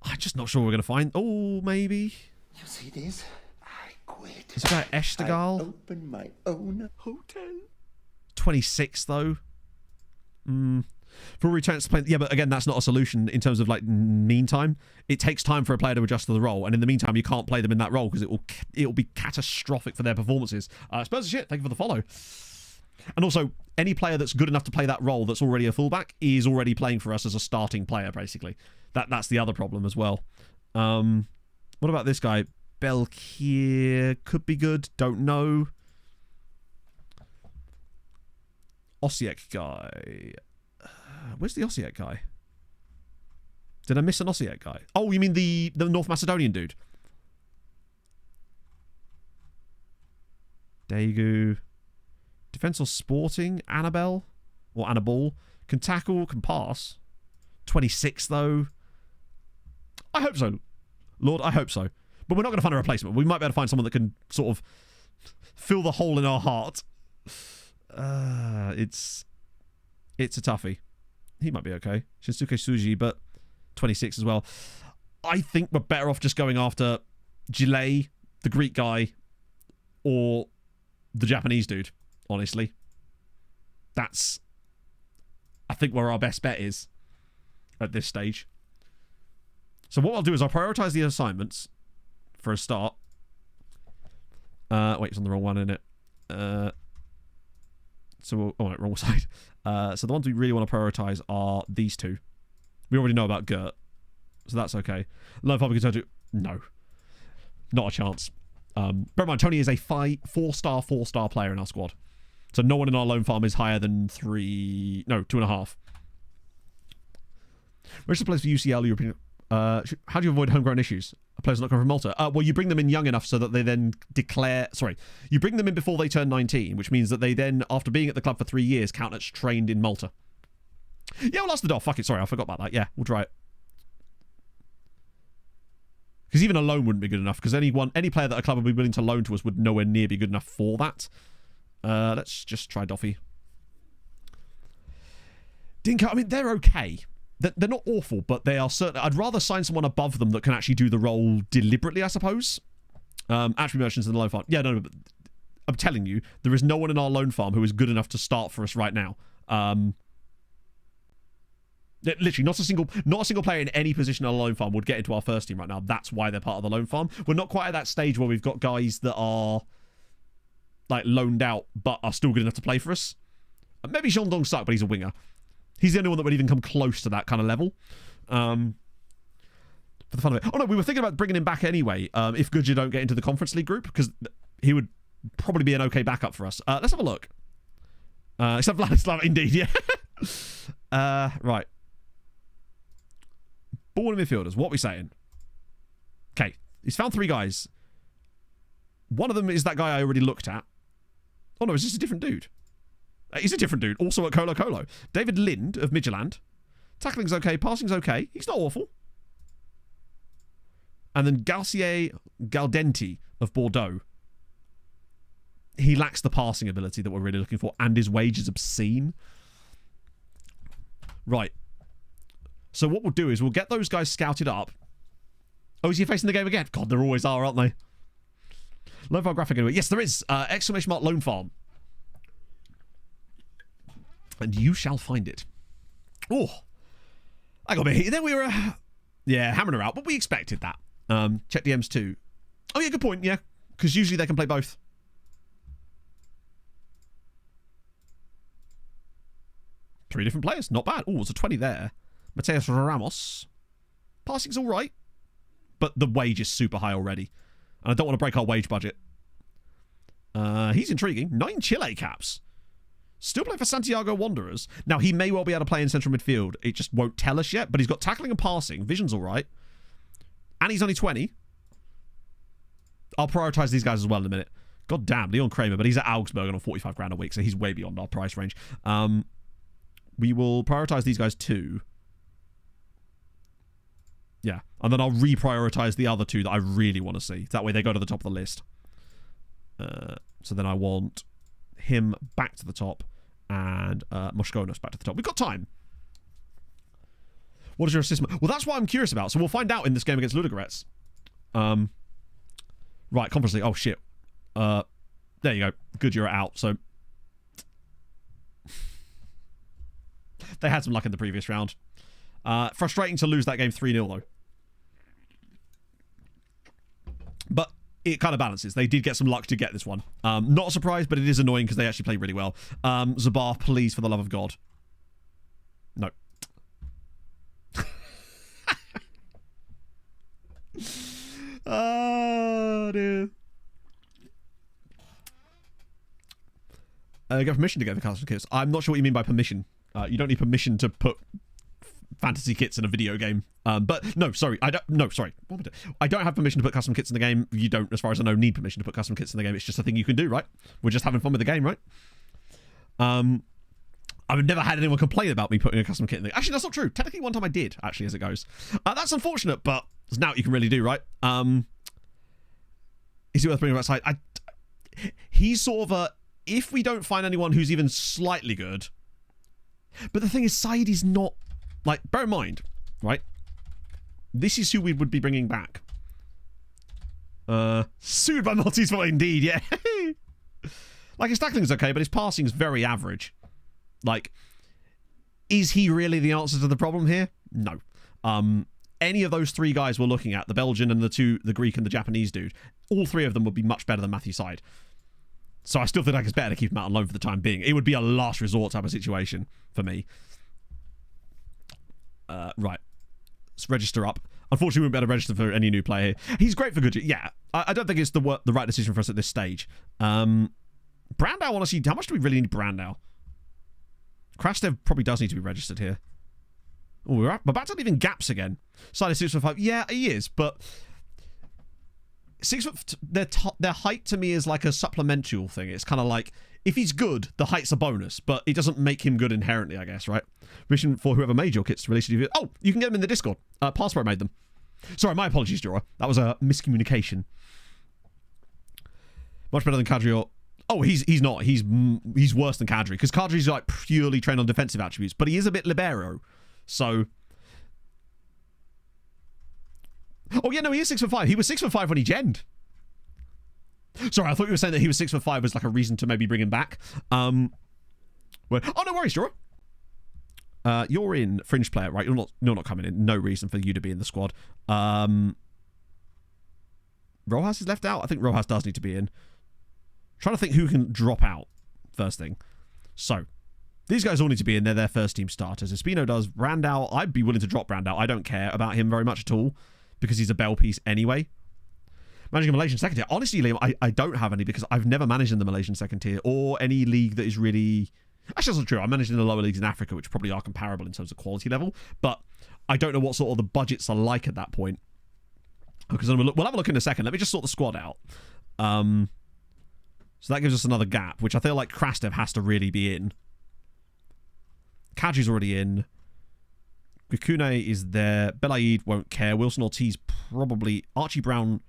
I'm just not sure we're going to find. Oh, maybe. You see this? I quit. Is it about Eshtagal? I opened my own hotel. 26 though. For returns to play, yeah, but again, that's not a solution in terms of like meantime. It takes time for a player to adjust to the role, and in the meantime, you can't play them in that role because it will be catastrophic for their performances. Spurs of shit. Thank you for the follow. And also, any player that's good enough to play that role that's already a fullback is already playing for us as a starting player, basically. That's the other problem as well. What about this guy? Belkier could be good. Don't know. Osijek guy. Where's the Osijek guy? Did I miss an Osijek guy? Oh, you mean the North Macedonian dude? Daegu. Defense or Sporting? Annabelle? Or Annabelle? Can tackle, can pass. 26 though. I hope so. Lord, I hope so. But we're not going to find a replacement. We might be able to find someone that can sort of fill the hole in our heart. It's a toughie. He might be okay. Shinsuke Suji, but 26 as well. I think we're better off just going after Gillet, the Greek guy, or the Japanese dude, honestly. That's, I think, where our best bet is at this stage. So what I'll do is I'll prioritize the assignments for a start. Wait, it's on the wrong one, isn't it? So, oh, wait, wrong side. So the ones we really want to prioritize are these two. We already know about Gert, so that's okay. Low public to no, not a chance. Bear in mind, Tony is a 4-star player in our squad, so no one in our loan farm is higher than 2.5. Where's the place for UCL European? How do you avoid homegrown issues? A player's not coming from Malta. Well, you bring them in young enough so that they then declare... Sorry. You bring them in before they turn 19, which means that they then, after being at the club for 3 years, count as trained in Malta. Yeah, we'll ask the DOF. Fuck it. Sorry, I forgot about that. Yeah, we'll try it. Because even a loan wouldn't be good enough, because any player that a club would be willing to loan to us would nowhere near be good enough for that. Let's just try Doffy. Dinka, I mean, they're okay. They're not awful, but they are certainly... I'd rather sign someone above them that can actually do the role deliberately, I suppose. Actually, merchants in the loan farm. Yeah, no, but I'm telling you, there is no one in our loan farm who is good enough to start for us right now. Literally, not a single player in any position on a loan farm would get into our first team right now. That's why they're part of the loan farm. We're not quite at that stage where we've got guys that are like loaned out, but are still good enough to play for us. Maybe Jean Dong Suk, but he's a winger. He's the only one that would even come close to that kind of level. For the fun of it. Oh, no, we were thinking about bringing him back anyway, if Goodyear don't get into the Conference League group, because he would probably be an okay backup for us. Let's have a look. Except Vladislav, indeed, yeah. Right. Born midfielders, what are we saying? Okay, he's found 3 guys. One of them is that guy I already looked at. Oh, no, is this a different dude? He's a different dude, also at Colo Colo. David Lind of Midtjylland. Tackling's okay, passing's okay. He's not awful. And then Galcier Galdenti of Bordeaux. He lacks the passing ability that we're really looking for, and his wage is obscene. Right. So what we'll do is we'll get those guys scouted up. Oh, is he facing the game again? God, there always are, aren't they? Loan farm graphic anyway. Yes, there is. Exclamation mark loan farm. And you shall find it. Oh, I got a bit heated. Then we were, hammering her out, but we expected that. Check DMs too. Oh yeah, good point. Yeah, because usually they can play both. Three different players, not bad. Oh, it's a 20 there. Mateus Ramos. Passing's all right, but the wage is super high already, and I don't want to break our wage budget. He's intriguing. 9 Chile caps. Still playing for Santiago Wanderers. Now, he may well be able to play in central midfield. It just won't tell us yet, but he's got tackling and passing. Vision's all right. And he's only 20. I'll prioritise these guys as well in a minute. God damn, Leon Kramer, but he's at Augsburg on 45 grand a week, so he's way beyond our price range. We will prioritise these guys too. Yeah, and then I'll reprioritise the other 2 that I really want to see. That way they go to the top of the list. So then I want him back to the top and Moshkonos back to the top. We've got time. What is your assist? Well, that's what I'm curious about. So we'll find out in this game against Ludogorets. Right, Conference League. Oh, shit. There you go. Good, you're out. So they had some luck in the previous round. Frustrating to lose that game 3-0, though. But it kind of balances. They did get some luck to get this one. Not a surprise, but it is annoying because they actually played really well. Zabar, please, for the love of God. No. Oh, dear. Get permission to get the custom kits. I'm not sure what you mean by permission. You don't need permission to put fantasy kits in a video game. But no, sorry, I don't. No, sorry, I don't have permission to put custom kits in the game. You don't, as far as I know, need permission to put custom kits in the game. It's just a thing you can do, right? We're just having fun with the game, right? I've never had anyone complain about me putting a custom kit in the game. Actually, that's not true. Technically, one time I did, actually, as it goes. That's unfortunate, but there's now what you can really do, right? Is it worth bringing outside? He's sort of a, if we don't find anyone who's even slightly good. But the thing is, Said is not, like, bear in mind, right? This is who we would be bringing back. Sued by Maltese for indeed, yeah. Like, his tackling is okay, but his passing is very average. Like, is he really the answer to the problem here? No. Any of those three guys we're looking at, the Belgian and the Greek and the Japanese dude, all three of them would be much better than Matthew Said. So I still think it's better to keep him out on loan for the time being. It would be a last resort type of situation for me. Right. Let's register up. Unfortunately, we won't be able to register for any new player here. He's great for good. Yeah, I don't think it's the right decision for us at this stage. Brandao, honestly, how much do we really need Brandao? Krastev probably does need to be registered here. Oh, we're about to leave in gaps again. Side of 6'5". Yeah, he is, but 6 foot. Their height to me is like a supplemental thing. It's kind of like, if he's good, the height's a bonus, but it doesn't make him good inherently, I guess, right? Mission for whoever made your kits to release you. Oh, you can get them in the Discord. Passport made them. Sorry, my apologies, Jura. That was a miscommunication. Much better than Kadri or... Oh, he's not. He's worse than Kadri, because Kadri's like purely trained on defensive attributes, but he is a bit libero. So... Oh, yeah, no, he is 6'5". He was 6'5" when he genned. Sorry, I thought you were saying that he was 6'5" was like a reason to maybe bring him back. Oh, no worries, Jura. You're in fringe player, right? You're not coming in. No reason for you to be in the squad. Rojas is left out. I think Rojas does need to be in. Trying to think who can drop out first thing. So, these guys all need to be in. They're their first team starters. Espino does. Brandao, I'd be willing to drop Brandao. I don't care about him very much at all because he's a bell piece anyway. Managing a Malaysian second tier. Honestly, Liam, I don't have any because I've never managed in the Malaysian second tier or any league that is really... Actually, that's not true. I managed in the lower leagues in Africa, which probably are comparable in terms of quality level, but I don't know what sort of the budgets are like at that point. Because we'll have a look in a second. Let me just sort the squad out. So that gives us another gap, which I feel like Krastev has to really be in. Kadri's already in. Gukune is there. Belaid won't care. Wilson Ortiz probably. Archie Brown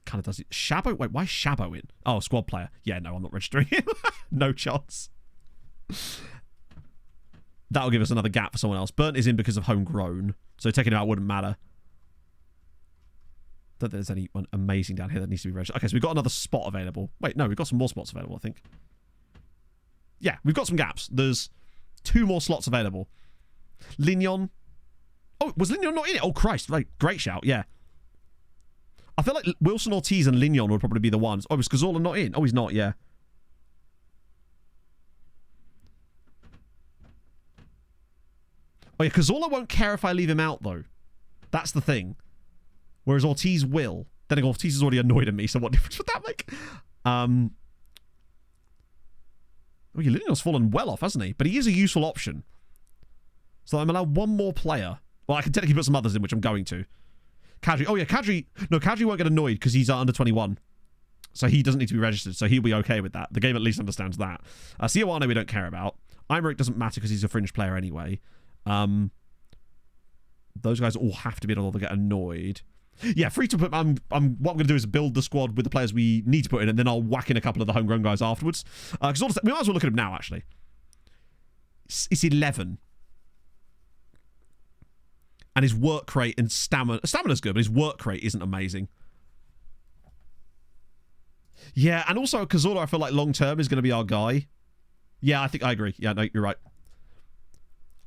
kind of does it. Shabo? Wait, why is Shabo in? Oh, squad player. Yeah, no, I'm not registering him. No chance. That'll give us another gap for someone else. Burnt is in because of homegrown, so taking him out wouldn't matter. Don't think there's anyone amazing down here that needs to be registered. Okay, so we've got another spot available. Wait, no, we've got some more spots available, I think. Yeah, we've got some gaps. There's 2 more slots available. Lignon. Oh, was Lignon not in it? Oh, Christ. Right, great shout, yeah. I feel like Wilson Ortiz and Lignon would probably be the ones. Oh, was Cazorla not in? Oh, he's not, yeah. Oh, yeah, Cazorla won't care if I leave him out, though. That's the thing. Whereas Ortiz will. Then again, Ortiz is already annoyed at me, so what difference would that make? Oh, yeah, Lignon's fallen well off, hasn't he? But he is a useful option. So I'm allowed 1 more player. Well, I can technically put some others in, which I'm going to. Kadri. Oh, yeah, Kadri. No, Kadri won't get annoyed because he's under 21. So he doesn't need to be registered, so he'll be okay with that. The game at least understands that. Sioane we don't care about. Imeric doesn't matter because he's a fringe player anyway. Those guys all have to be in order to get annoyed. Yeah, free to put. What I'm going to do is build the squad with the players we need to put in, and then I'll whack in a couple of the homegrown guys afterwards. Because we might as well look at him now. Actually, it's 11. And his work rate and stamina's good, but his work rate isn't amazing. Yeah, and also Cazorla, I feel like long-term is going to be our guy. Yeah, I think I agree. Yeah, no, you're right.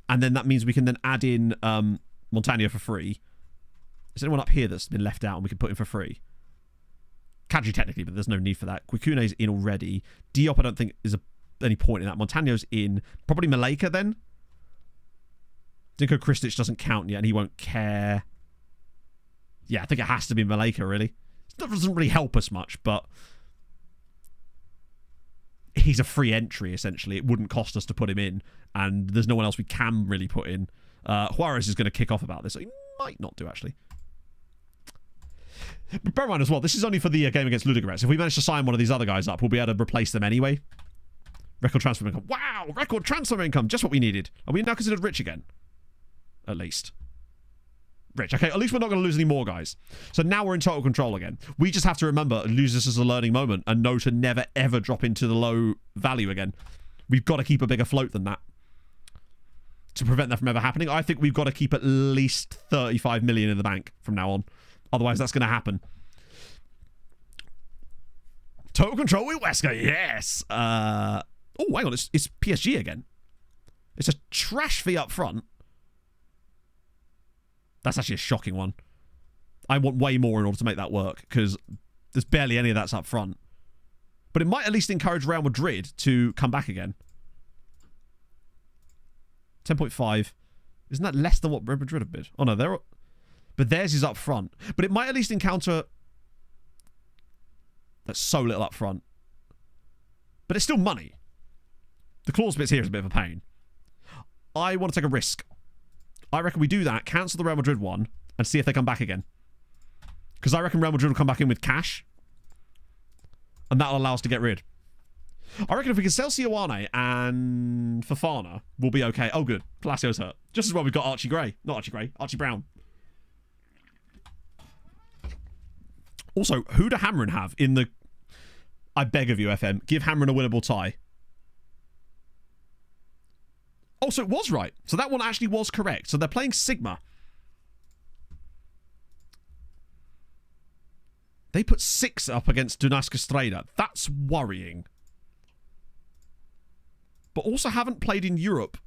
And then that means we can then add in Montagna for free. Is there anyone up here that's been left out and we can put in for free? Kadri technically, but there's no need for that. Kwikune's in already. Diop I don't think is any point in that. Montagno's in. Probably Maleka then. Dinko Kristic doesn't count yet and he won't care. Yeah, I think it has to be Maleka, really. That doesn't really help us much, but he's a free entry, essentially. It wouldn't cost us to put him in, and there's no one else we can really put in. Juarez is going to kick off about this. He might not do, actually. But bear in mind as well, this is only for the game against Ludogorets. If we manage to sign one of these other guys up, we'll be able to replace them anyway. Record transfer income. Wow! Record transfer income. Just what we needed. Are we now considered rich again? At least. Rich. Okay, at least we're not going to lose any more guys. So now we're in total control again. We just have to remember and use this as a learning moment and know to never, ever drop into the low value again. We've got to keep a bigger float than that to prevent that from ever happening. I think we've got to keep at least 35 million in the bank from now on. Otherwise, that's going to happen. Total control with Wesker. Yes. Oh, hang on. It's PSG again. It's a trash fee up front. That's actually a shocking one. I want way more in order to make that work because there's barely any of that's up front. But it might at least encourage Real Madrid to come back again. 10.5. Isn't that less than what Real Madrid have bid? Oh no, but theirs is up front. But it might at least encounter... That's so little up front. But it's still money. The clause bits here is a bit of a pain. I want to take a risk. I reckon we do that, cancel the Real Madrid one, and see if they come back again. Because I reckon Real Madrid will come back in with cash. And that'll allow us to get rid. I reckon if we can sell Sioane and Fofana, we'll be okay. Oh, good. Palacio's hurt. Just as well we've got Archie Gray. Not Archie Gray. Archie Brown. Also, who do Hamrin have in the... I beg of you, FM. Give Hamrin a winnable tie. Oh, so it was right. So that one actually was correct. So they're playing Sigma. They put 6 up against Dunas Castreda. That's worrying. But also haven't played in Europe.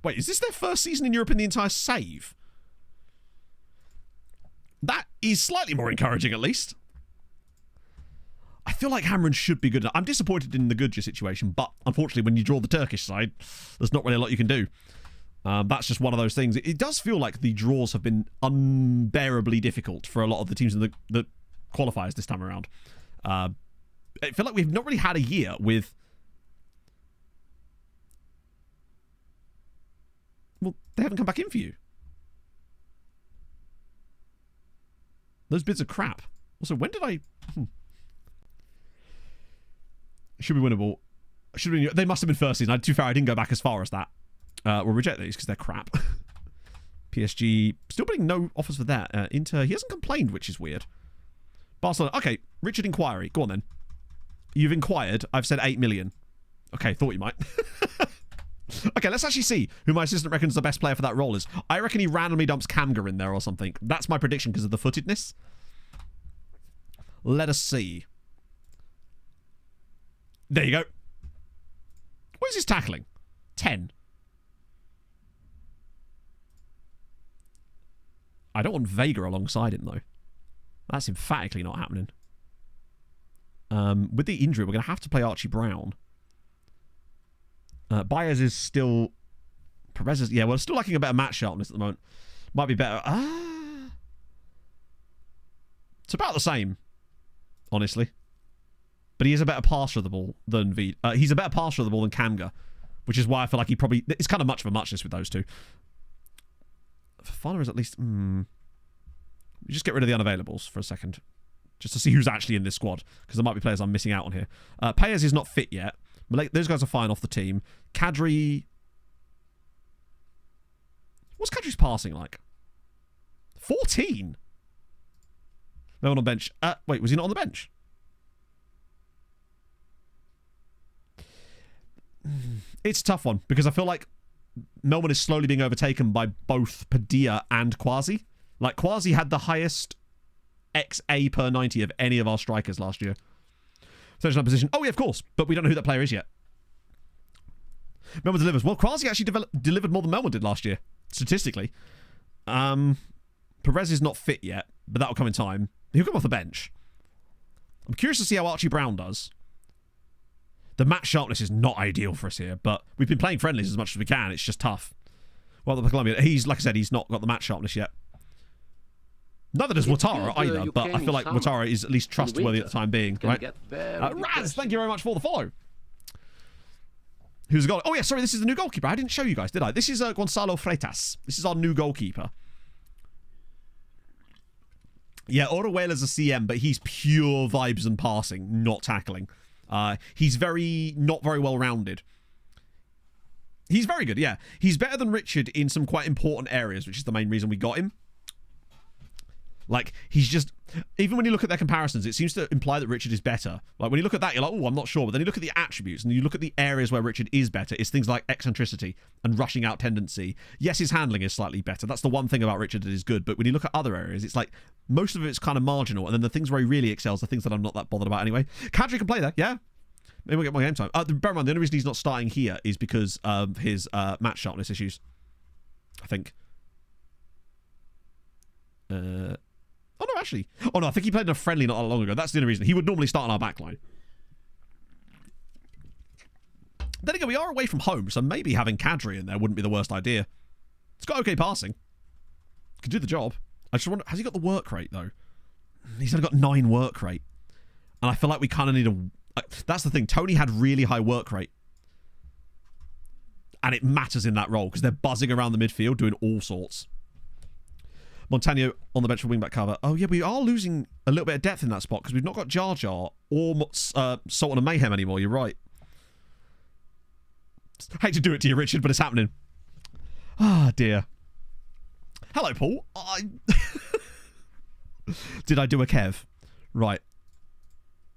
Wait, is this their first season in Europe in the entire save? That is slightly more encouraging, at least. I feel like Hamrin should be good enough. I'm disappointed in the Gudja situation, but unfortunately, when you draw the Turkish side, there's not really a lot you can do. That's just one of those things. It does feel like the draws have been unbearably difficult for a lot of the teams in the qualifiers this time around. I feel like we've not really had a year with... Well, they haven't come back in for you. Those bids are crap. Also, when did I... Should be winnable. Should be. They must have been first season. Too far. I didn't go back as far as that. We'll reject these because they're crap. PSG still putting no offers for that. Inter, he hasn't complained, which is weird. Barcelona. Okay, Richard inquiry. Go on then. You've inquired. I've said 8 million. Okay, thought you might. Okay, let's actually see who my assistant reckons the best player for that role is. I reckon he randomly dumps Kamga in there or something. That's my prediction because of the footedness. Let us see. There you go. What is his tackling? 10. I don't want Vega alongside him, though. That's emphatically not happening. With the injury, we're going to have to play Archie Brown. Baez is still... Perez is... Yeah, we're still lacking a better match sharpness at the moment. Might be better. It's about the same, honestly. But he is a better passer of the ball than he's a better passer of the ball than Kamga, which is why I feel like he probably... It's kind of much of a muchness with those two. Fofana is at least... Just get rid of the unavailables for a second. Just to see who's actually in this squad. Because there might be players I'm missing out on here. Payers is not fit yet. Those guys are fine off the team. Kadri... What's Kadri's passing like? 14? No one on bench. Wait, was he not on the bench? It's a tough one because I feel like Melbourne is slowly being overtaken by both Padilla and Quasi. Like, Quasi had the highest XA per 90 of any of our strikers last year. 39 position. Oh, yeah, of course. But we don't know who that player is yet. Melbourne delivers. Well, Quasi actually delivered more than Melbourne did last year, statistically. Perez is not fit yet, but that'll come in time. He'll come off the bench. I'm curious to see how Archie Brown does. The match sharpness is not ideal for us here, but we've been playing friendlies as much as we can. It's just tough. Well, the Colombia, he's, like I said, he's not got the match sharpness yet. Neither does Watara either, but I feel like Watara is at least trustworthy at the time being, right? Raz, thank you very much for the follow. Who's the goal? Oh, yeah, sorry, this is the new goalkeeper. I didn't show you guys, did I? This is Gonzalo Freitas. This is our new goalkeeper. Yeah, Oruela's a CM, but he's pure vibes and passing, not tackling. He's not very well-rounded. He's very good, yeah. He's better than Richard in some quite important areas, which is the main reason we got him. Like, he's just... Even when you look at their comparisons, it seems to imply that Richard is better. Like, when you look at that, you're like, oh, I'm not sure. But then you look at the attributes, and you look at the areas where Richard is better. It's things like eccentricity and rushing out tendency. Yes, his handling is slightly better. That's the one thing about Richard that is good. But when you look at other areas, it's like, most of it's kind of marginal. And then the things where he really excels are things that I'm not that bothered about anyway. Kadri can play there, yeah. Maybe we'll get more game time. Bear in mind, the only reason he's not starting here is because of his match sharpness issues. I think. Oh, no, actually. Oh, no, I think he played in a friendly not that long ago. That's the only reason. He would normally start on our back line. Then again, we are away from home, so maybe having Kadri in there wouldn't be the worst idea. It's got okay passing. Can do the job. I just wonder, has he got the work rate, though? He's only got 9 work rate. And I feel like we kind of need a... That's the thing. Tony had really high work rate. And it matters in that role, because they're buzzing around the midfield, doing all sorts. Montano on the bench for wingback cover. Oh, yeah, we are losing a little bit of depth in that spot because we've not got Jar Jar or Sultan of Mayhem anymore. You're right. Hate to do it to you, Richard, but it's happening. Ah, dear. Hello, Paul. Did I do a Kev? Right.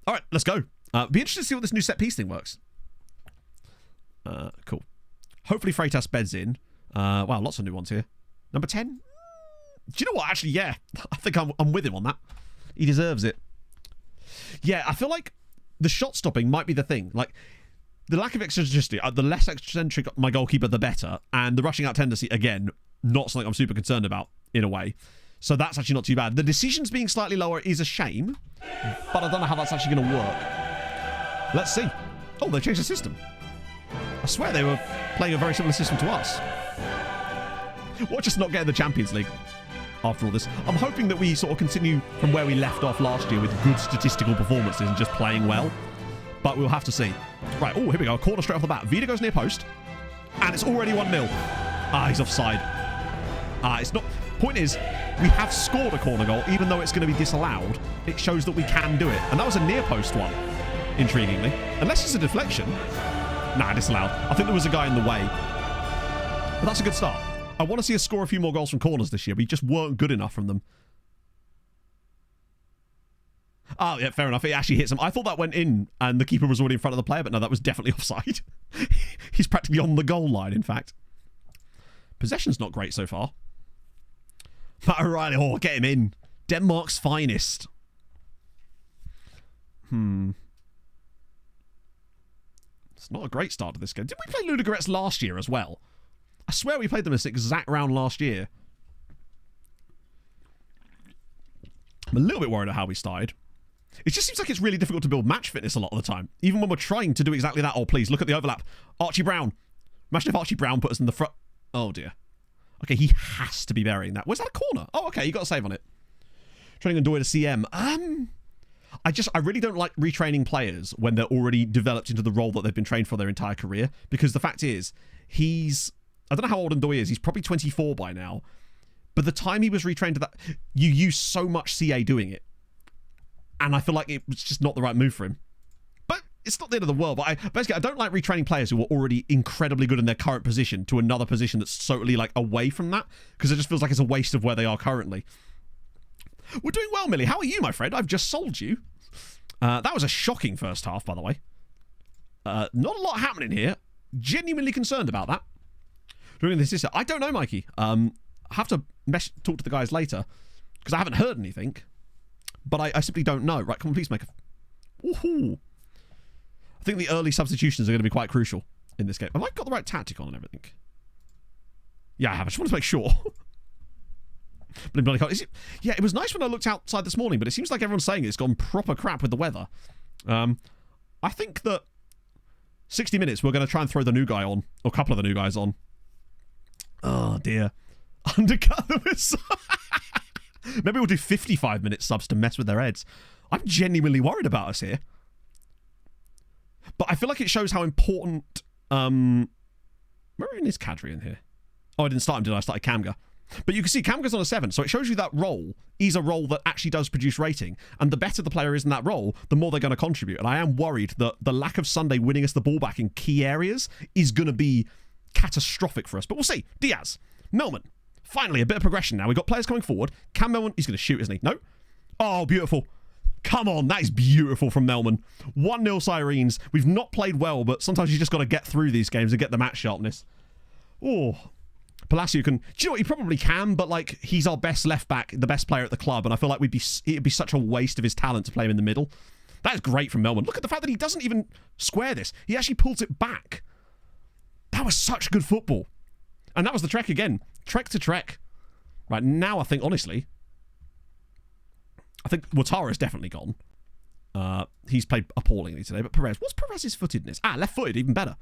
All right, let's go. Be interested to see what this new set piece thing works. Cool. Hopefully Freitas beds in. Wow, lots of new ones here. Number 10. Do you know what? Actually, yeah. I think I'm with him on that. He deserves it. Yeah, I feel like the shot stopping might be the thing. Like, the lack of eccentricity, the less eccentric my goalkeeper, the better. And the rushing out tendency, again, not something I'm super concerned about, in a way. So that's actually not too bad. The decisions being slightly lower is a shame, but I don't know how that's actually going to work. Let's see. Oh, they changed the system. I swear they were playing a very similar system to us. Or just not getting the Champions League. After all this, I'm hoping that we sort of continue from where we left off last year with good statistical performances and just playing well. But we'll have to see. Right, oh, here we go. A corner straight off the bat. Vida goes near post. And it's already 1-0. Ah, he's offside. It's not... Point is, we have scored a corner goal, even though it's going to be disallowed. It shows that we can do it. And that was a near post one, intriguingly. Unless it's a deflection. Nah, disallowed. I think there was a guy in the way. But that's a good start. I want to see us score a few more goals from corners this year. We just weren't good enough from them. Oh, yeah, fair enough. It actually hits him. I thought that went in and the keeper was already in front of the player, but no, that was definitely offside. He's practically on the goal line, in fact. Possession's not great so far. Matt O'Reilly, oh, get him in. Denmark's finest. It's not a great start to this game. Did we play Ludogorets last year as well? I swear we played them this exact round last year. I'm a little bit worried at how we started. It just seems like it's really difficult to build match fitness a lot of the time. Even when we're trying to do exactly that. Oh, please, look at the overlap. Archie Brown. Imagine if Archie Brown put us in the front. Oh, dear. Okay, he has to be burying that. Where's that a corner? Oh, okay, you got a save on it. Training on Doyle to CM. I really don't like retraining players when they're already developed into the role that they've been trained for their entire career. Because the fact is, I don't know how old Ndoye is. He's probably 24 by now. But the time he was retrained to that, you use so much CA doing it. And I feel like it was just not the right move for him. But it's not the end of the world. But I don't like retraining players who are already incredibly good in their current position to another position that's totally like away from that. Because it just feels like it's a waste of where they are currently. We're doing well, Millie. How are you, my friend? I've just sold you. That was a shocking first half, by the way. Not a lot happening here. Genuinely concerned about that. Doing this, I don't know, Mikey. I have to talk to the guys later because I haven't heard anything. But I simply don't know. Right, come on, please make a... Woohoo! I think the early substitutions are going to be quite crucial in this game. Have I got the right tactic on and everything? Yeah, I have. I just want to make sure. Yeah, it was nice when I looked outside this morning, but it seems like everyone's saying it's gone proper crap with the weather. I think that 60 minutes we're going to try and throw the new guy on, or a couple of the new guys on. Oh, dear. Undercut them with... Maybe we'll do 55-minute subs to mess with their heads. I'm genuinely worried about us here. But I feel like it shows how important... Where even is Kadri in here? Oh, I didn't start him, did I? I started Kamga. But you can see Kamga's on a 7, so it shows you that role is a role that actually does produce rating. And the better the player is in that role, the more they're going to contribute. And I am worried that the lack of Sunday winning us the ball back in key areas is going to be catastrophic for us. But we'll see. Diaz. Melman. Finally, a bit of progression now. We've got players coming forward. Can Melman... He's going to shoot, isn't he? No? Oh, beautiful. Come on, that is beautiful from Melman. 1-0 Sirens. We've not played well, but sometimes you just got to get through these games and get the match sharpness. Oh... Palacio can... Do you know what? He probably can, but, like, he's our best left-back, the best player at the club, and I feel like it'd be such a waste of his talent to play him in the middle. That is great from Melman. Look at the fact that he doesn't even square this. He actually pulls it back. That was such good football. And that was the trek again. Trek to trek. Right, now I think, honestly... I think Ouattara is definitely gone. He's played appallingly today, but Perez... What's Perez's footedness? Ah, left-footed, even better.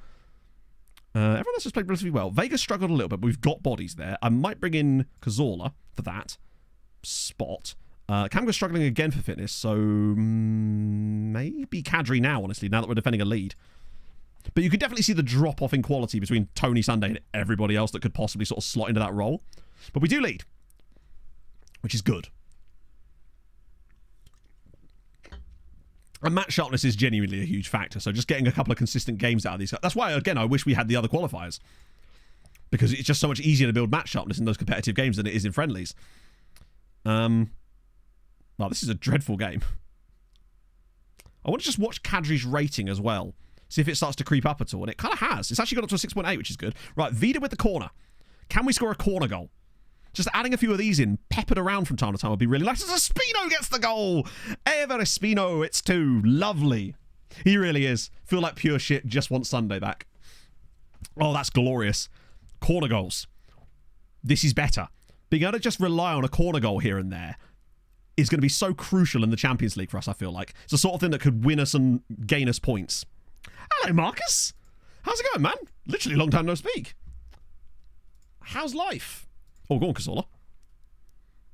Everyone else has played relatively well. Vega struggled a little bit, but we've got bodies there. I might bring in Cazorla for that spot. Kamga's struggling again for fitness, so maybe Kadri now, honestly, now that we're defending a lead. But you could definitely see the drop-off in quality between Tony Sunday and everybody else that could possibly sort of slot into that role. But we do lead, which is good. And match sharpness is genuinely a huge factor, so just getting a couple of consistent games out of these... That's why, again, I wish we had the other qualifiers. Because it's just so much easier to build match sharpness in those competitive games than it is in friendlies. Well, this is a dreadful game. I want to just watch Kadri's rating as well. See if it starts to creep up at all. And it kind of has. It's actually got up to a 6.8, which is good. Right, Vida with the corner. Can we score a corner goal? Just adding a few of these in, peppered around from time to time, would be really nice. As Espino gets the goal! Ever Espino, it's 2. Lovely. He really is. Feel like pure shit, just want Sunday back. Oh, that's glorious. Corner goals. This is better. Being able to just rely on a corner goal here and there is going to be so crucial in the Champions League for us, I feel like. It's the sort of thing that could win us and gain us points. Hello, Marcus. How's it going, man? Literally long time no speak. How's life? Oh, go on, Cazorla.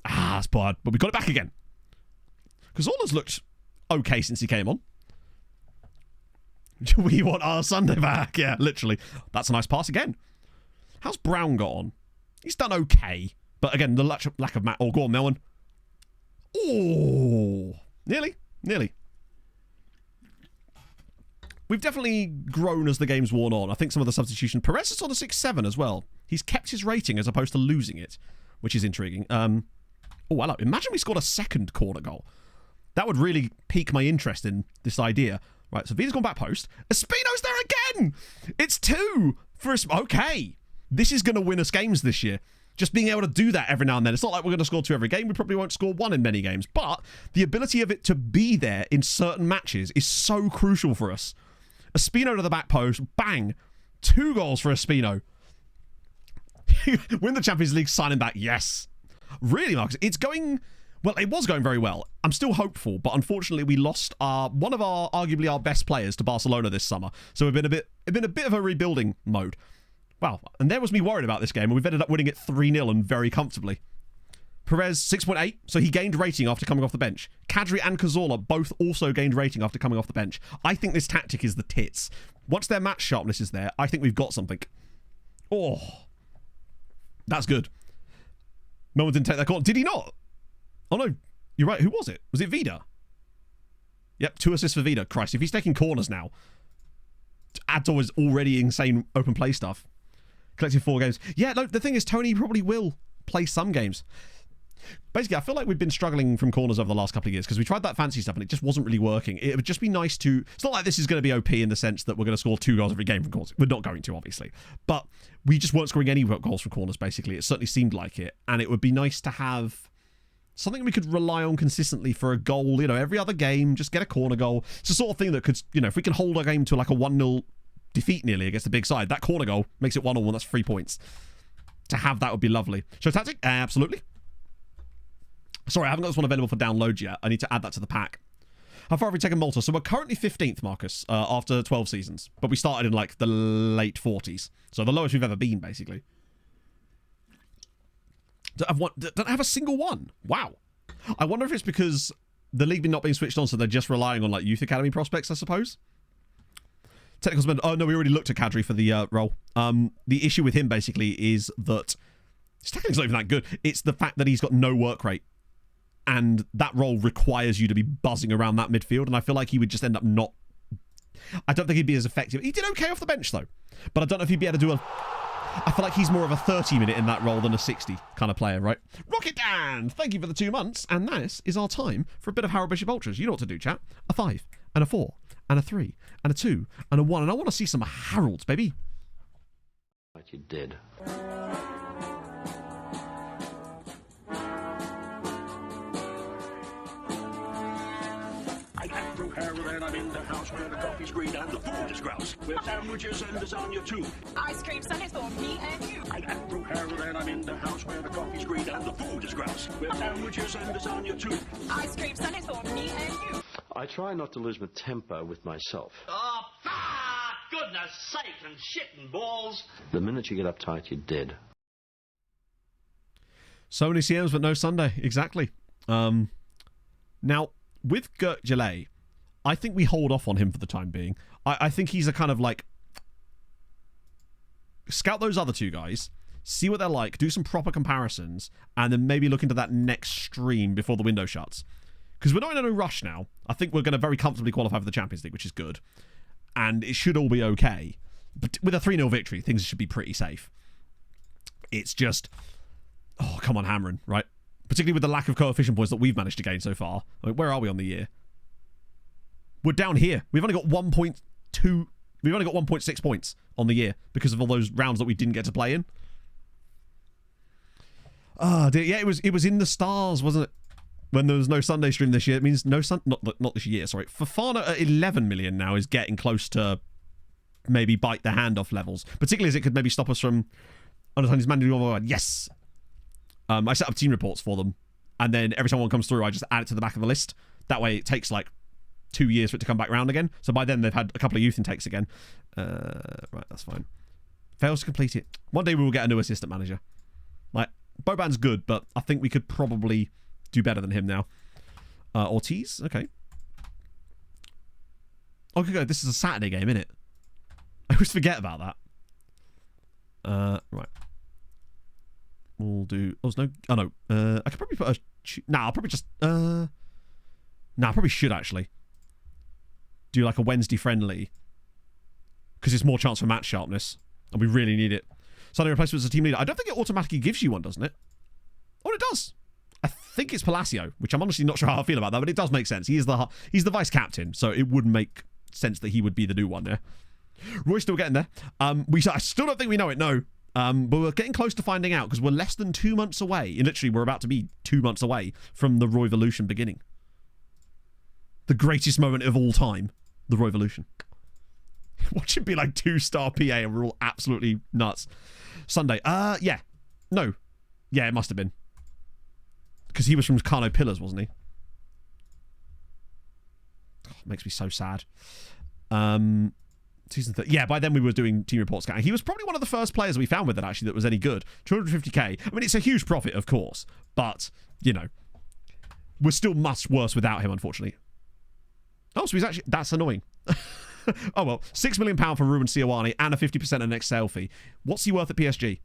Ah, that's bad. But we got it back again. Cazorla's looked okay since he came on. We want our Sunday back. Yeah, literally. That's a nice pass again. How's Brown got on? He's done okay. But again, the lack of Matt. Oh, go on, Melman. Oh, nearly. We've definitely grown as the game's worn on. I think some of the substitution... Perez is on a 6-7 as well. He's kept his rating as opposed to losing it, which is intriguing. Oh, hello. Imagine we scored a second corner goal. That would really pique my interest in this idea. Right, so Vida's gone back post. Espino's there again! It's 2 for us. Okay. This is going to win us games this year. Just being able to do that every now and then. It's not like we're going to score 2 every game. We probably won't score 1 in many games. But the ability of it to be there in certain matches is so crucial for us. Espino to the back post. Bang. 2 goals for Espino. Win the Champions League, signing back. Yes. Really, Marcus? It's going... Well, it was going very well. I'm still hopeful, but unfortunately we lost one of our, arguably our best players to Barcelona this summer. So we've been a bit of a rebuilding mode. Wow. And there was me worried about this game, and we've ended up winning it 3-0 and very comfortably. Perez, 6.8, so he gained rating after coming off the bench. Kadri and Cazorla both also gained rating after coming off the bench. I think this tactic is the tits. Once their match sharpness is there, I think we've got something. Oh, that's good. Melman didn't take that call. Did he not? Oh, no. You're right. Who was it? Was it Vida? Yep, 2 assists for Vida. Christ, if he's taking corners now. Ador is already insane open play stuff. Collected 4 games. Yeah, no, the thing is, Tony probably will play some games. Basically, I feel like we've been struggling from corners over the last couple of years because we tried that fancy stuff and it just wasn't really working. It would just be nice to... It's not like this is going to be OP in the sense that we're going to score 2 goals every game from corners. We're not going to, obviously. But we just weren't scoring any goals from corners, basically. It certainly seemed like it. And it would be nice to have something we could rely on consistently for a goal, you know, every other game. Just get a corner goal. It's the sort of thing that could, you know, if we can hold our game to like a 1-0 defeat nearly against the big side, that corner goal makes it 1-1, and that's 3 points. To have that would be lovely. Show tactic? Absolutely. Sorry, I haven't got this one available for download yet. I need to add that to the pack. How far have we taken Malta? So we're currently 15th, Marcus, after 12 seasons. But we started in, like, the late 40s. So the lowest we've ever been, basically. Don't have a single one. Wow. I wonder if it's because the league been not being switched on, so they're just relying on, like, youth academy prospects, I suppose. Technical spend. Oh, no, we already looked at Kadri for the role. The issue with him, basically, is that his tackling's not even that good. It's the fact that he's got no work rate. And that role requires you to be buzzing around that midfield. And I feel like he would just end up not... I don't think he'd be as effective. He did okay off the bench, though. But I don't know if he'd be able to do a... I feel like he's more of a 30-minute in that role than a 60 kind of player, right? Rocket Dan! Thank you for the 2 months. And this is our time for a bit of Harold Bishop Ultras. You know what to do, chat. A 5 and a 4 and a 3 and a 2 and a 1. And I want to see some Harolds, baby. Like you did. I am through Harold and I'm in the house where the coffee's green and the food is grouse. With sandwiches and lasagna too. Ice cream Sundays for me and you. I am through Harold and I'm in the house where the coffee's green and the food is grouse. With sandwiches and lasagna too. Ice cream Sundays for me and you. I try not to lose my temper with myself. Oh, goodness sake and shit and balls. The minute you get uptight, you're dead. So many CMs, but no Sunday. Exactly. Now, with Gert Gillet, I think we hold off on him for the time being. I think he's a kind of like... Scout those other 2 guys, see what they're like, do some proper comparisons, and then maybe look into that next stream before the window shuts. Because we're not in a rush now. I think we're going to very comfortably qualify for the Champions League, which is good. And it should all be okay. But with a 3-0 victory, things should be pretty safe. It's just... Oh, come on, hammering, right? Particularly with the lack of coefficient points that we've managed to gain so far. I mean, where are we on the year? We're down here. We've only got 1.2... We've only got 1.6 points on the year because of all those rounds that we didn't get to play in. Oh, dear. Yeah, it was in the stars, wasn't it? When there was no Sunday stream this year. It means no not this year, sorry. Fofana at 11 million now is getting close to maybe bite the hand off levels. Particularly as it could maybe stop us from understanding his manual. Yes. I set up team reports for them. And then every time one comes through, I just add it to the back of the list. That way it takes like 2 years for it to come back round again. So by then they've had a couple of youth intakes again. Right, that's fine. Fails to complete it. One day we will get a new assistant manager. Like, Boban's good, but I think we could probably do better than him now. Ortiz? Okay. Okay, good. This is a Saturday game, isn't it? I always forget about that. Right. We'll do... Oh, no... Oh, no. I could probably put a... Nah, I'll probably just... Nah, I probably should, actually. Do, like, a Wednesday friendly. Because it's more chance for match sharpness. And we really need it. Sunday replacement as a team leader. I don't think it automatically gives you one, doesn't it? Oh, it does. I think it's Palacio, which I'm honestly not sure how I feel about that, but it does make sense. He's the vice captain, so it would make sense that he would be the new one, yeah? Roy's still getting there. I still don't think we know it, no. But we're getting close to finding out, because we're less than 2 months away. Literally, we're about to be 2 months away from the Royvolution beginning. The greatest moment of all time. The Royvolution. Watch it be like 2-star PA and we're all absolutely nuts. Sunday. Yeah. No. Yeah, it must have been. Because he was from Carno Pillars, wasn't he? Oh, makes me so sad. Season 3. Yeah, by then we were doing team report scouting. He was probably one of the first players we found with it, actually, that was any good. 250k. I mean, it's a huge profit, of course. But, you know, we're still much worse without him, unfortunately. Oh, so he's actually... That's annoying. Oh, well. £6 million for Ruben Sioane and a 50% of next sale fee. What's he worth at PSG?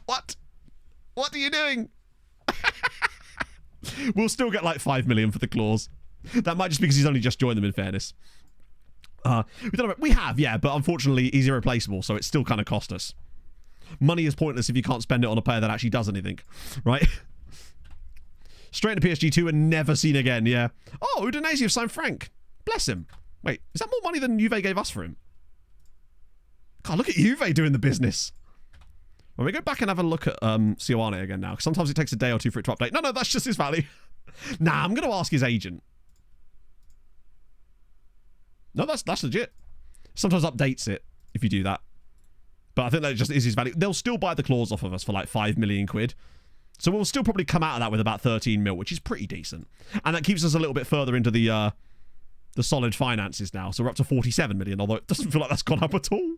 What? What are you doing? We'll still get like 5 million for the clause. That might just be because he's only just joined them, in fairness. We have, yeah, but unfortunately he's irreplaceable, so it still kind of cost us. Money is pointless if you can't spend it on a player that actually does anything, right? Straight into PSG2 and never seen again, yeah. Oh, Udinese have signed Frank. Bless him. Wait, is that more money than Juve gave us for him? God, look at Juve doing the business. When we go back and have a look at Sioane again now, because sometimes it takes a day or two for it to update. No, that's just his value. Nah, I'm going to ask his agent. No, that's legit. Sometimes updates it if you do that. But I think that just is his value. They'll still buy the clause off of us for like 5 million quid. So we'll still probably come out of that with about 13 mil, which is pretty decent. And that keeps us a little bit further into the solid finances now. So we're up to 47 million, although it doesn't feel like that's gone up at all.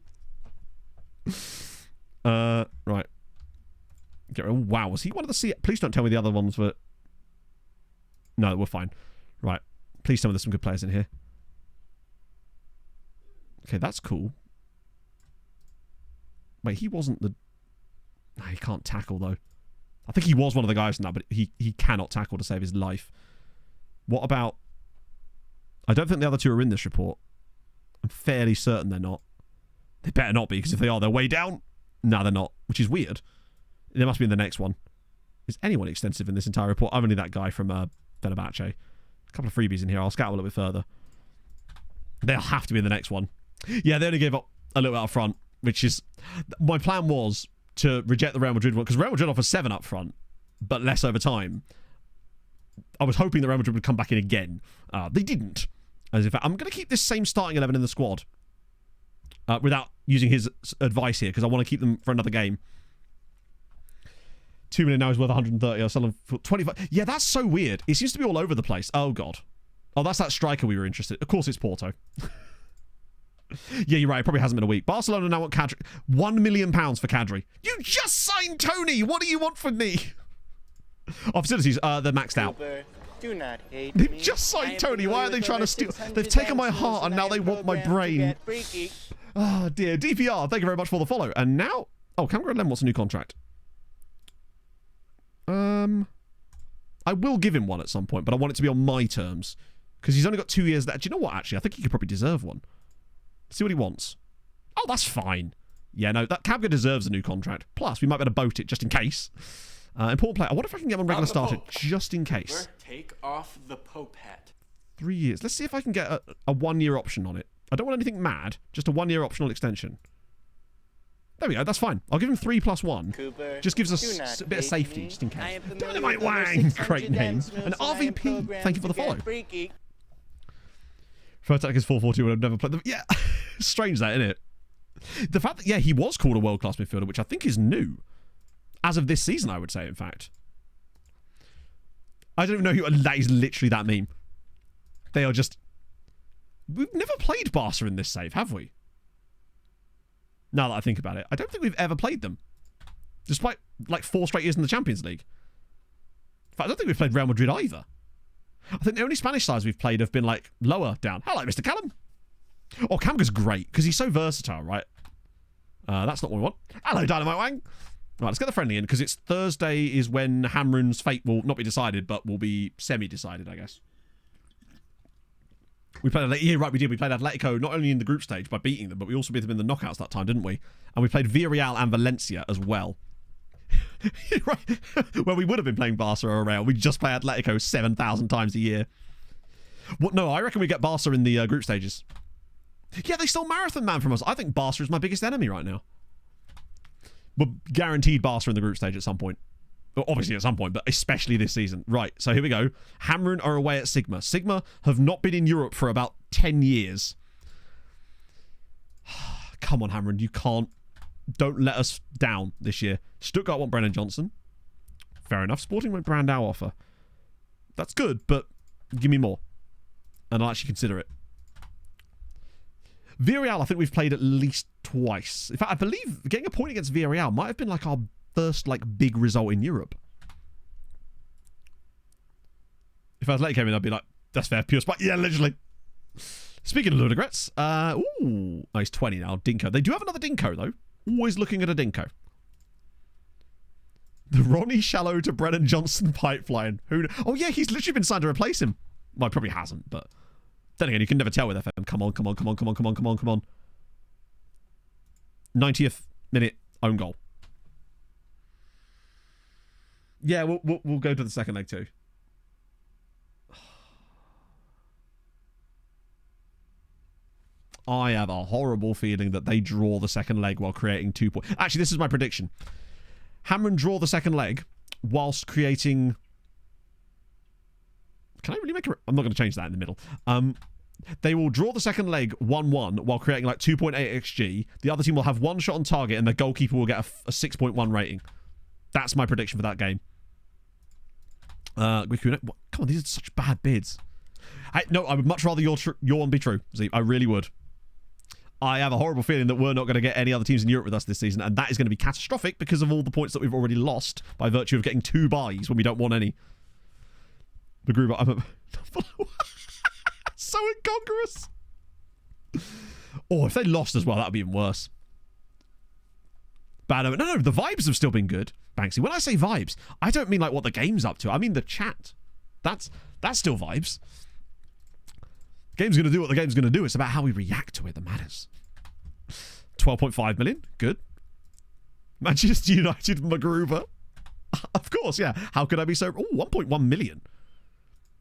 Right. Oh, wow, was he one of the C? Please don't tell me the other ones were... No, we're fine. Right. Please tell me there's some good players in here. Okay, that's cool. Wait, he wasn't the... No, he can't tackle, though. I think he was one of the guys in that, but he cannot tackle to save his life. What about... I don't think the other two are in this report. I'm fairly certain they're not. They better not be, because if they are, they're way down. No, they're not, which is weird. They must be in the next one. Is anyone extensive in this entire report? I'm only that guy from Fenerbahce. A couple of freebies in here. I'll scout a little bit further. They'll have to be in the next one. Yeah, they only gave up a little bit up front, which is... My plan was to reject the Real Madrid one, because Real Madrid offers 7 up front, but less over time. I was hoping that Real Madrid would come back in again. They didn't. As in fact, I'm going to keep this same starting 11 in the squad. Without using his advice here, because I want to keep them for another game. 2 million now is worth 130. I'll sell them for 25. Yeah, that's so weird. It seems to be all over the place. Oh, God. Oh, that's that striker we were interested in. Of course, it's Porto. Yeah, you're right. It probably hasn't been a week. Barcelona now want Kadri. £1 million for Kadri. You just signed Tony. What do you want from me? Oh, facilities. They're maxed out. Do not hate They've me. just signed Tony. Why are they trying to steal? They've taken my heart and now they want my brain. Oh, dear. DPR, thank you very much for the follow. And now... Oh, Cameron Len wants a new contract. I will give him one at some point, but I want it to be on my terms. Because he's only got 2 years left. Do you know what, actually? I think he could probably deserve one. See what he wants. Oh, that's fine. Yeah, no, that Cabga deserves a new contract. Plus, we might be able to boat it just in case. Important player. I wonder if I can get him on regular starter just in case. Take off the Pope hat. 3 years. Let's see if I can get a 1 year option on it. I don't want anything mad. Just a 1 year optional extension. There we go. That's fine. I'll give him 3+1. Cooper, just gives us a bit of safety, just in case. Dynamite Wang! Great name. And RVP, thank you for the follow. First attack is 442 and I've never played them. Yeah. Strange that, isn't it? The fact that, yeah, he was called a world-class midfielder, which I think is new. As of this season, I would say, in fact. I don't even know who... That is literally that meme. They are just... We've never played Barca in this save, have we? Now that I think about it. I don't think we've ever played them. Despite, like, 4 straight years in the Champions League. In fact, I don't think we've played Real Madrid either. I think the only Spanish sides we've played have been, like, lower down. Hello, Mr. Callum. Oh, Kamga's great, because he's so versatile, right? That's not what we want. Hello, Dynamite Wang. Right, let's get the friendly in, because it's Thursday is when Hamrun's fate will not be decided, but will be semi-decided, I guess. We played, yeah, right, we did. We played Atletico not only in the group stage by beating them, but we also beat them in the knockouts that time, didn't we? And we played Villarreal and Valencia as well. Right. Well, we would have been playing Barca or Real. We just play Atletico 7,000 times a year. What? No, I reckon we get Barca in the group stages. Yeah, they stole Marathon Man from us. I think Barca is my biggest enemy right now. But guaranteed Barca in the group stage at some point. Well, obviously at some point, but especially this season. Right, so here we go. Hamrun are away at Sigma. Sigma have not been in Europe for about 10 years. Come on, Hamrun, you can't... Don't let us down this year. Stuttgart want Brennan Johnson. Fair enough. Sporting with Brandao offer. That's good, but give me more. And I'll actually consider it. Villarreal, I think we've played at least twice. In fact, I believe getting a point against Villarreal might have been like our first like big result in Europe. If Atletico came in, I'd be like, that's fair, pure spite. Yeah, literally. Speaking of Ludogorets, ooh, oh, he's 20 now. Dinko. They do have another Dinko, though. Always looking at a Dinko. The Ronnie Shallow to Brennan Johnson pipeline. Who? Oh, yeah, he's literally been signed to replace him. Well, he probably hasn't, but then again, you can never tell with FM. Come on, come on, come on, come on, come on, come on, come on. 90th minute own goal. Yeah, we'll go to the second leg too. I have a horrible feeling that they draw the second leg while creating 2 points. Actually, this is my prediction. Hamron draw the second leg whilst creating... Can I really make a... I'm not going to change that in the middle. They will draw the second leg 1-1 while creating like 2.8 XG. The other team will have one shot on target and the goalkeeper will get a 6.1 rating. That's my prediction for that game. Come on, these are such bad bids. No, I would much rather your one be true, Zee. I really would. I have a horrible feeling that we're not going to get any other teams in Europe with us this season, and that is going to be catastrophic because of all the points that we've already lost by virtue of getting 2 buys when we don't want any. The group, so incongruous. Oh, if they lost as well, that would be even worse. Bad. No, the vibes have still been good, Banksy. When I say vibes, I don't mean like what the game's up to. I mean the chat. That's still vibes. The game's going to do what the game's going to do. It's about how we react to it that matters. 12.5 million. Good. Manchester United, Magruber. Of course, yeah. How could I be so... Oh, 1.1 million.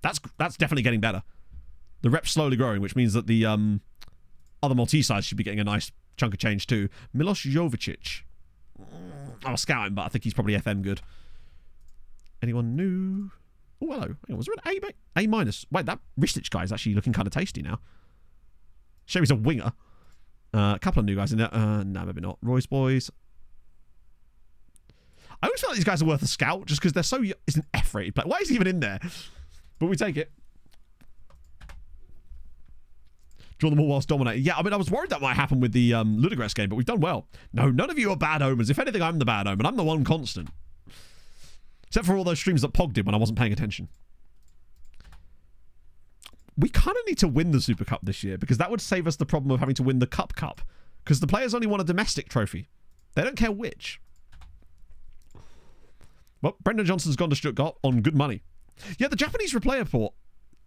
That's definitely getting better. The rep's slowly growing, which means that the other Maltese sides should be getting a nice chunk of change too. Milos Jovicic. I was scouting, but I think he's probably FM good. Anyone new? Oh, hello. Hang on, was there an A minus? Wait, that Ristic guy is actually looking kind of tasty now. Shame he's a winger. A couple of new guys in there. No, maybe not. Roy's boys. I always feel like these guys are worth a scout just because they're so... It's an F-rated player. Why is he even in there? But we take it. Draw them all whilst dominating. Yeah, I mean, I was worried that might happen with the Ludogorets game, but we've done well. No, none of you are bad omens. If anything, I'm the bad omen. I'm the one constant. Except for all those streams that Pog did when I wasn't paying attention. We kind of need to win the Super Cup this year because that would save us the problem of having to win the Cup Cup. Because the players only want a domestic trophy. They don't care which. Well, Brendan Johnson's gone to Stuttgart on good money. Yeah, the Japanese replay report.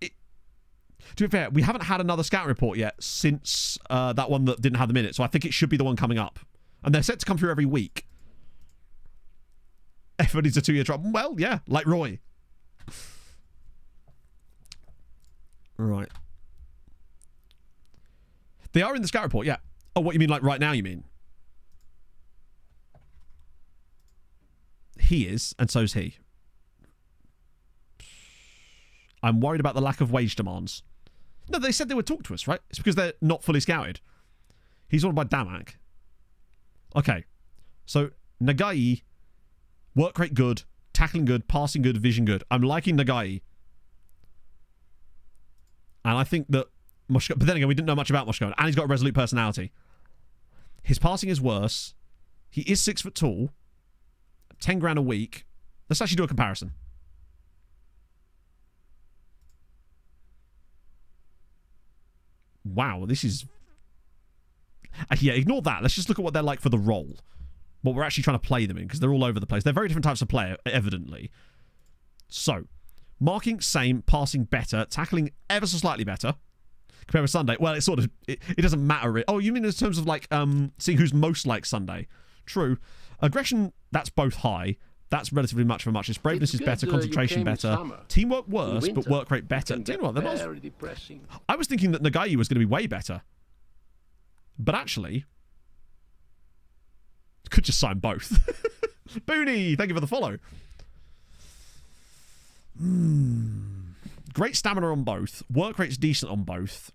To be fair, we haven't had another scout report yet since that one that didn't have them in it. So I think it should be the one coming up. And they're set to come through every week. Everybody's a 2-year trial. Well, yeah, like Roy. Right. They are in the scout report, yeah. Oh, what you mean like right now, you mean? He is, and so's he. I'm worried about the lack of wage demands. No, they said they would talk to us, right? It's because they're not fully scouted. He's ordered by Damak. Okay. So, Nagai, work rate good, tackling good, passing good, vision good. I'm liking Nagai. And I think that Moshko... But then again, we didn't know much about Moshko. And he's got a resolute personality. His passing is worse. He is 6 foot tall. 10 grand a week. Let's actually do a comparison. Wow, this is... yeah, ignore that. Let's just look at what they're like for the role. What we're actually trying to play them in, because they're all over the place. They're very different types of player, evidently. So, marking, same. Passing, better. Tackling, ever so slightly better. Compared with Sunday. Well, it's sort of... It doesn't matter. Oh, you mean in terms of, like, seeing who's most like Sunday? True. Aggression, that's both high. That's relatively much for much. His braveness is better, concentration better, teamwork worse, but work rate better. Do you know what? Very depressing. I was thinking that Nagai was going to be way better. But actually, could just sign both. Booney, thank you for the follow. Great stamina on both. Work rate's decent on both.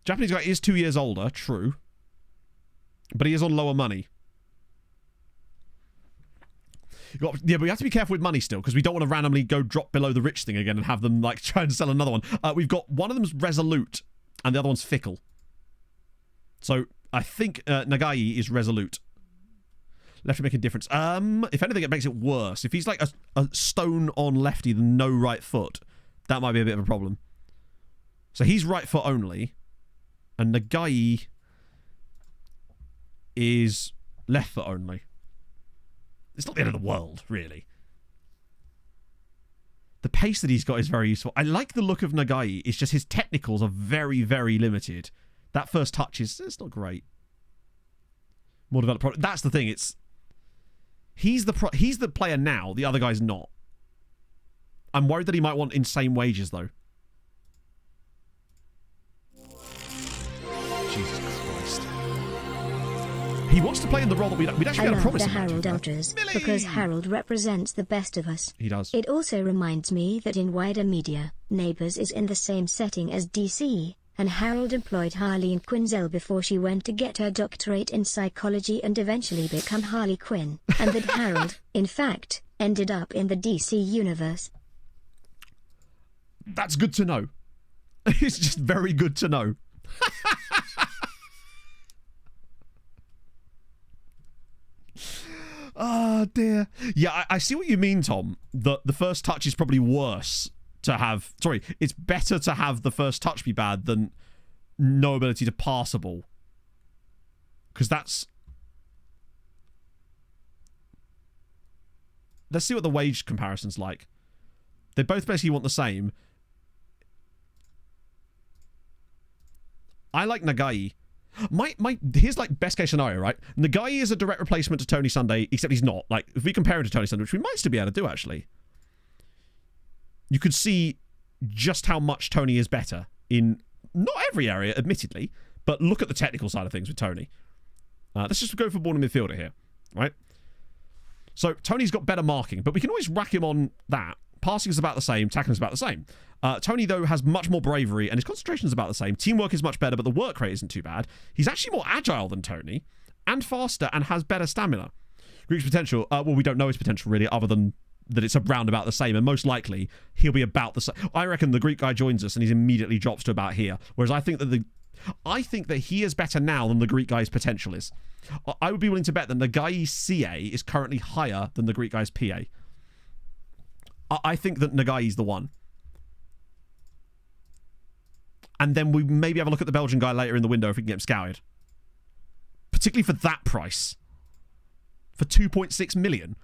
Japanese guy is 2 years older, true. But he is on lower money. Yeah, but we have to be careful with money still, because we don't want to randomly go drop below the rich thing again and have them like try and sell another one. We've got one of them's resolute, and the other one's fickle. So I think Nagai is resolute. Lefty making a difference. If anything, it makes it worse. If he's like a stone on lefty, then no right foot, that might be a bit of a problem. So he's right foot only, and Nagai is left foot only. It's not the end of the world, really. The pace that he's got is very useful. I like the look of Nagai. It's just his technicals are very, very limited. That first touch it's not great. More developed product. That's the thing. He's the player now. The other guy's not. I'm worried that he might want insane wages, though. Jesus Christ. He wants to play in the role that we'd actually got to promise the him. Harold Ultras, because Harold represents the best of us. He does. It also reminds me that in wider media, Neighbours is in the same setting as DC, and Harold employed Harley Quinzel before she went to get her doctorate in psychology and eventually become Harley Quinn, and that Harold, in fact, ended up in the DC universe. That's good to know. It's just very good to know. Oh, dear. Yeah, I see what you mean, Tom. The first touch is probably worse to have... Sorry, it's better to have the first touch be bad than no ability to pass a ball. Because that's... Let's see what the wage comparison's like. They both basically want the same. I like Nagai. Here's like best case scenario, right? Nagai is a direct replacement to Tony Sunday, except he's not. Like, if we compare him to Tony Sunday, which we might still be able to do, actually, you could see just how much Tony is better in not every area, admittedly, but look at the technical side of things with Tony. Let's just go for ball and midfielder here, right? So Tony's got better marking, but we can always rack him on that. Passing is about the same. Tackling is about the same. Tony, though, has much more bravery, and his concentration is about the same. Teamwork is much better, but the work rate isn't too bad. He's actually more agile than Tony, and faster, and has better stamina. Greek's potential, well, we don't know his potential, really, other than that it's around about the same, and most likely, he'll be about the same. I reckon the Greek guy joins us, and he immediately drops to about here, whereas I think that he is better now than the Greek guy's potential is. I would be willing to bet that the guy's CA is currently higher than the Greek guy's PA. I think that Nagai is the one. And then we maybe have a look at the Belgian guy later in the window if we can get him scouted. Particularly for that price. For 2.6 million.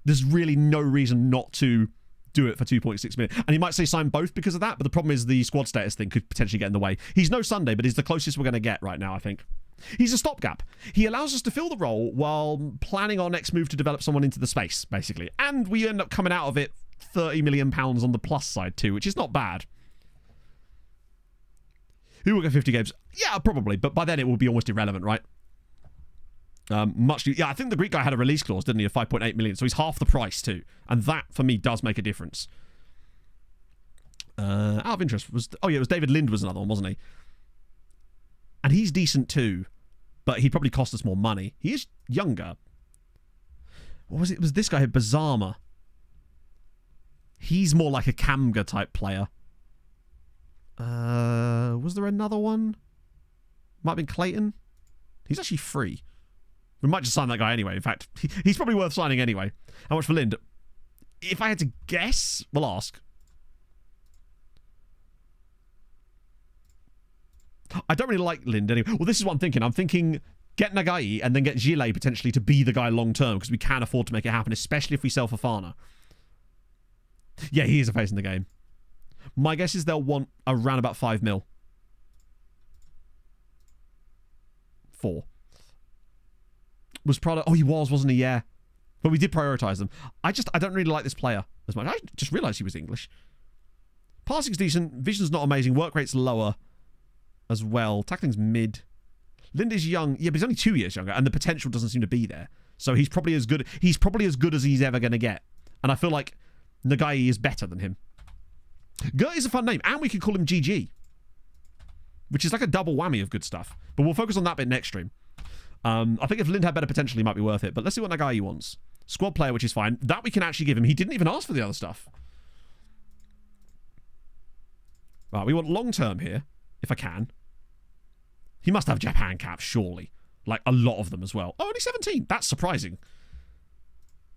There's really no reason not to do it for 2.6 million. And he might say sign both because of that, but the problem is the squad status thing could potentially get in the way. He's no Sunday, but he's the closest we're going to get right now, I think. He's a stopgap. He allows us to fill the role while planning our next move to develop someone into the space, basically. And we end up coming out of it £30 million on the plus side too, which is not bad. Who will get 50 games? Yeah, probably, but by then it will be almost irrelevant, right? I think the Greek guy had a release clause, didn't he, of 5.8 million, so he's half the price too, and that for me does make a difference. Out of interest, it was David Lind was another one, wasn't he? And he's decent too, but he'd probably cost us more money. He is younger. What was it? It was this guy, Bazama. He's more like a Kamga type player. Was there another one? Might have been Clayton. He's actually free. We might just sign that guy anyway. In fact, he's probably worth signing anyway. How much for Lind? If I had to guess, we'll ask. I don't really like Lind anyway. Well, this is what I'm thinking. I'm thinking get Nagai and then get Gile potentially to be the guy long term because we can afford to make it happen, especially if we sell Fofana. Yeah, he is a face in the game. My guess is they'll want around about 5 mil. 4. Was Prada... Oh, he was, wasn't he? Yeah. But we did prioritise them. I don't really like this player as much. I just realised he was English. Passing's decent. Vision's not amazing. Work rate's lower as well. Tackling's mid. Lind is young. Yeah, but he's only 2 years younger, and the potential doesn't seem to be there. So he's probably as good as he's ever going to get. And I feel like Nagai is better than him. Gert is a fun name, and we can call him GG, which is like a double whammy of good stuff. But we'll focus on that bit next stream. I think if Lind had better potential, he might be worth it. But let's see what Nagai wants. Squad player, which is fine. That we can actually give him. He didn't even ask for the other stuff. Right, we want long term here, if I can. He must have Japan caps, surely. Like a lot of them as well. Oh, only 17. That's surprising.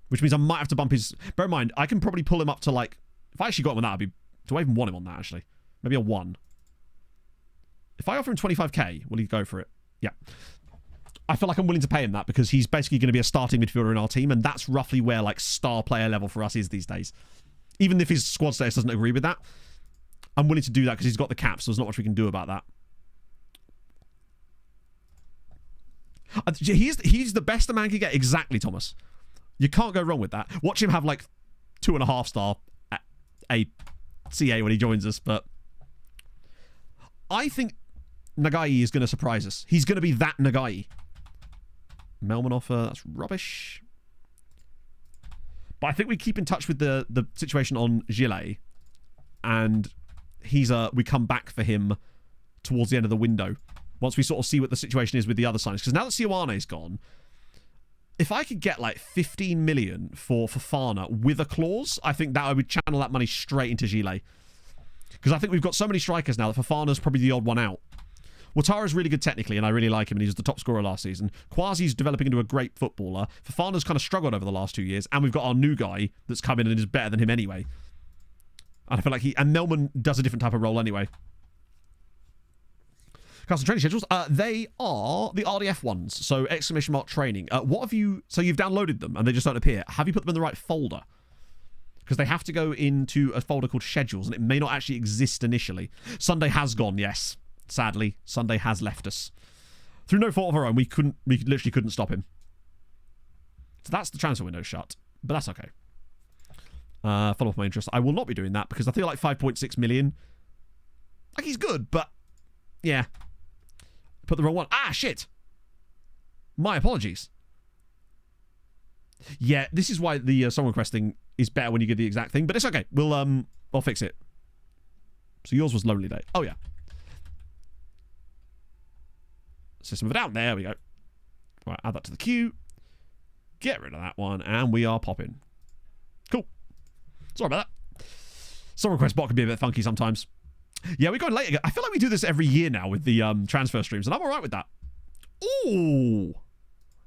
Which means I might have to bump his... Bear in mind, I can probably pull him up to like... If I actually got him on that, I'd be... Do I even want him on that, actually? Maybe a 1. If I offer him 25k, will he go for it? Yeah. I feel like I'm willing to pay him that because he's basically going to be a starting midfielder in our team, and that's roughly where like star player level for us is these days. Even if his squad status doesn't agree with that, I'm willing to do that because he's got the caps, so there's not much we can do about that. He's the best a man can get. Exactly, Thomas. You can't go wrong with that. Watch him have like 2.5 star a CA when he joins us, but I think Nagai is going to surprise us. He's going to be that Nagai. Melman offer, that's rubbish. But I think we keep in touch with the situation on Gillet, and we come back for him towards the end of the window once we sort of see what the situation is with the other signings. Because now that Sioane's gone, if I could get like 15 million for Fofana with a clause, I think that I would channel that money straight into Gillet. Because I think we've got so many strikers now that Fofana's probably the odd one out. Watara's really good technically, and I really like him, and he was the top scorer last season. Quasi's developing into a great footballer. Fofana's kind of struggled over the last 2 years, and we've got our new guy that's come in and is better than him anyway. And I feel like and Melman does a different type of role anyway. Custom training schedules. They are the RDF ones, so exclamation mark training. What have you... So you've downloaded them, and they just don't appear. Have you put them in the right folder? Because they have to go into a folder called schedules, and it may not actually exist initially. Sunday has gone, yes. Sadly, Sunday has left us. Through no fault of our own, we literally couldn't stop him. So that's the transfer window shut, but that's okay. Follow up my interest. I will not be doing that because I feel like 5.6 million. Like, he's good, but yeah. Put the wrong one. Ah, shit. My apologies. Yeah, this is why the song requesting is better when you get the exact thing, but it's okay. I'll fix it. So yours was Lonely Day. Oh, yeah. System of a Down. There we go. Right, add that to the queue. Get rid of that one, and we are popping. Cool. Sorry about that. Song request bot can be a bit funky sometimes. Yeah, we're going late again. I feel like we do this every year now with the transfer streams, and I'm all right with that. Ooh.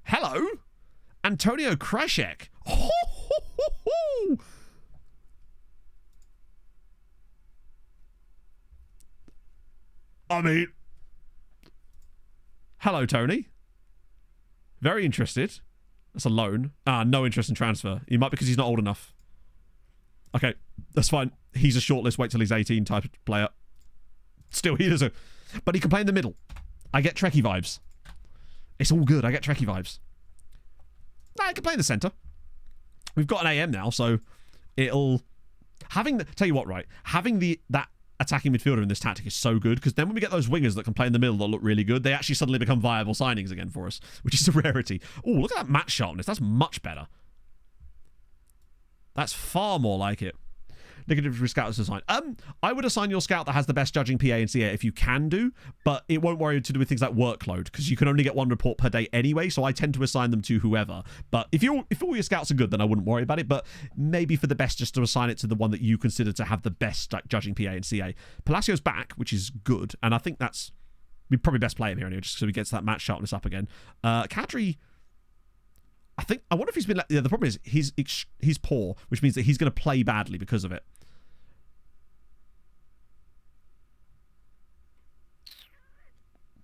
Hello. Antonio Krashek. I mean... Hello, Tony. Very interested. That's a loan. No interest in transfer. He might because he's not old enough. Okay, that's fine. He's a shortlist. Wait till he's 18 type of player. Still, he is a... But he can play in the middle. I get Trekkie vibes. It's all good. I get Trekkie vibes. Nah, he can play in the centre. We've got an AM now, so it'll... Tell you what, right? Having that attacking midfielder in this tactic is so good, because then when we get those wingers that can play in the middle that look really good, they actually suddenly become viable signings again for us, which is a rarity. Oh, look at that match sharpness. That's much better. That's far more like it. Negative for scout design. I would assign your scout that has the best judging PA and CA if you can do, but it won't worry to do with things like workload, because you can only get one report per day anyway, so I tend to assign them to whoever. But if all your scouts are good, then I wouldn't worry about it, but maybe for the best just to assign it to the one that you consider to have the best judging PA and CA. Palacio's back, which is good, and I think we'd probably best play him here anyway, just so he gets that match sharpness up again. Kadri... I wonder if he's been... Yeah, the problem is he's poor, which means that he's going to play badly because of it.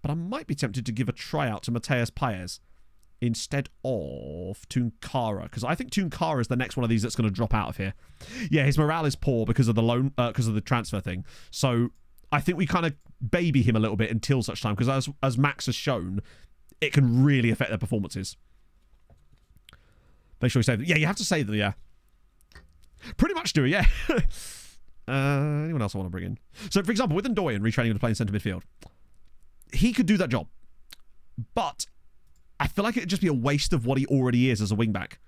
But I might be tempted to give a tryout to Mateus Paez instead of Tunkara, because I think Tunkara is the next one of these that's going to drop out of here. Yeah, his morale is poor because of the loan, because of the transfer thing. So I think we kind of baby him a little bit until such time, because as Max has shown, it can really affect their performances. Make sure you save them. Yeah, you have to save them, yeah. Pretty much do it, yeah. Anyone else I want to bring in? So, for example, with Ndoye retraining to play in centre midfield, he could do that job. But I feel like it would just be a waste of what he already is as a wing-back.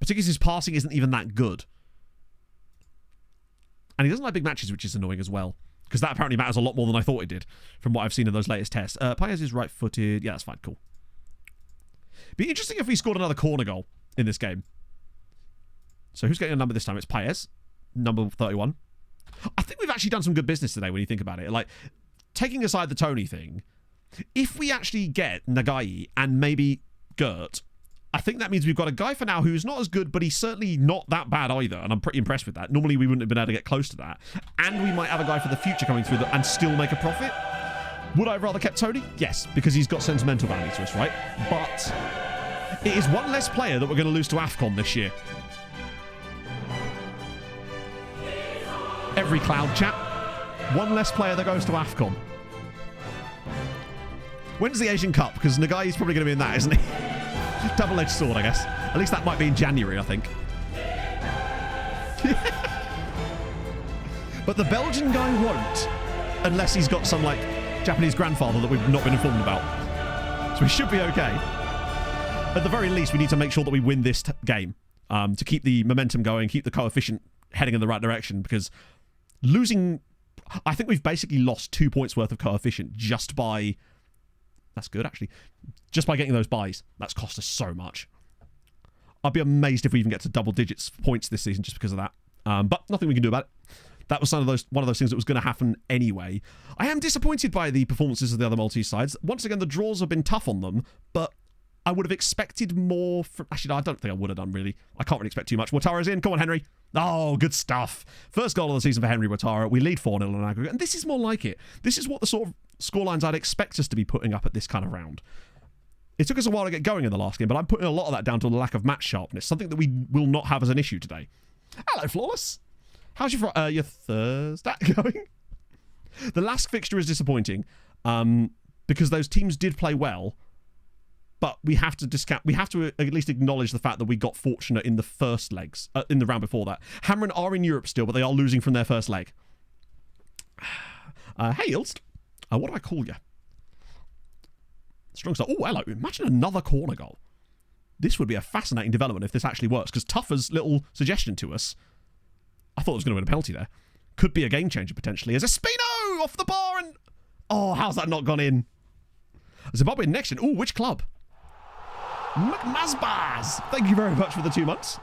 Particularly because his passing isn't even that good. And he doesn't like big matches, which is annoying as well. Because that apparently matters a lot more than I thought it did, from what I've seen in those latest tests. Paez is right-footed. Yeah, that's fine. Cool. Be interesting if we scored another corner goal in this game. So who's getting a number this time? It's Paez, number 31. I think we've actually done some good business today when you think about it. Like, taking aside the Tony thing, if we actually get Nagai and maybe Gert, I think that means we've got a guy for now who's not as good, but he's certainly not that bad either, and I'm pretty impressed with that. Normally we wouldn't have been able to get close to that. And we might have a guy for the future coming through and still make a profit. Would I have rather kept Tony? Yes, because he's got sentimental value to us, right? But it is one less player that we're going to lose to AFCON this year. Every cloud chat. One less player that goes to AFCON. When's the Asian Cup? Because Nagai is probably going to be in that, isn't he? Double-edged sword, I guess. At least that might be in January, I think. But the Belgian guy won't, unless he's got some, like, Japanese grandfather that we've not been informed about. So we should be okay. At the very least, we need to make sure that we win this game to keep the momentum going, keep the coefficient heading in the right direction, because losing... I think we've basically lost 2 points worth of coefficient just by... That's good, actually. Just by getting those buys. That's cost us so much. I'd be amazed if we even get to double digits points this season just because of that. But nothing we can do about it. That was one of those things that was going to happen anyway. I am disappointed by the performances of the other Maltese sides. Once again, the draws have been tough on them, but I would have expected more from... Actually, no, I don't think I would have done, really. I can't really expect too much. Ouattara's in. Come on, Henry. Oh, good stuff. First goal of the season for Henry Ouattara. We lead 4-0 on aggregate, and this is more like it. This is what the sort of scorelines I'd expect us to be putting up at this kind of round. It took us a while to get going in the last game, but I'm putting a lot of that down to the lack of match sharpness, something that we will not have as an issue today. Hello, Flawless. How's your Thursday going? The last fixture is disappointing because those teams did play well, but we have to discount. We have to at least acknowledge the fact that we got fortunate in the first legs, in the round before that. Hamren are in Europe still, but they are losing from their first leg. Hey, Ilst. What do I call you? Strong start. Oh, hello. Imagine another corner goal. This would be a fascinating development if this actually works, because Tuffer's little suggestion to us, I thought it was going to win a penalty there, could be a game changer potentially. As Espino off the bar and... Oh, how's that not gone in? Zimbabwe next in. Oh, which club? McMasbaz. Thank you very much for the 2 months.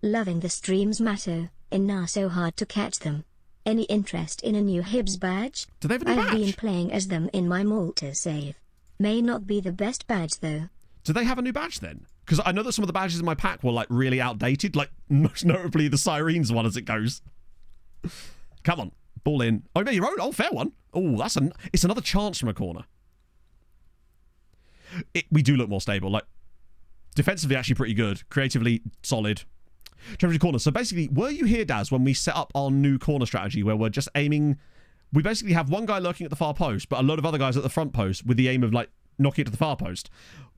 Loving the streams, Matto. In now so hard to catch them. Any interest in a new Hibs badge? Do they have a new badge? I've been playing as them in my Malta save. May not be the best badge though. Do they have a new badge then? Because I know that some of the badges in my pack were like really outdated, like most notably the Sirens one as it goes. Come on, ball in. Oh, you made your own. Oh, fair one. Oh, it's another chance from a corner. We do look more stable. Like defensively, actually pretty good. Creatively solid. Treasury corner. So basically, were you here, Daz, when we set up our new corner strategy where we're just aiming? We basically have one guy lurking at the far post, but a load of other guys at the front post with the aim of like knocking it to the far post.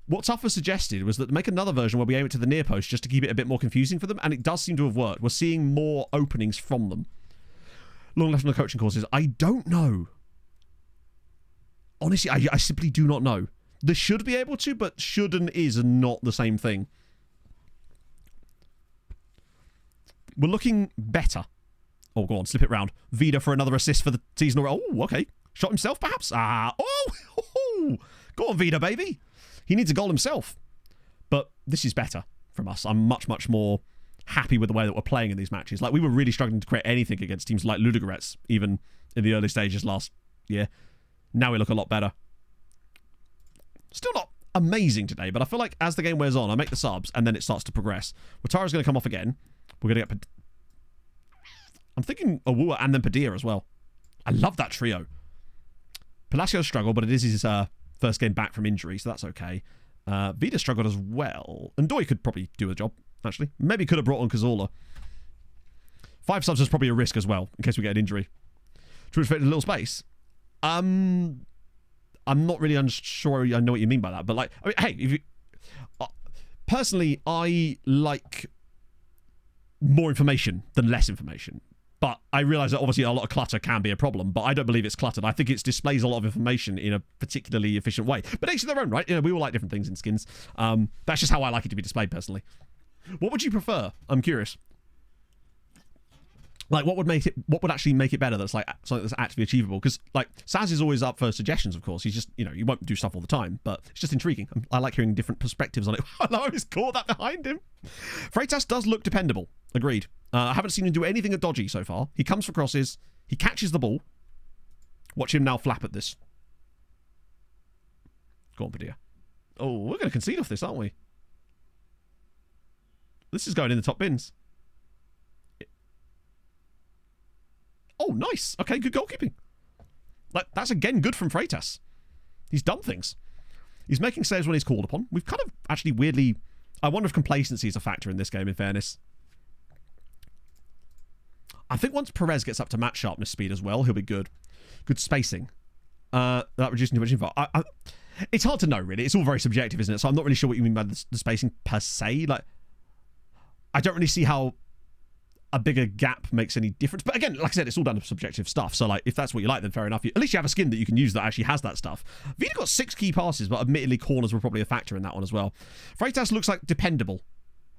What Tuffer suggested was that make another version where we aim it to the near post just to keep it a bit more confusing for them, and it does seem to have worked. We're seeing more openings from them. Long left on the coaching courses. I don't know. Honestly, I simply do not know. They should be able to, but should and is are not the same thing. We're looking better. Oh, go on, slip it round. Vida for another assist for the season. Oh, okay. Shot himself, perhaps? Oh, go on, Vida, baby. He needs a goal himself. But this is better from us. I'm much, much more happy with the way that we're playing in these matches. Like, we were really struggling to create anything against teams like Ludogorets, even in the early stages last year. Now we look a lot better. Still not amazing today, but I feel like as the game wears on, I make the subs, and then it starts to progress. Ouattara's going to come off again. We're going to get... I'm thinking Awua and then Padilla as well. I love that trio. Palacios struggled, but it is his first game back from injury, so that's okay. Vida struggled as well. And Doi could probably do a job, actually. Maybe could have brought on Cazorla. 5 subs is probably a risk as well, in case we get an injury. True fit in a little space. I'm not really unsure I know what you mean by that, but like, I mean, hey, if you... personally, I like more information than less information. But I realise that obviously a lot of clutter can be a problem, but I don't believe it's cluttered. I think it displays a lot of information in a particularly efficient way. But each to their own, right? You know, we all like different things in skins. That's just how I like it to be displayed, personally. What would you prefer? I'm curious. Like, what would actually make it better that's like something that's actually achievable? Because, like, Saz is always up for suggestions, of course. He's just, you know, he won't do stuff all the time, but it's just intriguing. I like hearing different perspectives on it. I always caught that behind him. Freitas does look dependable. Agreed. I haven't seen him do anything dodgy so far. He comes for crosses. He catches the ball. Watch him now flap at this. Go on, Padilla. Oh, we're going to concede off this, aren't we? This is going in the top bins. Oh, nice. Okay, good goalkeeping. Like, that's again good from Freitas. He's done things. He's making saves when he's called upon. We've kind of actually weirdly... I wonder if complacency is a factor in this game, in fairness. I think once Perez gets up to match sharpness speed as well, he'll be good. Good spacing. That reducing too much info. It's hard to know, really. It's all very subjective, isn't it? So I'm not really sure what you mean by the spacing per se. Like, I don't really see how a bigger gap makes any difference. But again, like I said, it's all down to subjective stuff. So, like, if that's what you like, then fair enough. At least you have a skin that you can use that actually has that stuff. Vida got 6 key passes, but admittedly, corners were probably a factor in that one as well. Freitas looks like dependable.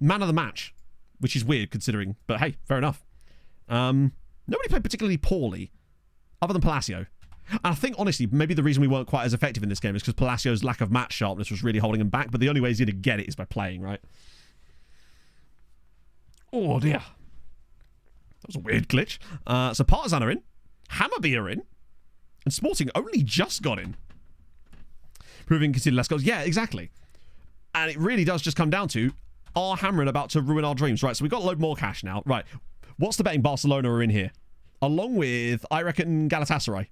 Man of the match, which is weird considering. But hey, fair enough. Nobody played particularly poorly, other than Palacio. And I think, honestly, maybe the reason we weren't quite as effective in this game is because Palacio's lack of match sharpness was really holding him back. But the only way he's going to get it is by playing, right? Oh, dear. That was a weird glitch. So Partizan are in. Hammarby are in. And Sporting only just got in. Proving conceded less goals. Yeah, exactly. And it really does just come down to, are Hamrin about to ruin our dreams? Right, so we've got a load more cash now. Right, what's the betting? Barcelona are in here. Along with, I reckon, Galatasaray.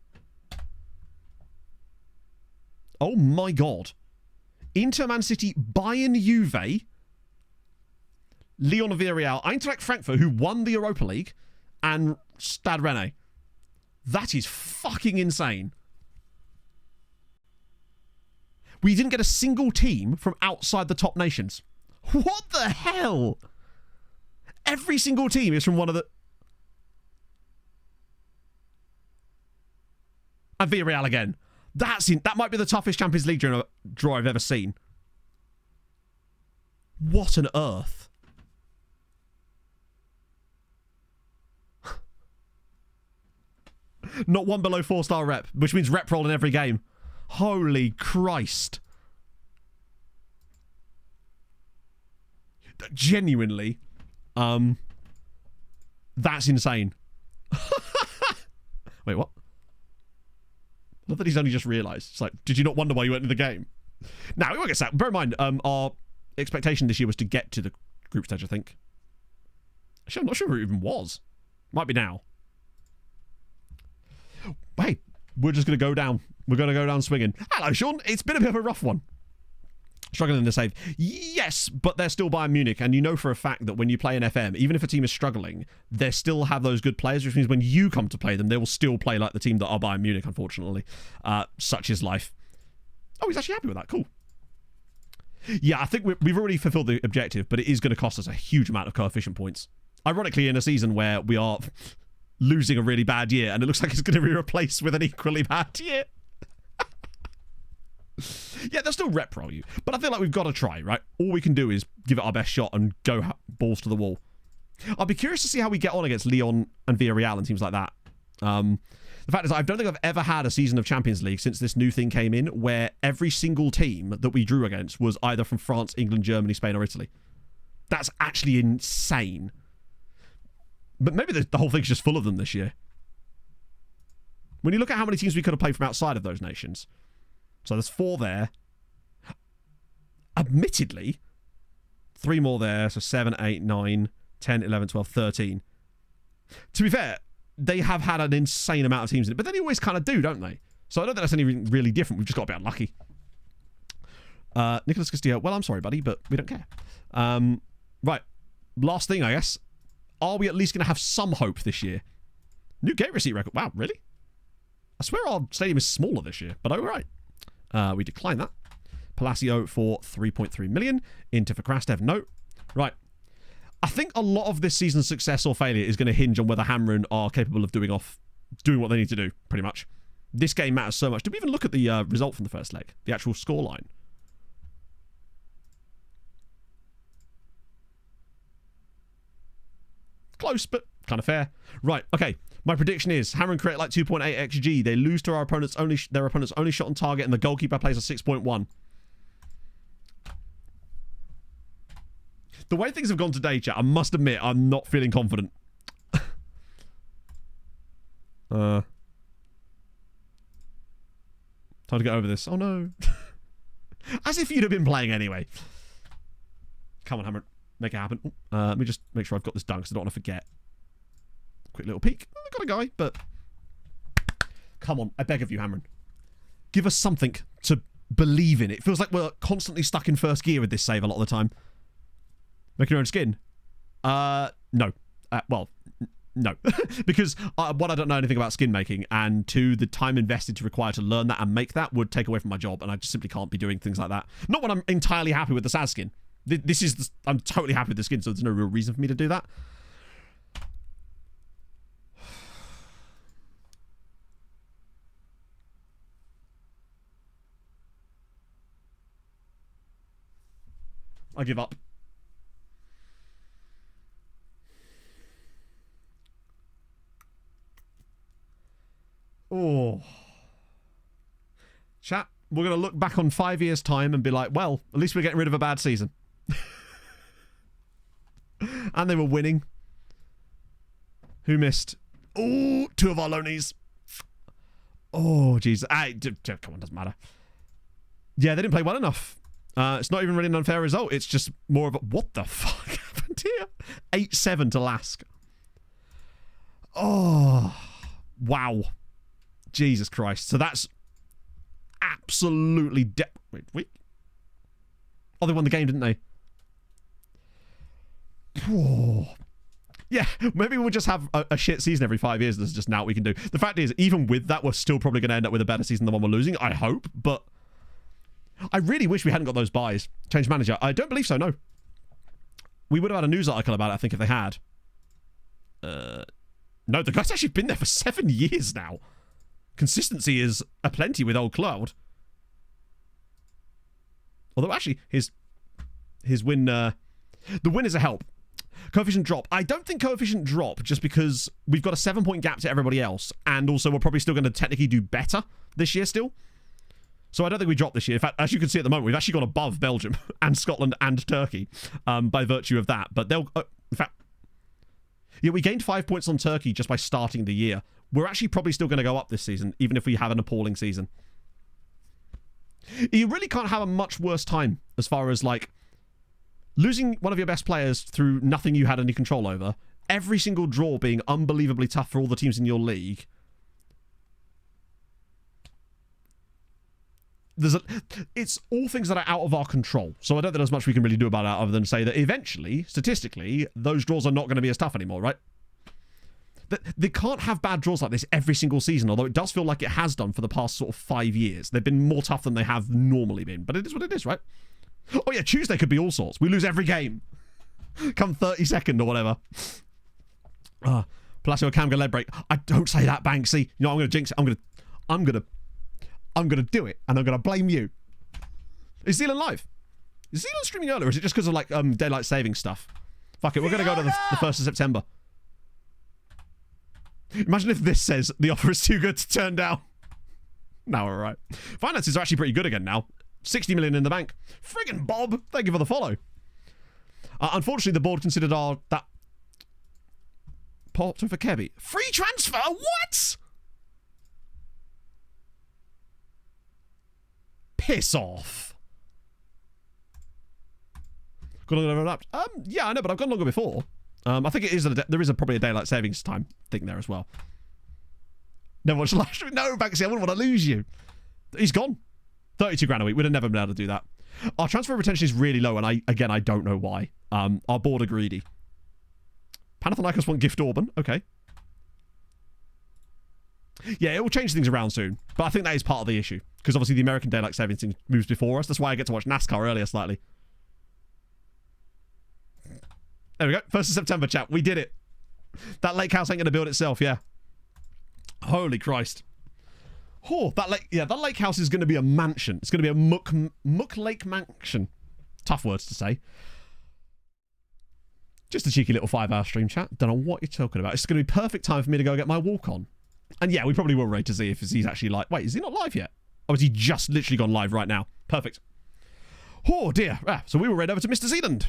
Oh my God. Inter, Man City, Bayern, Juve, Lyon, Villarreal, Eintracht Frankfurt, who won the Europa League, and Stade Rennais. That is fucking insane. We didn't get a single team from outside the top nations. What the hell? Every single team is from one of the... And Villarreal again. That might be the toughest Champions League draw I've ever seen. What on earth? Not one below 4-star rep, which means rep roll in every game. Holy Christ. Genuinely. That's insane. Wait, what? Not that he's only just realised. It's like, did you not wonder why you went into the game? Now, we won't get sacked. Bear in mind, our expectation this year was to get to the group stage, I think. Actually, I'm not sure who it even was. Might be now. Hey, we're just going to go down. We're going to go down swinging. Hello, Sean. It's been a bit of a rough one. Struggling to save. Yes, but they're still Bayern Munich, and you know for a fact that when you play an FM, even if a team is struggling, they still have those good players, which means when you come to play them, they will still play like the team that are Bayern Munich, unfortunately. Such is life. Oh, he's actually happy with that. Cool. Yeah, I think we've already fulfilled the objective, but it is going to cost us a huge amount of coefficient points. Ironically, in a season where we are losing a really bad year, and it looks like it's going to be replaced with an equally bad year. Yeah, they'll still rep roll you, but I feel like we've got to try, right? All we can do is give it our best shot and go balls to the wall. I'll be curious to see how we get on against Lyon and Villarreal and teams like that. The fact is, I don't think I've ever had a season of Champions League since this new thing came in where every single team that we drew against was either from France, England, Germany, Spain, or Italy. That's actually insane. But maybe the whole thing's just full of them this year. When you look at how many teams we could have played from outside of those nations. So there's 4 there. Admittedly, 3 more there. So 7, 8, 9, 10, 11, 12, 13. To be fair, they have had an insane amount of teams in it. But they always kind of do, don't they? So I don't think that's anything really different. We've just got to be unlucky. Nicholas Castillo. Well, I'm sorry, buddy, but we don't care. Right. Last thing, I guess. Are we at least going to have some hope this year? New gate receipt record. Wow, really? I swear our stadium is smaller this year, but all right. We decline that. Palacio for 3.3 million. Inter for Krastev. No. Right. I think a lot of this season's success or failure is going to hinge on whether Hamrun are capable of doing what they need to do, pretty much. This game matters so much. Did we even look at the result from the first leg? The actual scoreline? Close, but kind of fair. Right, okay. My prediction is Hamrun create like 2.8 XG. They lose to their opponent's only shot on target, and the goalkeeper plays a 6.1. The way things have gone today, chat, I must admit I'm not feeling confident. Time to get over this. Oh no. As if you'd have been playing anyway. Come on, Hamrun. Make it happen. Let me just make sure I've got this done because I don't want to forget. Quick little peek. I got a guy, but come on, I beg of you, Hamrun. Give us something to believe in. It feels like we're constantly stuck in first gear with this save a lot of the time. Make your own skin. No. Well, No, because one, I don't know anything about skin making, and two, the time invested to require to learn that and make that would take away from my job, and I just simply can't be doing things like that. Not when I'm entirely happy with the Saz skin. I'm totally happy with the skin, so there's no real reason for me to do that. I give up. Oh. Chat, we're going to look back on 5 years' time and be like, well, at least we're getting rid of a bad season. And they were winning. Who missed? Oh, 2 of our loanies. Oh, Jesus. Come on, doesn't matter. Yeah, they didn't play well enough. It's not even really an unfair result. It's just more of a... What the fuck happened here? 8-7 to Lask. Oh. Wow. Jesus Christ. So that's absolutely... Wait. Oh, they won the game, didn't they? Oh. Yeah, maybe we'll just have a shit season every 5 years. There's just now what we can do. The fact is, even with that, we're still probably going to end up with a better season than the one we're losing. I hope, but... I really wish we hadn't got those buys. Change manager. I don't believe so, no. We would have had a news article about it, I think, if they had. No, the guy's actually been there for 7 years now. Consistency is aplenty with old Cloud. Although, actually, his win... the win is a help. Coefficient drop. I don't think coefficient drop just because we've got a 7-point gap to everybody else, and also we're probably still going to technically do better this year still. So I don't think we dropped this year. In fact, as you can see at the moment, we've actually gone above Belgium and Scotland and Turkey by virtue of that. But they'll... in fact... Yeah, we gained 5 points on Turkey just by starting the year. We're actually probably still going to go up this season, even if we have an appalling season. You really can't have a much worse time as far as, like, losing one of your best players through nothing you had any control over, every single draw being unbelievably tough for all the teams in your league. It's all things that are out of our control. So I don't think there's much we can really do about it other than say that eventually, statistically, those draws are not going to be as tough anymore, right? They can't have bad draws like this every single season, although it does feel like it has done for the past sort of 5 years. They've been more tough than they have normally been, but it is what it is, right? Oh yeah, Tuesday could be all sorts. We lose every game. Come 32nd or whatever. Palacio Camga leg break. I don't say that, Banksy. You know, I'm going to jinx it. I'm going to do it, and I'm going to blame you. Is Zealand live? Is Zealand streaming earlier, or is it just because of, like, daylight saving stuff? Fuck it, we're going to go to the 1st of September. Imagine if this says the offer is too good to turn down. No, all right. Finances are actually pretty good again now. 60 million in the bank. Friggin' Bob, thank you for the follow. Unfortunately, the board considered that Porto for Kebby. Free transfer? What? Piss off. Got longer overlapped. Yeah, I know, but I've gone longer before. I think it is there is probably a daylight savings time thing there as well. Never watched live stream. No, Banksy, I wouldn't want to lose you. He's gone. 32 grand a week. We'd have never been able to do that. Our transfer retention is really low, and I don't know why. Our board are greedy. Panathinaikos want Gift Orban. Okay. Yeah, it will change things around soon. But I think that is part of the issue. Because obviously the American daylight savings thing moves before us. That's why I get to watch NASCAR earlier slightly. There we go. 1st of September, chat. We did it. That lake house ain't going to build itself, yeah. Holy Christ. Oh, that lake house is going to be a mansion. It's going to be a Muck Lake mansion. Tough words to say. Just a cheeky little 5-hour stream, chat. Don't know what you're talking about. It's going to be perfect time for me to go get my walk on. And yeah, we probably will rate to see if he's actually live. Wait, is he not live yet? Or has he just literally gone live right now? Perfect. Oh, dear. So we will raid over to Mr. Zealand.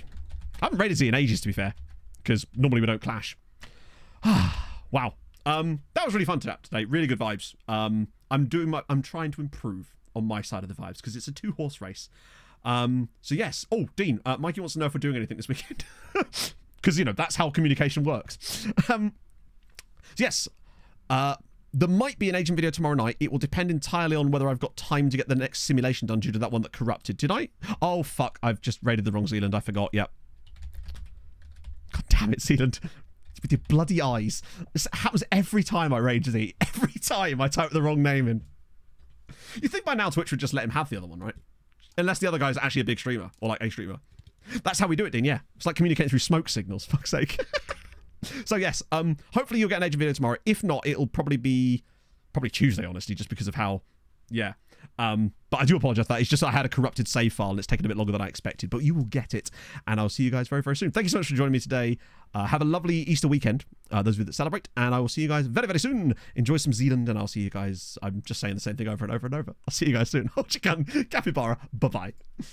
I haven't raided Z in ages, to be fair. Because normally we don't clash. Wow. That was really fun today. Really good vibes. I'm trying to improve on my side of the vibes because it's a 2-horse race. So yes. Oh, Dean, Mikey wants to know if we're doing anything this weekend. Because, you know, that's how communication works. So yes. There might be an agent video tomorrow night. It will depend entirely on whether I've got time to get the next simulation done due to that one that corrupted. Did I? Oh, fuck. I've just raided the wrong Zealand. I forgot. Yep. God damn it, Zealand. with your bloody eyes. This happens every time I rage Z. Every time I type the wrong name in. You think by now Twitch would just let him have the other one, right? Unless the other guy's actually a big streamer, or like a streamer. That's how we do it, Dean, yeah. It's like communicating through smoke signals, fuck's sake. So yes, hopefully you'll get an Age of video tomorrow. If not, it'll probably be Tuesday, honestly, just because of how, yeah. But I do apologize for that. It's just I had a corrupted save file and it's taken a bit longer than I expected, but you will get it. And I'll see you guys very, very soon. Thank you so much for joining me today. Have a lovely Easter weekend, those of you that celebrate, and I will see you guys very, very soon. Enjoy some Zealand, and I'll see you guys. I'm just saying the same thing over and over and over. I'll see you guys soon. Hold your gun, capybara. Bye-bye.